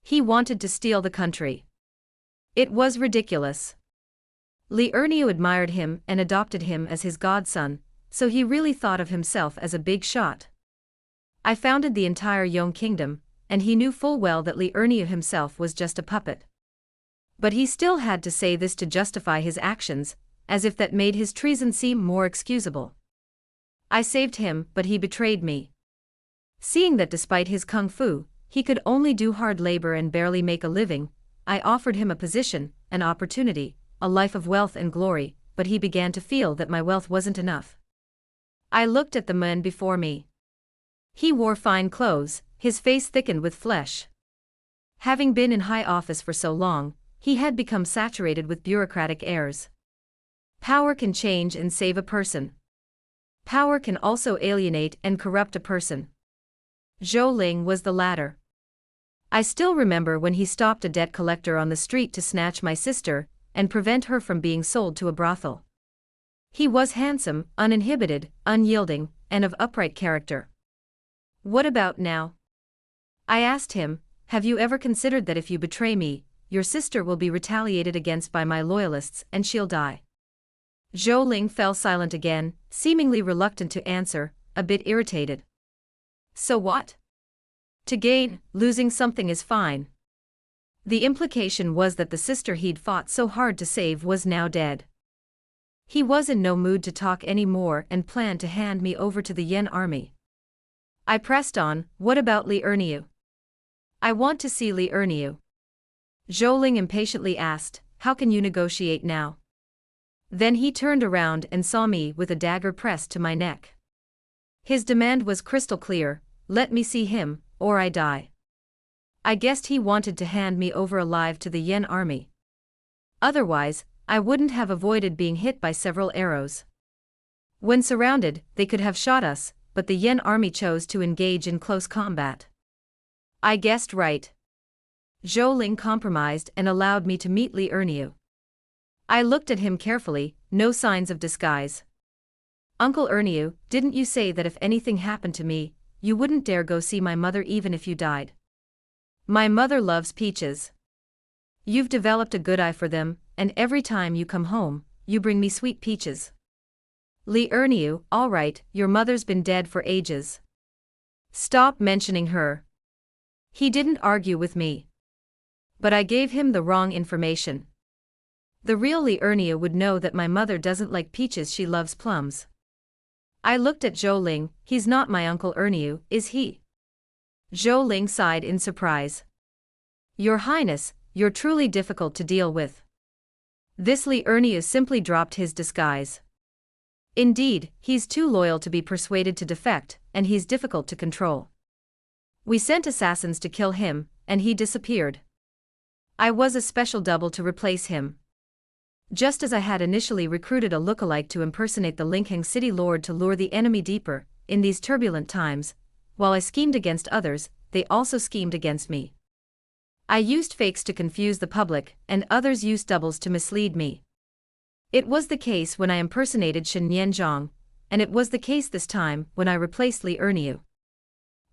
He wanted to steal the country. It was ridiculous. Li Erniu admired him and adopted him as his godson, so he really thought of himself as a big shot. I founded the entire Yong kingdom, and he knew full well that Li Erniu himself was just a puppet. But he still had to say this to justify his actions, as if that made his treason seem more excusable. I saved him, but he betrayed me. Seeing that despite his kung fu, he could only do hard labor and barely make a living, I offered him a position, an opportunity, a life of wealth and glory, but he began to feel that my wealth wasn't enough. I looked at the man before me. He wore fine clothes, his face thickened with flesh. Having been in high office for so long, he had become saturated with bureaucratic airs. Power can change and save a person. Power can also alienate and corrupt a person. Zhou Ling was the latter. I still remember when he stopped a debt collector on the street to snatch my sister and prevent her from being sold to a brothel. He was handsome, uninhibited, unyielding, and of upright character. "What about now?" I asked him. "Have you ever considered that if you betray me, your sister will be retaliated against by my loyalists and she'll die?" Zhou Ling fell silent again, seemingly reluctant to answer, a bit irritated. "So what? To gain, losing something is fine." The implication was that the sister he'd fought so hard to save was now dead. He was in no mood to talk any more and planned to hand me over to the Yen army. I pressed on. "What about Li Erniu?" "I want to see Li Erniu." Zhou Ling impatiently asked, "How can you negotiate now?" Then he turned around and saw me with a dagger pressed to my neck. His demand was crystal clear: "Let me see him, or I die." I guessed he wanted to hand me over alive to the Yen army. Otherwise, I wouldn't have avoided being hit by several arrows. When surrounded, they could have shot us, but the Yen army chose to engage in close combat. I guessed right. Zhou Ling compromised and allowed me to meet Li Erniu. I looked at him carefully, no signs of disguise. "Uncle Erniu, didn't you say that if anything happened to me, you wouldn't dare go see my mother even if you died?" "My mother loves peaches. You've developed a good eye for them, and every time you come home, you bring me sweet peaches." "Li Erniu, all right, your mother's been dead for ages. Stop mentioning her." He didn't argue with me. But I gave him the wrong information. The real Li Erniu would know that my mother doesn't like peaches, she loves plums. I looked at Zhou Ling. "He's not my Uncle Erniu, is he?" Zhou Ling sighed in surprise. "Your Highness, you're truly difficult to deal with." This Li Erniu simply dropped his disguise. Indeed, he's too loyal to be persuaded to defect, and he's difficult to control. We sent assassins to kill him, and he disappeared. I was a special double to replace him. Just as I had initially recruited a lookalike to impersonate the Linking City Lord to lure the enemy deeper, in these turbulent times, while I schemed against others, they also schemed against me. I used fakes to confuse the public, and others used doubles to mislead me. It was the case when I impersonated Shen Nianzhong, and it was the case this time when I replaced Li Erniu.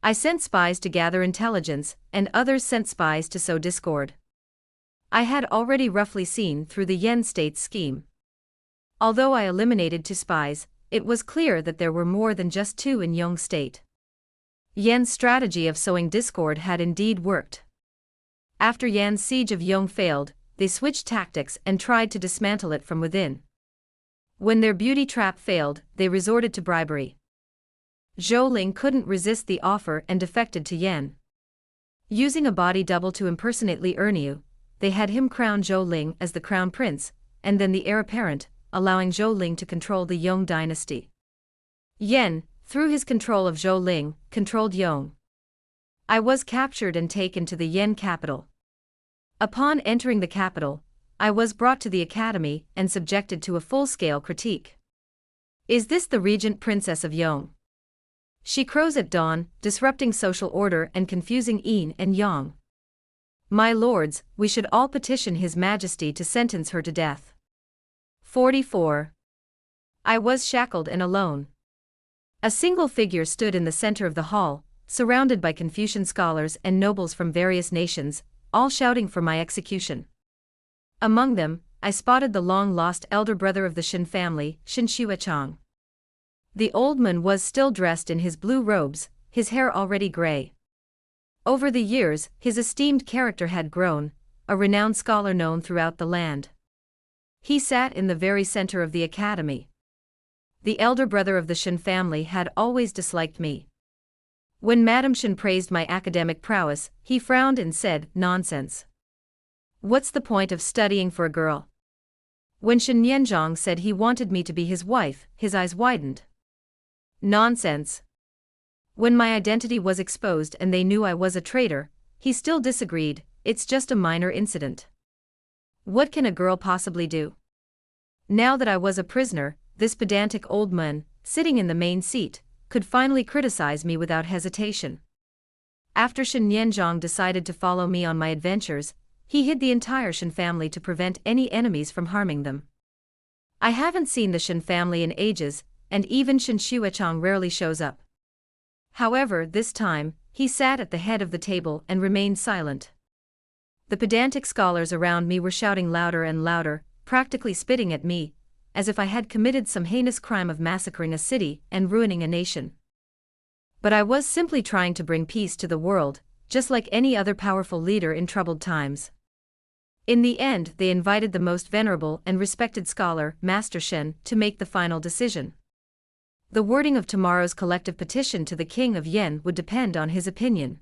I sent spies to gather intelligence, and others sent spies to sow discord. I had already roughly seen through the Yan state's scheme. Although I eliminated 2 spies, it was clear that there were more than just 2 in Yong state. Yan's strategy of sowing discord had indeed worked. After Yan's siege of Yong failed, they switched tactics and tried to dismantle it from within. When their beauty trap failed, they resorted to bribery. Zhou Ling couldn't resist the offer and defected to Yan. Using a body double to impersonate Li Erniu, they had him crown Zhou Ling as the crown prince, and then the heir apparent, allowing Zhou Ling to control the Yong dynasty. Yan, through his control of Zhou Ling, controlled Yong. I was captured and taken to the Yan capital. Upon entering the capital, I was brought to the academy and subjected to a full-scale critique. Is this the regent princess of Yong? She crows at dawn, disrupting social order and confusing yin and yang. My lords, we should all petition His Majesty to sentence her to death. 44. I was shackled and alone. A single figure stood in the center of the hall, surrounded by Confucian scholars and nobles from various nations, all shouting for my execution. Among them, I spotted the long-lost elder brother of the Shen family, Shen Xuechang. The old man was still dressed in his blue robes, his hair already gray. Over the years, his esteemed character had grown, a renowned scholar known throughout the land. He sat in the very center of the academy. The elder brother of the Shen family had always disliked me. When Madame Shen praised my academic prowess, he frowned and said, "Nonsense. What's the point of studying for a girl?" When Shen Nianzhong said he wanted me to be his wife, his eyes widened. "Nonsense." When my identity was exposed and they knew I was a traitor, he still disagreed, "It's just a minor incident. What can a girl possibly do?" Now that I was a prisoner, this pedantic old man, sitting in the main seat, could finally criticize me without hesitation. After Shen Nianzhong decided to follow me on my adventures, he hid the entire Shen family to prevent any enemies from harming them. I haven't seen the Shen family in ages, and even Shen Xuechang rarely shows up. However, this time, he sat at the head of the table and remained silent. The pedantic scholars around me were shouting louder and louder, practically spitting at me, as if I had committed some heinous crime of massacring a city and ruining a nation. But I was simply trying to bring peace to the world, just like any other powerful leader in troubled times. In the end, they invited the most venerable and respected scholar, Master Shen, to make the final decision. The wording of tomorrow's collective petition to the king of Yan would depend on his opinion.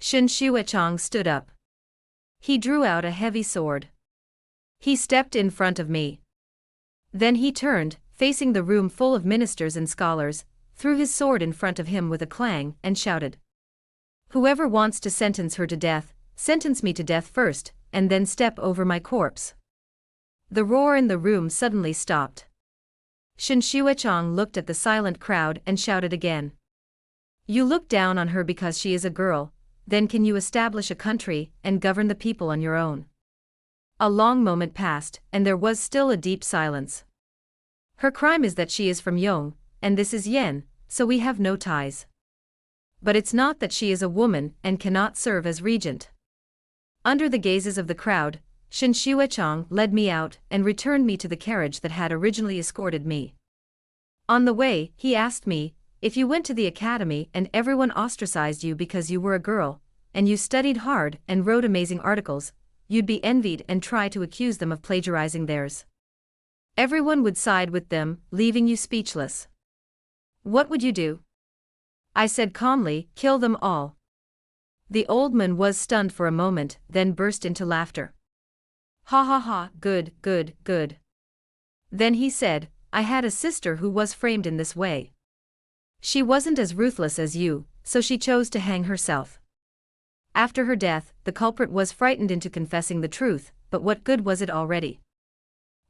Shen Xuechang stood up. He drew out a heavy sword. He stepped in front of me. Then he turned, facing the room full of ministers and scholars, threw his sword in front of him with a clang, and shouted, "Whoever wants to sentence her to death, sentence me to death first, and then step over my corpse." The roar in the room suddenly stopped. Shen Xuechang looked at the silent crowd and shouted again. "You look down on her because she is a girl, then can you establish a country and govern the people on your own?" A long moment passed, and there was still a deep silence. "Her crime is that she is from Yong, and this is Yan, so we have no ties. But it's not that she is a woman and cannot serve as regent." Under the gazes of the crowd, Shen Xuechang led me out and returned me to the carriage that had originally escorted me. On the way, he asked me, "If you went to the academy and everyone ostracized you because you were a girl, and you studied hard and wrote amazing articles, you'd be envied and try to accuse them of plagiarizing theirs. Everyone would side with them, leaving you speechless. What would you do?" I said calmly, "Kill them all." The old man was stunned for a moment, then burst into laughter. "Ha ha ha, good, good, good." Then he said, "I had a sister who was framed in this way. She wasn't as ruthless as you, so she chose to hang herself. After her death, the culprit was frightened into confessing the truth, but what good was it already?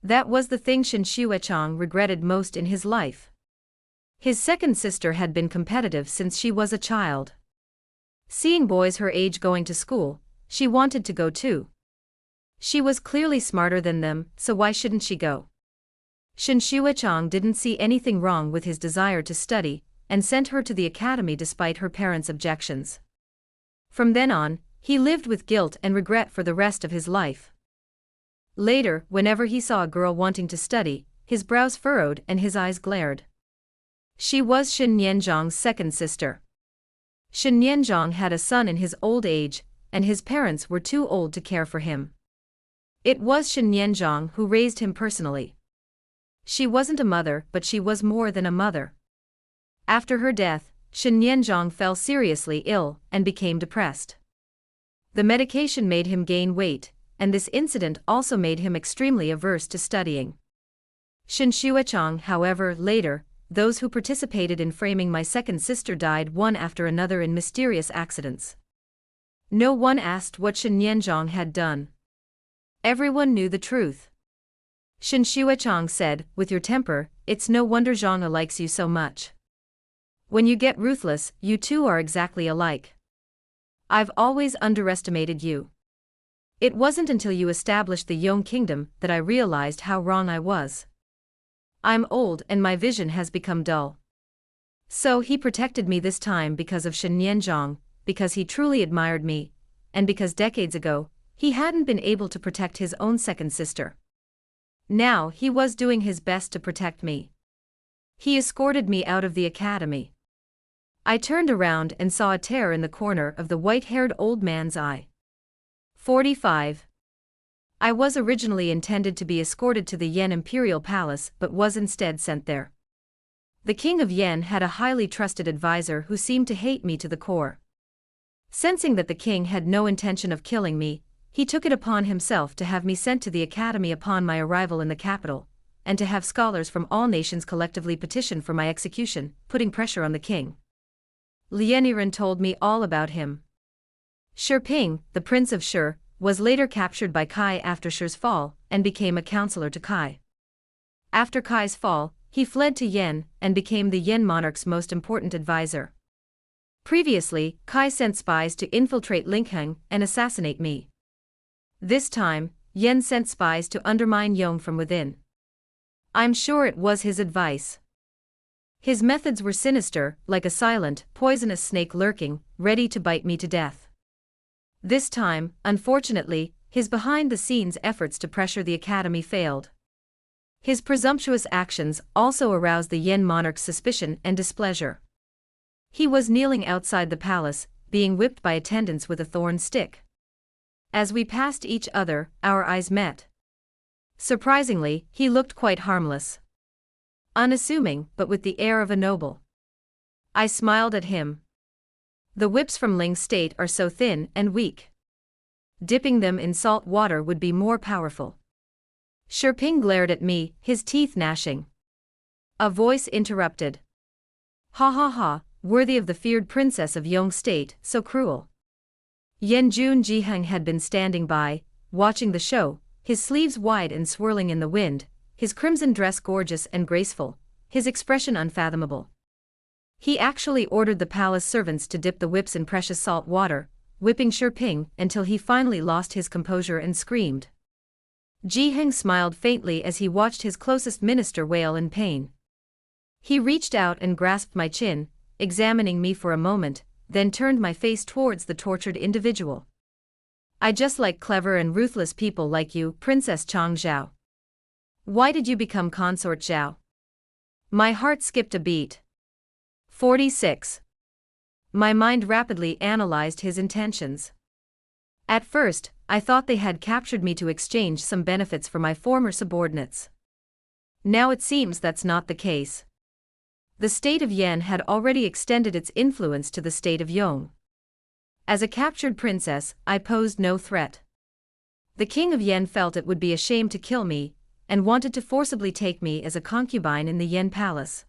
That was the thing Shen Xuechang regretted most in his life. His second sister had been competitive since she was a child. Seeing boys her age going to school, she wanted to go too. She was clearly smarter than them, so why shouldn't she go? Shen Xuechang didn't see anything wrong with his desire to study, and sent her to the academy despite her parents' objections. From then on, he lived with guilt and regret for the rest of his life. Later, whenever he saw a girl wanting to study, his brows furrowed and his eyes glared. She was Shen Nianzhang's second sister. Shen Nianzhang had a son in his old age, and his parents were too old to care for him. It was Shen Nianzhang who raised him personally. She wasn't a mother, but she was more than a mother. After her death, Shen Nianzhang fell seriously ill and became depressed. The medication made him gain weight, and this incident also made him extremely averse to studying. Shen Xuechang, however, later, those who participated in framing my second sister died one after another in mysterious accidents. No one asked what Shen Nianzhang had done. Everyone knew the truth. Shen Xuechang said, "With your temper, it's no wonder Zhang likes you so much. When you get ruthless, you two are exactly alike. I've always underestimated you. It wasn't until you established the Yong kingdom that I realized how wrong I was. I'm old and my vision has become dull." So he protected me this time because of Shen Nianzhang, because he truly admired me, and because decades ago, he hadn't been able to protect his own second sister. Now he was doing his best to protect me. He escorted me out of the academy. I turned around and saw a tear in the corner of the white-haired old man's eye. 45. I was originally intended to be escorted to the Yan Imperial Palace but was instead sent there. The King of Yan had a highly trusted advisor who seemed to hate me to the core. Sensing that the king had no intention of killing me, he took it upon himself to have me sent to the academy upon my arrival in the capital, and to have scholars from all nations collectively petition for my execution, putting pressure on the king. Lian Yiren told me all about him. Shi Ping, the prince of Shi, was later captured by Kai after Shi's fall, and became a counselor to Kai. After Kai's fall, he fled to Yan, and became the Yan monarch's most important advisor. Previously, Kai sent spies to infiltrate Linkheng and assassinate me. This time, Yan sent spies to undermine Yong from within. I'm sure it was his advice. His methods were sinister, like a silent, poisonous snake lurking, ready to bite me to death. This time, unfortunately, his behind-the-scenes efforts to pressure the academy failed. His presumptuous actions also aroused the Yan monarch's suspicion and displeasure. He was kneeling outside the palace, being whipped by attendants with a thorn stick. As we passed each other, our eyes met. Surprisingly, he looked quite harmless. Unassuming, but with the air of a noble. I smiled at him. The whips from Ling State are so thin and weak. Dipping them in salt water would be more powerful. Shi Ping glared at me, his teeth gnashing. A voice interrupted. "Ha ha ha, worthy of the feared princess of Yong State, so cruel." Yan Jun Jiheng had been standing by, watching the show, his sleeves wide and swirling in the wind, his crimson dress gorgeous and graceful, his expression unfathomable. He actually ordered the palace servants to dip the whips in precious salt water, whipping Shi Ping until he finally lost his composure and screamed. Jiheng smiled faintly as he watched his closest minister wail in pain. He reached out and grasped my chin, examining me for a moment, then turned my face towards the tortured individual. "I just like clever and ruthless people like you, Princess Chang Zhao. Why did you become consort Zhao?" My heart skipped a beat. 46. My mind rapidly analyzed his intentions. At first, I thought they had captured me to exchange some benefits for my former subordinates. Now it seems that's not the case. The state of Yan had already extended its influence to the state of Yong. As a captured princess, I posed no threat. The king of Yan felt it would be a shame to kill me, and wanted to forcibly take me as a concubine in the Yan palace.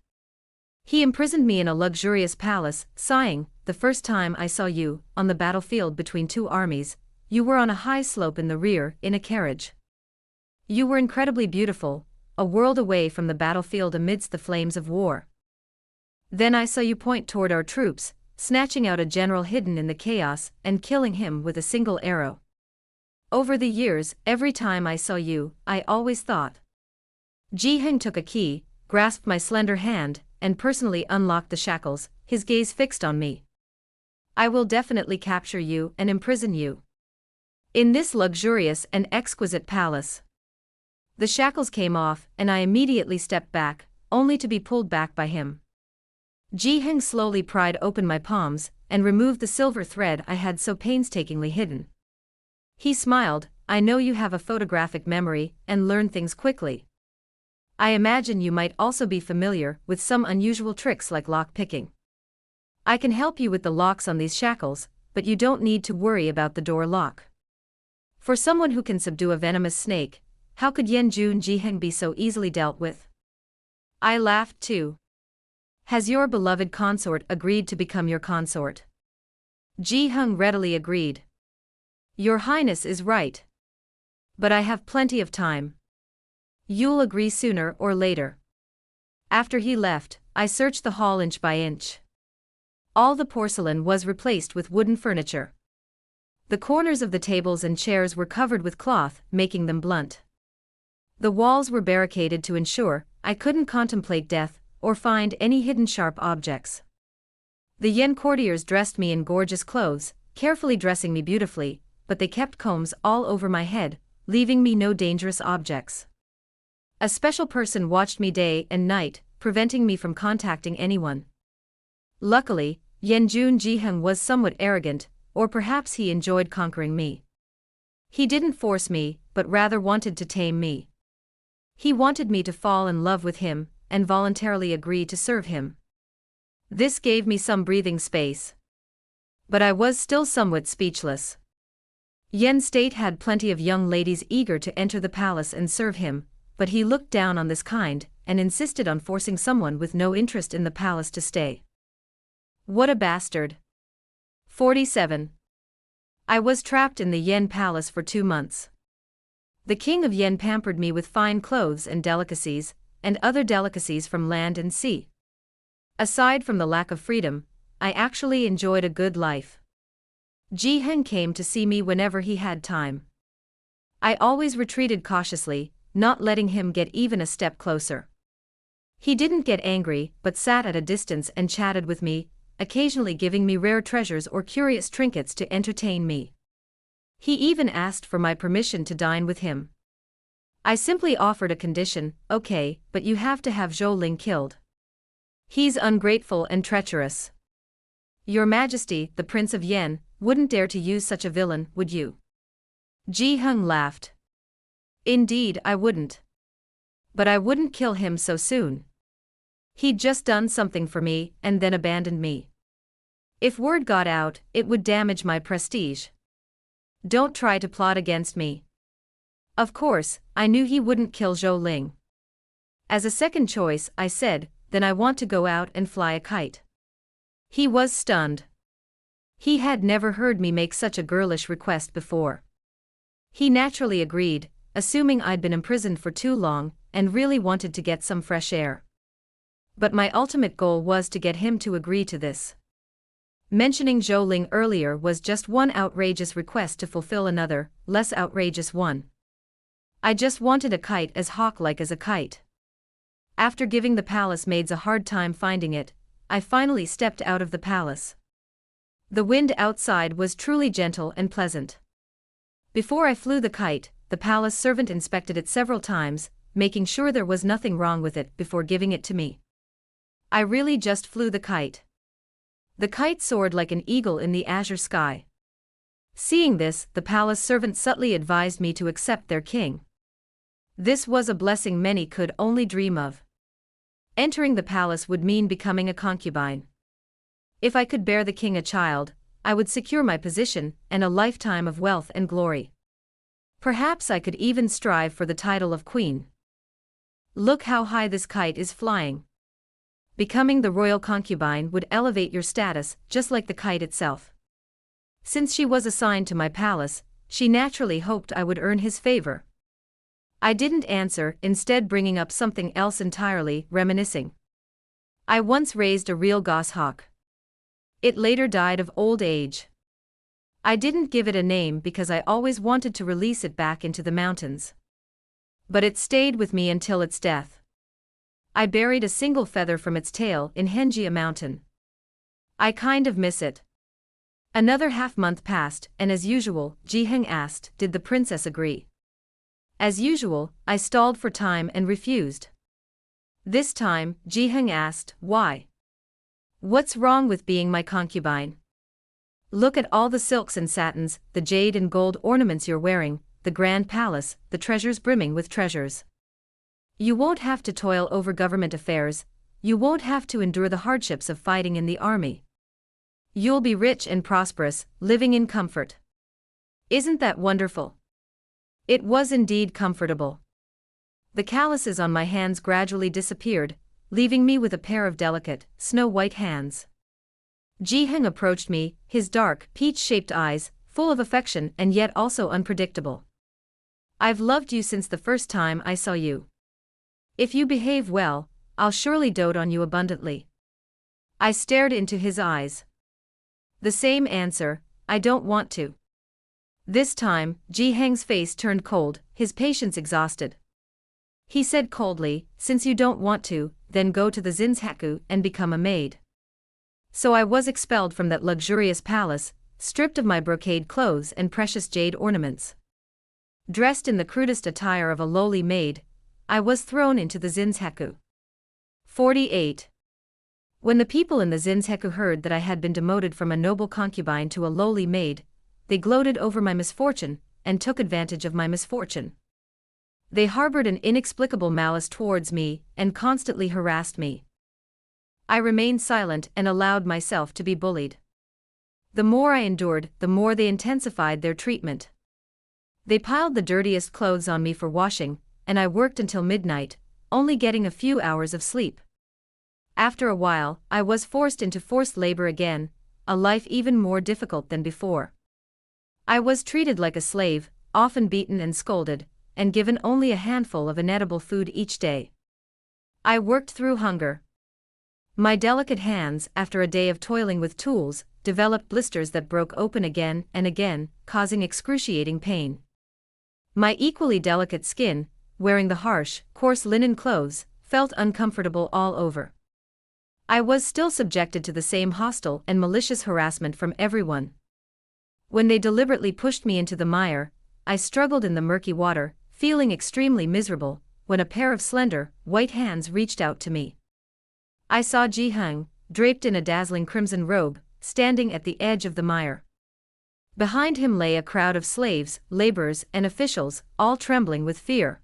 He imprisoned me in a luxurious palace, sighing, the first time I saw you, on the battlefield between two armies, you were on a high slope in the rear, in a carriage. You were incredibly beautiful, a world away from the battlefield amidst the flames of war. Then I saw you point toward our troops, snatching out a general hidden in the chaos and killing him with a single arrow. Over the years, every time I saw you, I always thought. Ji Heng took a key, grasped my slender hand, and personally unlocked the shackles, his gaze fixed on me. I will definitely capture you and imprison you in this luxurious and exquisite palace. The shackles came off and I immediately stepped back, only to be pulled back by him. Ji Heng slowly pried open my palms and removed the silver thread I had so painstakingly hidden. He smiled, I know you have a photographic memory and learn things quickly. I imagine you might also be familiar with some unusual tricks like lock picking. I can help you with the locks on these shackles, but you don't need to worry about the door lock. For someone who can subdue a venomous snake, how could Yanjun Ji Heng be so easily dealt with? I laughed too. Has your beloved consort agreed to become your consort? Ji Heng readily agreed. Your Highness is right. But I have plenty of time. You'll agree sooner or later. After he left, I searched the hall inch by inch. All the porcelain was replaced with wooden furniture. The corners of the tables and chairs were covered with cloth, making them blunt. The walls were barricaded to ensure I couldn't contemplate death or find any hidden sharp objects. The Yen courtiers dressed me in gorgeous clothes, carefully dressing me beautifully, but they kept combs all over my head, leaving me no dangerous objects. A special person watched me day and night, preventing me from contacting anyone. Luckily, Yanjun Ji Heng was somewhat arrogant, or perhaps he enjoyed conquering me. He didn't force me, but rather wanted to tame me. He wanted me to fall in love with him, and voluntarily agree to serve him. This gave me some breathing space. But I was still somewhat speechless. Yen State had plenty of young ladies eager to enter the palace and serve him, but he looked down on this kind, and insisted on forcing someone with no interest in the palace to stay. What a bastard. 47. I was trapped in the Yen palace for 2 months. The king of Yen pampered me with fine clothes and delicacies, and other delicacies from land and sea. Aside from the lack of freedom, I actually enjoyed a good life. Ji Heng came to see me whenever he had time. I always retreated cautiously, not letting him get even a step closer. He didn't get angry, but sat at a distance and chatted with me, occasionally giving me rare treasures or curious trinkets to entertain me. He even asked for my permission to dine with him. I simply offered a condition, okay, but you have to have Zhou Ling killed. He's ungrateful and treacherous. Your Majesty, the Prince of Yen, wouldn't dare to use such a villain, would you? Ji Heng laughed. Indeed I wouldn't. But I wouldn't kill him so soon. He'd just done something for me and then abandoned me. If word got out, it would damage my prestige. Don't try to plot against me. Of course, I knew he wouldn't kill Zhou Ling. As a second choice, I said, then I want to go out and fly a kite. He was stunned. He had never heard me make such a girlish request before. He naturally agreed, assuming I'd been imprisoned for too long, and really wanted to get some fresh air. But my ultimate goal was to get him to agree to this. Mentioning Zhou Ling earlier was just one outrageous request to fulfill another, less outrageous one. I just wanted a kite as hawk-like as a kite. After giving the palace maids a hard time finding it, I finally stepped out of the palace. The wind outside was truly gentle and pleasant. Before I flew the kite, the palace servant inspected it several times, making sure there was nothing wrong with it before giving it to me. I really just flew the kite. The kite soared like an eagle in the azure sky. Seeing this, the palace servant subtly advised me to accept their king. This was a blessing many could only dream of. Entering the palace would mean becoming a concubine. If I could bear the king a child, I would secure my position and a lifetime of wealth and glory. Perhaps I could even strive for the title of queen. Look how high this kite is flying. Becoming the royal concubine would elevate your status, just like the kite itself. Since she was assigned to my palace, she naturally hoped I would earn his favor. I didn't answer, instead bringing up something else entirely, reminiscing. I once raised a real goshawk. It later died of old age. I didn't give it a name because I always wanted to release it back into the mountains. But it stayed with me until its death. I buried a single feather from its tail in Henjia Mountain. I kind of miss it. Another half-month passed, and as usual, Ji-heng asked, did the princess agree? As usual, I stalled for time and refused. This time, Ji-heng asked, why? What's wrong with being my concubine? Look at all the silks and satins, the jade and gold ornaments you're wearing, the grand palace, the treasures brimming with treasures. You won't have to toil over government affairs, you won't have to endure the hardships of fighting in the army. You'll be rich and prosperous, living in comfort. Isn't that wonderful? It was indeed comfortable. The calluses on my hands gradually disappeared, leaving me with a pair of delicate, snow-white hands. Ji-heng approached me, his dark, peach-shaped eyes, full of affection and yet also unpredictable. I've loved you since the first time I saw you. If you behave well, I'll surely dote on you abundantly. I stared into his eyes. The same answer, I don't want to. This time, Ji-heng's face turned cold, his patience exhausted. He said coldly, since you don't want to, then go to the Zinzhaku and become a maid. So I was expelled from that luxurious palace, stripped of my brocade clothes and precious jade ornaments. Dressed in the crudest attire of a lowly maid, I was thrown into the Zinzhaku. 48. When the people in the Zinzhaku heard that I had been demoted from a noble concubine to a lowly maid, they gloated over my misfortune, and took advantage of my misfortune. They harbored an inexplicable malice towards me, and constantly harassed me. I remained silent and allowed myself to be bullied. The more I endured, the more they intensified their treatment. They piled the dirtiest clothes on me for washing, and I worked until midnight, only getting a few hours of sleep. After a while, I was forced into forced labor again, a life even more difficult than before. I was treated like a slave, often beaten and scolded, and given only a handful of inedible food each day. I worked through hunger. My delicate hands, after a day of toiling with tools, developed blisters that broke open again and again, causing excruciating pain. My equally delicate skin, wearing the harsh, coarse linen clothes, felt uncomfortable all over. I was still subjected to the same hostile and malicious harassment from everyone. When they deliberately pushed me into the mire, I struggled in the murky water, feeling extremely miserable, when a pair of slender, white hands reached out to me. I saw Ji-heng, draped in a dazzling crimson robe, standing at the edge of the mire. Behind him lay a crowd of slaves, laborers, and officials, all trembling with fear.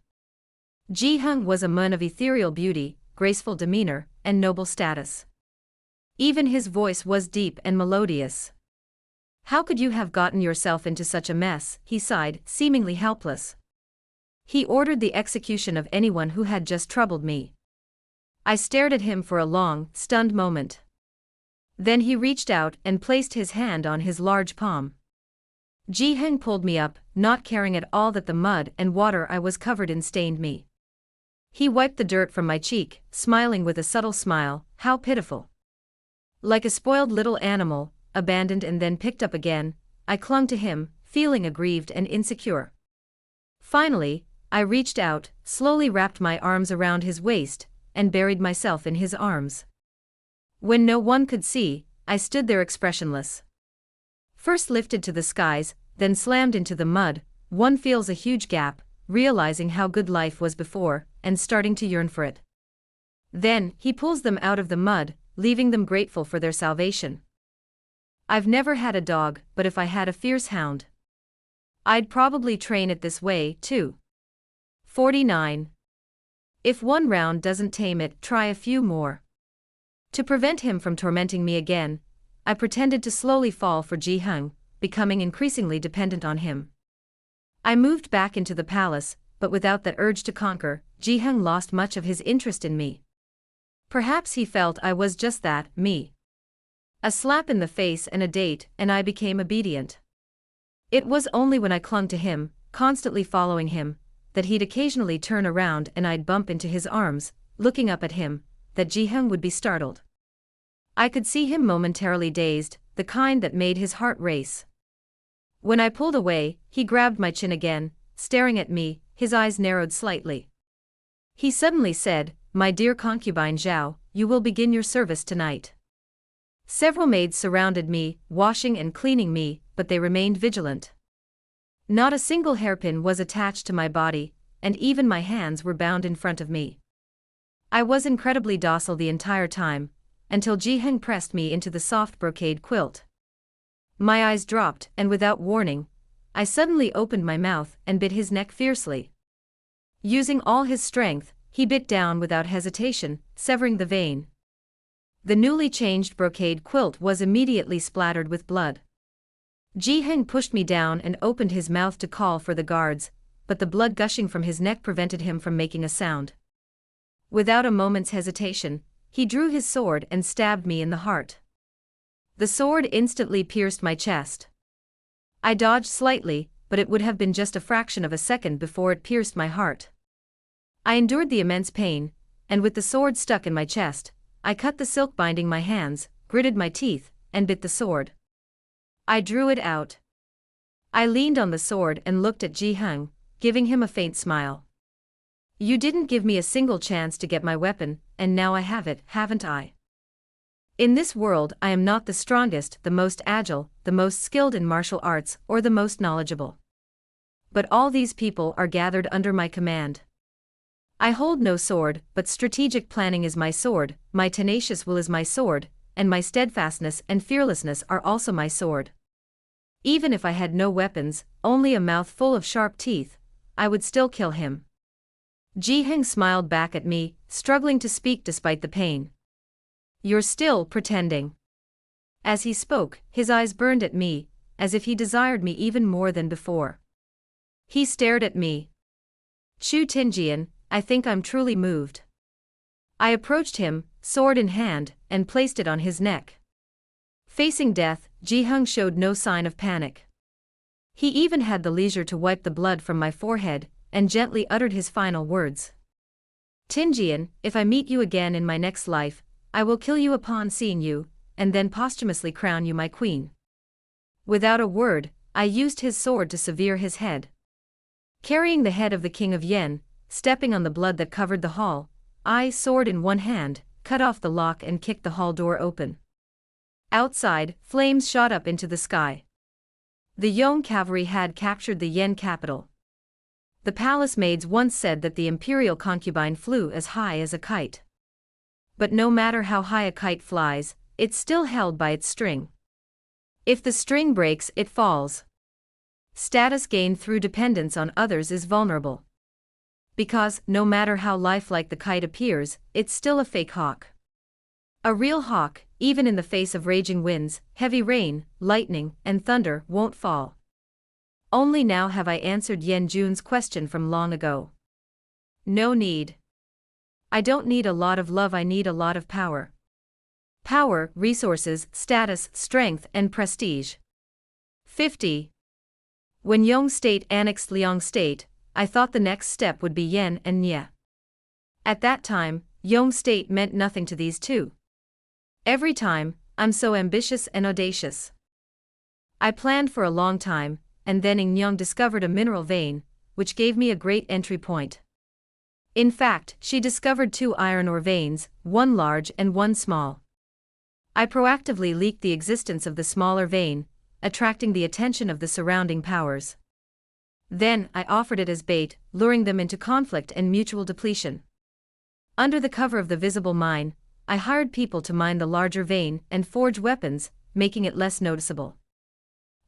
Ji-heng was a man of ethereal beauty, graceful demeanor, and noble status. Even his voice was deep and melodious. "How could you have gotten yourself into such a mess?" he sighed, seemingly helpless. He ordered the execution of anyone who had just troubled me. I stared at him for a long, stunned moment. Then he reached out and placed his hand on his large palm. Ji-heng pulled me up, not caring at all that the mud and water I was covered in stained me. He wiped the dirt from my cheek, smiling with a subtle smile. How pitiful. Like a spoiled little animal, abandoned and then picked up again, I clung to him, feeling aggrieved and insecure. Finally, I reached out, slowly wrapped my arms around his waist, and buried myself in his arms. When no one could see, I stood there expressionless. First lifted to the skies, then slammed into the mud, one feels a huge gap, realizing how good life was before, and starting to yearn for it. Then, he pulls them out of the mud, leaving them grateful for their salvation. I've never had a dog, but if I had a fierce hound, I'd probably train it this way, too. 49. If one round doesn't tame it, try a few more. To prevent him from tormenting me again, I pretended to slowly fall for Ji-heng, becoming increasingly dependent on him. I moved back into the palace, but without that urge to conquer, Ji-heng lost much of his interest in me. Perhaps he felt I was just that, me. A slap in the face and a date, and I became obedient. It was only when I clung to him, constantly following him, that he'd occasionally turn around and I'd bump into his arms, looking up at him, that Ji-hung would be startled. I could see him momentarily dazed, the kind that made his heart race. When I pulled away, he grabbed my chin again, staring at me, his eyes narrowed slightly. He suddenly said, "My dear concubine Zhao, you will begin your service tonight." Several maids surrounded me, washing and cleaning me, but they remained vigilant. Not a single hairpin was attached to my body, and even my hands were bound in front of me. I was incredibly docile the entire time, until Ji-hung pressed me into the soft brocade quilt. My eyes dropped, and without warning, I suddenly opened my mouth and bit his neck fiercely. Using all his strength, he bit down without hesitation, severing the vein. The newly changed brocade quilt was immediately splattered with blood. Ji-hung pushed me down and opened his mouth to call for the guards, but the blood gushing from his neck prevented him from making a sound. Without a moment's hesitation, he drew his sword and stabbed me in the heart. The sword instantly pierced my chest. I dodged slightly, but it would have been just a fraction of a second before it pierced my heart. I endured the immense pain, and with the sword stuck in my chest, I cut the silk binding my hands, gritted my teeth, and bit the sword. I drew it out. I leaned on the sword and looked at Ji-hung, giving him a faint smile. "You didn't give me a single chance to get my weapon, and now I have it, haven't I? In this world I am not the strongest, the most agile, the most skilled in martial arts, or the most knowledgeable. But all these people are gathered under my command. I hold no sword, but strategic planning is my sword, my tenacious will is my sword, and my steadfastness and fearlessness are also my sword. Even if I had no weapons, only a mouth full of sharp teeth, I would still kill him." Ji-hung smiled back at me, struggling to speak despite the pain. "You're still pretending." As he spoke, his eyes burned at me, as if he desired me even more than before. He stared at me. "Chu Tinjian, I think I'm truly moved." I approached him, sword in hand, and placed it on his neck. Facing death, Ji-hung showed no sign of panic. He even had the leisure to wipe the blood from my forehead, and gently uttered his final words. "Tinjian, if I meet you again in my next life, I will kill you upon seeing you, and then posthumously crown you my queen." Without a word, I used his sword to sever his head. Carrying the head of the king of Yen, stepping on the blood that covered the hall, I, sword in one hand, cut off the lock and kicked the hall door open. Outside, flames shot up into the sky. The Yong cavalry had captured the Yen capital. The palace maids once said that the imperial concubine flew as high as a kite. But no matter how high a kite flies, it's still held by its string. If the string breaks, it falls. Status gained through dependence on others is vulnerable. Because, no matter how lifelike the kite appears, it's still a fake hawk. A real hawk, even in the face of raging winds, heavy rain, lightning, and thunder, won't fall. Only now have I answered Yen Jun's question from long ago. No need. I don't need a lot of love, I need a lot of power. Power, resources, status, strength, and prestige. 50. When Yong State annexed Liang State, I thought the next step would be Yen and Nye. At that time, Yong State meant nothing to these two. Every time, I'm so ambitious and audacious. I planned for a long time, and then Nyong discovered a mineral vein, which gave me a great entry point. In fact, she discovered two iron ore veins, one large and one small. I proactively leaked the existence of the smaller vein, attracting the attention of the surrounding powers. Then, I offered it as bait, luring them into conflict and mutual depletion. Under the cover of the visible mine, I hired people to mine the larger vein and forge weapons, making it less noticeable.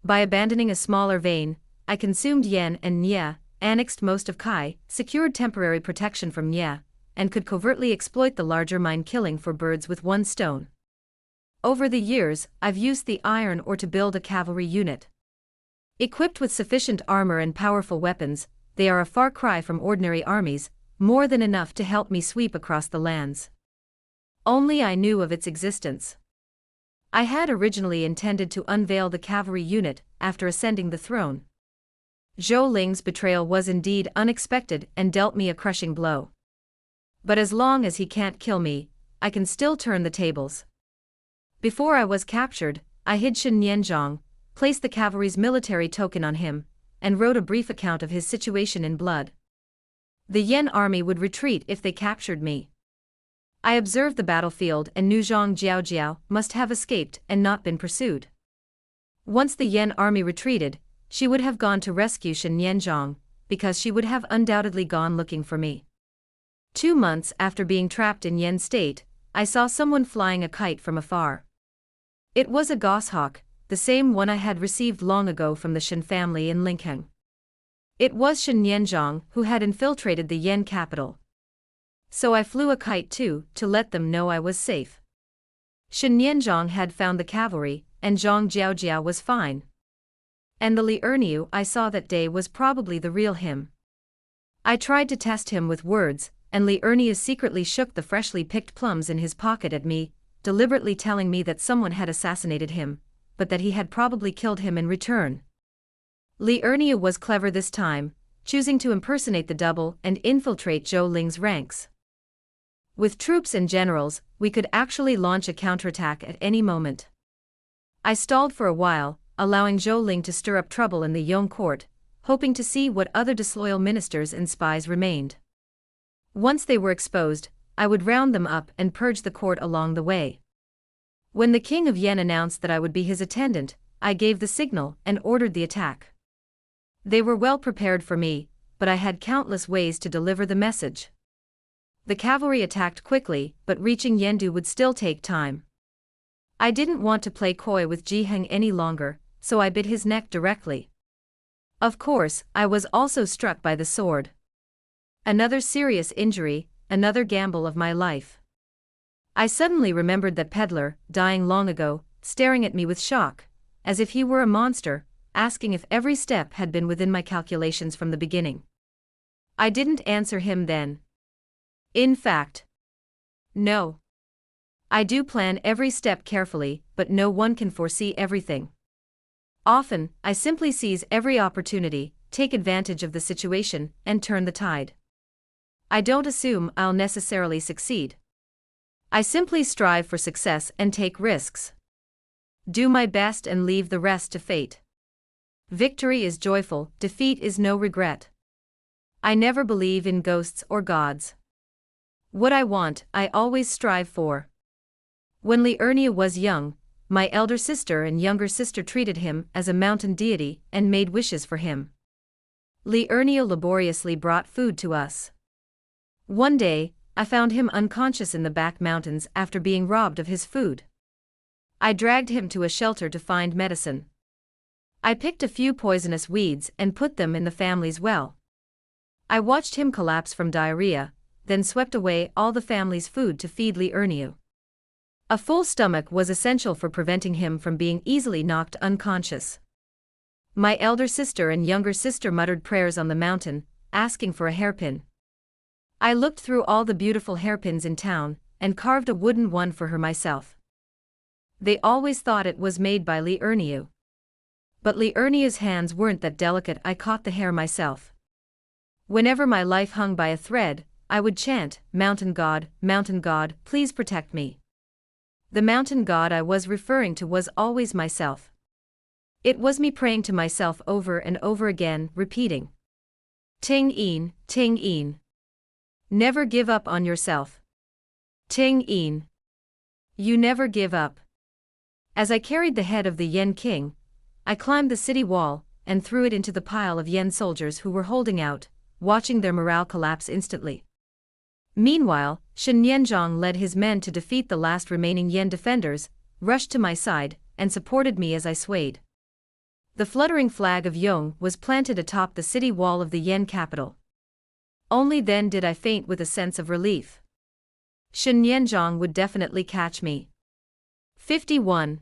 By abandoning a smaller vein, I consumed Yen and Nye, annexed most of Kai, secured temporary protection from Nye, and could covertly exploit the larger mine, killing four birds with one stone. Over the years, I've used the iron ore to build a cavalry unit. Equipped with sufficient armor and powerful weapons, they are a far cry from ordinary armies, more than enough to help me sweep across the lands. Only I knew of its existence. I had originally intended to unveil the cavalry unit after ascending the throne. Zhou Ling's betrayal was indeed unexpected and dealt me a crushing blow. But as long as he can't kill me, I can still turn the tables. Before I was captured, I hid Shen Nianzhong, placed the cavalry's military token on him, and wrote a brief account of his situation in blood. The Yan army would retreat if they captured me. I observed the battlefield and knew Zhang Jiaojiao must have escaped and not been pursued. Once the Yan army retreated, she would have gone to rescue Shen Nianzhong, because she would have undoubtedly gone looking for me. 2 months after being trapped in Yan state, I saw someone flying a kite from afar. It was a goshawk, the same one I had received long ago from the Shen family in Linkheng. It was Shen Nianzhong who had infiltrated the Yan capital. So I flew a kite too, to let them know I was safe. Shen Nianzhong had found the cavalry, and Zhang Jiaojiao was fine. And the Li Erniu I saw that day was probably the real him. I tried to test him with words, and Li Erniu secretly shook the freshly picked plums in his pocket at me, deliberately telling me that someone had assassinated him, but that he had probably killed him in return. Li Erniu was clever this time, choosing to impersonate the double and infiltrate Zhou Ling's ranks. With troops and generals, we could actually launch a counterattack at any moment. I stalled for a while, allowing Zhou Ling to stir up trouble in the Yong court, hoping to see what other disloyal ministers and spies remained. Once they were exposed, I would round them up and purge the court along the way. When the king of Yan announced that I would be his attendant, I gave the signal and ordered the attack. They were well prepared for me, but I had countless ways to deliver the message. The cavalry attacked quickly, but reaching Yendu would still take time. I didn't want to play coy with Ji Heng any longer, so I bit his neck directly. Of course, I was also struck by the sword. Another serious injury, another gamble of my life. I suddenly remembered that peddler, dying long ago, staring at me with shock, as if he were a monster, asking if every step had been within my calculations from the beginning. I didn't answer him then. In fact, no. I do plan every step carefully, but no one can foresee everything. Often, I simply seize every opportunity, take advantage of the situation, and turn the tide. I don't assume I'll necessarily succeed. I simply strive for success and take risks. Do my best and leave the rest to fate. Victory is joyful, defeat is no regret. I never believe in ghosts or gods. What I want, I always strive for. When Li Erniu was young, my elder sister and younger sister treated him as a mountain deity and made wishes for him. Li Erniu laboriously brought food to us. One day, I found him unconscious in the back mountains after being robbed of his food. I dragged him to a shelter to find medicine. I picked a few poisonous weeds and put them in the family's well. I watched him collapse from diarrhea, then swept away all the family's food to feed Li Erniu. A full stomach was essential for preventing him from being easily knocked unconscious. My elder sister and younger sister muttered prayers on the mountain, asking for a hairpin. I looked through all the beautiful hairpins in town, and carved a wooden one for her myself. They always thought it was made by Li Erniu. But Li Erniu's hands weren't that delicate. I caught the hair myself. Whenever my life hung by a thread, I would chant, mountain god, please protect me." The mountain god I was referring to was always myself. It was me praying to myself over and over again, repeating, Ting Yin. Never give up on yourself. Ting Yin. You never give up. As I carried the head of the Yen king, I climbed the city wall and threw it into the pile of Yen soldiers who were holding out, watching their morale collapse instantly. Meanwhile, Shen Nianzhong led his men to defeat the last remaining Yen defenders, rushed to my side, and supported me as I swayed. The fluttering flag of Yong was planted atop the city wall of the Yen capital. Only then did I faint with a sense of relief. Shen Nianzhong would definitely catch me. 51.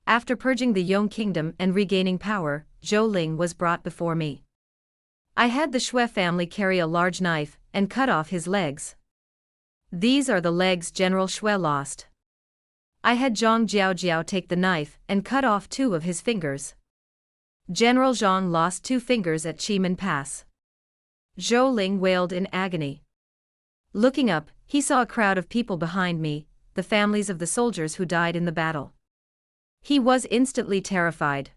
After purging the Yong kingdom and regaining power, Zhou Ling was brought before me. I had the Shui family carry a large knife and cut off his legs. These are the legs General Shui lost. I had Zhang Jiaojiao take the knife and cut off 2 of his fingers. General Zhang lost 2 fingers at me.Many Pass. Zhou Ling wailed in agony. Looking up, he saw a crowd of people behind me, the families of the soldiers who died in the battle. He was instantly terrified.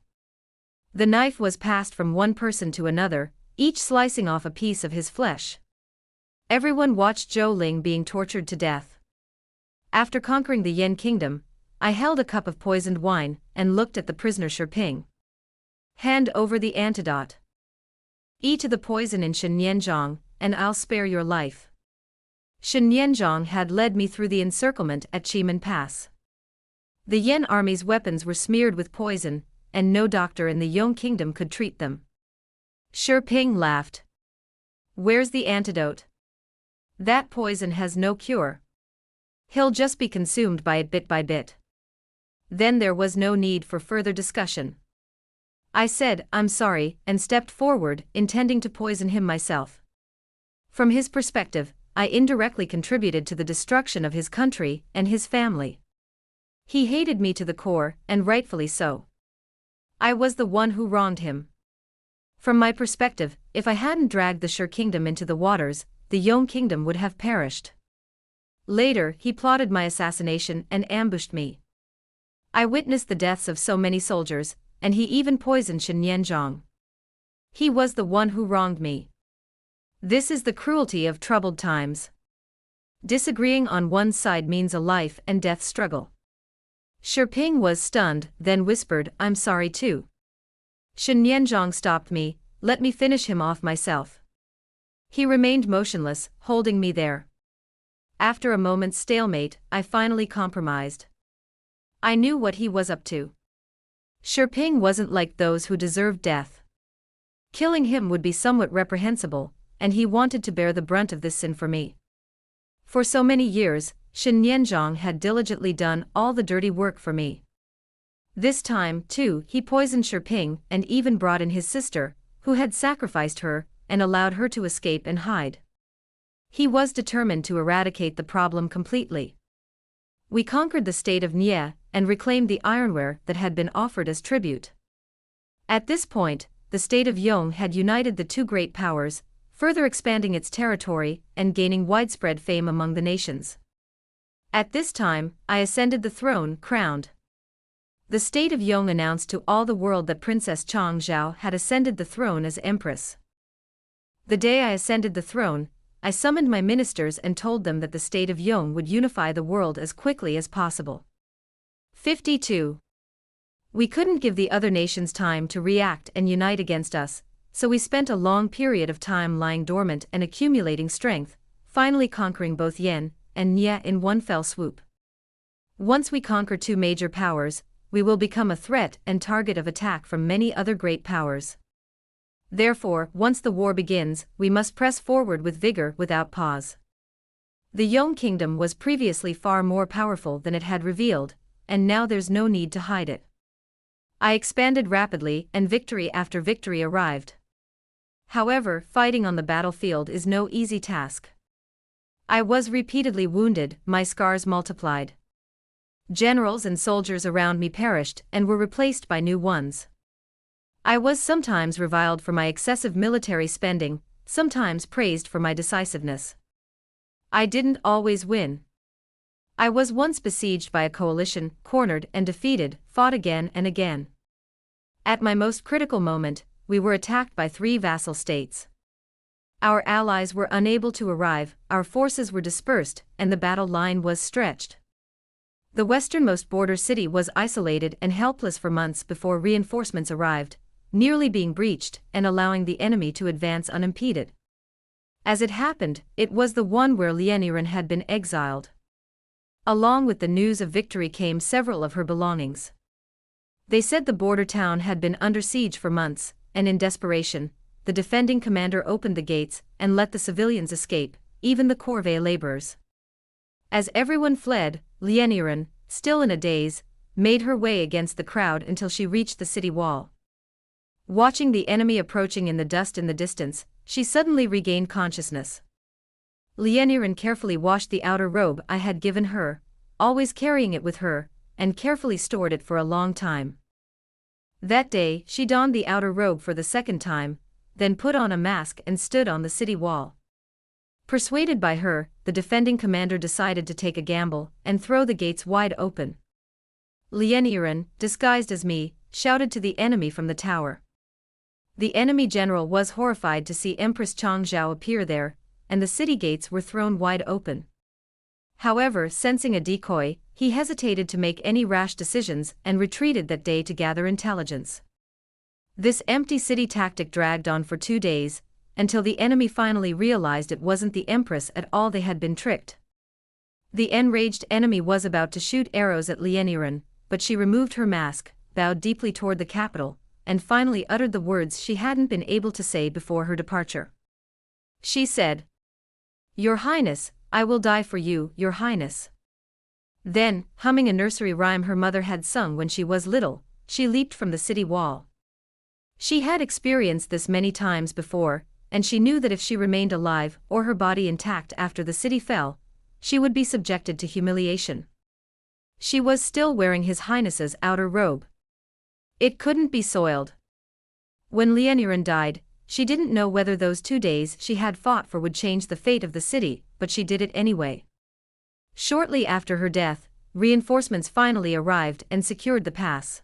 The knife was passed from one person to another, each slicing off a piece of his flesh. Everyone watched Zhou Ling being tortured to death. After conquering the Yan kingdom, I held a cup of poisoned wine and looked at the prisoner Shiping. Hand over the antidote. Eat the poison in Shenyanzhang, and I'll spare your life. Shenyanzhang had led me through the encirclement at me.Many Pass. The Yan army's weapons were smeared with poison, and no doctor in the Yong kingdom could treat them. Shiping laughed. Where's the antidote? That poison has no cure. He'll just be consumed by it bit by bit. Then there was no need for further discussion. I said, I'm sorry, and stepped forward, intending to poison him myself. From his perspective, I indirectly contributed to the destruction of his country and his family. He hated me to the core, and rightfully so. I was the one who wronged him. From my perspective, if I hadn't dragged the Sher kingdom into the waters, the Yong kingdom would have perished. Later, he plotted my assassination and ambushed me. I witnessed the deaths of so many soldiers, and he even poisoned Shenyanzhang. He was the one who wronged me. This is the cruelty of troubled times. Disagreeing on one side means a life and death struggle. Shiping was stunned, then whispered, I'm sorry too. Shenyanzhang stopped me, let me finish him off myself. He remained motionless, holding me there. After a moment's stalemate, I finally compromised. I knew what he was up to. Shiping wasn't like those who deserved death. Killing him would be somewhat reprehensible, and he wanted to bear the brunt of this sin for me. For so many years, Shenyanzhang had diligently done all the dirty work for me. This time, too, he poisoned Shiping and even brought in his sister, who had sacrificed her, and allowed her to escape and hide. He was determined to eradicate the problem completely. We conquered the state of Nie, and reclaimed the ironware that had been offered as tribute. At this point, the state of Yong had united the 2 great powers, further expanding its territory and gaining widespread fame among the nations. At this time, I ascended the throne, crowned. The state of Yong announced to all the world that Princess Chang Zhao had ascended the throne as empress. The day I ascended the throne, I summoned my ministers and told them that the state of Yong would unify the world as quickly as possible. 52. We couldn't give the other nations time to react and unite against us, so we spent a long period of time lying dormant and accumulating strength, finally conquering both Yan and Nie in one fell swoop. Once we conquer 2 major powers, we will become a threat and target of attack from many other great powers. Therefore, once the war begins, we must press forward with vigor without pause. The Yong kingdom was previously far more powerful than it had revealed, and now there's no need to hide it. I expanded rapidly, and victory after victory arrived. However, fighting on the battlefield is no easy task. I was repeatedly wounded, my scars multiplied. Generals and soldiers around me perished and were replaced by new ones. I was sometimes reviled for my excessive military spending, sometimes praised for my decisiveness. I didn't always win. I was once besieged by a coalition, cornered and defeated, fought again and again. At my most critical moment, we were attacked by 3 vassal states. Our allies were unable to arrive, our forces were dispersed, and the battle line was stretched. The westernmost border city was isolated and helpless for months before reinforcements arrived, nearly being breached and allowing the enemy to advance unimpeded. As it happened, it was the one where Lianiran had been exiled. Along with the news of victory came several of her belongings. They said the border town had been under siege for months, and in desperation, the defending commander opened the gates and let the civilians escape, even the corvée laborers. As everyone fled, Lianiran, still in a daze, made her way against the crowd until she reached the city wall. Watching the enemy approaching in the dust in the distance, she suddenly regained consciousness. Lieniran carefully washed the outer robe I had given her, always carrying it with her, and carefully stored it for a long time. That day, she donned the outer robe for the second time, then put on a mask and stood on the city wall. Persuaded by her, the defending commander decided to take a gamble and throw the gates wide open. Lieniran, disguised as me, shouted to the enemy from the tower. The enemy general was horrified to see Empress Changzhou appear there, and the city gates were thrown wide open. However, sensing a decoy, he hesitated to make any rash decisions and retreated that day to gather intelligence. This empty city tactic dragged on for 2 days, until the enemy finally realized it wasn't the Empress at all, they had been tricked. The enraged enemy was about to shoot arrows at Lieniran, but she removed her mask, bowed deeply toward the capital, and finally uttered the words she hadn't been able to say before her departure. She said, "Your Highness, I will die for you, Your Highness." Then, humming a nursery rhyme her mother had sung when she was little, she leaped from the city wall. She had experienced this many times before, and she knew that if she remained alive or her body intact after the city fell, she would be subjected to humiliation. She was still wearing His Highness's outer robe. It couldn't be soiled. When Lieniran died, she didn't know whether those 2 days she had fought for would change the fate of the city, but she did it anyway. Shortly after her death, reinforcements finally arrived and secured the pass.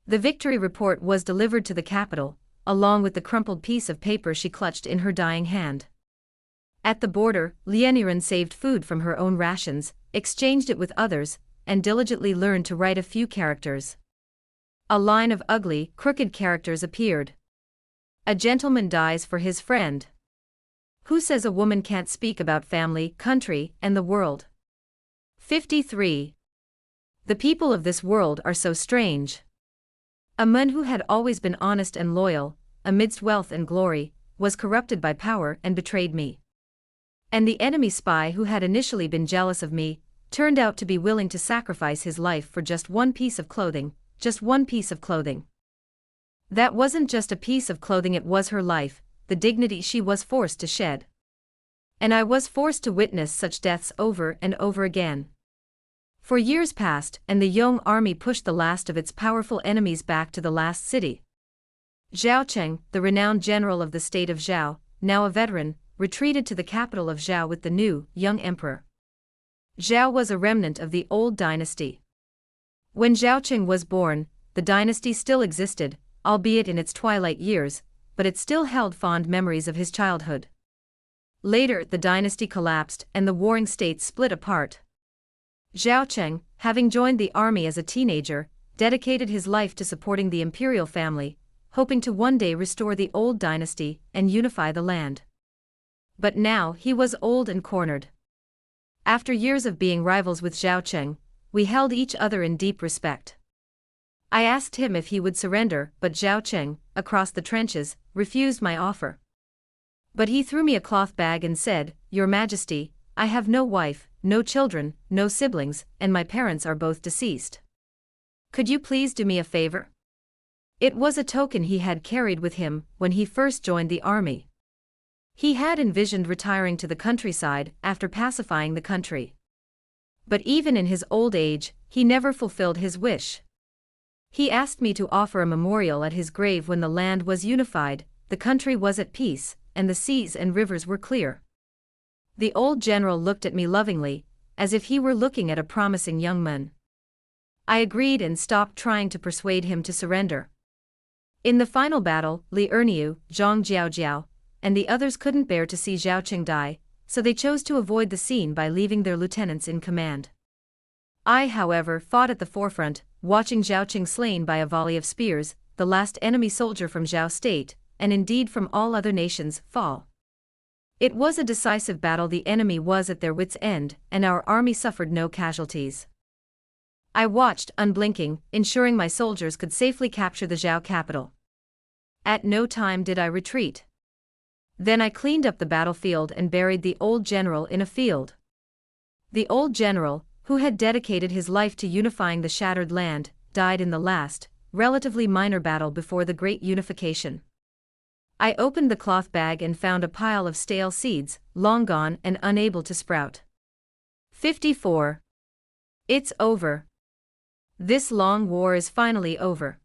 The victory report was delivered to the capital, along with the crumpled piece of paper she clutched in her dying hand. At the border, Lieniran saved food from her own rations, exchanged it with others, and diligently learned to write a few characters. A line of ugly, crooked characters appeared. "A gentleman dies for his friend. Who says a woman can't speak about family, country, and the world?" 53. The people of this world are so strange. A man who had always been honest and loyal, amidst wealth and glory, was corrupted by power and betrayed me. And the enemy spy who had initially been jealous of me, turned out to be willing to sacrifice his life for just one piece of clothing, just one piece of clothing. That wasn't just a piece of clothing, it was her life, the dignity she was forced to shed. And I was forced to witness such deaths over and over again. For years passed, and the Yong army pushed the last of its powerful enemies back to the last city. Zhao Cheng, the renowned general of the state of Zhao, now a veteran, retreated to the capital of Zhao with the new, young emperor. Zhao was a remnant of the old dynasty. When Zhao Cheng was born, the dynasty still existed, albeit in its twilight years, but it still held fond memories of his childhood. Later, the dynasty collapsed and the warring states split apart. Zhao Cheng, having joined the army as a teenager, dedicated his life to supporting the imperial family, hoping to one day restore the old dynasty and unify the land. But now he was old and cornered. After years of being rivals with Zhao Cheng, we held each other in deep respect. I asked him if he would surrender, but Zhao Cheng, across the trenches, refused my offer. But he threw me a cloth bag and said, "Your Majesty, I have no wife, no children, no siblings, and my parents are both deceased. Could you please do me a favor?" It was a token he had carried with him when he first joined the army. He had envisioned retiring to the countryside after pacifying the country. But even in his old age, he never fulfilled his wish. He asked me to offer a memorial at his grave when the land was unified, the country was at peace, and the seas and rivers were clear. The old general looked at me lovingly, as if he were looking at a promising young man. I agreed and stopped trying to persuade him to surrender. In the final battle, Li Erniu, Zhang Jiaojiao, and the others couldn't bear to see Zhao Cheng die, so they chose to avoid the scene by leaving their lieutenants in command. I, however, fought at the forefront, watching Zhao Cheng slain by a volley of spears, the last enemy soldier from Zhao state, and indeed from all other nations, fall. It was a decisive battle. The enemy was at their wits' end, and our army suffered no casualties. I watched, unblinking, ensuring my soldiers could safely capture the Zhao capital. At no time did I retreat. Then I cleaned up the battlefield and buried the old general in a field. The old general, who had dedicated his life to unifying the shattered land, died in the last, relatively minor battle before the Great Unification. I opened the cloth bag and found a pile of stale seeds, long gone and unable to sprout. 54. It's over. This long war is finally over.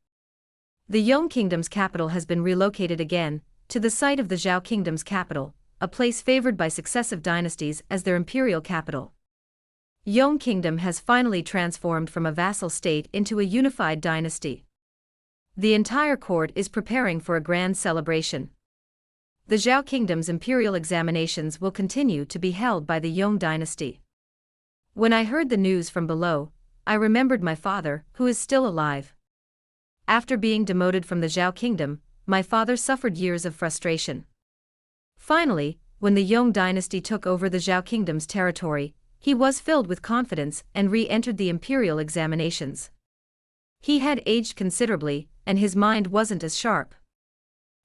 The Yong Kingdom's capital has been relocated again, to the site of the Zhao Kingdom's capital, a place favored by successive dynasties as their imperial capital. Yong Kingdom has finally transformed from a vassal state into a unified dynasty. The entire court is preparing for a grand celebration. The Zhao Kingdom's imperial examinations will continue to be held by the Yong dynasty. When I heard the news from below, I remembered my father, who is still alive. After being demoted from the Zhao Kingdom, my father suffered years of frustration. Finally, when the Yong dynasty took over the Zhao Kingdom's territory, he was filled with confidence and re-entered the imperial examinations. He had aged considerably, and his mind wasn't as sharp.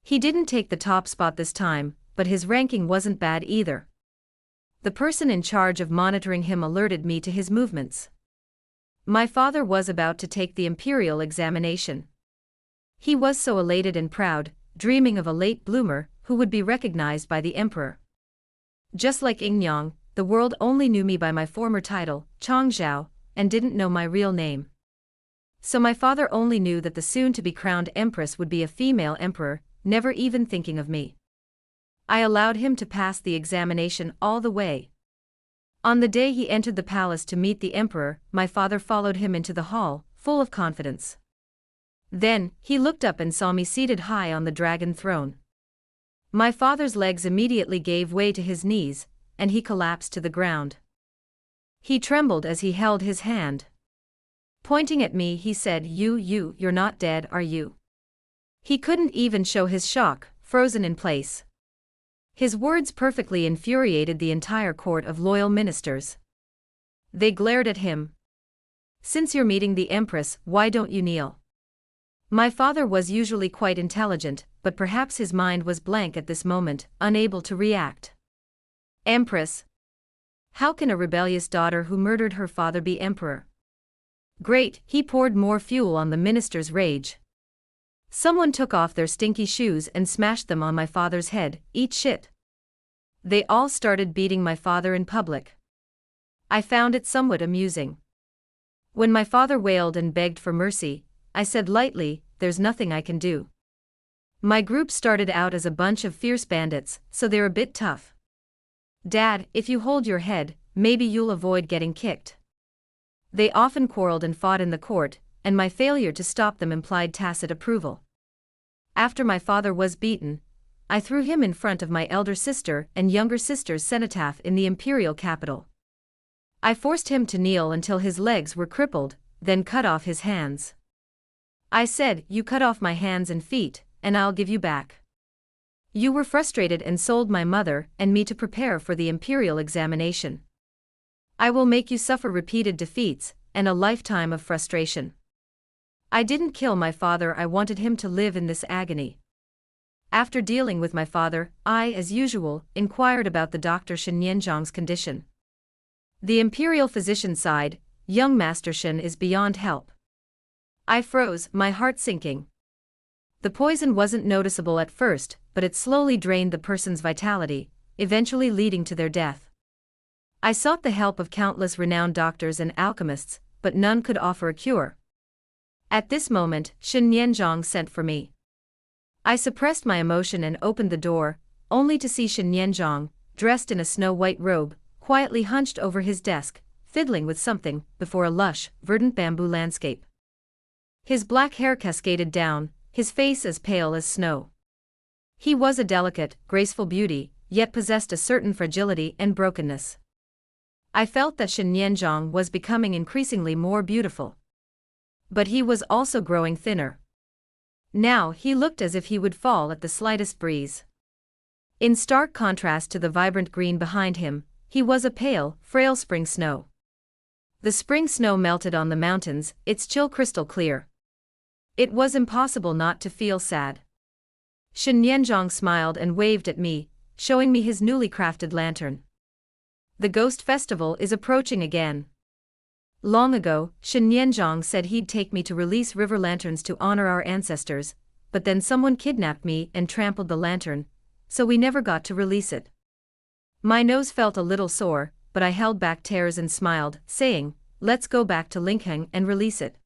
He didn't take the top spot this time, but his ranking wasn't bad either. The person in charge of monitoring him alerted me to his movements. My father was about to take the imperial examination. He was so elated and proud, dreaming of a late bloomer who would be recognized by the emperor. Just like Yingyang, the world only knew me by my former title, Changzhou, and didn't know my real name. So my father only knew that the soon-to-be crowned empress would be a female emperor, never even thinking of me. I allowed him to pass the examination all the way. On the day he entered the palace to meet the emperor, my father followed him into the hall, full of confidence. Then, he looked up and saw me seated high on the dragon throne. My father's legs immediately gave way to his knees, and he collapsed to the ground. He trembled as he held his hand. Pointing at me, he said, You're not dead, are you?" He couldn't even show his shock, frozen in place. His words perfectly infuriated the entire court of loyal ministers. They glared at him. "Since you're meeting the empress, why don't you kneel?" My father was usually quite intelligent, but perhaps his mind was blank at this moment, unable to react. "Empress? How can a rebellious daughter who murdered her father be emperor?" Great, he poured more fuel on the minister's rage. Someone took off their stinky shoes and smashed them on my father's head. Eat shit. They all started beating my father in public. I found it somewhat amusing. When my father wailed and begged for mercy, I said lightly, "There's nothing I can do. My group started out as a bunch of fierce bandits, so they're a bit tough. Dad, if you hold your head, maybe you'll avoid getting kicked." They often quarreled and fought in the court, and my failure to stop them implied tacit approval. After my father was beaten, I threw him in front of my elder sister and younger sister's cenotaph in the imperial capital. I forced him to kneel until his legs were crippled, then cut off his hands. I said, "You cut off my hands and feet, and I'll give you back. You were frustrated and sold my mother and me to prepare for the imperial examination. I will make you suffer repeated defeats and a lifetime of frustration." I didn't kill my father, I wanted him to live in this agony. After dealing with my father, I, as usual, inquired about the Dr. Shen Yanzhang's condition. The imperial physician sighed, "Young Master Shen is beyond help." I froze, my heart sinking. The poison wasn't noticeable at first, but it slowly drained the person's vitality, eventually leading to their death. I sought the help of countless renowned doctors and alchemists, but none could offer a cure. At this moment, Shen Yanzhang sent for me. I suppressed my emotion and opened the door, only to see Shen Yanzhang, dressed in a snow-white robe, quietly hunched over his desk, fiddling with something, before a lush, verdant bamboo landscape. His black hair cascaded down, his face as pale as snow. He was a delicate, graceful beauty, yet possessed a certain fragility and brokenness. I felt that Shen Yanzhang was becoming increasingly more beautiful. But he was also growing thinner. Now he looked as if he would fall at the slightest breeze. In stark contrast to the vibrant green behind him, he was a pale, frail spring snow. The spring snow melted on the mountains, its chill crystal clear. It was impossible not to feel sad. Shen Yanzhang smiled and waved at me, showing me his newly crafted lantern. "The Ghost Festival is approaching again. Long ago, Shen Yanzhang said he'd take me to release river lanterns to honor our ancestors, but then someone kidnapped me and trampled the lantern, so we never got to release it. My nose felt a little sore, but I held back tears and smiled, saying, "Let's go back to Linkheng and release it."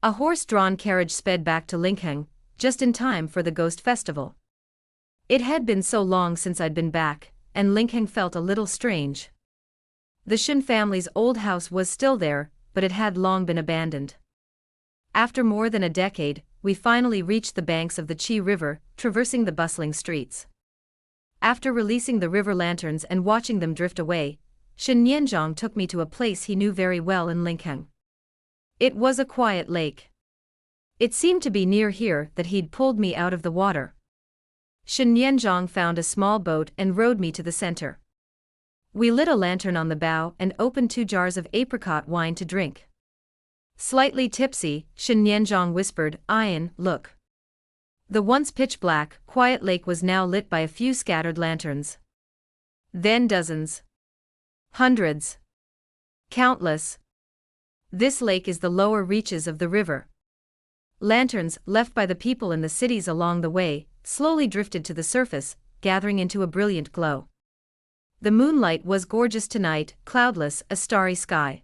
A horse-drawn carriage sped back to Linkheng, just in time for the Ghost Festival. It had been so long since I'd been back, and Linkheng felt a little strange. The Shen family's old house was still there, but it had long been abandoned. After more than a decade, we finally reached the banks of the Qi River, traversing the bustling streets. After releasing the river lanterns and watching them drift away, Shen Nianzhong took me to a place he knew very well in Linkheng. It was a quiet lake. It seemed to be near here that he'd pulled me out of the water. Shen Nianzhong found a small boat and rowed me to the center. We lit a lantern on the bow and opened 2 jars of apricot wine to drink. Slightly tipsy, Shen Nianzhong whispered, "Ian, look." The once pitch-black, quiet lake was now lit by a few scattered lanterns. Then dozens. Hundreds. Countless. This lake is the lower reaches of the river. Lanterns, left by the people in the cities along the way, slowly drifted to the surface, gathering into a brilliant glow. The moonlight was gorgeous tonight, cloudless, a starry sky.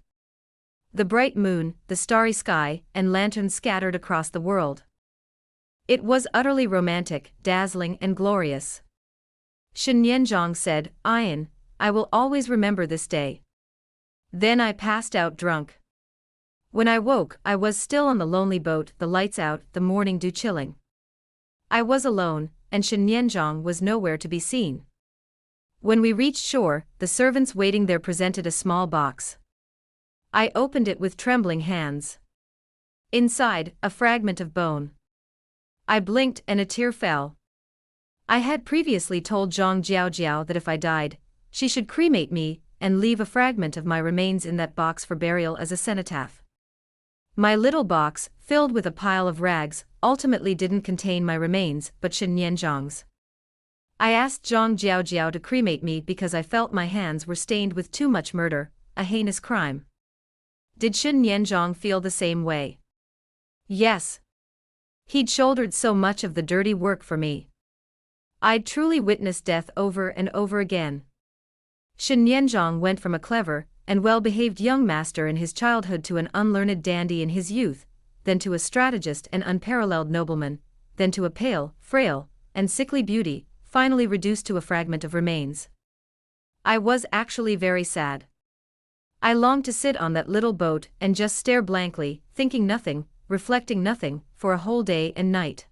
The bright moon, the starry sky, and lanterns scattered across the world. It was utterly romantic, dazzling, and glorious. Shen Nianzhong said, "Ian, I will always remember this day." Then I passed out drunk. When I woke, I was still on the lonely boat, the lights out, the morning dew chilling. I was alone, and Shen Nianzhong was nowhere to be seen. When we reached shore, the servants waiting there presented a small box. I opened it with trembling hands. Inside, a fragment of bone. I blinked and a tear fell. I had previously told Zhang Jiaojiao that if I died, she should cremate me and leave a fragment of my remains in that box for burial as a cenotaph. My little box, filled with a pile of rags, ultimately didn't contain my remains but Shen Nianzhong's. I asked Zhang Jiaojiao to cremate me because I felt my hands were stained with too much murder, a heinous crime. Did Shen Nianzhong feel the same way? Yes. He'd shouldered so much of the dirty work for me. I'd truly witnessed death over and over again. Shen Nianzhong went from a clever and well-behaved young master in his childhood to an unlearned dandy in his youth, then to a strategist and unparalleled nobleman, then to a pale, frail, and sickly beauty, finally reduced to a fragment of remains. I was actually very sad. I longed to sit on that little boat and just stare blankly, thinking nothing, reflecting nothing, for a whole day and night.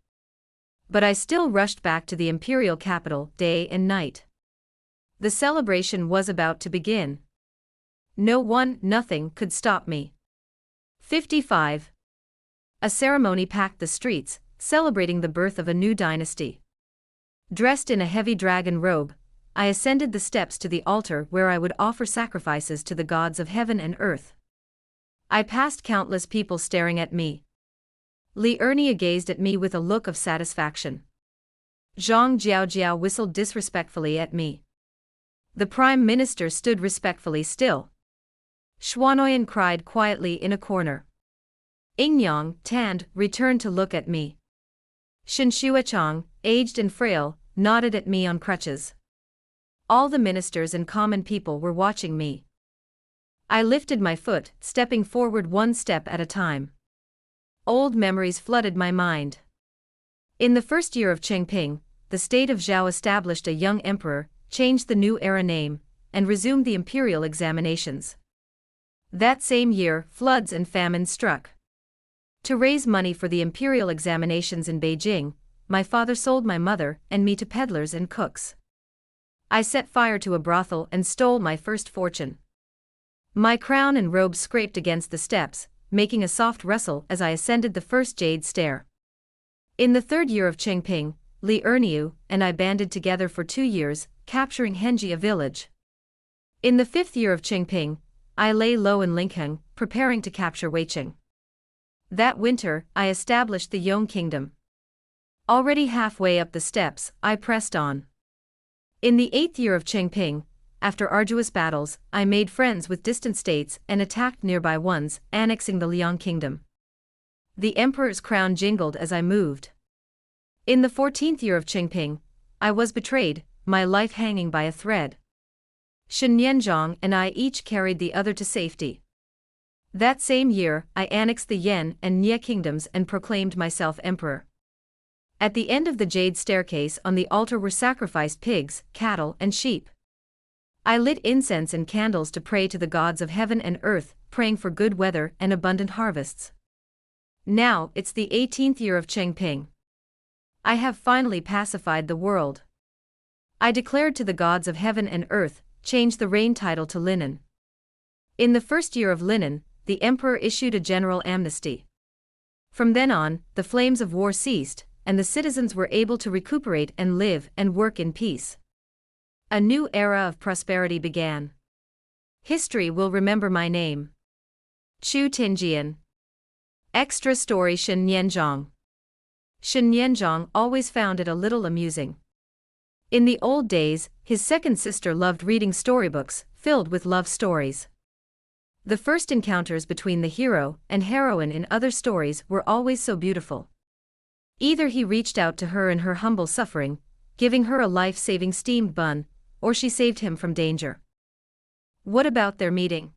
But I still rushed back to the imperial capital, day and night. The celebration was about to begin. No one, nothing could stop me. 55. A ceremony packed the streets, celebrating the birth of a new dynasty. Dressed in a heavy dragon robe, I ascended the steps to the altar where I would offer sacrifices to the gods of heaven and earth. I passed countless people staring at me. Li Ernia gazed at me with a look of satisfaction. Zhang Jiaojiao whistled disrespectfully at me. The Prime Minister stood respectfully still. Xuanoyan cried quietly in a corner. Yingyang, tanned, returned to look at me. Shen Xuechang, aged and frail, nodded at me on crutches. All the ministers and common people were watching me. I lifted my foot, stepping forward one step at a time. Old memories flooded my mind. In the first year of Chengping, the state of Zhao established a young emperor, changed the new era name, and resumed the imperial examinations. That same year, floods and famine struck. To raise money for the imperial examinations in Beijing, my father sold my mother and me to peddlers and cooks. I set fire to a brothel and stole my first fortune. My crown and robe scraped against the steps, making a soft rustle as I ascended the first jade stair. In the third year of Chengping, Li Erniu and I banded together for 2 years, capturing Henji, a village. In the 5th year of Chengping, I lay low in Linkheng, preparing to capture Weiqing. That winter, I established the Yong Kingdom. Already halfway up the steps, I pressed on. In the 8th year of Chengping, after arduous battles, I made friends with distant states and attacked nearby ones, annexing the Liang Kingdom. The emperor's crown jingled as I moved. In the 14th year of Qingping, I was betrayed, my life hanging by a thread. Shen Yanzhong and I each carried the other to safety. That same year, I annexed the Yan and Nie kingdoms and proclaimed myself emperor. At the end of the jade staircase on the altar were sacrificed pigs, cattle, and sheep. I lit incense and candles to pray to the gods of heaven and earth, praying for good weather and abundant harvests. Now, it's the 18th year of Qingping. I have finally pacified the world. I declared to the gods of heaven and earth, change the reign title to Linen. In the first year of Linen, the emperor issued a general amnesty. From then on, the flames of war ceased, and the citizens were able to recuperate and live and work in peace. A new era of prosperity began. History will remember my name. Chu Tinjian. Extra story Shen Yanzhong. Shen Yanzhong always found it a little amusing. In the old days, his second sister loved reading storybooks, filled with love stories. The first encounters between the hero and heroine in other stories were always so beautiful. Either he reached out to her in her humble suffering, giving her a life-saving steamed bun, or she saved him from danger. What about their meeting?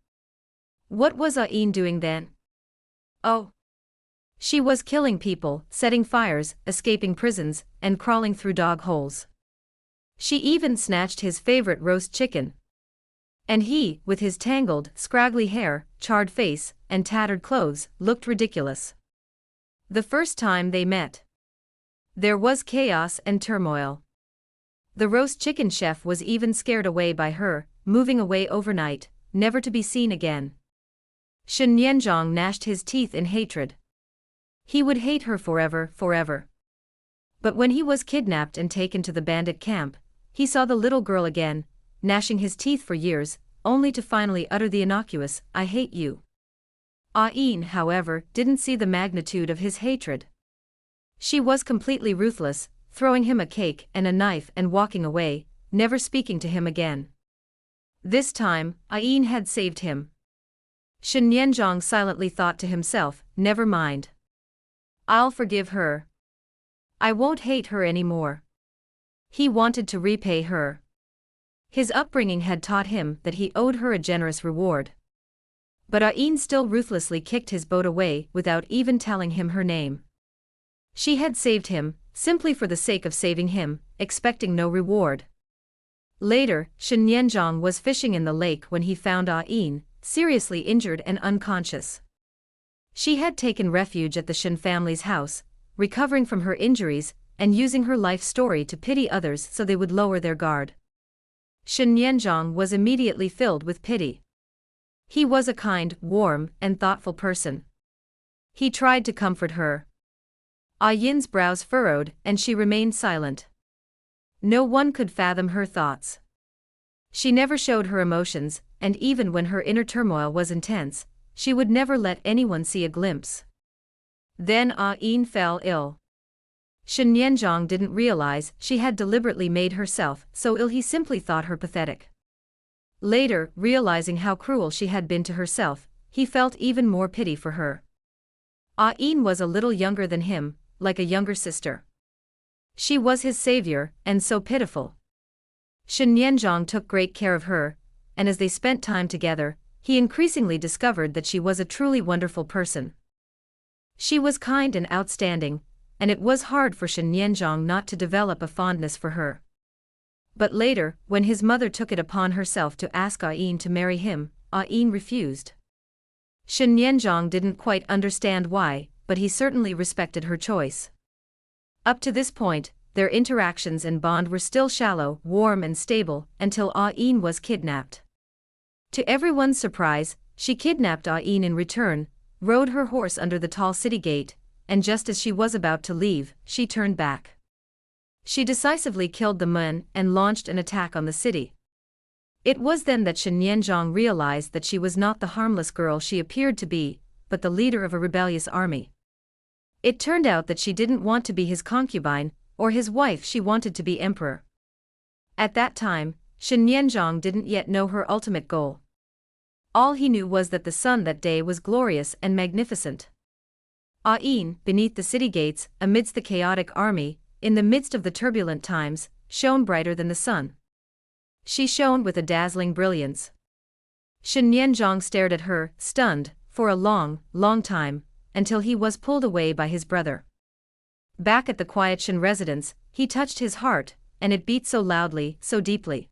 What was Ain doing then? Oh. She was killing people, setting fires, escaping prisons, and crawling through dog holes. She even snatched his favorite roast chicken. And he, with his tangled, scraggly hair, charred face, and tattered clothes, looked ridiculous. The first time they met, there was chaos and turmoil. The roast chicken chef was even scared away by her, moving away overnight, never to be seen again. Shen Yanzhong gnashed his teeth in hatred. He would hate her forever, forever. But when he was kidnapped and taken to the bandit camp, he saw the little girl again, gnashing his teeth for years, only to finally utter the innocuous, "I hate you." Ain, however, didn't see the magnitude of his hatred. She was completely ruthless, throwing him a cake and a knife and walking away, never speaking to him again. This time, Ain had saved him. Shen Yanzhong silently thought to himself, never mind. I'll forgive her. I won't hate her anymore. He wanted to repay her. His upbringing had taught him that he owed her a generous reward. But Ain still ruthlessly kicked his boat away without even telling him her name. She had saved him, simply for the sake of saving him, expecting no reward. Later, Shen Yanzhong was fishing in the lake when he found Ain, seriously injured and unconscious. She had taken refuge at the Shen family's house, recovering from her injuries, and using her life story to pity others so they would lower their guard. Shen Yanzhong was immediately filled with pity. He was a kind, warm, and thoughtful person. He tried to comfort her. Yin's brows furrowed, and she remained silent. No one could fathom her thoughts. She never showed her emotions, and even when her inner turmoil was intense, she would never let anyone see a glimpse. Then Ain fell ill. Shen Yanzhong didn't realize she had deliberately made herself so ill. He simply thought her pathetic. Later, realizing how cruel she had been to herself, he felt even more pity for her. Ain was a little younger than him, like a younger sister. She was his savior, and so pitiful. Shen Yanzhong took great care of her, and as they spent time together, he increasingly discovered that she was a truly wonderful person. She was kind and outstanding, and it was hard for Shen Yanzhong not to develop a fondness for her. But later, when his mother took it upon herself to ask Ain to marry him, Ain refused. Shen Yanzhong didn't quite understand why, but he certainly respected her choice. Up to this point, their interactions and bond were still shallow, warm and stable, until Ain was kidnapped. To everyone's surprise, she kidnapped Ain in return, rode her horse under the tall city gate, and just as she was about to leave, she turned back. She decisively killed the men and launched an attack on the city. It was then that Shen Yanzhong realized that she was not the harmless girl she appeared to be, but the leader of a rebellious army. It turned out that she didn't want to be his concubine, or his wife. She wanted to be emperor. At that time, Shen Yanzhong didn't yet know her ultimate goal. All he knew was that the sun that day was glorious and magnificent. Ain, beneath the city gates, amidst the chaotic army, in the midst of the turbulent times, shone brighter than the sun. She shone with a dazzling brilliance. Shen Nianzhong stared at her, stunned, for a long, long time, until he was pulled away by his brother. Back at the quiet Shen residence, he touched his heart, and it beat so loudly, so deeply.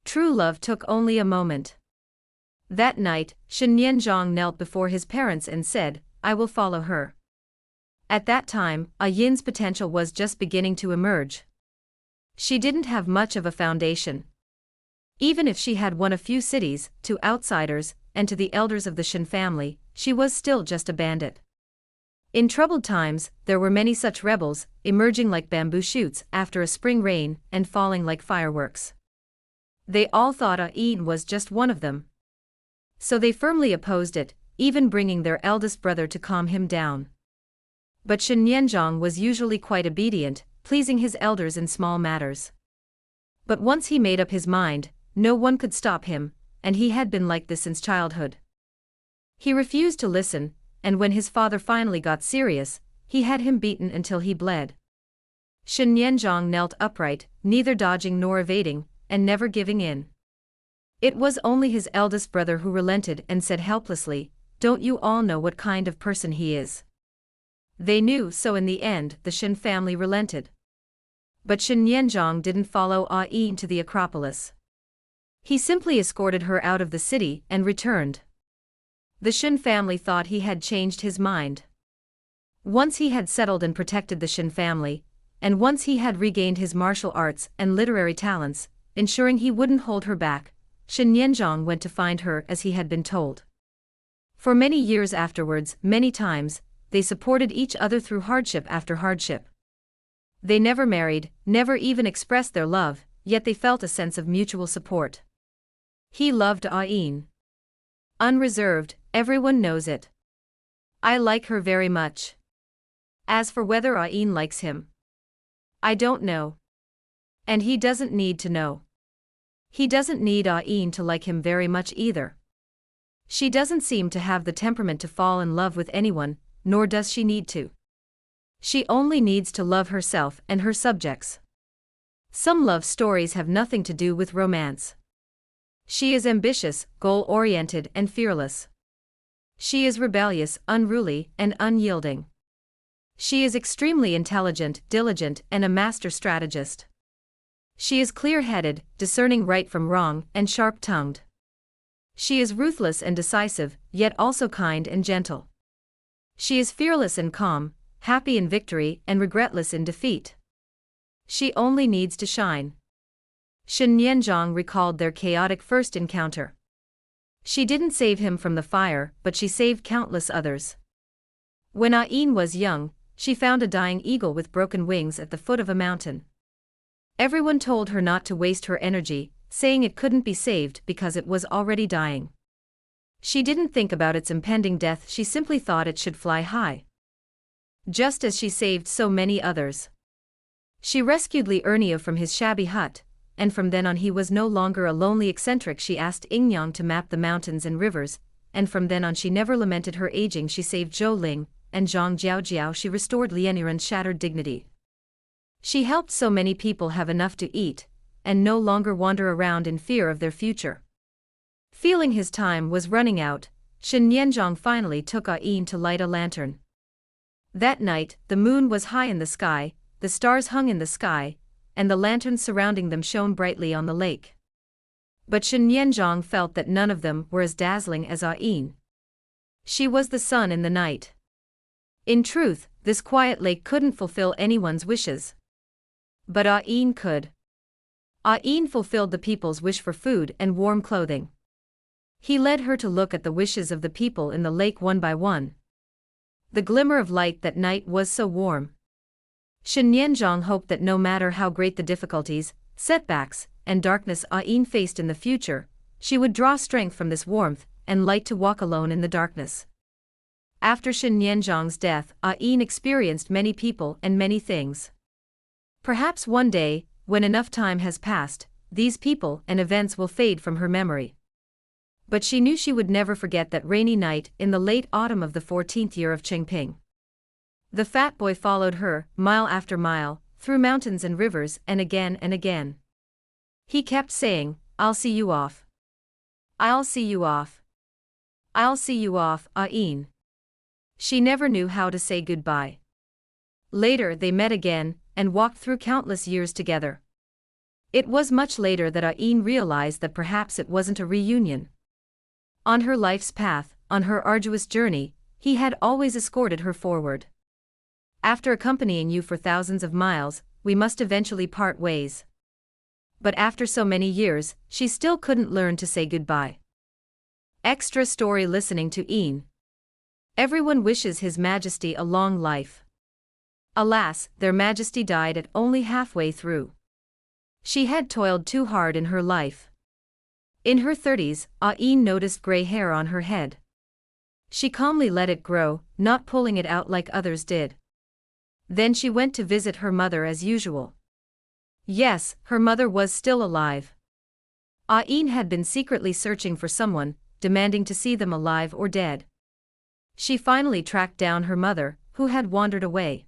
True love took only a moment. That night, Shen Nianzhong knelt before his parents and said, "I will follow her." At that time, Yin's potential was just beginning to emerge. She didn't have much of a foundation. Even if she had won a few cities, to outsiders, and to the elders of the Shen family, she was still just a bandit. In troubled times, there were many such rebels, emerging like bamboo shoots after a spring rain and falling like fireworks. They all thought Yin was just one of them. So they firmly opposed it, even bringing their eldest brother to calm him down. But Shen Nianzhong was usually quite obedient, pleasing his elders in small matters. But once he made up his mind, no one could stop him, and he had been like this since childhood. He refused to listen, and when his father finally got serious, he had him beaten until he bled. Shen Nianzhong knelt upright, neither dodging nor evading, and never giving in. It was only his eldest brother who relented and said helplessly, "Don't you all know what kind of person he is?" They knew, so in the end the Shen family relented. But Shen Nianzhong didn't follow Yin to the Acropolis. He simply escorted her out of the city and returned. The Shen family thought he had changed his mind. Once he had settled and protected the Shen family, and once he had regained his martial arts and literary talents, ensuring he wouldn't hold her back, Shen Nianzhong went to find her as he had been told. For many years afterwards, many times, they supported each other through hardship after hardship. They never married, never even expressed their love, yet they felt a sense of mutual support. He loved Yin. Unreserved, everyone knows it. I like her very much. As for whether Yin likes him, I don't know. And he doesn't need to know. He doesn't need Yin to like him very much either. She doesn't seem to have the temperament to fall in love with anyone, nor does she need to. She only needs to love herself and her subjects. Some love stories have nothing to do with romance. She is ambitious, goal-oriented and fearless. She is rebellious, unruly, and unyielding. She is extremely intelligent, diligent, and a master strategist. She is clear-headed, discerning right from wrong, and sharp-tongued. She is ruthless and decisive, yet also kind and gentle. She is fearless and calm, happy in victory and regretless in defeat. She only needs to shine. Shen Nianzhong recalled their chaotic first encounter. She didn't save him from the fire, but she saved countless others. When Yin was young, she found a dying eagle with broken wings at the foot of a mountain. Everyone told her not to waste her energy, saying it couldn't be saved because it was already dying. She didn't think about its impending death, she simply thought it should fly high. Just as she saved so many others. She rescued Li Ernia from his shabby hut, and from then on he was no longer a lonely eccentric. She asked Yingyang to map the mountains and rivers, and from then on she never lamented her aging. She saved Zhou Ling, and Zhang Jiaojiao. She restored Lianiran's shattered dignity. She helped so many people have enough to eat, and no longer wander around in fear of their future. Feeling his time was running out, Shen Nianzhong finally took Yin to light a lantern. That night, the moon was high in the sky, the stars hung in the sky, and the lanterns surrounding them shone brightly on the lake. But Shen Nianzhong felt that none of them were as dazzling as Yin. She was the sun in the night. In truth, this quiet lake couldn't fulfill anyone's wishes. But Yin could. Yin fulfilled the people's wish for food and warm clothing. He led her to look at the wishes of the people in the lake one by one. The glimmer of light that night was so warm. Shen Nianzhong hoped that no matter how great the difficulties, setbacks, and darkness Yin faced in the future, she would draw strength from this warmth and light to walk alone in the darkness. After Shen Nianzhong's death, Yin experienced many people and many things. Perhaps one day, when enough time has passed, these people and events will fade from her memory. But she knew she would never forget that rainy night in the late autumn of the 14th year of Qingping. The fat boy followed her, mile after mile, through mountains and rivers, and again and again. He kept saying, "I'll see you off. I'll see you off. I'll see you off, Ain." She never knew how to say goodbye. Later they met again, and walked through countless years together. It was much later that Ain realized that perhaps it wasn't a reunion. On her life's path, on her arduous journey, he had always escorted her forward. "After accompanying you for thousands of miles, we must eventually part ways." But after so many years, she still couldn't learn to say goodbye. Extra story listening to Ain. Everyone wishes His Majesty a long life. Alas, Their Majesty died at only halfway through. She had toiled too hard in her life. In her 30s, Ain noticed gray hair on her head. She calmly let it grow, not pulling it out like others did. Then she went to visit her mother as usual. Yes, her mother was still alive. Ain had been secretly searching for someone, demanding to see them alive or dead. She finally tracked down her mother, who had wandered away.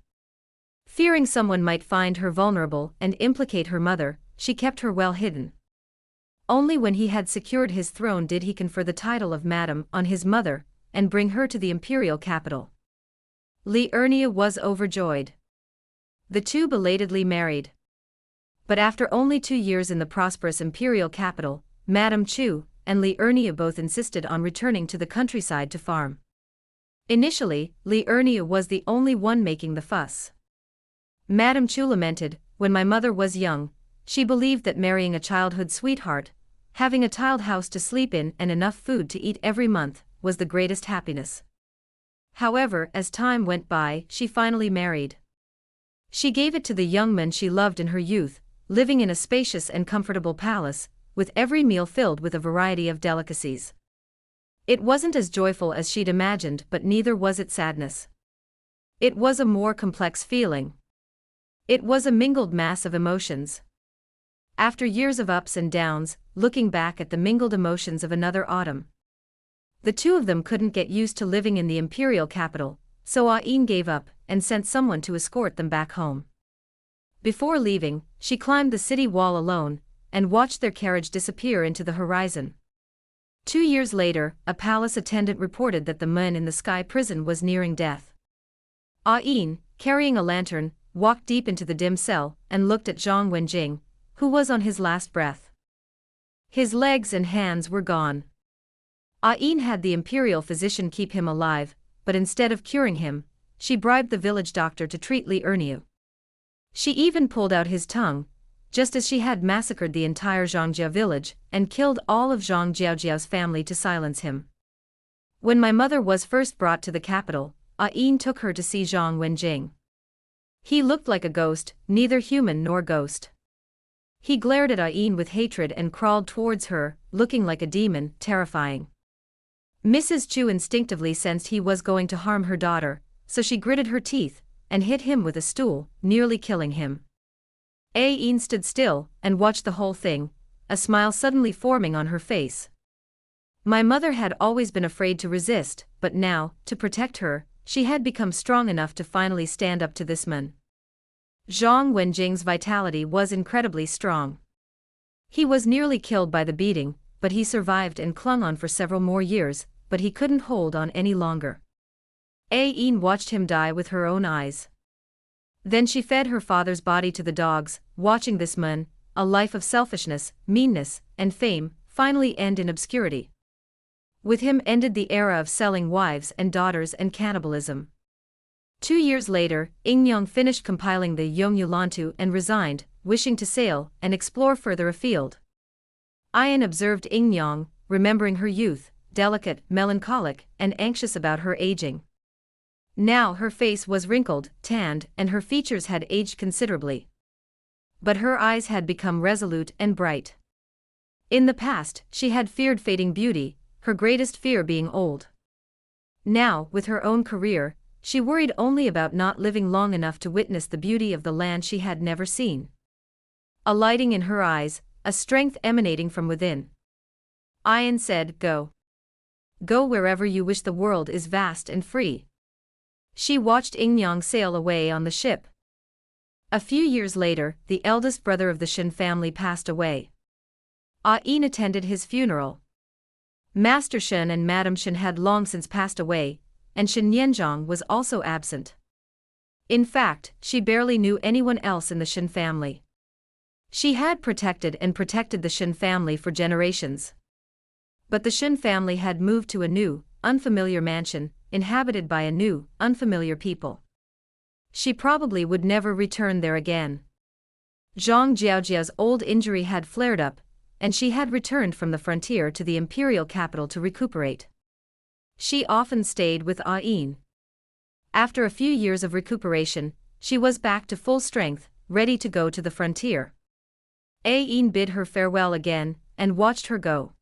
Fearing someone might find her vulnerable and implicate her mother, she kept her well hidden. Only when he had secured his throne did he confer the title of Madam on his mother, and bring her to the imperial capital. Liurnia was overjoyed. The two belatedly married. But after only 2 years in the prosperous imperial capital, Madame Chu and Liurnia both insisted on returning to the countryside to farm. Initially, Liurnia was the only one making the fuss. Madame Chu lamented, "When my mother was young, she believed that marrying a childhood sweetheart, having a tiled house to sleep in and enough food to eat every month, was the greatest happiness." However, as time went by, she finally married. She gave it to the young man she loved in her youth, living in a spacious and comfortable palace, with every meal filled with a variety of delicacies. It wasn't as joyful as she'd imagined, but neither was it sadness. It was a more complex feeling. It was a mingled mass of emotions. After years of ups and downs, looking back at the mingled emotions of another autumn. The two of them couldn't get used to living in the imperial capital, so Ain gave up and sent someone to escort them back home. Before leaving, she climbed the city wall alone, and watched their carriage disappear into the horizon. 2 years later, a palace attendant reported that the man in the sky prison was nearing death. Ain, carrying a lantern, walked deep into the dim cell, and looked at Zhang Wenjing, who was on his last breath. His legs and hands were gone. Ain had the imperial physician keep him alive, but instead of curing him, she bribed the village doctor to treat Liurnia. She even pulled out his tongue, just as she had massacred the entire Zhangjiao village, and killed all of Zhang Jiaojiao's family to silence him. When my mother was first brought to the capital, Ain took her to see Zhang Wenjing. He looked like a ghost, neither human nor ghost. He glared at Ain with hatred and crawled towards her, looking like a demon, terrifying. Mrs. Chu instinctively sensed he was going to harm her daughter, so she gritted her teeth and hit him with a stool, nearly killing him. Ain stood still and watched the whole thing, a smile suddenly forming on her face. My mother had always been afraid to resist, but now, to protect her, she had become strong enough to finally stand up to this man. Zhang Wenjing's vitality was incredibly strong. He was nearly killed by the beating, but he survived and clung on for several more years, but he couldn't hold on any longer. Ain watched him die with her own eyes. Then she fed her father's body to the dogs, watching this man, a life of selfishness, meanness, and fame, finally end in obscurity. With him ended the era of selling wives and daughters and cannibalism. 2 years later, Yongyang finished compiling the Yongyulantu and resigned, wishing to sail and explore further afield. Ain observed Yongyang, remembering her youth, delicate, melancholic, and anxious about her aging. Now her face was wrinkled, tanned, and her features had aged considerably. But her eyes had become resolute and bright. In the past, she had feared fading beauty, her greatest fear being old. Now, with her own career, she worried only about not living long enough to witness the beauty of the land she had never seen. A lighting in her eyes, a strength emanating from within. Ain said, "Go. Go wherever you wish, the world is vast and free." She watched Yongyang sail away on the ship. A few years later, the eldest brother of the Shen family passed away. Yin attended his funeral. Master Shen and Madame Shen had long since passed away, and Shen Yanzhong was also absent. In fact, she barely knew anyone else in the Shen family. She had protected the Shen family for generations. But the Shen family had moved to a new, unfamiliar mansion, inhabited by a new, unfamiliar people. She probably would never return there again. Zhang Jiaojia's old injury had flared up, and she had returned from the frontier to the imperial capital to recuperate. She often stayed with Yin. After a few years of recuperation, she was back to full strength, ready to go to the frontier. Yin bid her farewell again, and watched her go.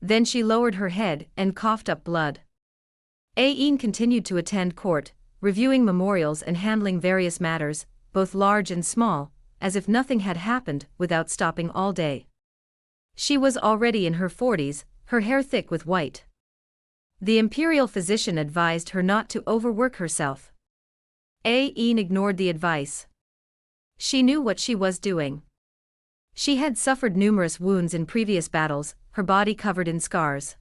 Then she lowered her head and coughed up blood. Yin continued to attend court, reviewing memorials and handling various matters, both large and small, as if nothing had happened, without stopping all day. She was already in her 40s, her hair thick with white. The imperial physician advised her not to overwork herself. Yin ignored the advice. She knew what she was doing. She had suffered numerous wounds in previous battles, her body covered in scars.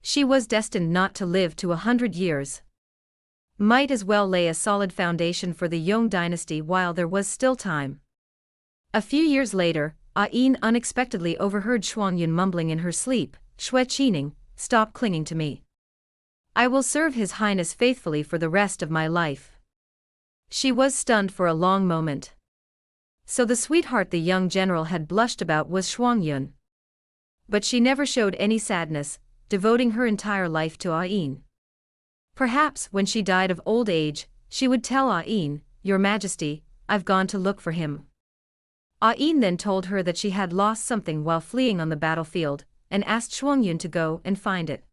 She was destined not to live to 100 years. Might as well lay a solid foundation for the Yong dynasty while there was still time. A few years later, Yin unexpectedly overheard Shuangyun mumbling in her sleep, "Shui Qining, stop clinging to me. I will serve His Highness faithfully for the rest of my life." She was stunned for a long moment. So the sweetheart the young general had blushed about was Shuangyun. But she never showed any sadness, devoting her entire life to Yin. Perhaps when she died of old age, she would tell Yin, "Your Majesty, I've gone to look for him." Yin then told her that she had lost something while fleeing on the battlefield, and asked Shuangyun to go and find it.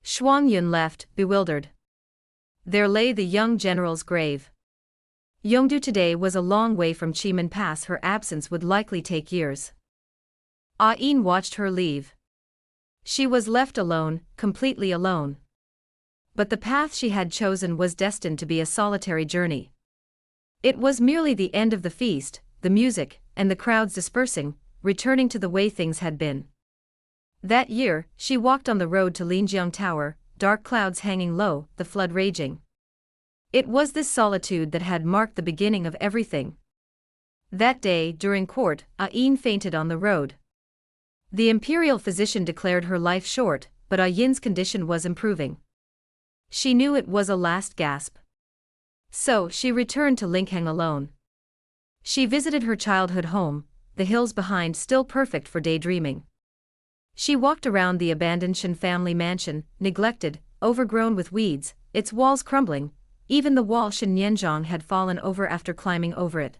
Shuangyun left, bewildered. There lay the young general's grave. Yongdu today was a long way from Chimen Pass. Her absence would likely take years. Yin watched her leave. She was left alone, completely alone. But the path she had chosen was destined to be a solitary journey. It was merely the end of the feast, the music, and the crowds dispersing, returning to the way things had been. That year, she walked on the road to Linjiang Tower, dark clouds hanging low, the flood raging. It was this solitude that had marked the beginning of everything. That day, during court, Yin fainted on the road. The imperial physician declared her life short, but Yin's condition was improving. She knew it was a last gasp. So she returned to Linkheng alone. She visited her childhood home, the hills behind still perfect for daydreaming. She walked around the abandoned Shen family mansion, neglected, overgrown with weeds, its walls crumbling, even the wall Shen Yanzhong had fallen over after climbing over it.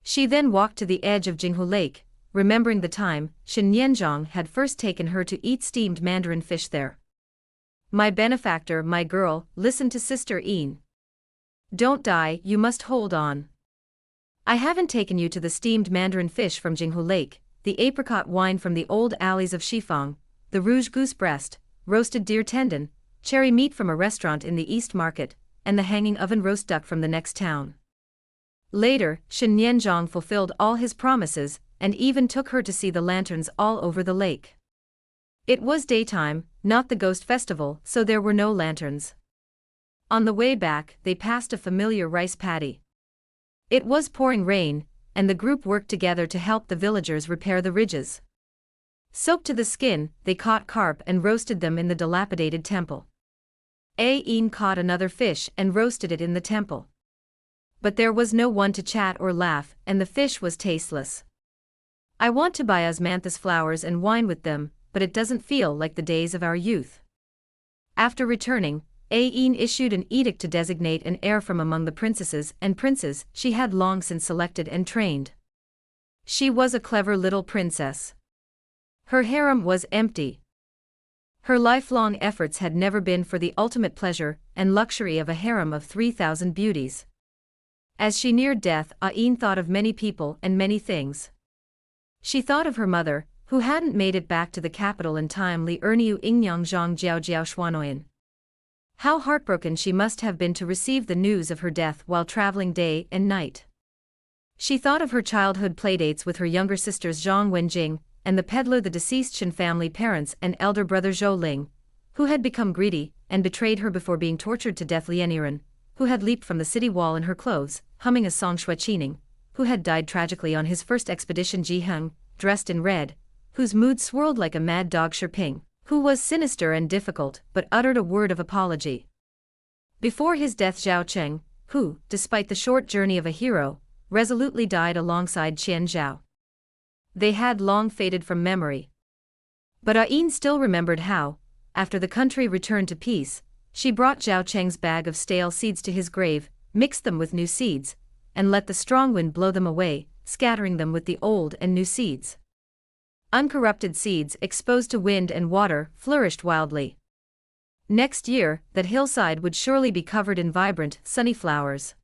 She then walked to the edge of Jinghu Lake, remembering the time Shen Yanzhong had first taken her to eat steamed mandarin fish there. "My benefactor, my girl, listen to Sister Yin. Don't die, you must hold on. I haven't taken you to the steamed mandarin fish from Jinghu Lake, the apricot wine from the old alleys of Shifang, the rouge goose breast, roasted deer tendon, cherry meat from a restaurant in the East Market, and the hanging oven roast duck from the next town." Later, Shen Yanzhong fulfilled all his promises, and even took her to see the lanterns all over the lake. It was daytime, not the ghost festival, so there were no lanterns. On the way back, they passed a familiar rice paddy. It was pouring rain, and the group worked together to help the villagers repair the ridges. Soaked to the skin, they caught carp and roasted them in the dilapidated temple. Yin caught another fish and roasted it in the temple. But there was no one to chat or laugh, and the fish was tasteless. "I want to buy osmanthus flowers and wine with them, but it doesn't feel like the days of our youth." After returning, Yin issued an edict to designate an heir from among the princesses and princes she had long since selected and trained. She was a clever little princess. Her harem was empty. Her lifelong efforts had never been for the ultimate pleasure and luxury of a harem of 3,000 beauties. As she neared death, Yin thought of many people and many things. She thought of her mother, who hadn't made it back to the capital in time. Li Erniu Ingyang Zhang Jiao Jiao Shuanoyan. How heartbroken she must have been to receive the news of her death while traveling day and night. She thought of her childhood playdates with her younger sisters Zhang Wenjing, and the peddler, the deceased Shen family parents and elder brother Zhou Ling, who had become greedy and betrayed her before being tortured to death. Lian Yiren, who had leaped from the city wall in her clothes, humming a song. Shui Qining, who had died tragically on his first expedition. Ji Heng, dressed in red, whose mood swirled like a mad dog. Shi Ping, who was sinister and difficult but uttered a word of apology before his death. Zhao Cheng, who, despite the short journey of a hero, resolutely died alongside Qian Zhao. They had long faded from memory. But Ain still remembered how, after the country returned to peace, she brought Zhao Cheng's bag of stale seeds to his grave, mixed them with new seeds, and let the strong wind blow them away, scattering them with the old and new seeds. Uncorrupted seeds exposed to wind and water flourished wildly. Next year, that hillside would surely be covered in vibrant, sunny flowers.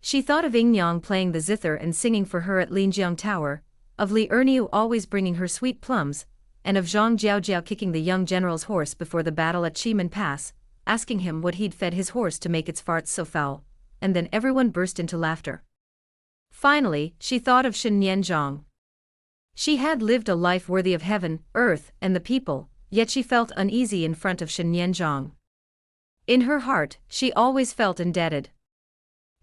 She thought of Ying Yang playing the zither and singing for her at Linjiang Tower, of Li Erniu always bringing her sweet plums, and of Zhang Jiaojiao kicking the young general's horse before the battle at Chimen Pass, asking him what he'd fed his horse to make its farts so foul, and then everyone burst into laughter. Finally, she thought of Shen Nianzhang. She had lived a life worthy of heaven, earth, and the people, yet she felt uneasy in front of Shen Nianzhang. In her heart, she always felt indebted.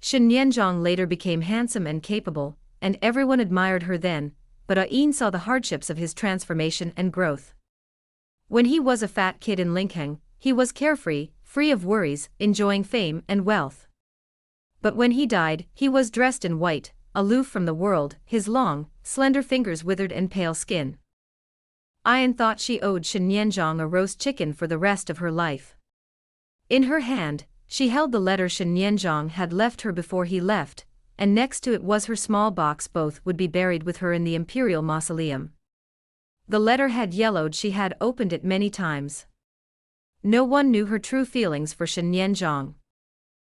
Shen Nianzhang later became handsome and capable, and everyone admired her then, but Ain saw the hardships of his transformation and growth. When he was a fat kid in Linkheng, he was carefree, free of worries, enjoying fame and wealth. But when he died, he was dressed in white, aloof from the world, his long, slender fingers withered and pale skin. Ain thought she owed Shen Nianzhang a roast chicken for the rest of her life. In her hand, she held the letter Shen Nianzhang had left her before he left, and next to it was her small box. Both would be buried with her in the imperial mausoleum. The letter had yellowed. She had opened it many times. No one knew her true feelings for Shen Nianzhang.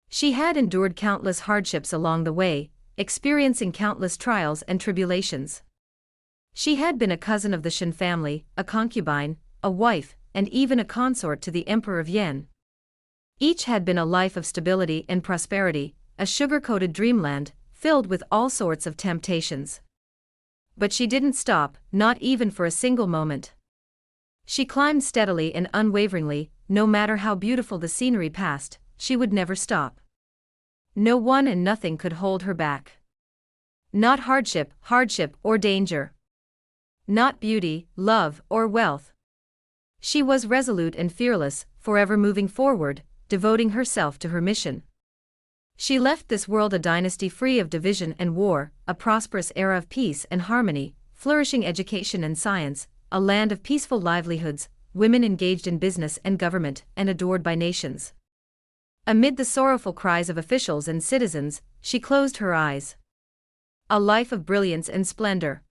She had endured countless hardships along the way, experiencing countless trials and tribulations. She had been a cousin of the Shen family, a concubine, a wife, and even a consort to the Emperor of Yan. Each had been a life of stability and prosperity, a sugar-coated dreamland, filled with all sorts of temptations. But she didn't stop, not even for a single moment. She climbed steadily and unwaveringly, no matter how beautiful the scenery passed, she would never stop. No one and nothing could hold her back. Not hardship or danger. Not beauty, love, or wealth. She was resolute and fearless, forever moving forward, devoting herself to her mission. She left this world a dynasty free of division and war, a prosperous era of peace and harmony, flourishing education and science, a land of peaceful livelihoods, women engaged in business and government, and adored by nations. Amid the sorrowful cries of officials and citizens, she closed her eyes. A life of brilliance and splendor.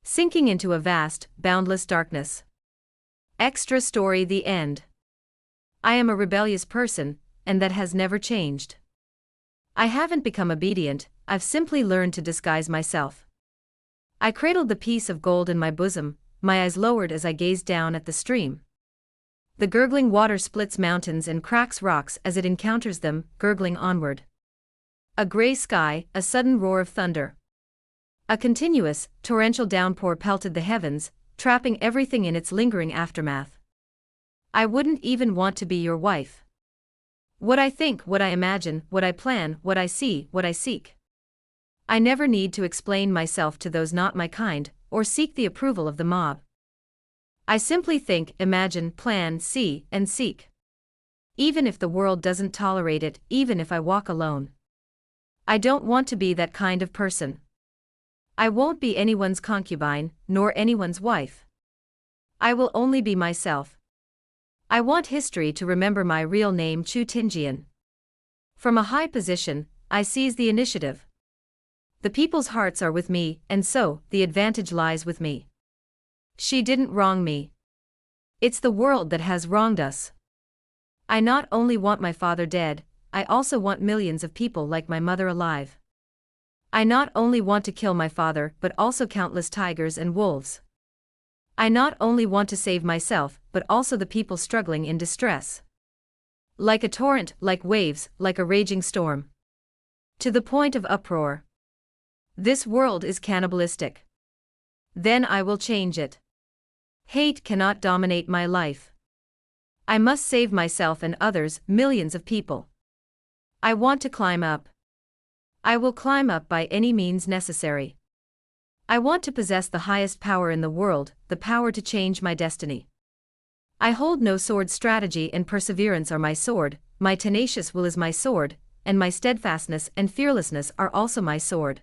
Sinking into a vast, boundless darkness. Extra story: the end. I am a rebellious person, and that has never changed. I haven't become obedient, I've simply learned to disguise myself. I cradled the piece of gold in my bosom, my eyes lowered as I gazed down at the stream. The gurgling water splits mountains and cracks rocks as it encounters them, gurgling onward. A gray sky, a sudden roar of thunder. A continuous, torrential downpour pelted the heavens, trapping everything in its lingering aftermath. I wouldn't even want to be your wife. What I think, what I imagine, what I plan, what I see, what I seek. I never need to explain myself to those not my kind, or seek the approval of the mob. I simply think, imagine, plan, see, and seek. Even if the world doesn't tolerate it, even if I walk alone. I don't want to be that kind of person. I won't be anyone's concubine, nor anyone's wife. I will only be myself. I want history to remember my real name, Chu Tinjian. From a high position, I seize the initiative. The people's hearts are with me, and so, the advantage lies with me. She didn't wrong me. It's the world that has wronged us. I not only want my father dead, I also want millions of people like my mother alive. I not only want to kill my father but also countless tigers and wolves. I not only want to save myself but also the people struggling in distress. Like a torrent, like waves, like a raging storm. To the point of uproar. This world is cannibalistic. Then I will change it. Hate cannot dominate my life. I must save myself and others, millions of people. I want to climb up. I will climb up by any means necessary. I want to possess the highest power in the world, the power to change my destiny. I hold no sword. Strategy and perseverance are my sword, my tenacious will is my sword, and my steadfastness and fearlessness are also my sword.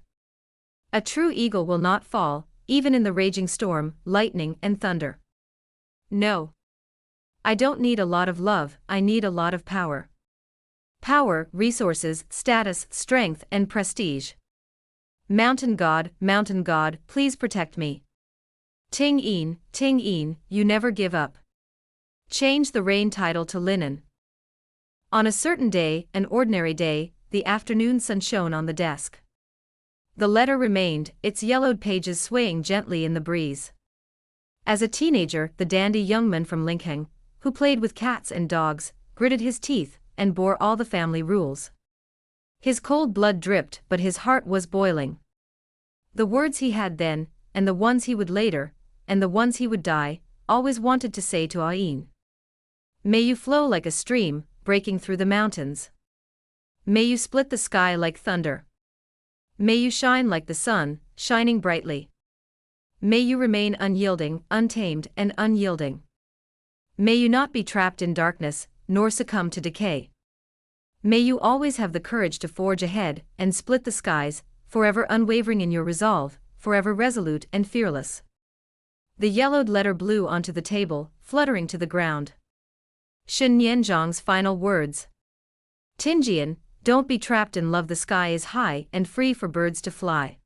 A true eagle will not fall, even in the raging storm, lightning and thunder. No. I don't need a lot of love, I need a lot of power. Power, resources, status, strength, and prestige. Mountain God, please protect me. Ting een, you never give up. Change the rain title to linen. On a certain day, an ordinary day, the afternoon sun shone on the desk. The letter remained, its yellowed pages swaying gently in the breeze. As a teenager, the dandy young man from Linkheng, who played with cats and dogs, gritted his teeth, and bore all the family rules. His cold blood dripped, but his heart was boiling. The words he had then, and the ones he would later, and the ones he would die, always wanted to say to Ain. May you flow like a stream, breaking through the mountains. May you split the sky like thunder. May you shine like the sun, shining brightly. May you remain unyielding, untamed, and unyielding. May you not be trapped in darkness, nor succumb to decay. May you always have the courage to forge ahead and split the skies, forever unwavering in your resolve, forever resolute and fearless. The yellowed letter blew onto the table, fluttering to the ground. Shen Nianzhang's final words. Tinjian, don't be trapped in love. The sky is high and free for birds to fly.